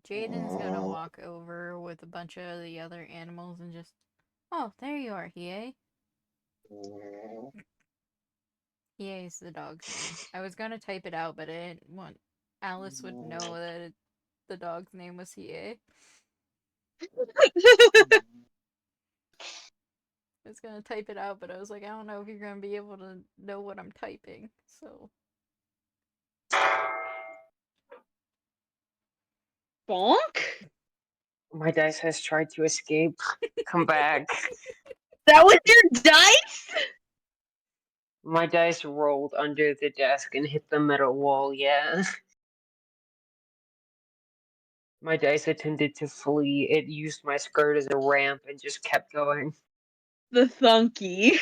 Jayden's gonna walk over with a bunch of the other animals and just, oh, there you are, Hiei. Hiei is the dog's name. I was gonna type it out, but I didn't want Alice would know that the dog's name was Hiei. I was gonna type it out, but I was like, I don't know if you're gonna be able to know what I'm typing, so. Bonk? My dice has tried to escape. Come back. That was your dice? My dice rolled under the desk and hit the metal wall, yeah. My dice attempted to flee. It used my skirt as a ramp and just kept going. The thunky.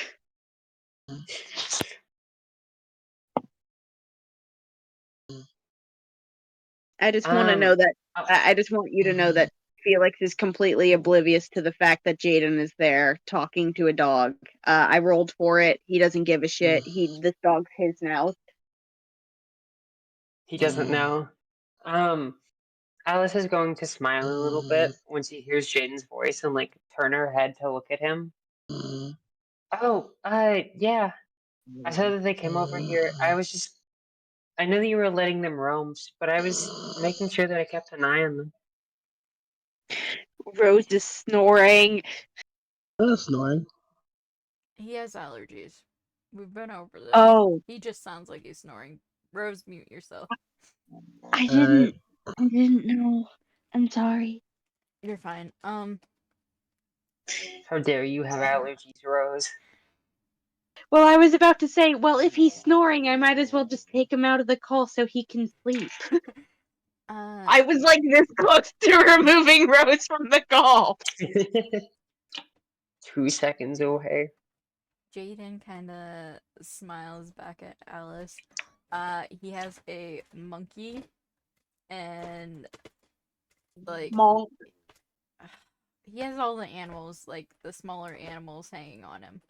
I just want to know that. I just want you to know that Felix is completely oblivious to the fact that Jayden is there talking to a dog. I rolled for it. He doesn't give a shit. This dog's his now. He doesn't know. Alice is going to smile a little bit when she hears Jaden's voice and like turn her head to look at him. Oh, yeah. I saw that they came over here. I know that you were letting them roam, but I was making sure that I kept an eye on them. Rose is snoring. Snoring. He has allergies. We've been over this. Oh, He just sounds like he's snoring. Rose, mute yourself. I didn't know. I'm sorry. You're fine. How dare you have allergies, Rose? Well, I was about to say, well, if he's snoring, I might as well just take him out of the call so he can sleep. I was like this close to removing Rose from the call. 2 seconds away. Jayden kind of smiles back at Alice. He has a monkey, and like Monk. he has all the animals, like the smaller animals, hanging on him.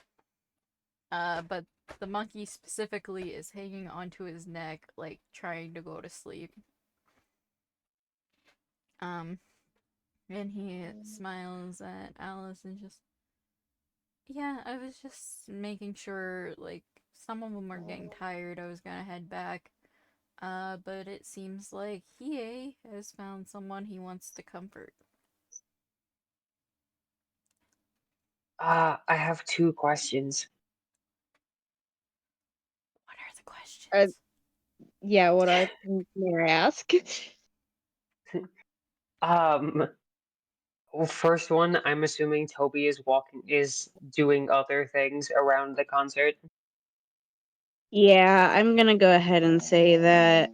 But the monkey specifically is hanging onto his neck, like trying to go to sleep. And he smiles at Alice and just, yeah, I was just making sure, like, some of them are getting tired. I was gonna head back. But it seems like Hiei has found someone he wants to comfort. I have 2 questions. What are the questions? Yeah, what are may I ask? Well, first one, I'm assuming Toby is doing other things around the concert. Yeah, I'm gonna go ahead and say that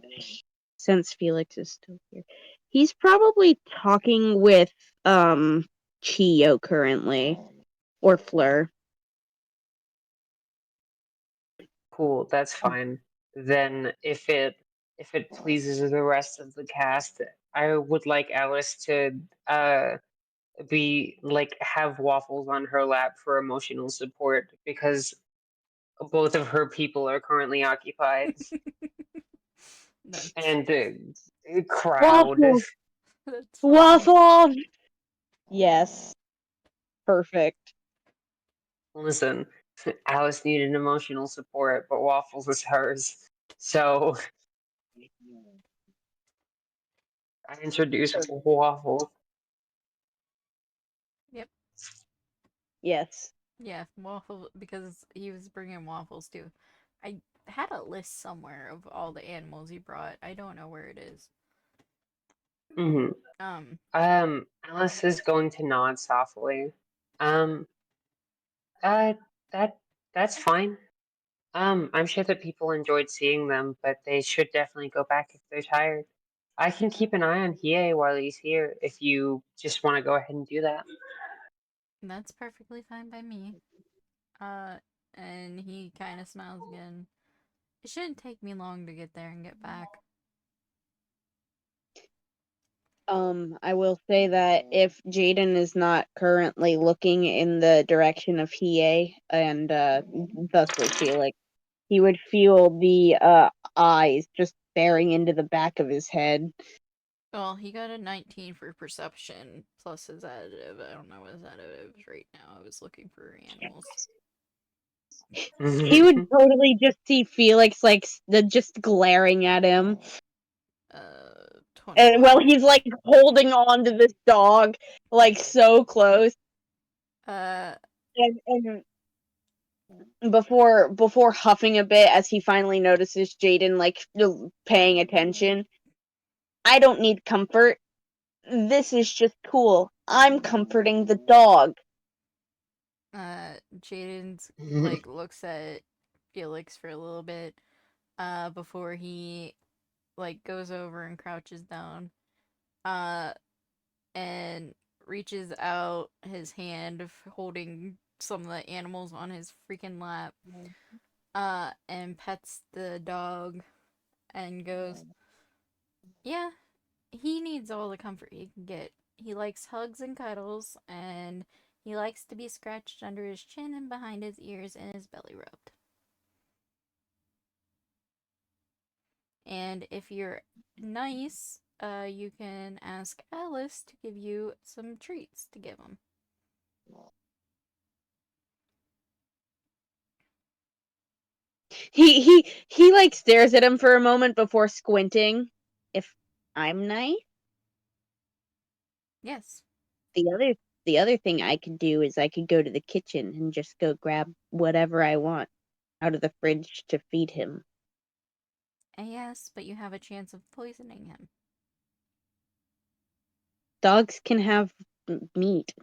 since Felix is still here, he's probably talking with Chiyo currently, or Fleur. Cool, that's fine. Then if it pleases the rest of the cast, I would like Alice to be like have Waffles on her lap for emotional support because both of her people are currently occupied. Nice. And crowd. Waffles! That's fine. Waffles! Yes. Perfect. Listen, Alice needed emotional support, but Waffles is hers. So I introduced Waffle. Yep. Yes. Yeah, waffle, because he was bringing waffles too. I had a list somewhere of all the animals he brought. I don't know where it is. Alice is going to nod softly. Um, uh, that's fine. I'm sure that people enjoyed seeing them, but they should definitely go back if they're tired. I can keep an eye on Hiei while he's here if you just want to go ahead and do that. That's perfectly fine by me. And he kind of smiles again. It shouldn't take me long to get there and get back. I will say that if Jayden is not currently looking in the direction of Hiei and thusly Felix, he would feel the eyes just staring into the back of his head. Well, he got a 19 for perception plus his additive. I don't know what his additive is right now. I was looking for animals. He would totally just see Felix like just glaring at him. And well, 21. he's like holding on to this dog, like so close. And before huffing a bit as he finally notices Jayden like paying attention. I don't need comfort. This is just cool. I'm comforting the dog. Jayden's like looks at Felix for a little bit, before he like goes over and crouches down, and reaches out his hand holding some of the animals on his freaking lap, and pets the dog and goes, yeah, he needs all the comfort he can get. He likes hugs and cuddles, and he likes to be scratched under his chin and behind his ears and his belly rubbed. And if you're nice, you can ask Alice to give you some treats to give him. He like stares at him for a moment before squinting. If I'm nice? Yes. The other thing I could do is I could go to the kitchen and just go grab whatever I want out of the fridge to feed him. Yes, but you have a chance of poisoning him. Dogs can have meat.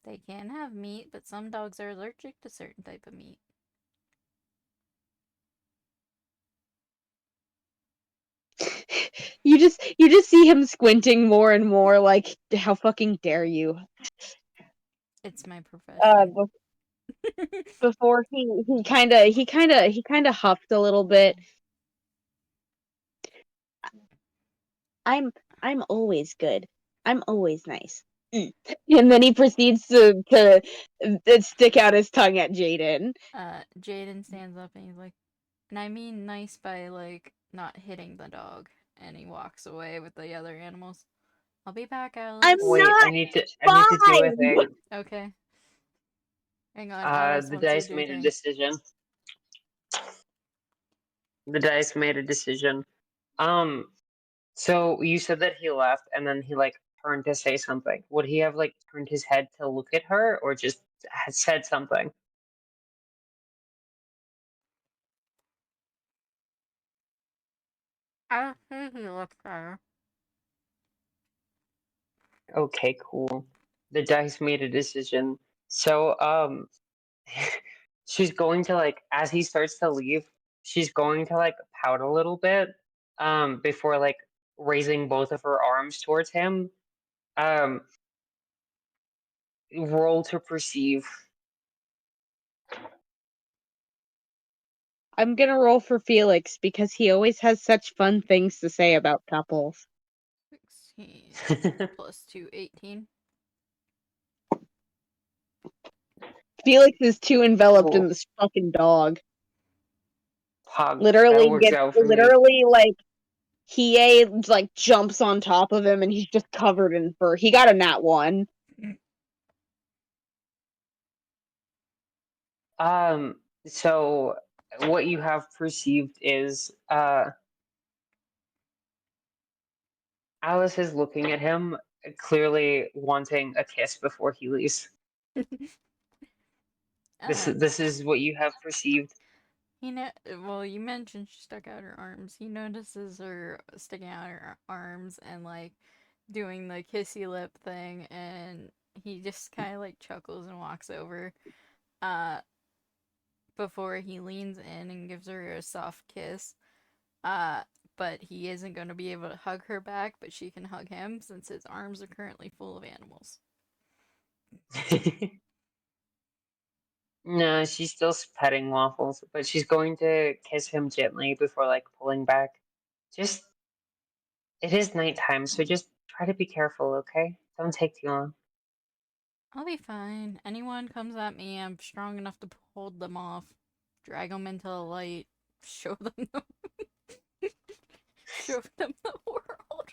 They can have meat, but some dogs are allergic to certain type of meat. You just see him squinting more and more, like, how fucking dare you? It's my profession. Before he kind of huffed a little bit. I'm always good. I'm always nice. And then he proceeds to stick out his tongue at Jayden. Jayden stands up and he's like, and I mean nice by like not hitting the dog, and he walks away with the other animals. I'll be back, Alice. I'm Wait, not I need to do a fine! thing. Okay. Hang on, Alice The wants to dice do made a thing. decision. The dice made a decision. So you said that he left and then he like turned to say something. Would he have like turned his head to look at her or just had said something? I think he looks better. Okay, cool. The dice made a decision. So she's going to like as he starts to leave, she's going to like pout a little bit before like raising both of her arms towards him. Um Roll to perceive. I'm gonna roll for Felix because he always has such fun things to say about couples. 16 plus 2, 18. Felix is too enveloped in Cool. this fucking dog. Pog, that Literally works out for me. like he like jumps on top of him and he's just covered in fur. He got a nat 1. So what you have perceived is Alice is looking at him, clearly wanting a kiss before he leaves. This is what you have perceived. Well, you mentioned she stuck out her arms. He notices her sticking out her arms and like doing the kissy lip thing, and he just kind of like chuckles and walks over. Before he leans in and gives her a soft kiss. But he isn't going to be able to hug her back, but she can hug him since his arms are currently full of animals. No, she's still petting Waffles, but she's going to kiss him gently before like pulling back. Just it is nighttime, so just try to be careful, okay? Don't take too long. I'll be fine. Anyone comes at me, I'm strong enough to hold them off, drag them into the light, show them the show them the world.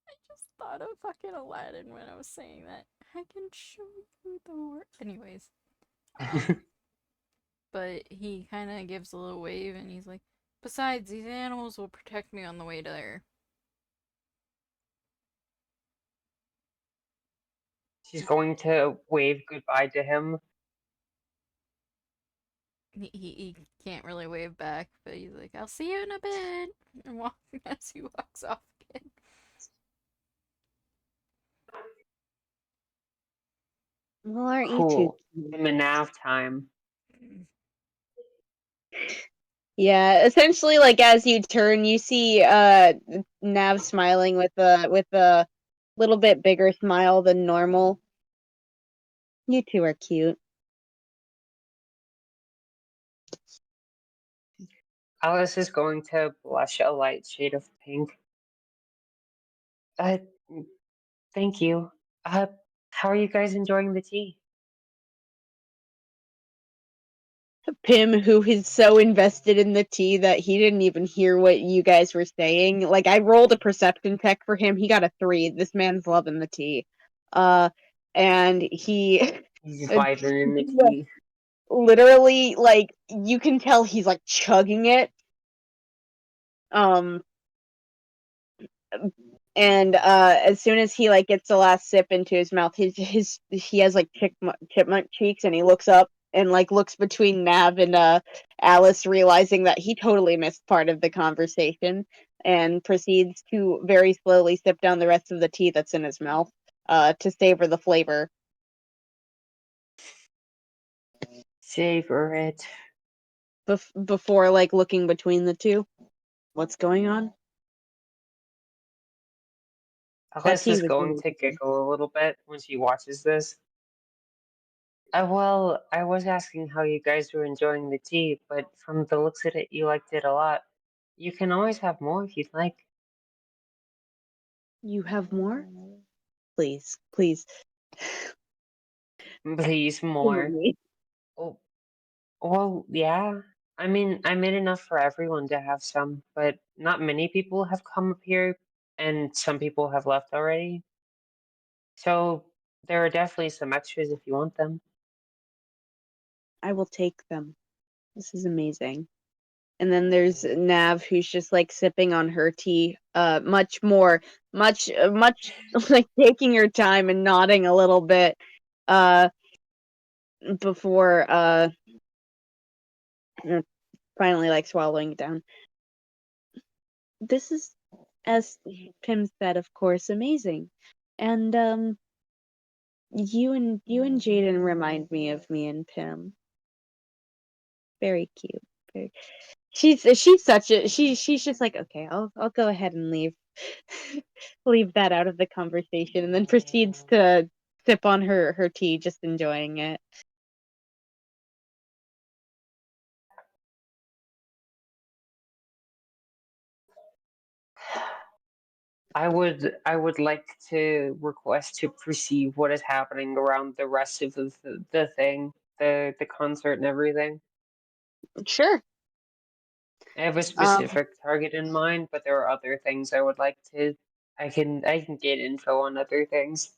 I just thought of fucking Aladdin when I was saying that. I can show you the world. Anyways, but he kind of gives a little wave and he's like, besides, these animals will protect me on the way there. She's going to wave goodbye to him. He can't really wave back, but he's like, "I'll see you in a bit," and walking as he walks off again. Well, aren't you Cool. two? In the nav time. Yeah, essentially, like as you turn, you see Nav smiling with a little bit bigger smile than normal. You two are cute. Alice is going to blush a light shade of pink. Uh, thank you. How are you guys enjoying the tea? Pim, who is so invested in the tea that he didn't even hear what you guys were saying. Like, I rolled a perception check for him. He got a 3. This man's loving the tea. And he He's vibing in the yeah, tea. literally, like, you can tell he's like chugging it. And as soon as he like gets the last sip into his mouth, he has like chipmunk cheeks, and he looks up and like looks between Nav and Alice, realizing that he totally missed part of the conversation, and proceeds to very slowly sip down the rest of the tea that's in his mouth to savor the flavor. Savor it. Before like looking between the two. What's going on? That Alice tea is was going really to good. giggle a little bit when she watches this. Well, I was asking how you guys were enjoying the tea, but from the looks of it, you liked it a lot. You can always have more if you'd like. You have more? Please, please. Please, more. Me. Oh, well, yeah. I mean, I made enough for everyone to have some, but not many people have come up here, and some people have left already. So there are definitely some extras if you want them. I will take them. This is amazing. And then there's Nav, who's just like sipping on her tea, much like taking her time and nodding a little bit, uh, before finally like swallowing it down. This is, as Pim said, of course, amazing, and you and Jayden remind me of me and Pim. Very cute. Very. She's such a she's just like, okay, I'll go ahead and leave leave that out of the conversation, and then proceeds to sip on her tea, just enjoying it. I would like to request to perceive what is happening around the rest of the thing, the concert and everything. Sure. I have a specific target in mind, but there are other things I would like to. I can get info on other things.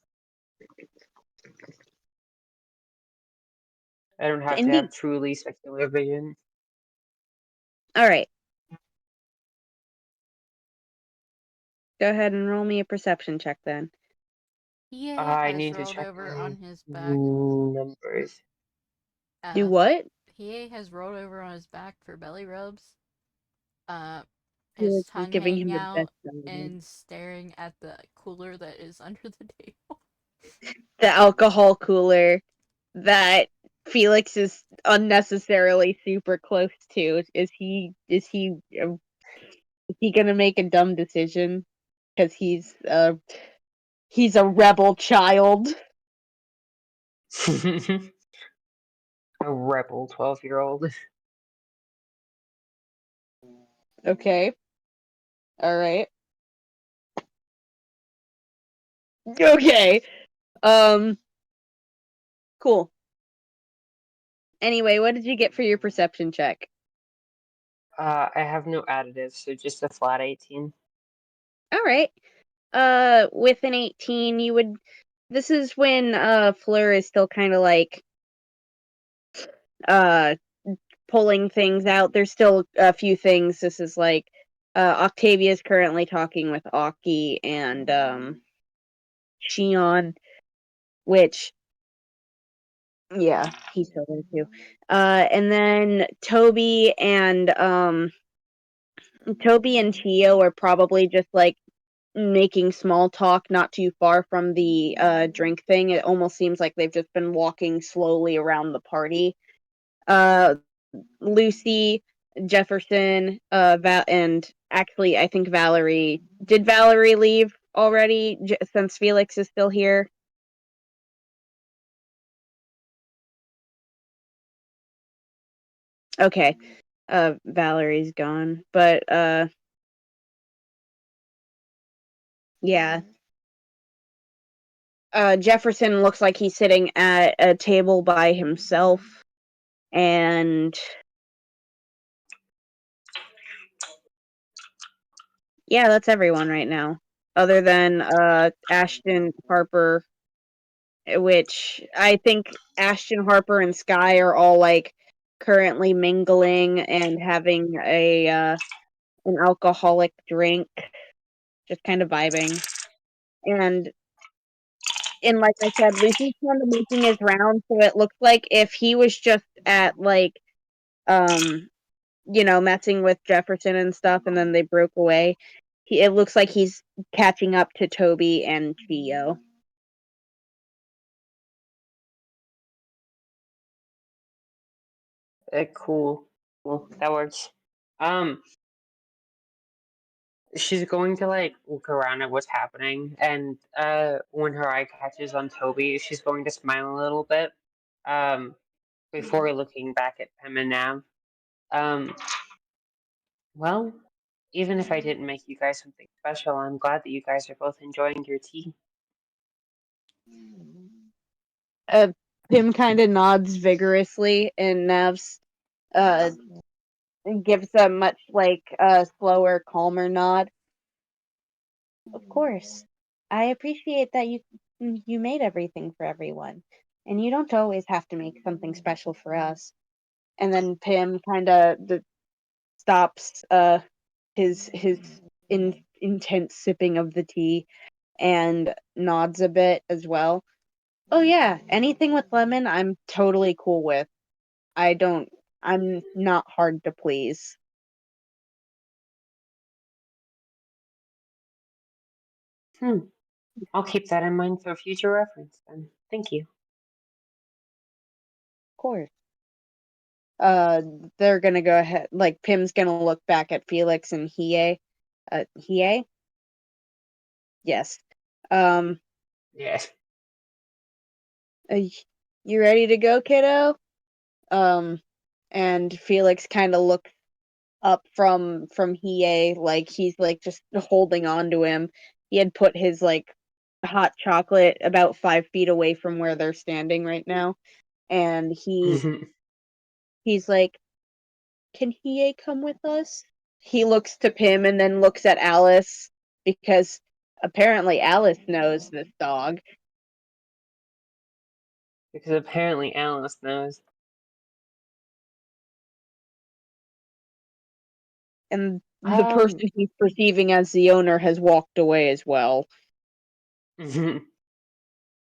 I don't have to Indeed. have truly secular vision. All right. Go ahead and roll me a perception check then. He I has need to rolled check over my on his back. numbers. Do what? He has rolled over on his back for belly rubs. Felix His is tongue giving hanging him the out best of it. and staring at the cooler that is under the table. The alcohol cooler that Felix is unnecessarily super close to. Is he gonna make a dumb decision? Because he's a rebel child. A rebel 12-year-old. Okay. All right. Okay. Cool. Anyway, what did you get for your perception check? I have no additives, so just a flat 18. All right. With an 18, you would. This is when Fleur is still kind of like uh pulling things out. There's still a few things. This is like Octavia is currently talking with Aki and Shion, which, yeah, he's still there too. And then Toby and Tio are probably just like making small talk not too far from the drink thing. It almost seems like they've just been walking slowly around the party. Lucy, Jefferson, and actually I think Valeri. Did Valeri leave already since Felix is still here? Okay. Valerie's gone, but yeah. Jefferson looks like he's sitting at a table by himself, and yeah, that's everyone right now. Other than Ashton, Harper, which I think Ashton, Harper, and Sky are all like currently mingling and having a an alcoholic drink, just kind of vibing. And like I said, Lucy's kind of making his round, so it looks like if he was just at like messing with Jefferson and stuff, and then they broke away. It looks like he's catching up to Toby and Gio. Cool. That works. She's going to like look around at what's happening, and when her eye catches on Toby, she's going to smile a little bit. Before looking back at Pim and Nav. Well, even if I didn't make you guys something special, I'm glad that you guys are both enjoying your tea. Pim kind of nods vigorously, and Nav's gives a much like slower, calmer nod. Of course, I appreciate that you made everything for everyone, and you don't always have to make something special for us. And then Pim kind of stops his intense sipping of the tea and nods a bit as well. Oh yeah, anything with lemon I'm totally cool with. I'm not hard to please. I'll keep that in mind for future reference then. Thank you. Of course. They're gonna go ahead, like Pim's gonna look back at Felix and Hiei. Hiei? Yes. Yes. You ready to go, kiddo? And Felix kind of looks up from Hiei, like he's like just holding on to him. He had put his like hot chocolate about 5 feet away from where they're standing right now, and he's like, "Can Hiei come with us?" He looks to Pim and then looks at Alice because apparently Alice knows this dog. Because apparently Alice knows. And the person he's perceiving as the owner has walked away as well. Well,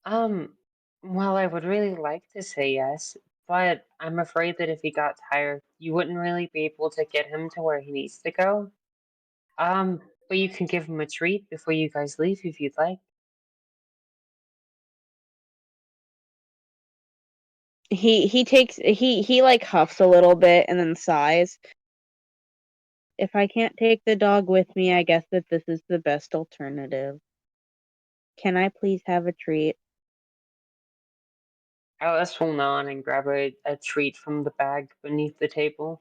I would really like to say yes, but I'm afraid that if he got tired, you wouldn't really be able to get him to where he needs to go. But you can give him a treat before you guys leave if you'd like. He like huffs a little bit and then sighs. If I can't take the dog with me, I guess that this is the best alternative. Can I please have a treat? Alice will nod and grab a treat from the bag beneath the table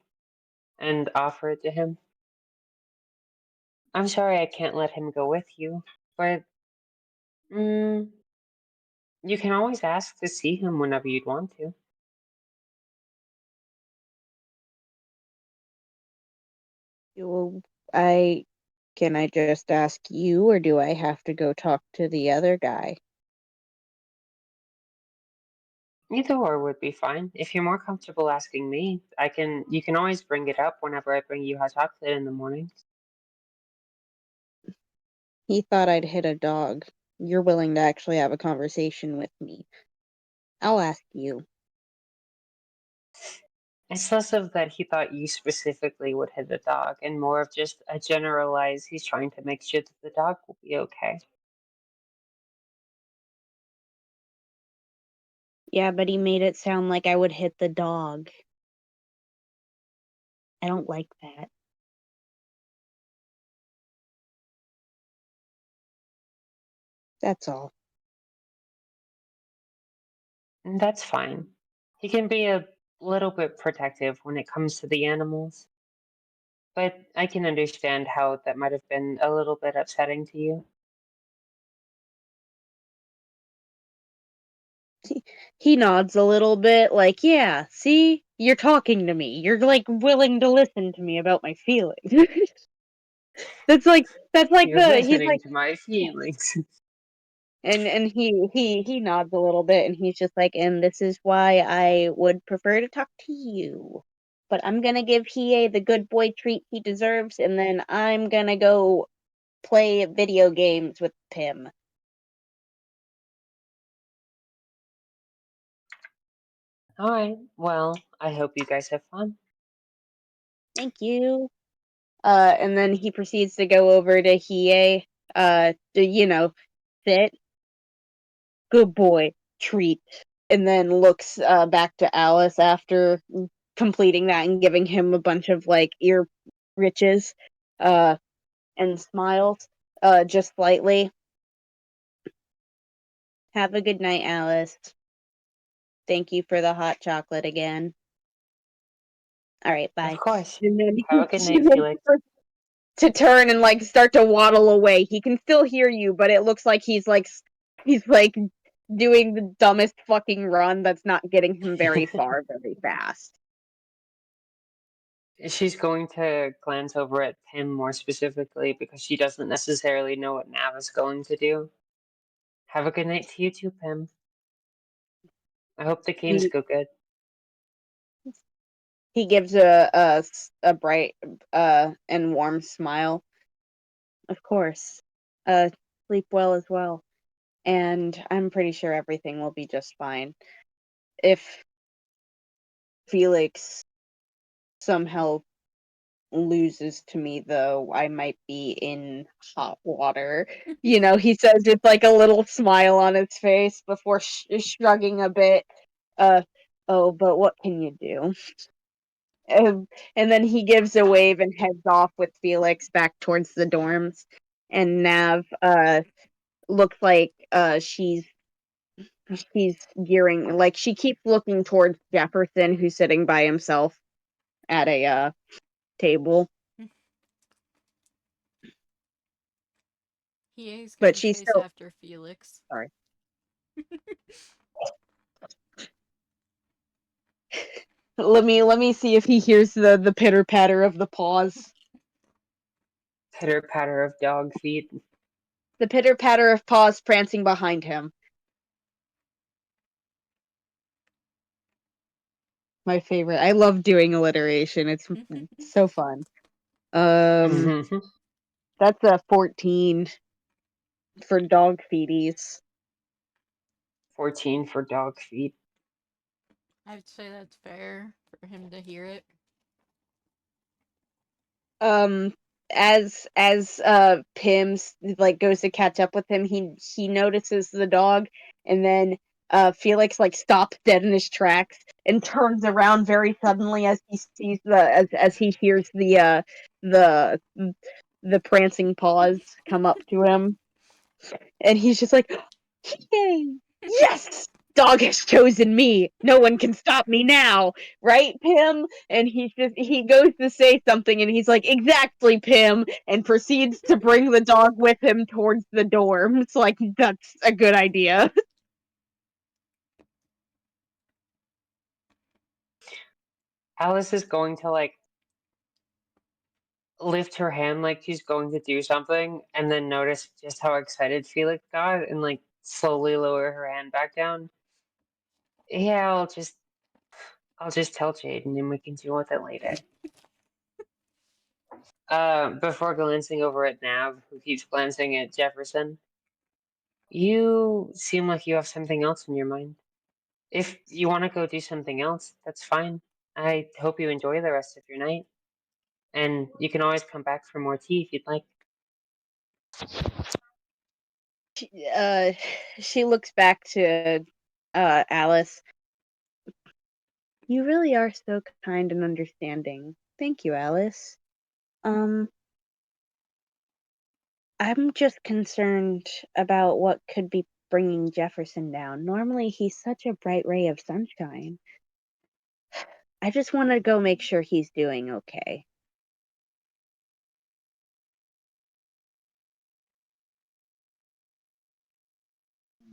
and offer it to him. I'm sorry I can't let him go with you, but you can always ask to see him whenever you'd want to. Well, can I just ask you, or do I have to go talk to the other guy? Either or would be fine. If you're more comfortable asking me, you can always bring it up whenever I bring you hot chocolate in the morning. He thought I'd hit a dog. you're willing to actually have a conversation with me, I'll ask you. It's less of that he thought you specifically would hit the dog, and more of just a generalized, he's trying to make sure that the dog will be okay. Yeah, but he made it sound like I would hit the dog. I don't like that. That's all. And that's fine. He can be a little bit protective when it comes to the animals. But I can understand how that might have been a little bit upsetting to you. He nods a little bit, like, yeah, see? You're talking to me. You're, like, willing to listen to me about my feelings. that's like You're he's listening like, to my feelings. and he nods a little bit, and he's just like, and this is why I would prefer to talk to you. But I'm gonna give Hiei the good boy treat he deserves, and then I'm gonna go play video games with Pim. Alright, well, I hope you guys have fun. Thank you. And then he proceeds to go over to Hiei, to, sit. Good boy, treat. And then looks back to Alice after completing that and giving him a bunch of, like, ear riches, and smiles, just slightly. Have a good night, Alice. Thank you for the hot chocolate again. Alright, bye. Of course. And then Have a good he night, Felix. to turn and, like, start to waddle away. He can still hear you, but it looks like he's doing the dumbest fucking run that's not getting him very far very fast. She's going to glance over at Pim more specifically because she doesn't necessarily know what Nav is going to do. Have a good night to you too, Pim. I hope the games go good. He gives a bright and warm smile. Of course. Sleep well as well. And I'm pretty sure everything will be just fine. If Felix somehow loses to me, though, I might be in hot water. He says with, like, a little smile on his face before shrugging a bit. Oh, but what can you do? And then he gives a wave and heads off with Felix back towards the dorms. And Nav looks like she's gearing, like, she keeps looking towards Jefferson, who's sitting by himself at a table. Hiei's But gonna she's chase still after Felix. sorry. Let me see if he hears the pitter patter of the paws. Pitter patter of dog feet. The pitter patter of paws prancing behind him. My favorite. I love doing alliteration. It's so fun. That's a 14 for dog feeties. 14 for dog feet. I'd say that's fair for him to hear it. As Pim's, like, goes to catch up with him, he notices the dog, and then Felix, like, stops dead in his tracks and turns around very suddenly as he sees as he hears the prancing paws come up to him, and he's just like, yay, yes, dog has chosen me, no one can stop me now, right, Pim? And he goes to say something, and he's like, exactly, Pim, and proceeds to bring the dog with him towards the dorm. It's like, that's a good idea. Alice is going to, like, lift her hand like she's going to do something, and then notice just how excited Felix got, and, like, slowly lower her hand back down. Yeah, I'll just tell Jayden, and we can deal with it later. Before glancing over at Nav, who keeps glancing at Jefferson. You seem like you have something else in your mind. If you want to go do something else, that's fine. I hope you enjoy the rest of your night. And you can always come back for more tea if you'd like. She looks back to Alice. You really are so kind and understanding. Thank you, Alice. I'm just concerned about what could be bringing Jefferson down. Normally, he's such a bright ray of sunshine. I just want to go make sure he's doing okay.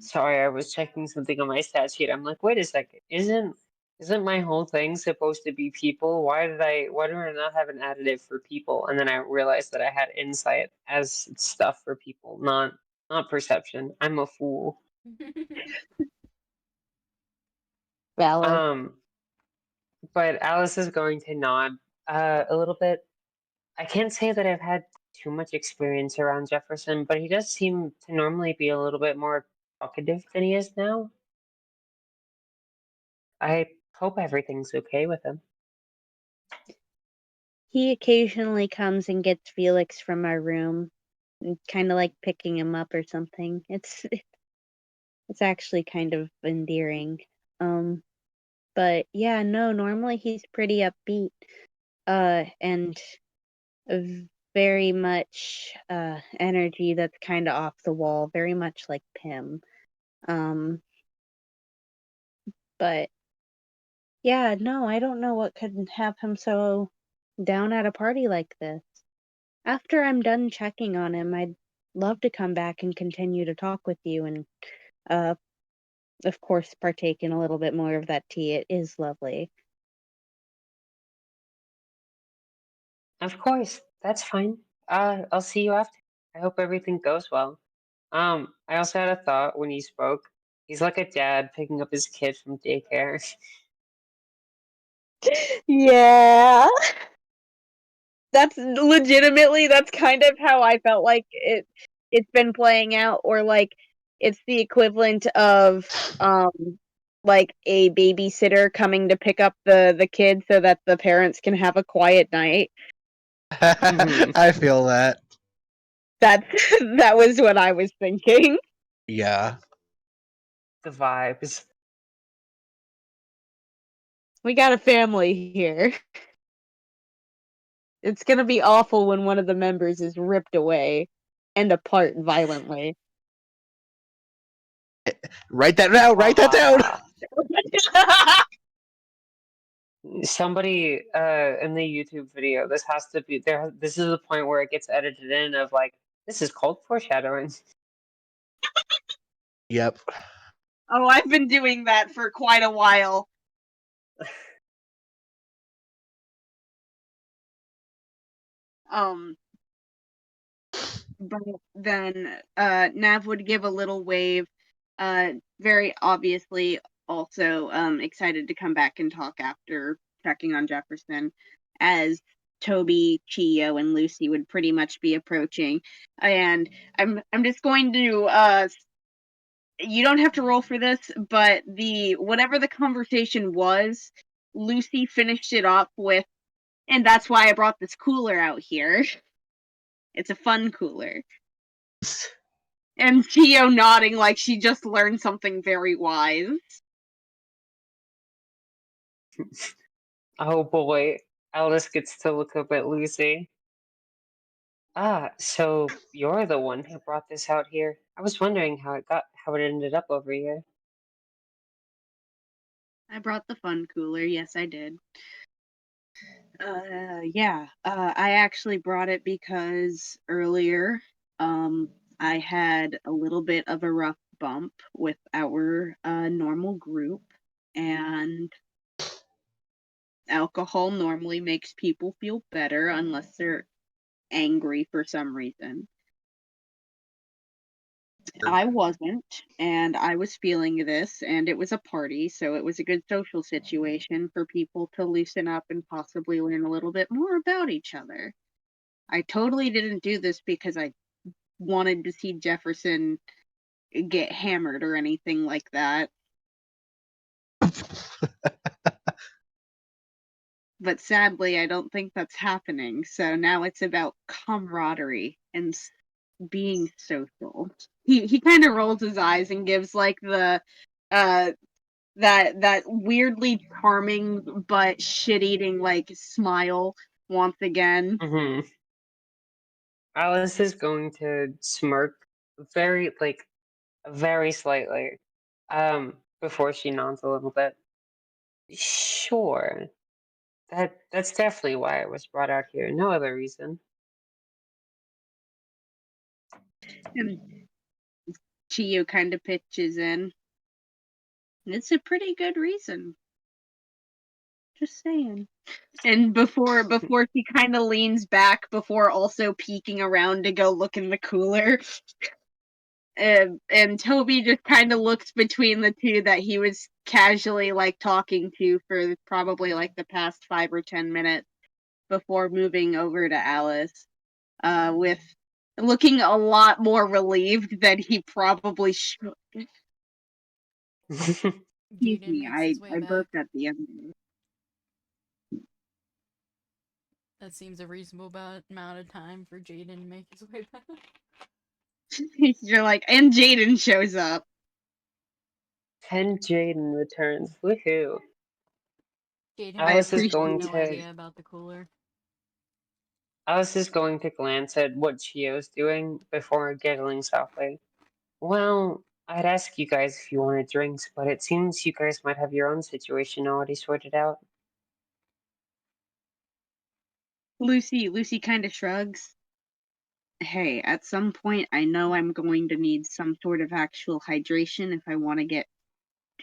Sorry, I was checking something on my stat sheet. I'm like, wait a second, isn't my whole thing supposed to be people? Why do I not have an additive for people? And then I realized that I had insight as stuff for people, not perception. I'm a fool. Valid. But Alice is going to nod a little bit. I can't say that I've had too much experience around Jefferson, but he does seem to normally be a little bit more talkative than he is now. I hope everything's okay with him. He occasionally comes and gets Felix from our room, kind of like picking him up or something. It's actually kind of endearing. But yeah, no, normally he's pretty upbeat, and very much energy that's kind of off the wall, very much like Pim. But yeah, no, I don't know what could have him so down at a party like this. After I'm done checking on him, I'd love to come back and continue to talk with you and, of course, partake in a little bit more of that tea. It is lovely. Of course, that's fine. I'll see you after. I hope everything goes well. I also had a thought when you spoke. He's like a dad picking up his kid from daycare. Yeah. That's that's kind of how I felt like it's been playing out, or like it's the equivalent of like a babysitter coming to pick up the kid so that the parents can have a quiet night. I feel that. That that was what I was thinking. Yeah. The vibes. We got a family here. It's gonna be awful when one of the members is ripped away and apart violently. Write that down. Write that down. Somebody in the YouTube video, this has to be there. This is the point where it gets edited in of like, this is called foreshadowing. Yep. Oh, I've been doing that for quite a while. But then Nav would give a little wave, very obviously also excited to come back and talk after checking on Jefferson, as Toby, Chio, and Lucy would pretty much be approaching. And I'm just going to you don't have to roll for this, but whatever the conversation was, Lucy finished it off with, and that's why I brought this cooler out here. It's a fun cooler. And Chio nodding like she just learned something very wise. Oh boy, Alice gets to look up at Lucy. Ah, so you're the one who brought this out here. I was wondering how it ended up over here. I brought the fun cooler. Yes, I did. Yeah. I actually brought it because earlier, I had a little bit of a rough bump with our normal group, and alcohol normally makes people feel better unless they're angry for some reason. I wasn't, and I was feeling this, and it was a party, so it was a good social situation for people to loosen up and possibly learn a little bit more about each other. I totally didn't do this because I wanted to see Jefferson get hammered or anything like that. But sadly, I don't think that's happening. So now it's about camaraderie and being social. He kind of rolls his eyes and gives like the that weirdly charming but shit-eating like smile once again. Mm-hmm. Alice is going to smirk very slightly, before she nods a little bit. Sure. That's definitely why I was brought out here. No other reason. And Chiyo kind of pitches in. It's a pretty good reason. Just saying. And before she kind of leans back, before also peeking around to go look in the cooler, and Toby just kind of looks between the two that he was casually like talking to for probably like the past 5 or 10 minutes before moving over to Alice, with looking a lot more relieved than he probably should. Excuse Jayden me, makes his way I back. burped at the end. That seems a reasonable amount of time for Jayden to make his way back. You're like, and Jayden shows up. And Jayden returns. Woohoo. Jayden Alice is has going no to idea about the cooler. Alice is going to glance at what Chio's doing before giggling softly. Well, I'd ask you guys if you wanted drinks, but it seems you guys might have your own situation already sorted out. Lucy kind of shrugs. Hey, at some point, I know I'm going to need some sort of actual hydration if I want to get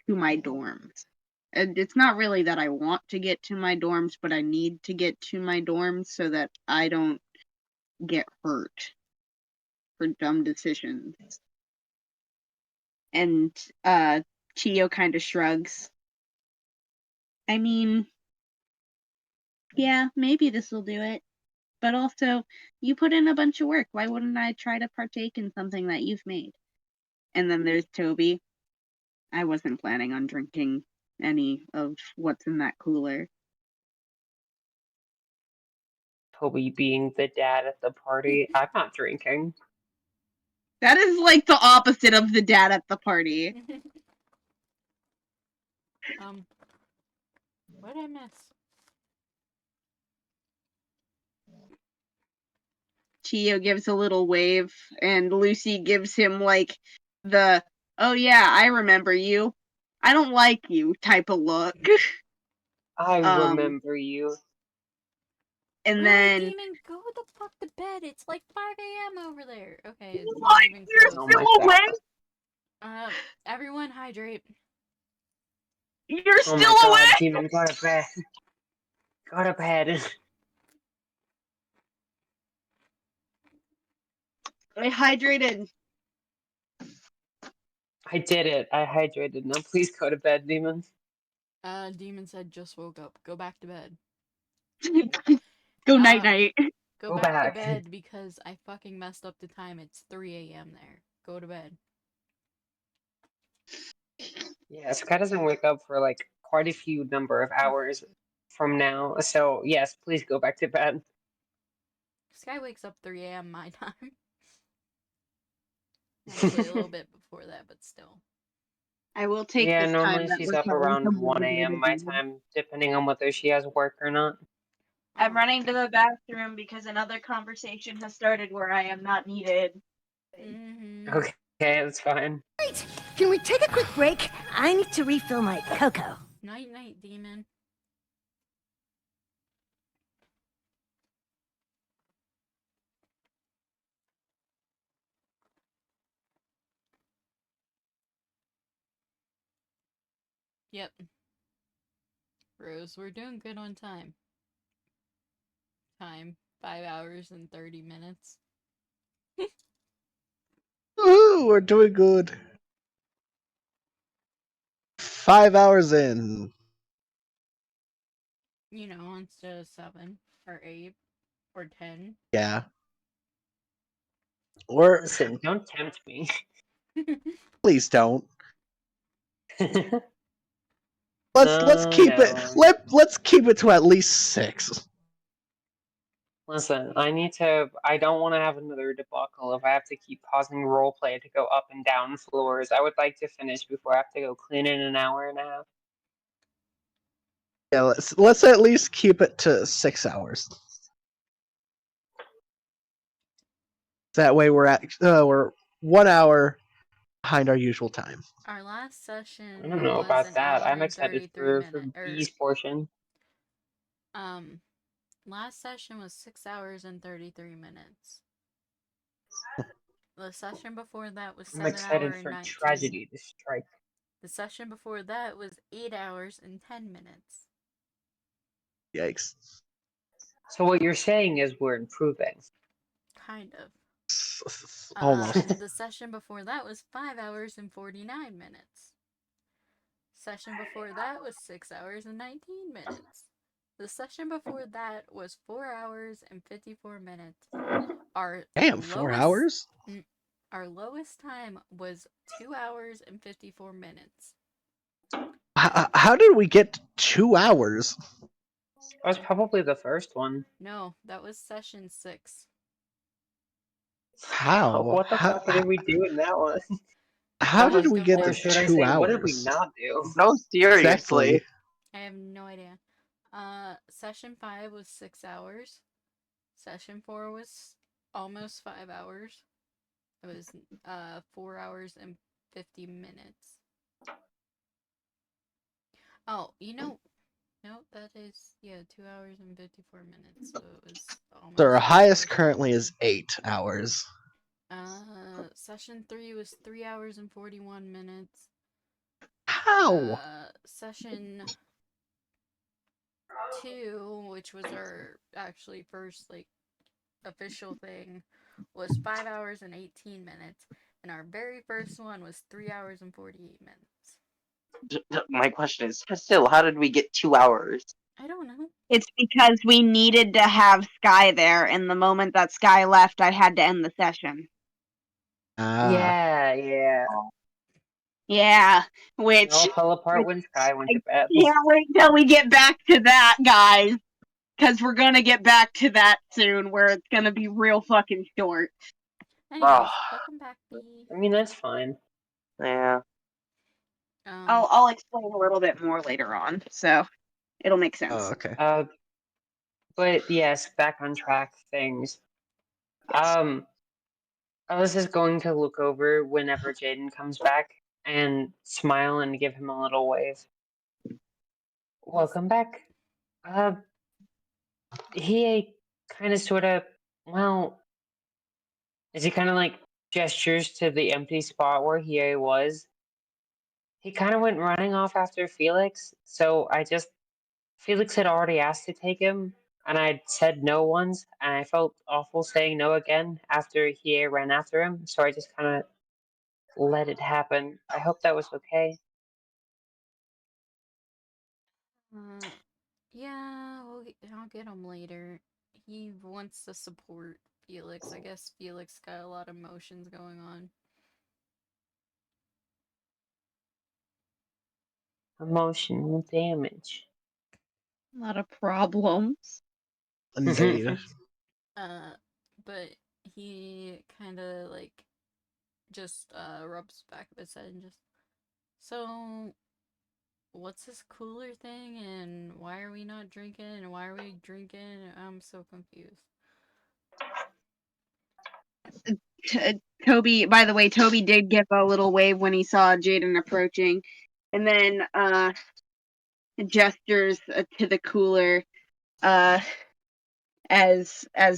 to my dorms. And it's not really that I want to get to my dorms, but I need to get to my dorms so that I don't get hurt for dumb decisions. And Chio kind of shrugs. I mean, yeah, maybe this will do it. But also, you put in a bunch of work. Why wouldn't I try to partake in something that you've made? And then there's Toby. I wasn't planning on drinking any of what's in that cooler. Toby being the dad at the party. I'm not drinking. That is like the opposite of the dad at the party. What did I miss? Chio gives a little wave, and Lucy gives him like the, oh yeah, I remember you. I don't like you type of look. I remember you. And Really, then Demon, go the fuck to bed. It's like 5 a.m. over there. Okay, it's what? not even You're close. Oh my still awake? god. Everyone hydrate. You're Oh still my god, awake? Demon, go to bed. Go to bed. I hydrated. I did it. I hydrated. Now please go to bed, Demon. Demon said just woke up. Go back to bed. Go night night. Go Go back back. to bed because I fucking messed up the time. It's 3 a.m. there. Go to bed. Yeah, Sky doesn't wake up for like quite a few number of hours from now. So yes, please go back to bed. Sky wakes up 3 a.m. my time. Actually, a little bit before that, but still. I will take Yeah, this time normally that she's we're up telling around him what 1 to a.m. my do. time, depending on whether she has work or not. I'm running to the bathroom because another conversation has started where I am not needed. Mm-hmm. Okay, that's fine. Wait! Can we take a quick break? I need to refill my cocoa. Night night, Demon. Yep. Rose, we're doing good on time. 5 hours and 30 minutes. Woohoo, we're doing good. 5 hours in. You know, instead of 7 or 8 or 10. Yeah. Or Listen, don't tempt me. Please don't. No, Let's keep it. no. Let's keep it to at least 6. Listen, I don't want to have another debacle if I have to keep pausing roleplay to go up and down floors. I would like to finish before I have to go clean in an hour and a half. Yeah, let's at least keep it to 6 hours. That way we're 1 hour behind our usual time. Our last session I don't know was about an that. hour I'm and excited 33 for minutes. B's portion. Last session was 6 hours and 33 minutes. The session before that was I'm 7 excited hours and for 19. tragedy to strike. The session before that was 8 hours and 10 minutes. Yikes. So what you're saying is we're improving. Kind of. Almost. The session before that was 5 hours and 49 minutes. Session before that was 6 hours and 19 minutes. The session before that was 4 hours and 54 minutes. Damn, 4 hours? Our lowest time was 2 hours and 54 minutes. How did we get 2 hours? That was probably the first one. No, that was session 6. How? What the fuck did we do in that one? How did we get Or to should I 2 say, hours? what did we not do? No, seriously. Exactly. I have no idea. Session 5 was 6 hours. Session 4 was almost 5 hours. It was 4 hours and 50 minutes. Oh, no, that is 2 hours and 54 minutes. So it was almost. So our 5 highest hours. currently is 8 hours. Session 3 was 3 hours and 41 minutes. How? Session 2, which was our actually first official thing, was 5 hours and 18 minutes, and our very first one was 3 hours and 48 minutes. My question is, still, how did we get 2 hours? I don't know. It's because we needed to have Sky there, and the moment that Sky left, I had to end the session. Yeah. Yeah, It which all fell apart when Sky went to bed. can't wait till we get back to that, guys. Because we're gonna get back to that soon, where it's gonna be real fucking short. Anyways, welcome back, B. I mean, that's fine. Yeah. I'll explain a little bit more later on, so it'll make sense. Oh, okay. But yes, back on track things. Yes. Alice is going to look over whenever Jayden comes back and smile and give him a little wave. Welcome back. He kind of sort of, well, as he kind of like gestures to the empty spot where he was, he kind of went running off after Felix. So Felix had already asked to take him, and I'd said no once, and I felt awful saying no again after he ran after him. So I just kind of let it happen. I hope that was okay. Yeah, I'll get him later. He wants to support Felix. I guess Felix got a lot of emotions going on. Emotional damage. A lot of problems. Indeed. But he kind of just rubs back of his head and just, so what's this cooler thing, and why are we not drinking, and why are we drinking? I'm so confused. Toby, by the way, Toby did give a little wave when he saw Jayden approaching, and then gestures to the cooler as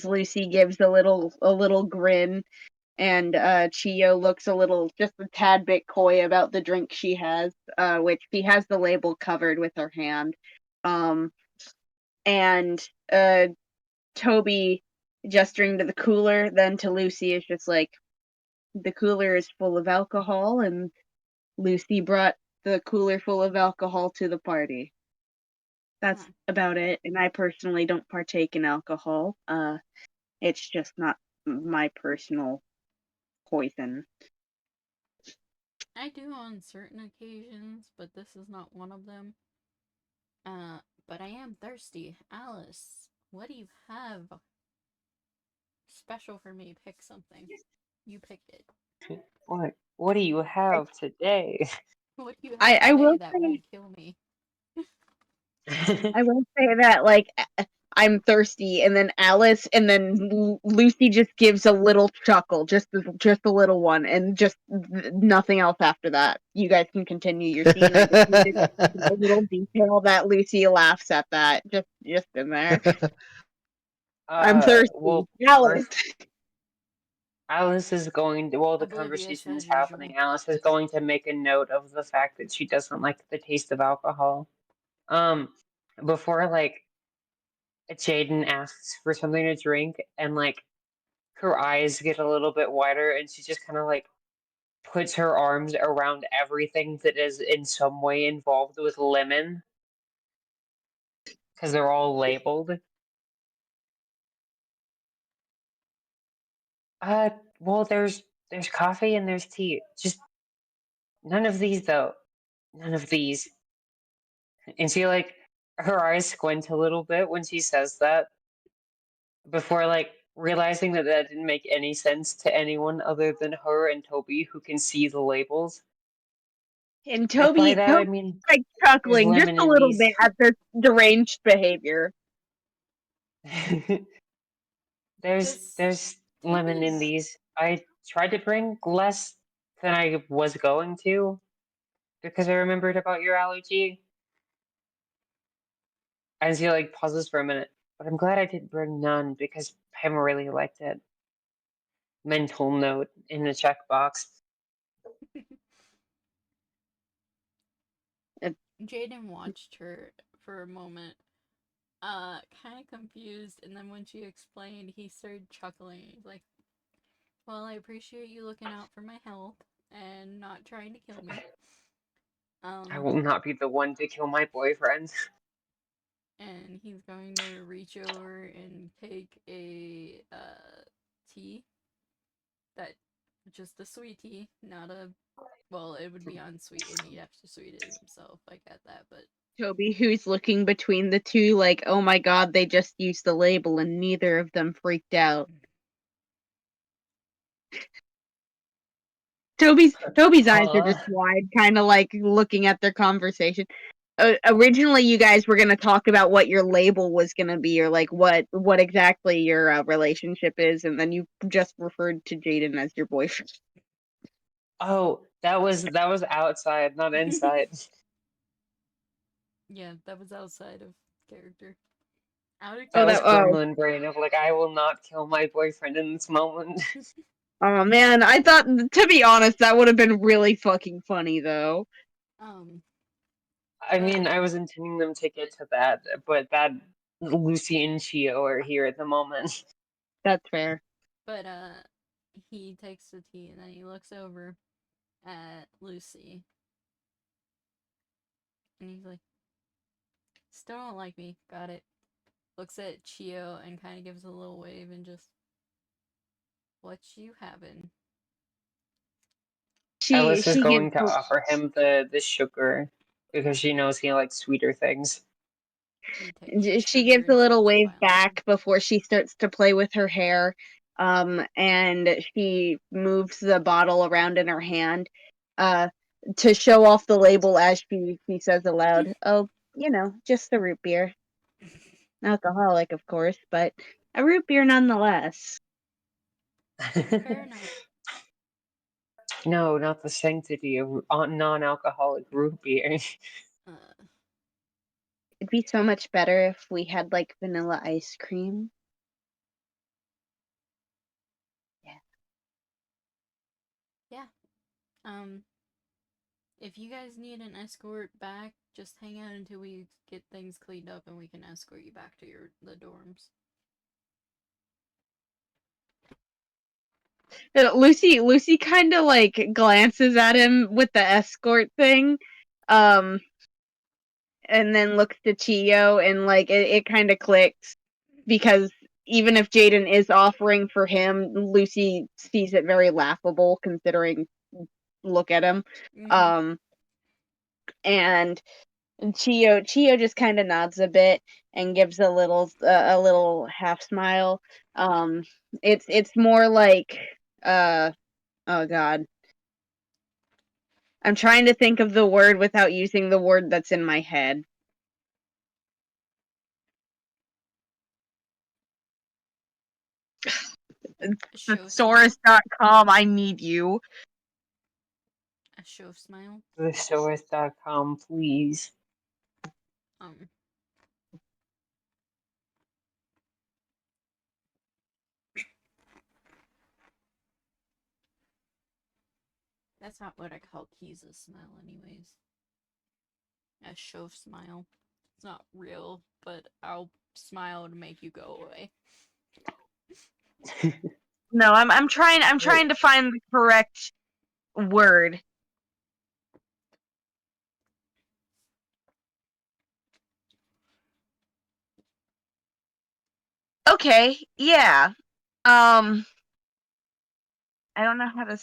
Lucy gives a little grin, and Chiyo looks just a tad bit coy about the drink she has, which she has the label covered with her hand, and Toby gesturing to the cooler, then to Lucy, is just like, the cooler is full of alcohol, and Lucy brought the cooler full of alcohol to the party. That's about it, and I personally don't partake in alcohol. It's just not my personal poison. I do on certain occasions, but this is not one of them. But I am thirsty. Alice, what do you have special for me? Pick something. You picked it. What do you have today? What do you have I today will that say won't kill me? I will say that like I'm thirsty, and then Alice, and then Lucy just gives a little chuckle, just a little one, and just nothing else after that. You guys can continue your scene. I just needed a little detail that Lucy laughs at that, just in there. I'm thirsty, Well, Alice. first, Alice is going to, while the Oblivious conversation is as happening, usual. Alice is going to make a note of the fact that she doesn't like the taste of alcohol. Before like Jayden asks for something to drink, and like her eyes get a little bit wider, and she just kind of like puts her arms around everything that is in some way involved with lemon, because they're all labeled. Well, there's coffee and there's tea. Just none of these though. None of these. And she like her eyes squint a little bit when she says that before like realizing that that didn't make any sense to anyone other than her and Toby who can see the labels. And But by Toby's that I mean like there's chuckling just lemon a in little these. bit at this deranged behavior. There's lemon in Toby's these. I tried to bring less than I was going to because I remembered about your allergy. And she like pauses for a minute. But I'm glad I didn't bring none because Pam really liked it. Mental note in the checkbox. Jayden watched her for a moment, kind of confused, and then when she explained, he started chuckling. He's like, "Well, I appreciate you looking out for my health and not trying to kill me." I will not be the one to kill my boyfriend. And he's going to reach over and take a tea, that just a sweet tea, not a, well, it would be unsweetened. He'd have to sweeten it himself. I get that, but Toby, who's looking between the two, like, oh my god, they just used the label, and neither of them freaked out. Toby's eyes are just wide, kind of like looking at their conversation. Originally, you guys were gonna talk about what your label was gonna be, or like what exactly your relationship is, and then you just referred to Jayden as your boyfriend. Oh, that was outside, not inside. yeah, that was outside of character. Out of That was character. gremlin brain of like I will not kill my boyfriend in this moment. Oh man, I thought, to be honest, that would have been really fucking funny though. I mean, I was intending them to get to that, but that Lucy and Chio are here at the moment. That's fair. But he takes the tea and then he looks over at Lucy. And he's like, "Still don't like me. Got it." Looks at Chio and kind of gives a little wave and just, "What you having?" Alice is She gives going to offer him the sugar because she knows he likes sweeter things. He takes the she sugar gives a and little starts wave smiling. back before she starts to play with her hair, and she moves the bottle around in her hand, to show off the label as she says aloud, "Oh, just a root beer, alcoholic, of course, but a root beer nonetheless." Fair enough. No, not the sanctity of non-alcoholic root beer. It'd be so much better if we had like vanilla ice cream. Yeah. If you guys need an escort back, just hang out until we get things cleaned up and we can escort you back to the dorms. Lucy kind of like glances at him with the escort thing, and then looks to Chio, and like it kind of clicks, because even if Jayden is offering for him, Lucy sees it very laughable considering look at him. Mhm. And Chio just kind of nods a bit and gives a little half smile. It's more like oh god. I'm trying to think of the word without using the word that's in my head. Show smile. Thesaurus.com, I need you. A show smile. Thesaurus.com, please. That's not what I call Kiza's smile, anyways. A show smile. It's not real, but I'll smile to make you go away. No, I'm trying to find the correct word. Okay, yeah. I don't know how to.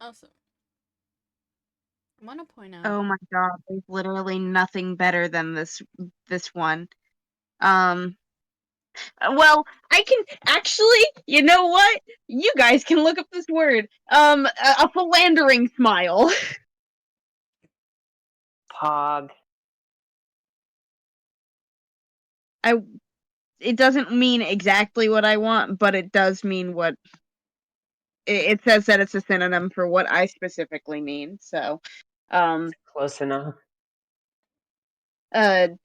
Also, I want to point out. Oh my god, there's literally nothing better than this one. Well, I can actually. You know what? You guys can look up this word. A philandering smile. Pog. It doesn't mean exactly what I want, but it does mean what. It says that it's a synonym for what I specifically mean. So, Close enough. and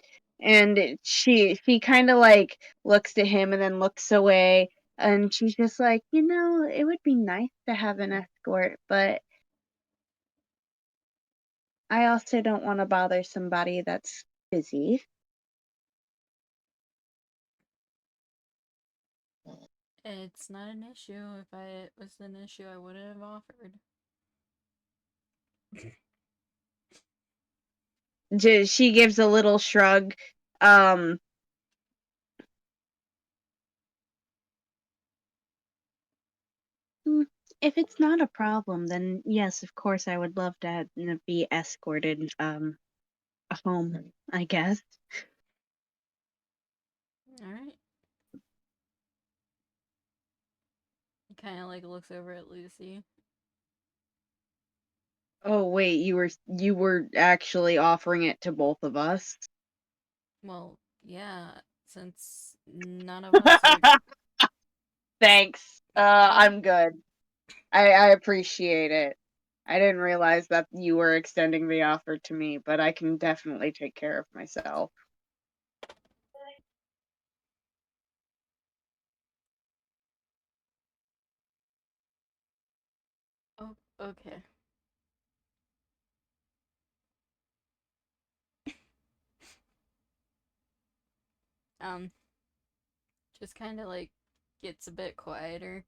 she kind of like looks to him and then looks away, and she's just like, it would be nice to have an escort, but I also don't want to bother somebody that's busy. It's not an issue. If it was an issue, I wouldn't have offered. She gives a little shrug. If it's not a problem, then yes, of course, I would love to be escorted home, I guess. Alright. He kind of like looks over at Lucy. Oh wait, you were actually offering it to both of us? Well, yeah, since none of us are. Thanks. I'm good. I appreciate it. I didn't realize that you were extending the offer to me, but I can definitely take care of myself. Oh, okay. Just kind of like gets a bit quieter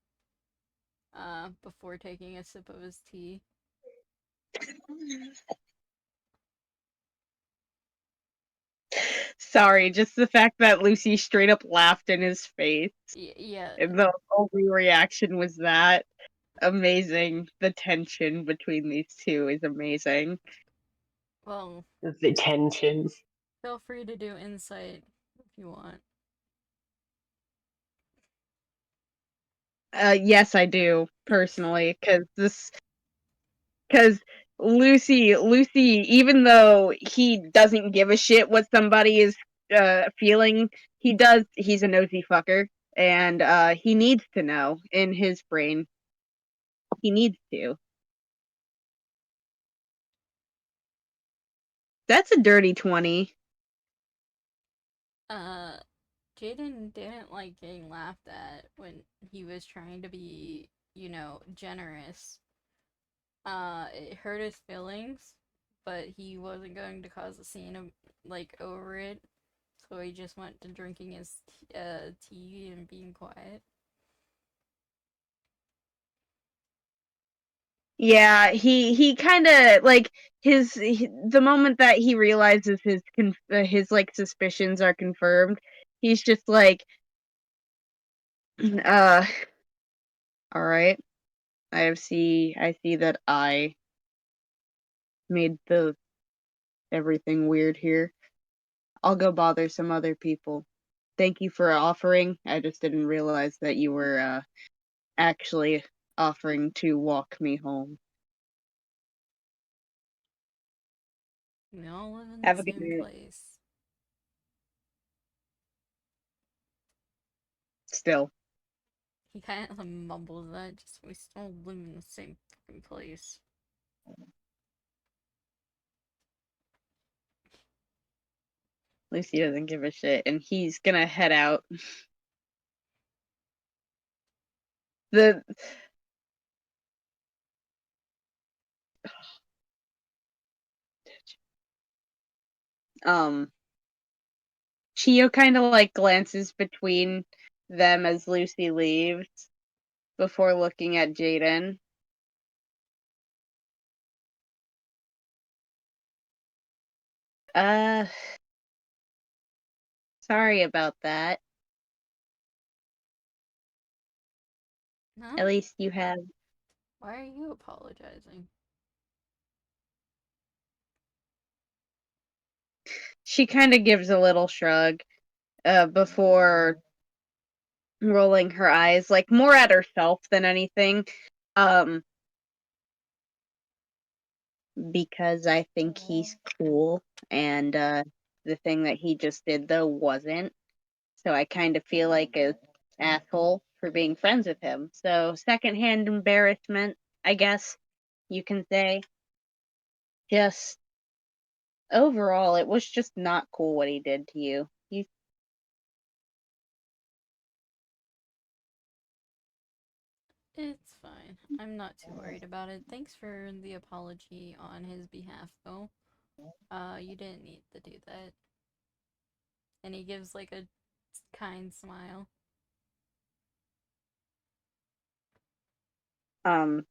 before taking a sip of his tea. Sorry, just the fact that Lucy straight up laughed in his face. Yeah. And the only reaction was that. Amazing. The tension between these two is amazing. Well, The tension. feel free to do insight if you want. Yes, I do, personally, because Lucy, even though he doesn't give a shit what somebody is feeling, he's a nosy fucker, and he needs to know in his brain. He needs to. That's a dirty 20. Jayden didn't like getting laughed at when he was trying to be, generous. It hurt his feelings, but he wasn't going to cause a scene of, over it. So he just went to drinking his tea and being quiet. Yeah, he kind of like the moment that he realizes his like suspicions are confirmed, he's just like, all right. I see that I made everything weird here. I'll go bother some other people. Thank you for offering. I just didn't realize that you were actually offering to walk me home. We all live in the Have a good same night. place. Still. He kind of mumbles that, just we still live in the same fucking place. Lucy doesn't give a shit, and he's gonna head out. The Chio kind of like glances between them as Lucy leaves before looking at Jayden. Uh, sorry about that. No? At least you have. Why are you apologizing? She kind of gives a little shrug before rolling her eyes, like more at herself than anything. Because I think he's cool, and the thing that he just did though wasn't. So I kind of feel like an asshole for being friends with him. So secondhand embarrassment, I guess you can say. Just overall, it was just not cool what he did to you. It's fine. I'm not too worried about it. Thanks for the apology on his behalf, though. You didn't need to do that. And he gives like a kind smile. Um,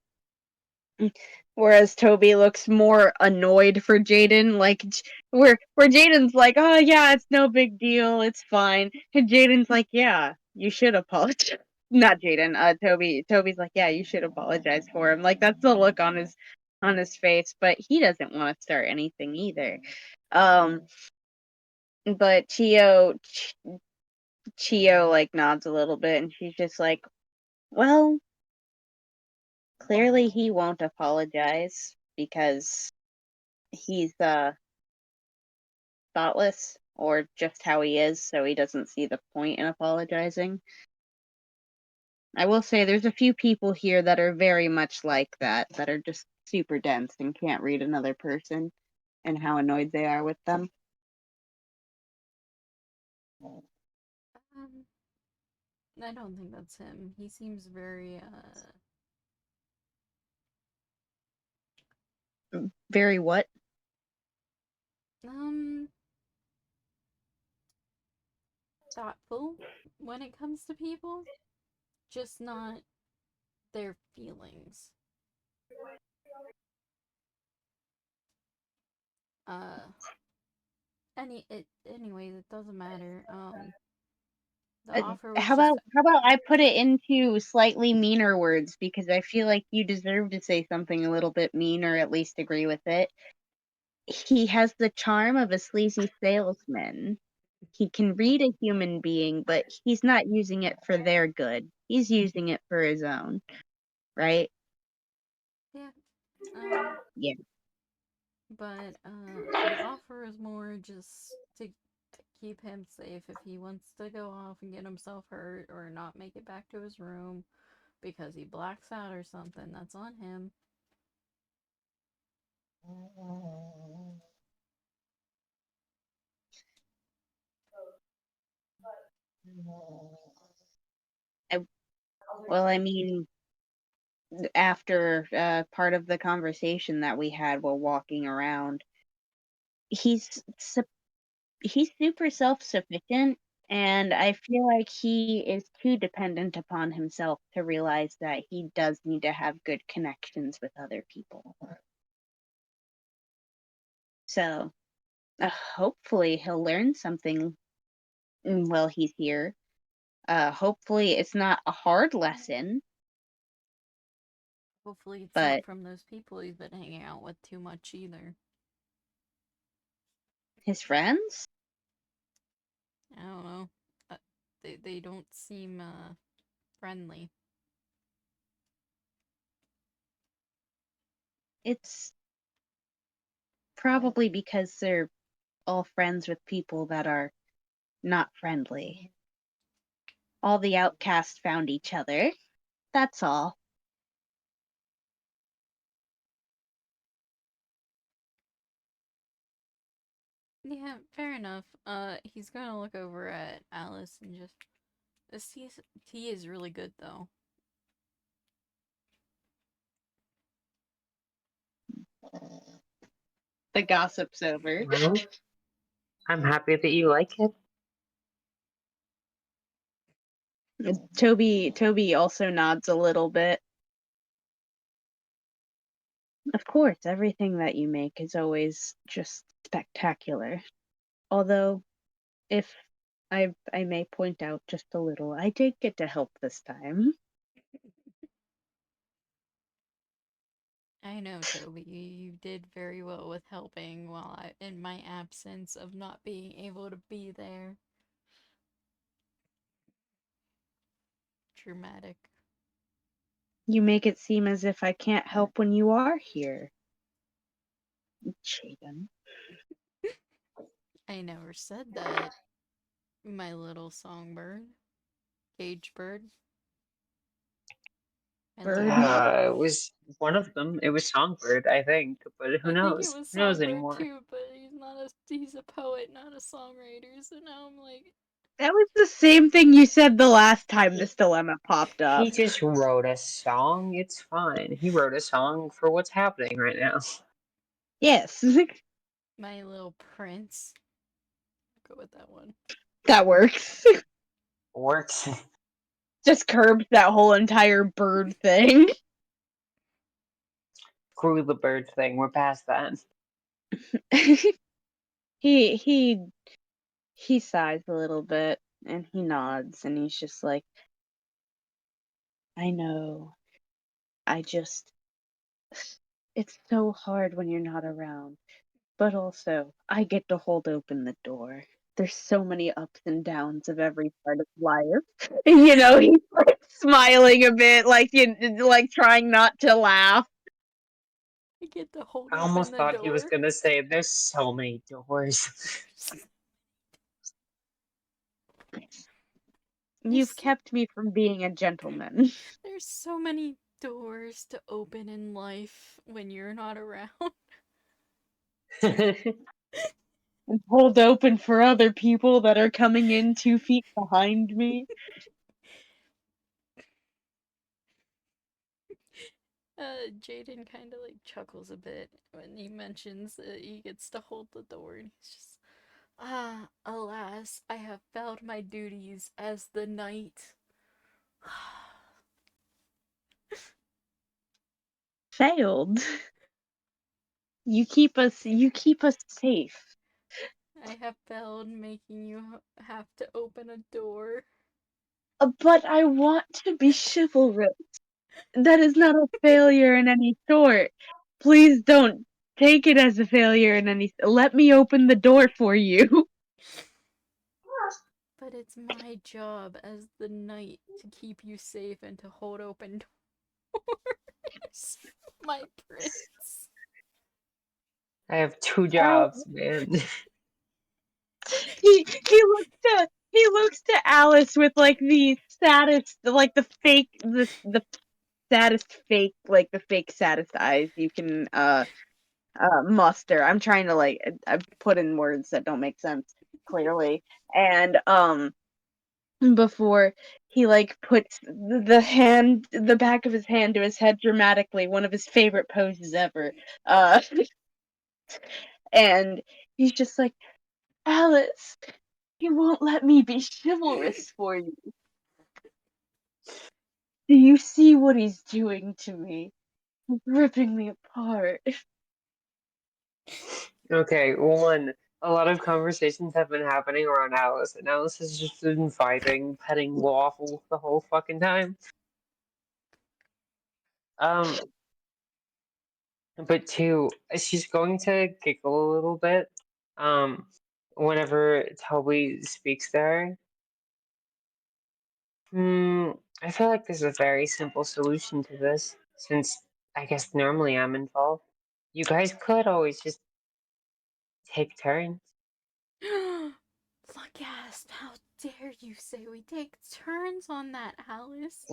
Whereas Toby looks more annoyed for Jayden, like where Jayden's like, "Oh yeah, it's no big deal, it's fine," and Jayden's like, "Yeah, you should apologize." Not Jayden, Toby. Toby's like, "Yeah, you should apologize for him." Like that's the look on his face, but he doesn't want to start anything either. But Chio like nods a little bit, and she's just like, "Well, clearly he won't apologize because he's thoughtless or just how he is, so he doesn't see the point in apologizing." I will say there's a few people here that are very much like that are just super dense and can't read another person and how annoyed they are with them. I don't think that's him. He seems very, Very what? thoughtful when it comes to people. Just not their feelings. Anyways, it doesn't matter. The offer was just How about I put it into slightly meaner words because I feel like you deserve to say something a little bit mean or at least agree with it. He has the charm of a sleazy salesman. He can read a human being, but he's not using it for their good. He's using it for his own, right? yeah. Yeah. But the offer is more just to keep him safe if he wants to go off and get himself hurt or not make it back to his room because he blacks out or something. That's on him. Well, I mean, after part of the conversation that we had while walking around, he's su- he's super self-sufficient, And I feel like he is too dependent upon himself to realize that he does need to have good connections with other people. So, hopefully he'll learn something while he's here. Hopefully it's not a hard lesson, Hopefully it's but not from those people he's been hanging out with too much either. his friends? I don't know. They don't seem friendly. It's probably because they're all friends with people that are not friendly. All the outcasts found each other. That's all. Yeah, fair enough. He's gonna look over at Alice and just this tea is really good though. The gossip's over. Well, I'm happy that you like it. Toby also nods a little bit. Of course, everything that you make is always just spectacular. Although, if I may point out just a little, I did get to help this time. I know, Toby. You did very well with helping while in my absence of not being able to be there. Dramatic. You make it seem as if I can't help when you are here. Jayden. I never said that, my little songbird. Cage bird. Bird. It was one of them. It was Songbird, I think, but who I think it knows? was Who knows songbird anymore? too, but he's a poet, not a songwriter, so now I'm like, That was the same thing you said the last time this dilemma popped up. He just wrote a song. It's fine. He wrote a song for what's happening right now. Yes. my little prince. Go with that one. That works. Works. Just curbs that whole entire bird thing. Screw the bird thing. We're past that. he sighs a little bit and he nods and he's just like, I know. It's so hard when you're not around. But also, I get to hold open the door. There's so many ups and downs of every part of life. You know, he's like smiling a bit, like trying not to laugh. I get to hold I open almost the thought door. he was gonna say, "There's so many doors." You've kept me from being a gentleman. There's so many doors to open in life when you're not around. And hold open for other people that are coming in 2 feet behind me. Jayden kind of like chuckles a bit when he mentions that he gets to hold the door, and he's just, alas, I have failed my duties as the knight. Failed. You keep us safe. I have failed making you have to open a door. But I want to be chivalrous. That is not a failure in any sort. Please don't take it as a failure in any. Let me open the door for you. But it's my job as the knight to keep you safe and to hold open doors. My prince. I have 2 jobs, man. He looks to Alice with like the saddest, like the fake, the saddest fake, like the fake saddest eyes you can muster. I'm trying to like I put in words that don't make sense clearly, and before he like puts the back of his hand to his head dramatically, one of his favorite poses ever, and he's just like, Alice, He won't let me be chivalrous for you. Do you see what he's doing to me? He's ripping me apart. Okay, one. A lot of conversations have been happening around Alice, and Alice has just been vibing, petting Waffle the whole fucking time. But two, she's going to giggle a little bit, whenever Toby speaks there. I feel like there's a very simple solution to this, since I guess normally I'm involved. You guys could always just take turns. Lucas, how dare you say we take turns on that, Alice?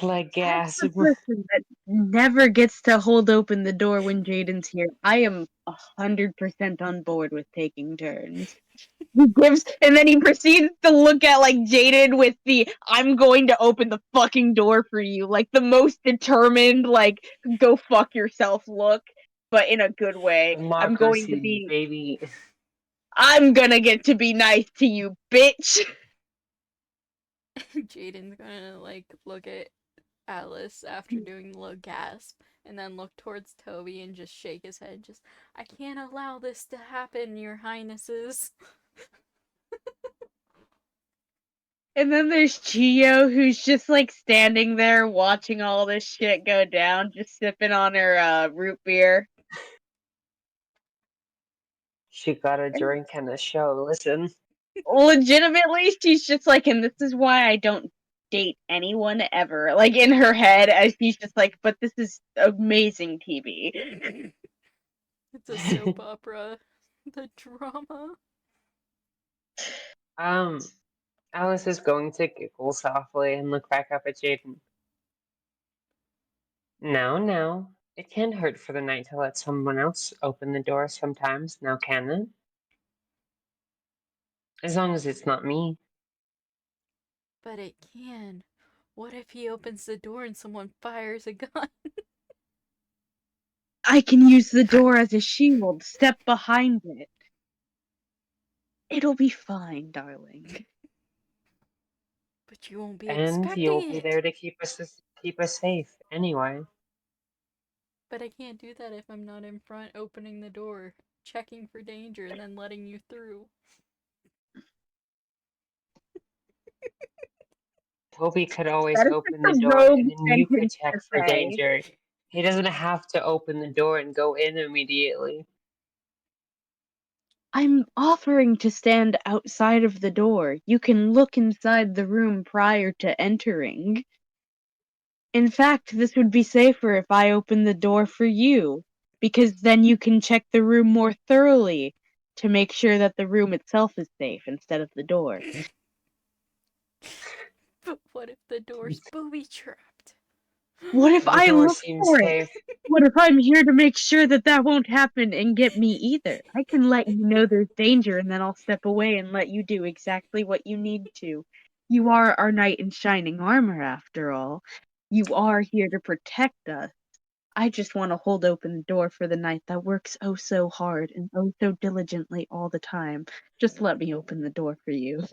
Like As gas. the person that never gets to hold open the door when Jayden's here, I am 100% on board with taking turns. He gives, and then he proceeds to look at like Jayden with the "I'm going to open the fucking door for you," like the most determined, like "go fuck yourself" look, but in a good way. Democracy, baby. I'm gonna get to be nice to you, bitch. Jayden's gonna like look at Alice after doing the little gasp and then look towards Toby and just shake his head. Just, I can't allow this to happen, your highnesses. And then there's Chio, who's just like standing there watching all this shit go down, just sipping on her root beer. She got a drink and a show. Listen. Legitimately, she's just like, and this is why I don't date anyone ever. Like in her head, as she's just like, but this is amazing TV. It's a soap opera. The drama. Alice is going to giggle softly and look back up at Jayden. No. It can't hurt for the night to let someone else open the door sometimes, now can it? As long as it's not me. But it can. What if he opens the door and someone fires a gun? I can use the door as a shield, step behind it. It'll be fine, darling. But you won't be And expecting you'll it. be there to keep us safe anyway. But I can't do that if I'm not in front opening the door, checking for danger, and then letting you through. Toby could always That is open such the a door rogue and then you could sentence check to for say. danger. He doesn't have to open the door and go in immediately. I'm offering to stand outside of the door. You can look inside the room prior to entering. In fact, this would be safer if I open the door for you, because then you can check the room more thoroughly to make sure that the room itself is safe instead of the door. But what if the door's booby trapped? What if The I door look seems for it? safe. What if I'm here to make sure that that won't happen and get me either? I can let you know there's danger and then I'll step away and let you do exactly what you need to. You are our knight in shining armor, after all. You are here to protect us. I just want to hold open the door for the knight that works oh so hard and oh so diligently all the time. Just let me open the door for you.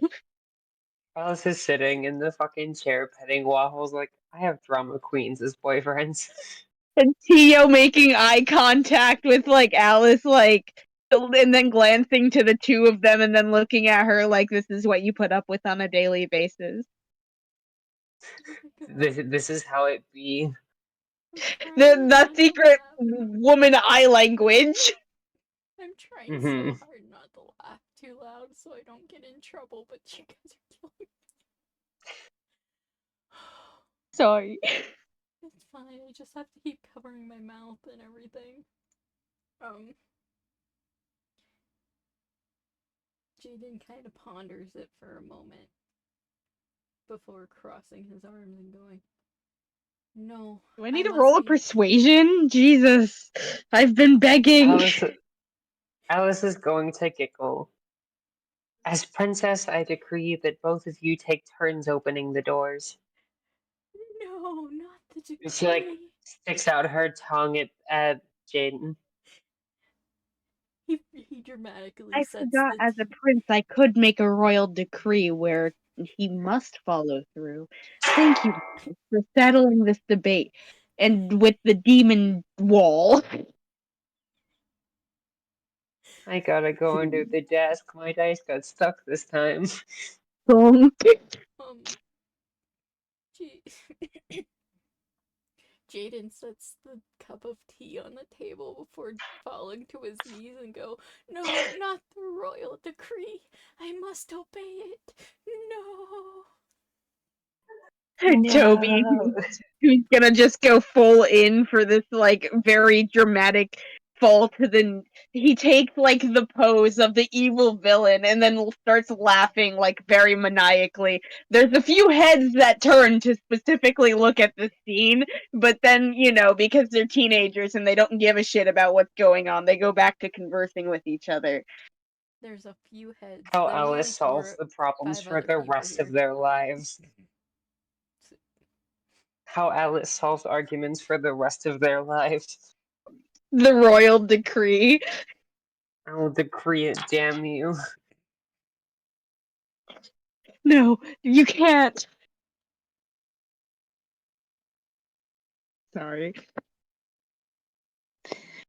Alice is sitting in the fucking chair petting Waffles like, I have drama queens as boyfriends. And Tio making eye contact with like Alice, like, and then glancing to the two of them and then looking at her like this is what you put up with on a daily basis. This is how it be. The secret woman eye language. I'm trying so hard not to laugh too loud so I don't get in trouble, but you guys are killing me. Sorry. It's fine, I just have to keep covering my mouth and everything. Jayden kind of ponders it for a moment before crossing his arms and going, no. Do I need to roll a persuasion? Jesus. I've been begging. Alice is going to giggle. As princess, I decree that both of you take turns opening the doors. No, not the decree. She sticks out her tongue at Jayden. He dramatically I sets forgot the as a prince I could make a royal decree where he must follow through. Thank you for settling this debate. And with the demon wall. I gotta go under the desk. My dice got stuck this time. um, J- Jayden sets the cup of tea on the table before falling to his knees and go, "No, not the royal decree. I must obey it. No." Toby, No. who's gonna just go full in for this, like, very dramatic fall to the... He takes, like, the pose of the evil villain and then starts laughing, like, very maniacally. There's a few heads that turn to specifically look at the scene, but then, you know, because they're teenagers and they don't give a shit about what's going on, they go back to conversing with each other. There's a few heads. How There's only Alice solves the problems 5 for other the people rest of here. their lives. How Alice solves arguments for the rest of their lives. The royal decree. I'll decree it, damn you. No, you can't. Sorry.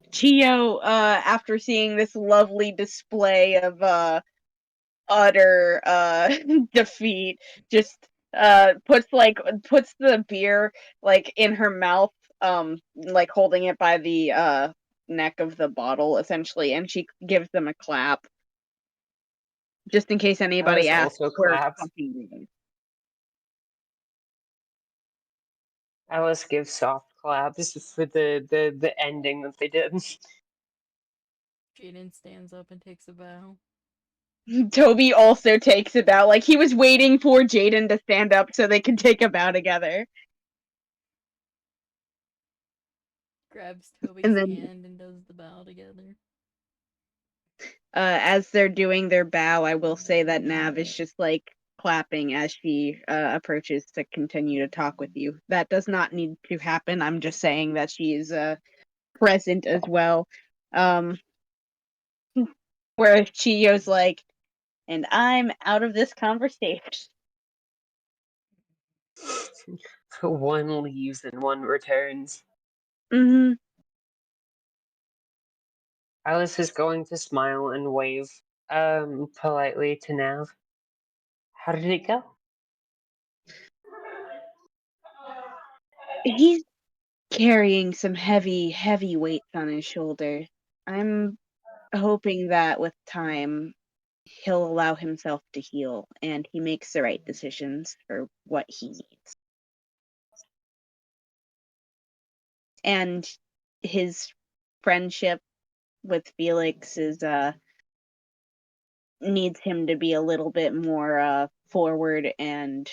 Chio, after seeing this lovely display of utter defeat, just puts the beer like in her mouth, like holding it by the neck of the bottle essentially, and she gives them a clap. Just in case anybody Alice asks also where claps. something... Alice gives soft claps for the ending that they did. Jayden stands up and takes a bow. Toby also takes a bow. Like, he was waiting for Jayden to stand up so they could take a bow together. Grabs Toby's And then, hand and does the bow together. as they're doing their bow, I will say that Nav is just, like, clapping as she approaches to continue to talk with you. That does not need to happen. I'm just saying that she is present as well. Where Chiyo's like, and I'm out of this conversation. One leaves and one returns. Mm-hmm. Alice is going to smile and wave politely to Nav. How did it go? He's carrying some heavy weights on his shoulder. I'm hoping that with time he'll allow himself to heal and he makes the right decisions for what he needs. And his friendship with Felix is needs him to be a little bit more forward and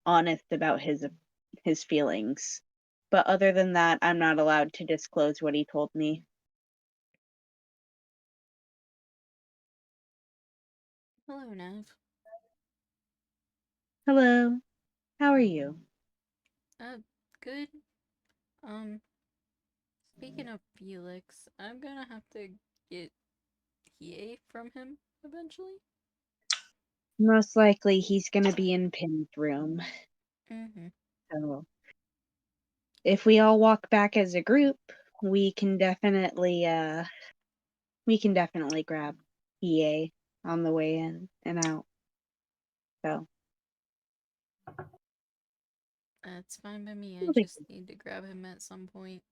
honest about his feelings. But other than that, I'm not allowed to disclose what he told me. Hello, Nav. Hello. How are you? Good. Speaking of Felix, I'm gonna have to get PA from him eventually. Most likely he's gonna be in Pin's room. Mm-hmm. So if we all walk back as a group, we can definitely grab PA on the way in and out. So That's fine by me. I just need to grab him at some point.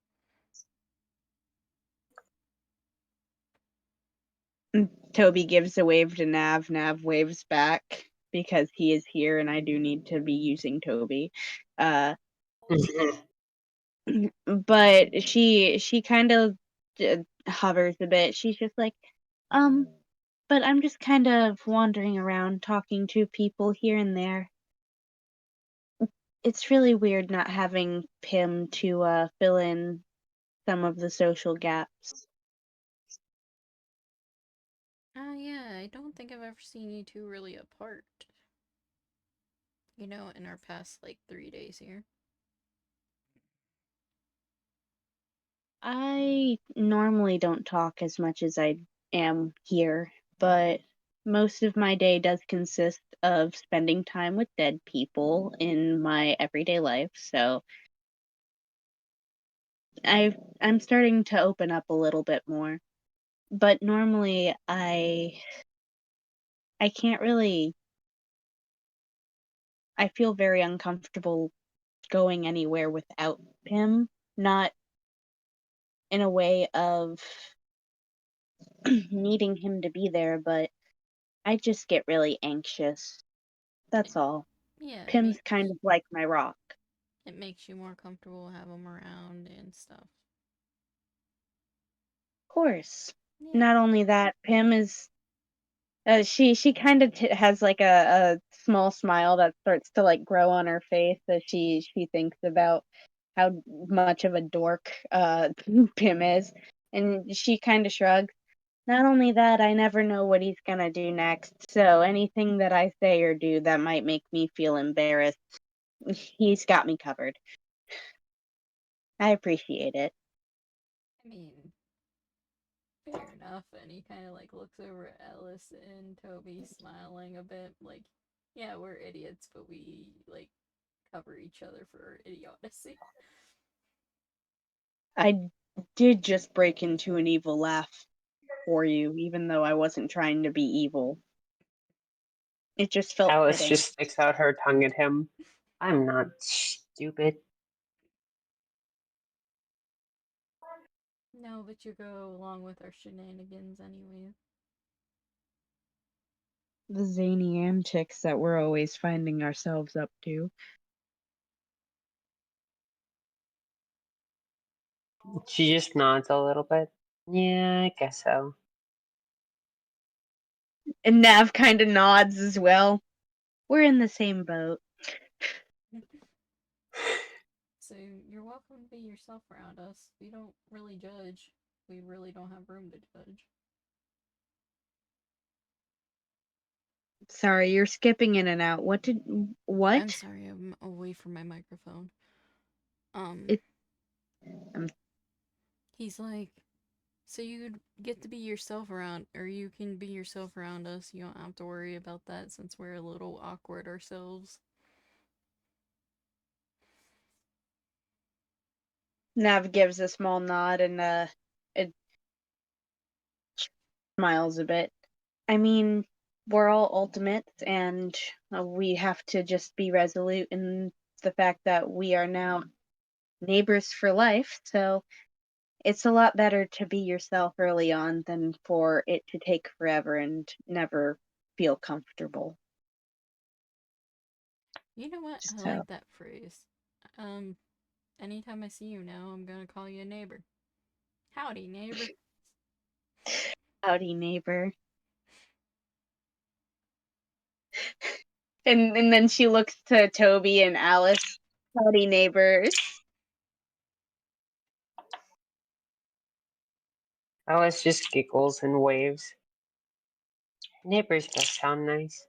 Toby gives a wave to Nav. Nav waves back because he is here and I do need to be using Toby. But she kind of hovers a bit. She's just like, but I'm just kind of wandering around talking to people here and there. It's really weird not having Pim to fill in some of the social gaps. Yeah, I don't think I've ever seen you two really apart. You know, in our past, like, 3 days here. I normally don't talk as much as I am here, but most of my day does consist of spending time with dead people in my everyday life, so I'm starting to open up a little bit more. But normally I can't really I feel very uncomfortable going anywhere without him, not in a way of needing him to be there, but I just get really anxious. That's all. Yeah, Pim's kind of like my rock. it makes you more comfortable to have him around and stuff. Of course. Yeah. Not only that, Pim is she kind of has like a small smile that starts to like grow on her face as she thinks about how much of a dork Pim is, and she kind of shrugs. Not only that, I never know what he's gonna do next, so anything that I say or do that might make me feel embarrassed, he's got me covered. I appreciate it. I mean, fair enough. And he kind of like looks over at Alice and Toby, smiling a bit, like, yeah, we're idiots, but we like cover each other for idiocy. I did just break into an evil laugh for you, even though I wasn't trying to be evil. It just felt Alice fitting. just sticks out her tongue at him. I'm not stupid. No, but you go along with our shenanigans anyway. The zany antics that we're always finding ourselves up to. She just nods a little bit. Yeah, I guess so. And Nav kind of nods as well. We're in the same boat. So you're welcome to be yourself around us. We don't really judge. We really don't have room to judge. Sorry, you're skipping in and out. What? I'm sorry, I'm away from my microphone. It- He's like, so you get to be yourself around, or you can be yourself around us. You don't have to worry about that since we're a little awkward ourselves. Nav gives a small nod and it smiles a bit. I mean, we're all ultimates, and we have to just be resolute in the fact that we are now neighbors for life. So it's a lot better to be yourself early on than for it to take forever and never feel comfortable. You know what? I So, like that phrase. Anytime I see you now, I'm gonna call you a neighbor. Howdy, neighbor. howdy, neighbor. And then she looks to Toby and Alice. Howdy, neighbors. Alice just giggles and waves. Neighbors does sound nice.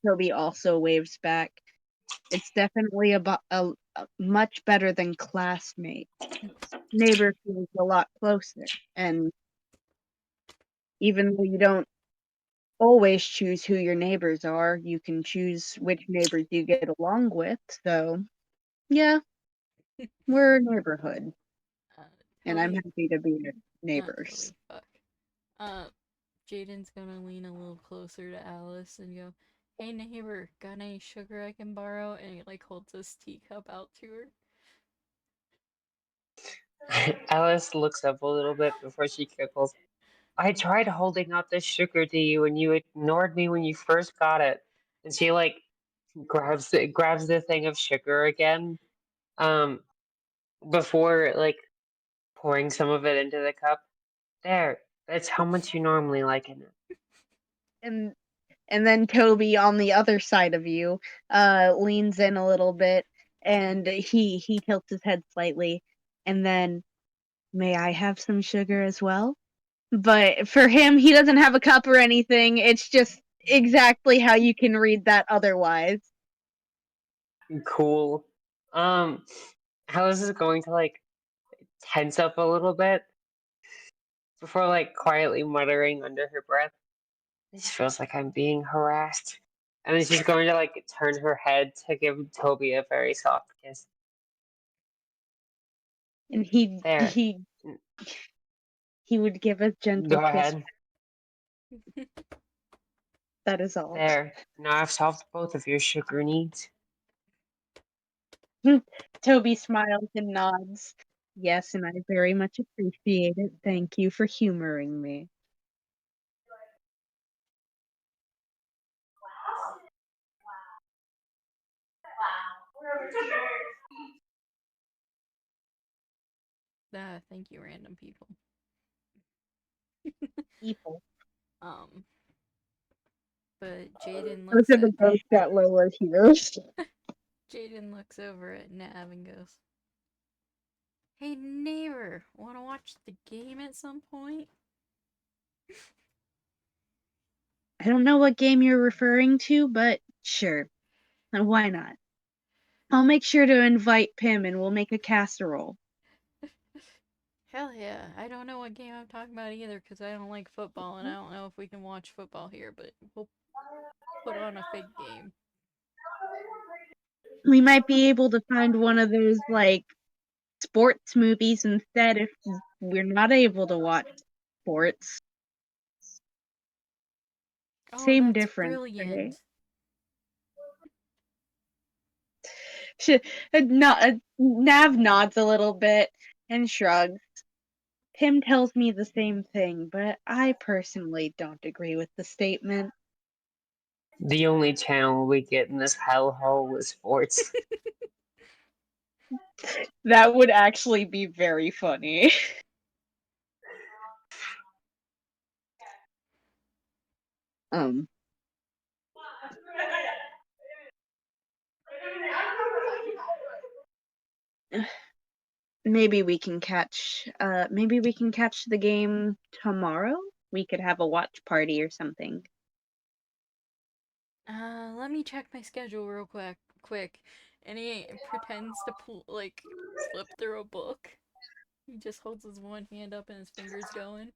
Toby also waves back. It's definitely a much better than classmate. Neighbor feels a lot closer, and even though you don't always choose who your neighbors are, you can choose which neighbors you get along with. So, yeah, we're a neighborhood, and I'm Toby, happy to be not neighbors. Toby, fuck. Jayden's gonna lean a little closer to Alice and go, "Hey neighbor, got any sugar I can borrow?" And he like holds his teacup out to her. Alice looks up a little bit before she giggles. I tried holding out this sugar to you and you ignored me when you first got it. And she like grabs the thing of sugar again. Before like pouring some of it into the cup. There. That's how much you normally like in it. And then Toby on the other side of you leans in a little bit, and he tilts his head slightly, and then, may I have some sugar as well? But for him, he doesn't have a cup or anything. It's just exactly how you can read that otherwise. Cool. Alice is going to like tense up a little bit before like quietly muttering under her breath, "This feels like I'm being harassed." And then she's going to like turn her head to give Toby a very soft kiss. And There. he would give a gentle Go kiss. ahead. That is all. There. Now I've solved both of your sugar needs. Toby smiles and nods. Yes, and I very much appreciate it. Thank you for humoring me. Thank you, random people. People. But Jayden Those looks are the at ghosts that Lola hears. Jayden looks over at Nav and goes, "Hey neighbor, wanna watch the game at some point?" I don't know what game you're referring to, but sure. Why not? I'll make sure to invite Pim and we'll make a casserole. Hell yeah. I don't know what game I'm talking about either because I don't like football and I don't know if we can watch football here, but we'll put on a fake game. We might be able to find one of those, like, sports movies instead if we're not able to watch sports. Oh, Same that's difference, right? brilliant. Nav nods a little bit and shrugs. Pim tells me the same thing, but I personally don't agree with the statement. The only channel we get in this hellhole is sports. That would actually be very funny. Maybe we can catch the game tomorrow. We could have a watch party or something. Let me check my schedule real quick. And he pretends to flip through a book. He just holds his one hand up and his fingers going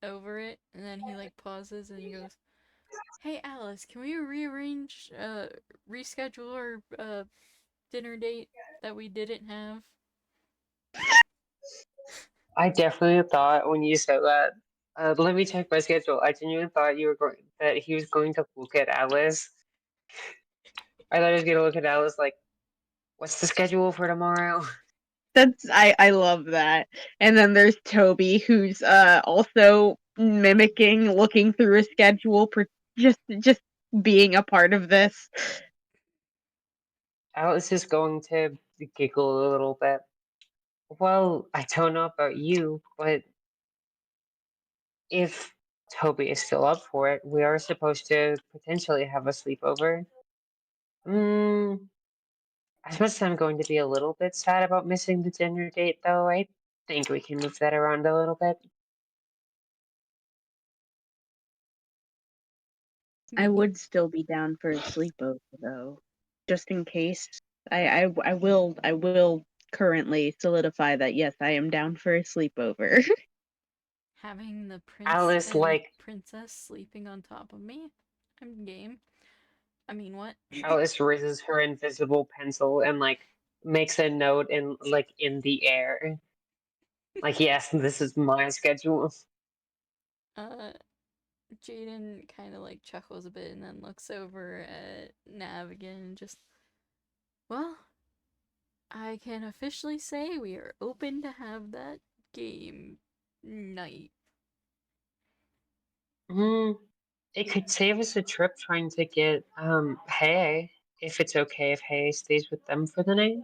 over it, and then he like pauses and he goes, "Hey Alice, can we reschedule our dinner date that we didn't have?" I definitely thought when you said that. Let me check my schedule. I genuinely thought that he was going to look at Alice. I thought he was going to look at Alice like, "What's the schedule for tomorrow?" I love that. And then there's Toby, who's also mimicking, looking through a schedule, just being a part of this. Alice is going to giggle a little bit. Well, I don't know about you, but if Toby is still up for it, we are supposed to potentially have a sleepover. As much as I'm going to be a little bit sad about missing the dinner date, though, I think we can move that around a little bit. I would still be down for a sleepover though, just in case. I will currently solidify that yes, I am down for a sleepover. Having the prince Alice, and like, princess sleeping on top of me? I'm game. I mean, what? Alice raises her invisible pencil and, like, makes a note in the air. Like, yes, this is my schedule. Jayden kind of like chuckles a bit and then looks over at Nav again and just, well, I can officially say we are open to have that game night. It could save us a trip trying to get, Hay, if it's okay if Hay stays with them for the night.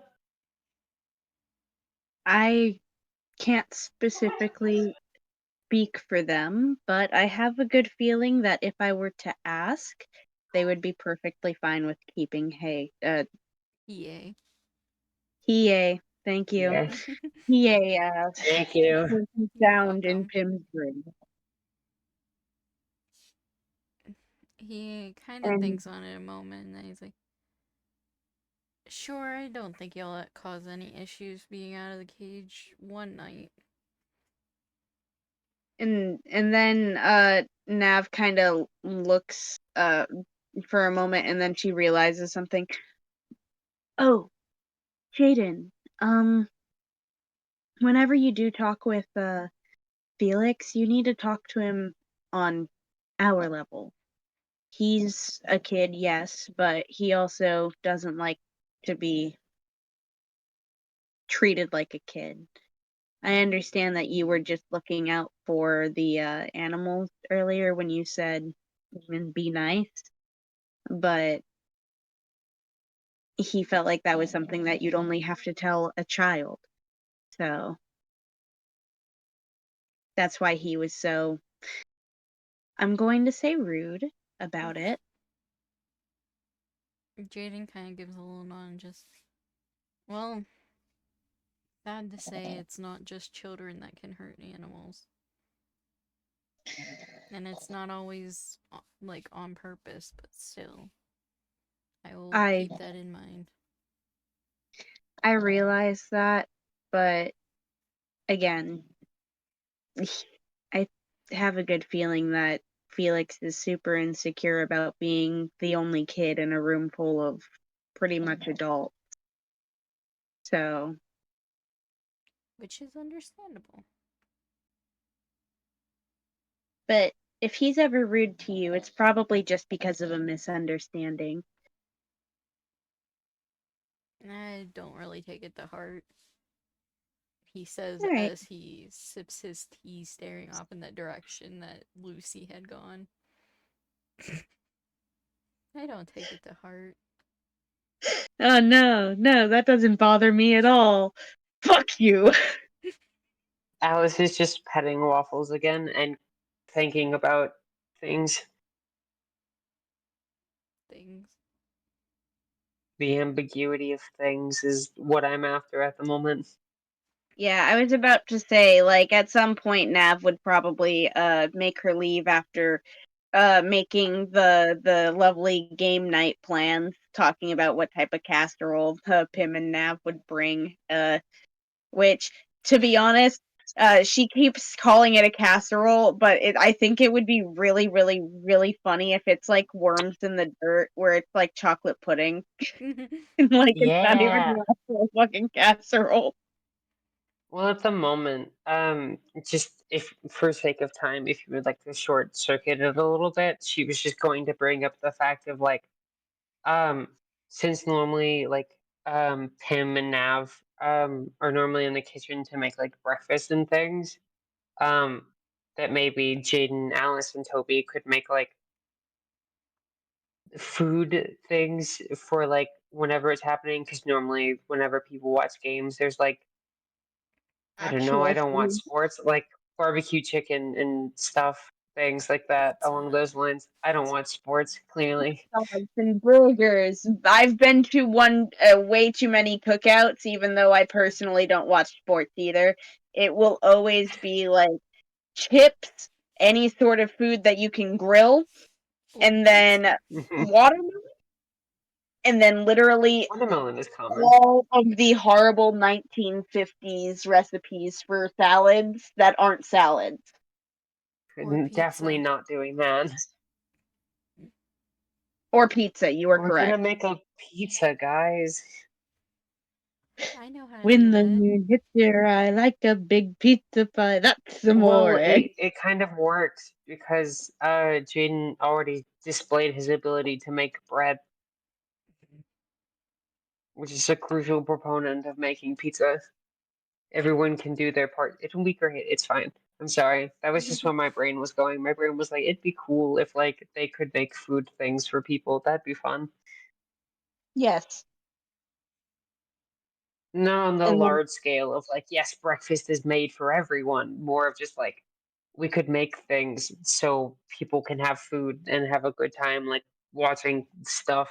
I can't specifically speak for them, but I have a good feeling that if I were to ask, they would be perfectly fine with keeping Yay. Hiei. Thank you. Yeah, Hiei, thank you. You're sound in welcome. Pim's brain. He kind of And thinks on it a moment and then he's like, Sure, I don't think you'll cause any issues being out of the cage one night. And then Nav kind of looks for a moment, and then she realizes something. Oh, Jayden, whenever you do talk with Felix, you need to talk to him on our level. He's a kid, yes, but he also doesn't like to be treated like a kid. I understand that you were just looking out for the animals earlier when you said be nice, but he felt like that was something that you'd only have to tell a child. So that's why he was so, I'm going to say, rude about it. Jayden kind of gives a little nod and just, well, sad to say it's not just children that can hurt animals. And it's not always, like, on purpose, but still. I will keep that in mind. I realize that, but again, I have a good feeling that Felix is super insecure about being the only kid in a room full of pretty much adults. So, Which is understandable. but if he's ever rude to you, it's probably just because of a misunderstanding. I don't really take it to heart. He says All right. as he sips his tea, staring off in that direction that Lucy had gone. I don't take it to heart. Oh no, that doesn't bother me at all. Fuck you. Alice is just petting Waffles again and thinking about things. Things. The ambiguity of things is what I'm after at the moment. Yeah, I was about to say, like, at some point Nav would probably make her leave after making the lovely game night plans, talking about what type of casserole Pim and Nav would bring, which, to be honest, she keeps calling it a casserole, but I think it would be really, really, really funny if it's like worms in the dirt, where it's like chocolate pudding. Like, it's not even Yeah. an actual fucking casserole. Well, at the moment, just if for sake of time, if you would like to short circuit it a little bit, she was just going to bring up the fact of like, um, since normally like Pim and Nav are normally in the kitchen to make like breakfast and things, um, that maybe Jayden, Alice, and Toby could make like food things for like whenever it's happening, because normally whenever people watch games, there's like I don't know, I Actual don't watch food. sports, like barbecue chicken and stuff, things like that along those lines. I don't watch sports, clearly. Dogs and burgers. I've been to way too many cookouts, even though I personally don't watch sports either. It will always be like chips, any sort of food that you can grill, and then watermelon, and then literally Watermelon is common. all of the horrible 1950s recipes for salads that aren't salads. Definitely not doing that. Or pizza, you are We're gonna correct. make a pizza, guys. I know how to When do the that. moon hits your eye like a big pizza pie, that's Well, amore. it kind of works because Jayden already displayed his ability to make bread, which is a crucial proponent of making pizza. Everyone can do their part. It'll be great. It's fine. I'm sorry. That was just where my brain was going. My brain was like, it'd be cool if like they could make food things for people. That'd be fun. Yes. Not on the And then, large scale of like, yes, breakfast is made for everyone. More of just like we could make things so people can have food and have a good time, like watching stuff.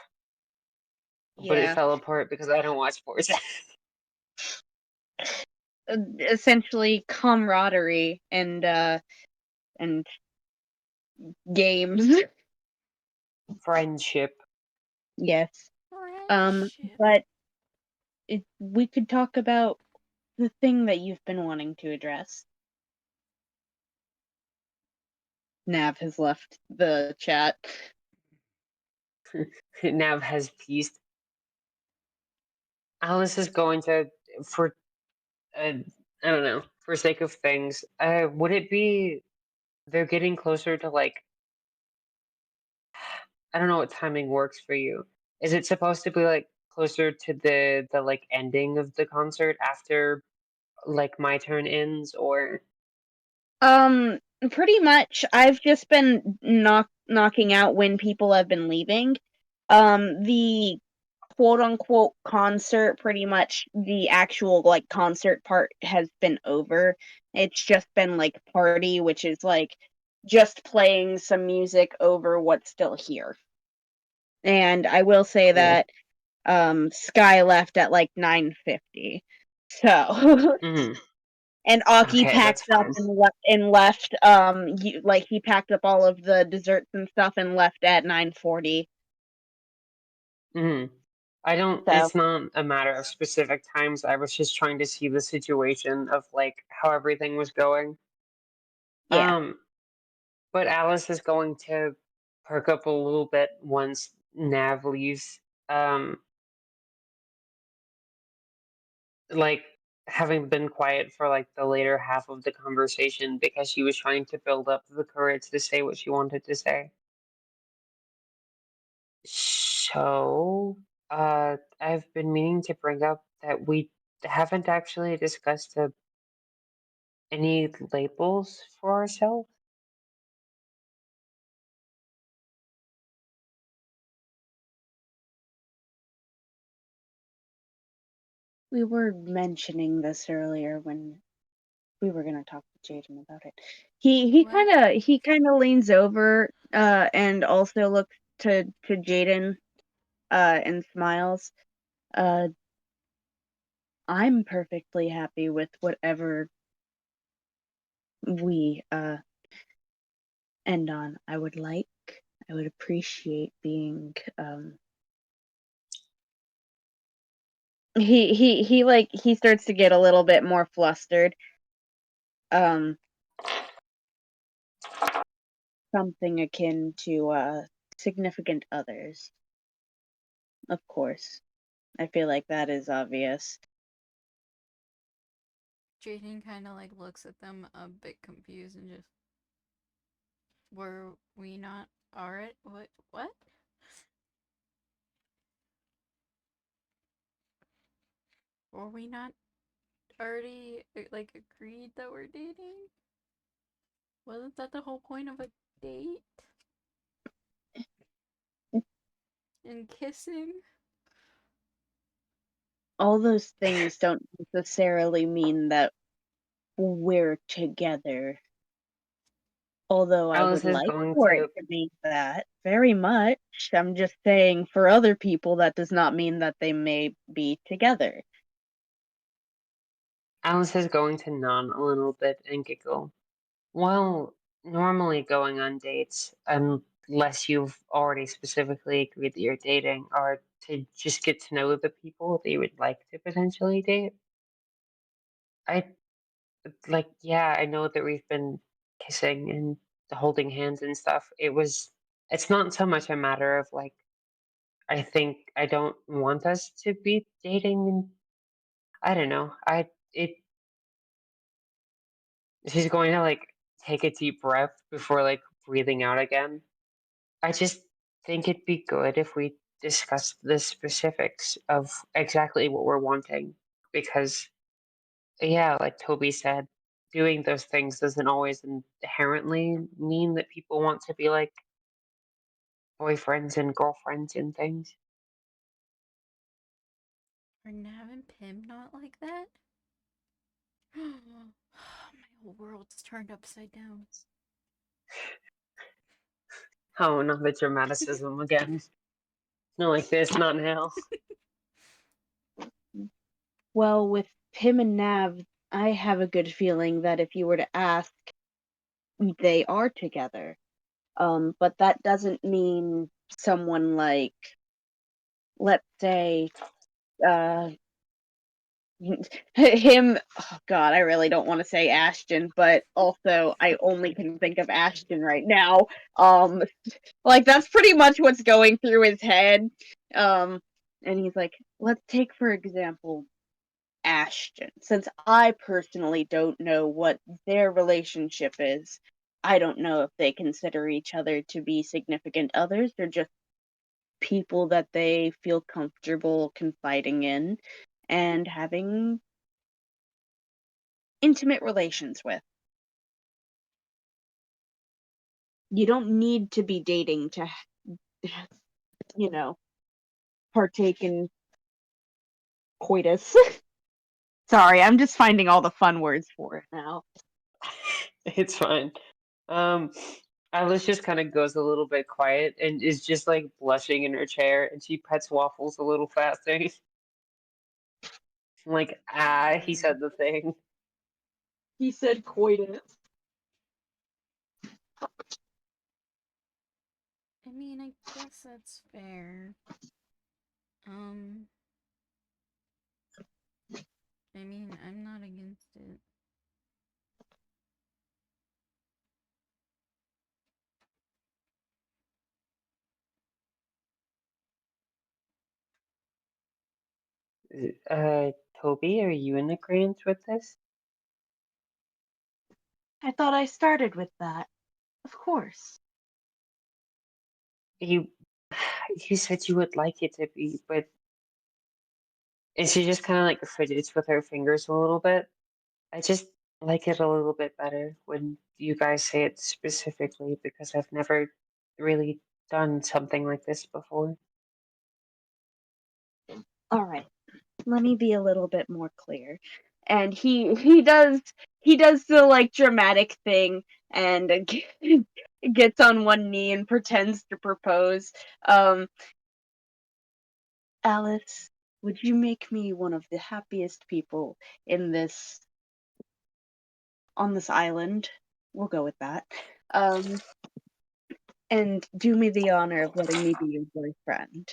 But it yeah. fell apart because I don't watch sports. Essentially camaraderie and games. Friendship. Yes. Friendship. But we could talk about the thing that you've been wanting to address. Nav has left the chat. Nav has peaced. Alice is going to, for I don't know, for sake of things, would it be they're getting closer to like, I don't know what timing works for you. Is it supposed to be like closer to the like ending of the concert after like my turn ends, or Pretty much. I've just been knocking out when people have been leaving. The quote unquote concert, pretty much the actual like concert part has been over. It's just been like party, which is like just playing some music over what's still here. And I will say cool. that Sky left at like 9:50. So Mhm. and Aki Okay, that's packed up fine. and left like he packed up all of the desserts and stuff and left at 9:40. Hmm. I don't, So it's not a matter of specific times. I was just trying to see the situation of like how everything was going. yeah. But Alice is going to perk up a little bit once Nav leaves. Like having been quiet for like the later half of the conversation because she was trying to build up the courage to say what she wanted to say. So, I've been meaning to bring up that we haven't actually discussed any labels for ourselves. We were mentioning this earlier when we were gonna talk to Jayden about it. He What? kind of leans over and also looks to Jayden and smiles. I'm perfectly happy with whatever we end on. I would appreciate being he starts to get a little bit more flustered. Um Something akin to significant others. Of course. I feel like that is obvious. Jayden kind of like looks at them a bit confused and just, were we not alright? What? Were we not already like agreed that we're dating? Wasn't that the whole point of a date? And kissing? All those things don't necessarily mean that we're together. Although I Alice would is like going for it to to mean that very much. I'm just saying for other people that does not mean that they may be together. Alice is going to nod a little bit and giggle. Well, normally going on dates, unless you've already specifically agreed that you're dating, are to just get to know the people that you would like to potentially date. I like, yeah, I know that we've been kissing and holding hands and stuff. It's not so much a matter of like, I think I don't want us to be dating, and I don't know. She's going to like take a deep breath before like breathing out again. I just think it'd be good if we discuss the specifics of exactly what we're wanting, because yeah, like Toby said, doing those things doesn't always inherently mean that people want to be like boyfriends and girlfriends and things. Are Nav and Pim not like that? My whole world's turned upside down. Oh, not the dramaticism again. Not like this, not now. Well, with Pim and Nav, I have a good feeling that if you were to ask, they are together. But that doesn't mean someone like, let's say, uh, him. Oh God, I really don't want to say Ashton, but also I only can think of Ashton right now. Like that's pretty much what's going through his head. And he's like, let's take for example Ashton. Since I personally don't know what their relationship is, I don't know if they consider each other to be significant others or just people that they feel comfortable confiding in and having intimate relations with. You don't need to be dating to, you know, partake in coitus. Sorry, I'm just finding all the fun words for it now. It's fine. Alice just kind of goes a little bit quiet and is just like blushing in her chair, and she pets Waffles a little faster. Like, he said the thing. He said coitus. I mean, I guess that's fair. I mean, I'm not against it. Toby, are you in agreement with this? I thought I started with that. Of course. You, you said you would like it to be, but and she just kind of like fidgets with her fingers a little bit. I just like it a little bit better when you guys say it specifically because I've never really done something like this before. All right. Let me be a little bit more clear. And he does the like dramatic thing and gets on one knee and pretends to propose. Alice, would you make me one of the happiest people in this on this island? We'll go with that. And do me the honor of letting me be your boyfriend.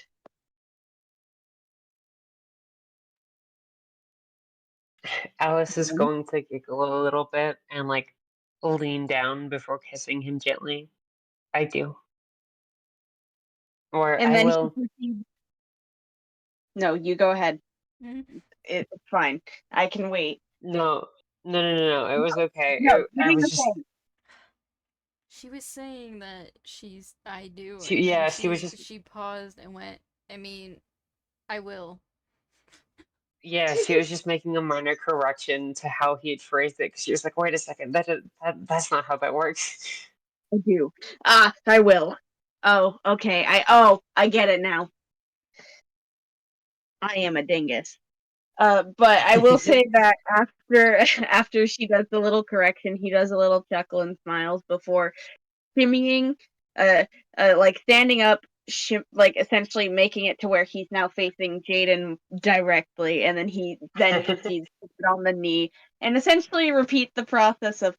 Alice is going to giggle a little bit and like lean down before kissing him gently. I do. Or And I then will. No, you go ahead. Mm-hmm. It's fine. I can wait. No, no. It was okay. No, you I need was to just. say. She was saying that I do, She, and then yeah, she was just. she paused and went, I mean, I will. Yeah, she was just making a minor correction to how he had phrased it because she was like, "Wait a second, that's not how that works." I do. I will. Oh, okay. I get it now. I am a dingus. But I will say that after after she does the little correction, he does a little chuckle and smiles before shimmying, like standing up, like essentially making it to where he's now facing Jayden directly, and then he then proceeds to put on the knee and essentially repeat the process of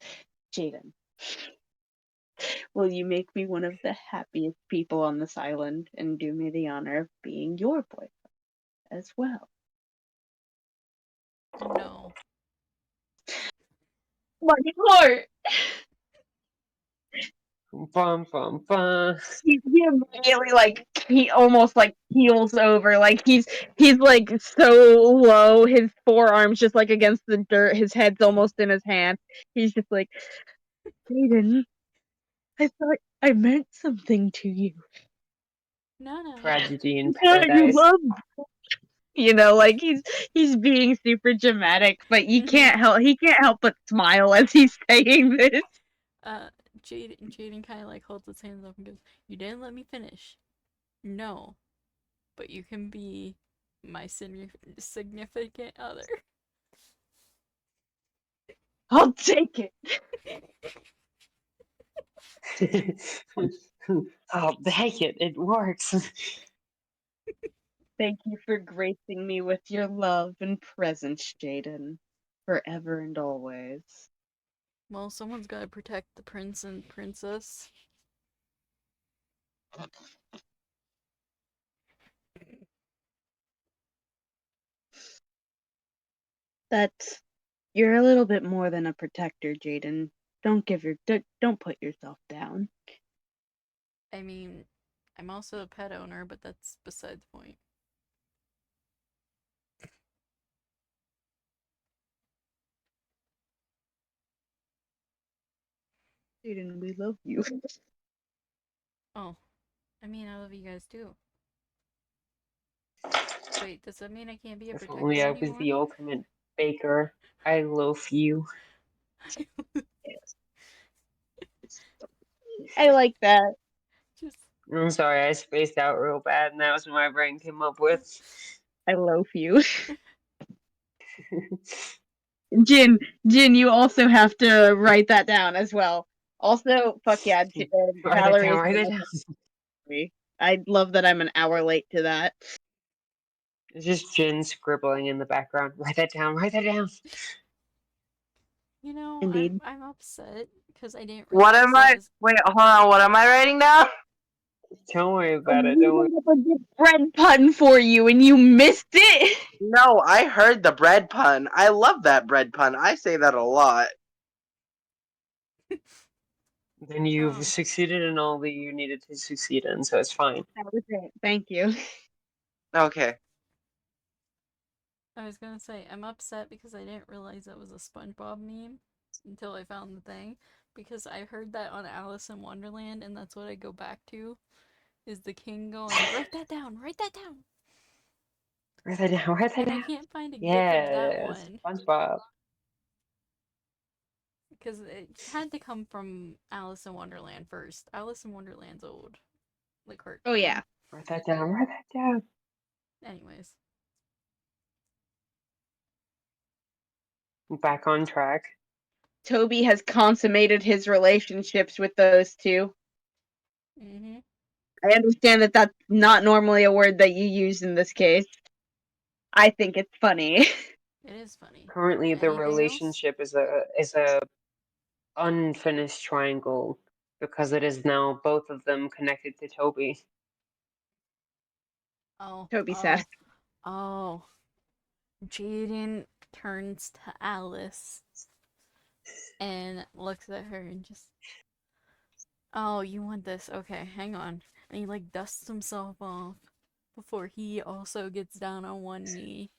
Jayden. Will you make me one of the happiest people on this island and do me the honor of being your boyfriend as well? No. My heart! Bum bum bum. He immediately like he almost like heels over, like he's like so low, his forearms just like against the dirt, his head's almost in his hand. He's just like, Jayden, I thought I meant something to you. No. Tragedy in Yeah, you paradise. love, like he's being super dramatic, but you can't help he can't help but smile as he's saying this. Jaden kind of like holds his hands up and goes, "You didn't let me finish. No, but you can be my significant other." I'll take it. Oh, dang it! It works. Thank you for gracing me with your love and presence, Jayden, forever and always. Well, someone's got to protect the prince and princess. That's you're a little bit more than a protector, Jayden. Don't put yourself down. I mean, I'm also a pet owner, but that's beside the point. Jayden, we love you. Oh, I mean, I love you guys too. Wait, does that mean I can't be a If protector only I was anymore? the ultimate baker. I loaf you. I like that. Just I'm sorry, I spaced out real bad, and that was what my brain came up with. I loaf you. Jin, you also have to write that down as well. Also, fuck yeah, Write that down, Valerie's write that down. me. I love that I'm an hour late to that. It's just Jin scribbling in the background. Write that down, write that down. You know, Indeed. I'm upset because I didn't What realize am that I? was. Wait, hold on. What am I writing down? Don't worry I about it, don't worry. made up a good bread pun for you and you missed it. No, I heard the bread pun. I love that bread pun. I say that a lot. Then you've Oh. succeeded in all that you needed to succeed in, so it's fine. That was it. Thank you. Okay. I was gonna say, I'm upset because I didn't realize that was a SpongeBob meme until I found the thing. Because I heard that on Alice in Wonderland, and that's what I go back to. Is the king going, write that down, write that down! Write that down, write that And I down. can't find a gif of that Yes, one. SpongeBob. Because it had to come from Alice in Wonderland first. Alice in Wonderland's old. The cartoon. Oh yeah. Write that down, write that down. Anyways. Back on track. Toby has consummated his relationships with those two. Mm-hmm. I understand that that's not normally a word that you use in this case. I think it's funny. It is funny. Currently, the Anything else? relationship is a unfinished triangle because it is now both of them connected to Toby. Oh. Toby said. Oh. Jayden turns to Alice and looks at her and just, oh, you want this? Okay, hang on. And he like dusts himself off before he also gets down on one knee,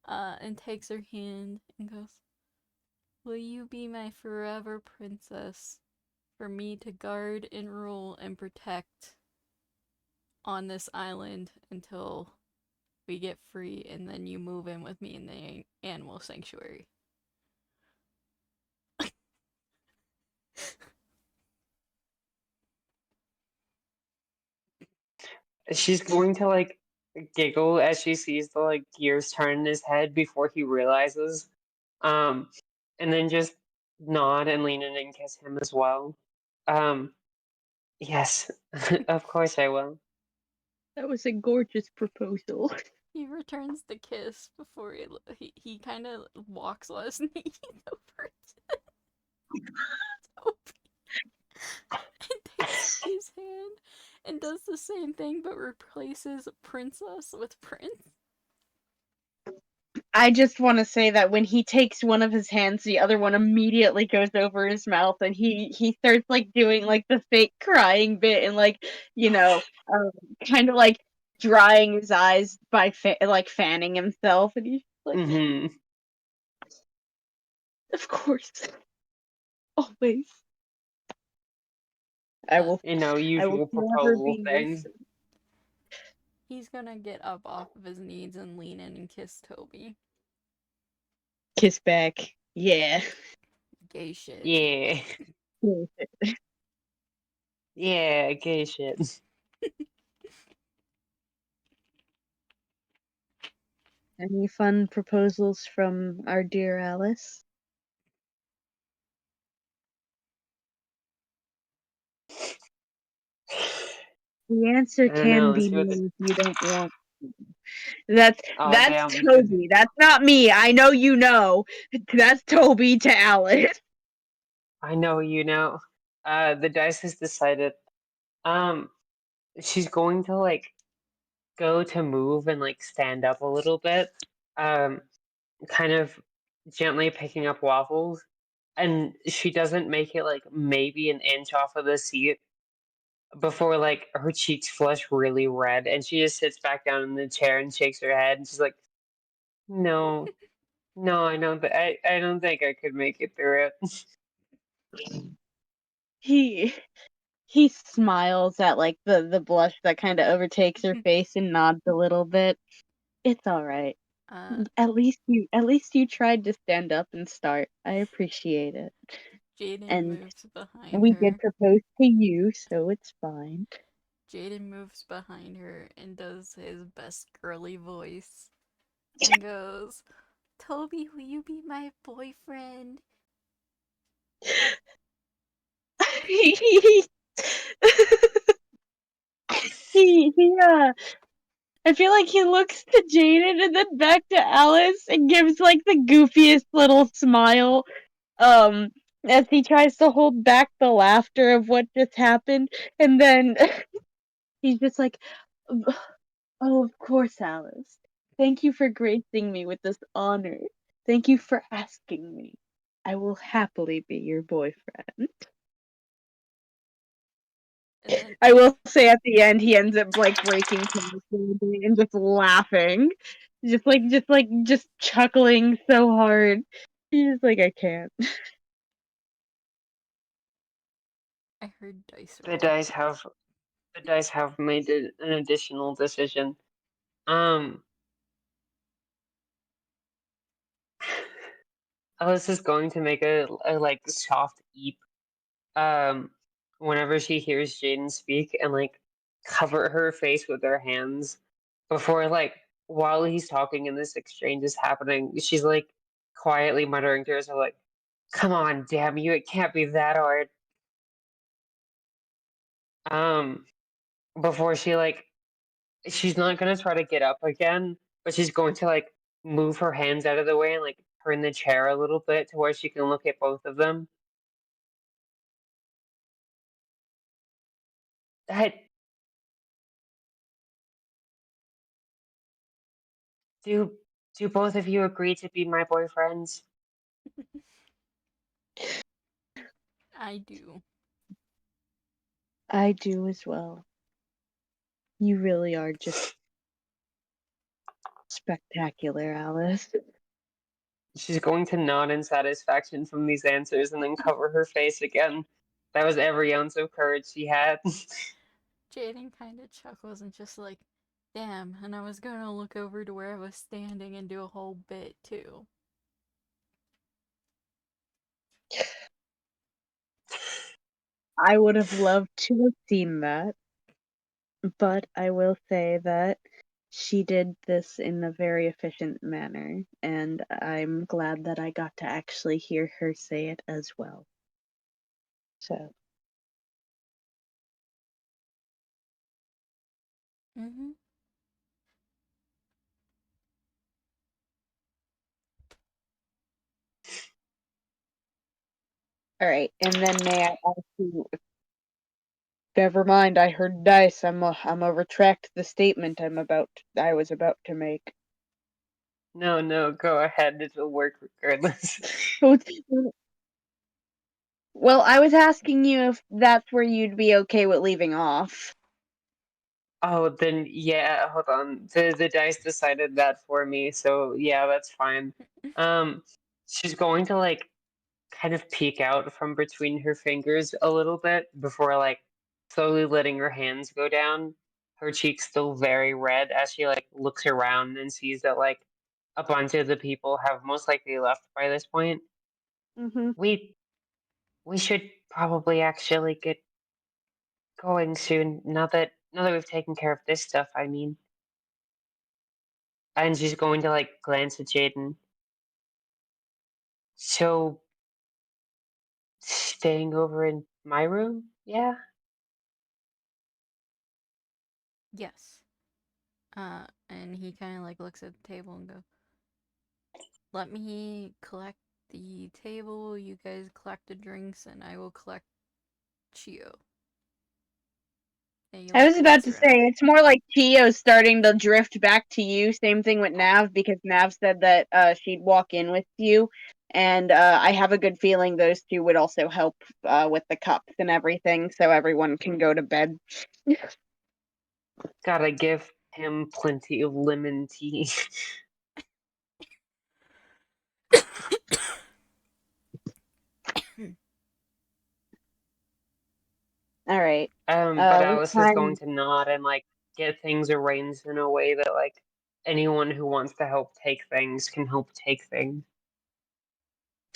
and takes her hand and goes, will you be my forever princess for me to guard and rule and protect on this island until we get free and then you move in with me in the animal sanctuary? She's going to like giggle as she sees the like gears turn in his head before he realizes. Um, and then just nod and lean in and kiss him as well. Yes, of course I will. That was a gorgeous proposal. He returns the kiss before he kind of walks last knees over to Toby and takes his hand and does the same thing but replaces princess with prince. I just want to say that when he takes one of his hands, the other one immediately goes over his mouth, and he starts like doing like the fake crying bit, and like kind of like drying his eyes by like fanning himself, and he's like, Mm-hmm. of course, always. I will Usual forever proposal be thing. He's gonna get up off of his knees and lean in and kiss Toby. Kiss back. Yeah. Gay shit. Yeah. Yeah, gay shit. Any fun proposals from our dear Alice? The answer can be no if you don't want to. That's Damn. Toby. That's not me. I know you know. That's Toby to Alice. I know you know. The dice has decided. She's going to like go to move and like stand up a little bit. kind of gently picking up waffles, and she doesn't make it like maybe an inch off of the seat before like her cheeks flush really red, and she just sits back down in the chair and shakes her head, and she's like, "No, no, I don't think I could make it through it." He he smiles at like the blush that kind of overtakes her face and nods a little bit. It's all right. At least you tried to stand up and start. I appreciate it. Jayden And moves behind we did her. propose to you, so it's fine. Jayden moves behind her and does his best girly voice and goes, Toby, will you be my boyfriend? he I feel like he looks to Jayden and then back to Alice and gives like the goofiest little smile. As he tries to hold back the laughter of what just happened, and then he's just like, "Oh, of course, Alice. Thank you for gracing me with this honor. Thank you for asking me. I will happily be your boyfriend." And then I will say at the end, he ends up like breaking character and just laughing, just chuckling so hard. He's like, I can't. I heard dice The roll. dice have made an additional decision. Um, Alice is going to make a like soft eep whenever she hears Jayden speak, and like cover her face with her hands before like while he's talking and this exchange is happening, she's like quietly muttering to herself like, "Come on, damn you, it can't be that hard." Um, before she's not gonna try to get up again, but she's going to like move her hands out of the way and like turn the chair a little bit to where she can look at both of them. That do do both of you agree to be my boyfriends? I do. I do as well. You really are just spectacular, Alice. She's going to nod in satisfaction from these answers and then cover her face again. That was every ounce of courage she had. Jayden kind of chuckles and just like, damn, and I was gonna look over to where I was standing and do a whole bit too. I would have loved to have seen that, but I will say that she did this in a very efficient manner, and I'm glad that I got to actually hear her say it as well. So, Mm-hmm. alright, and then may I ask you, never mind, I heard dice, I'm a retract the statement I was about to make. No, go ahead. It will work regardless. Well, I was asking you if that's where you'd be okay with leaving off. Oh, then yeah, hold on. The dice decided that for me, so yeah, that's fine. Um, she's going to like kind of peek out from between her fingers a little bit before like slowly letting her hands go down. Her cheeks still very red as she like looks around and sees that like a bunch of the people have most likely left by this point. Mm-hmm. We we should probably actually get going soon. Now that we've taken care of this stuff, I mean. And she's going to like glance at Jayden. So staying over in my room? Yeah. Yes. And he kind of like looks at the table and goes, let me collect the table, you guys collect the drinks, and I will collect Chio. you I like was to about to answer him. say, it's more like Tio's starting to drift back to you. Same thing with Nav, because Nav said that she'd walk in with you. And I have a good feeling those two would also help with the cups and everything, so everyone can go to bed. Gotta give him plenty of lemon tea. All right. But What Alice is going time? to nod and like get things arranged in a way that like anyone who wants to help take things can help take things,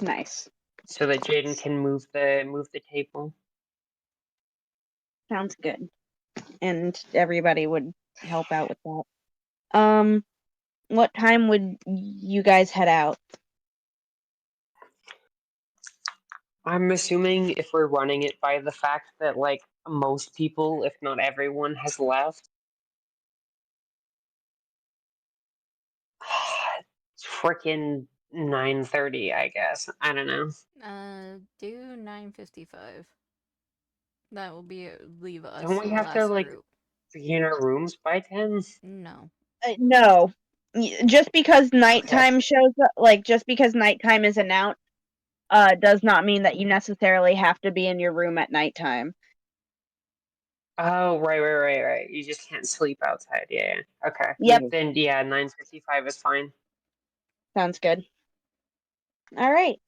Nice. so that Jayden can move the table. Sounds good. And everybody would help out with that. What time would you guys head out? I'm assuming if we're running it by the fact that like most people, if not everyone, has left. Freaking 9:30, I guess. I don't know. Do 9:55. That will leave us Don't we the have to last like group. be in our rooms by 10? No. No. Just because Okay. nighttime shows up, like, just because nighttime is announced, does not mean that you necessarily have to be in your room at nighttime. Oh, right. You just can't sleep outside. Yeah. Okay. Yep. Then yeah, 9:55 is fine. Sounds good. All right.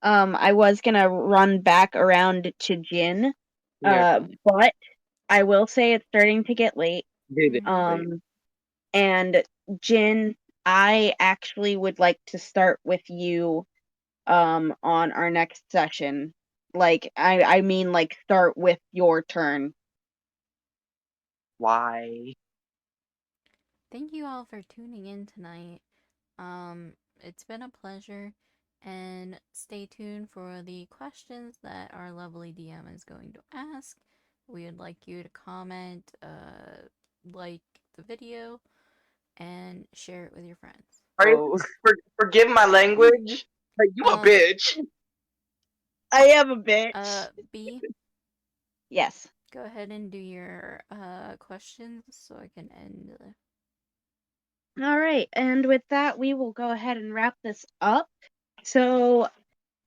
I was gonna run back around to Jin, Yeah. but I will say it's starting to get late. Dude, And Jin, I actually would like to start with you, on our next session. Like, I mean, like, start with your turn. why? Thank you all for tuning in tonight. It's been a pleasure, and stay tuned for the questions that our lovely DM is going to ask. We would like you to comment, like the video, and share it with your friends. Oh, Forgive my language, but you a bitch. I am a bitch. B, Yes. go ahead and do your questions so I can end the... All right. And with that, we will go ahead and wrap this up. So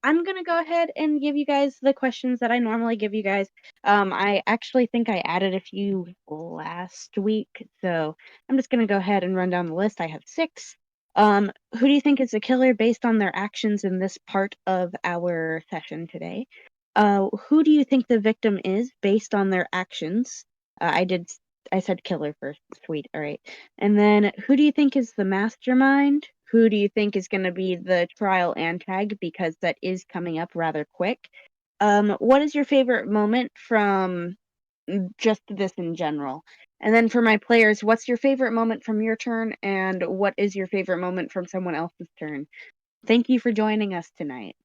I'm going to go ahead and give you guys the questions that I normally give you guys. I actually think I added a few last week, so I'm just going to go ahead and run down the list. I have 6. Who do you think is the killer based on their actions in this part of our session today? Who do you think the victim is based on their actions? I said killer first. Sweet. All right. And then who do you think is the mastermind? Who do you think is going to be the trial antag, because that is coming up rather quick? What is your favorite moment from just this in general? And then for my players, what's your favorite moment from your turn, and what is your favorite moment from someone else's turn? Thank you for joining us tonight.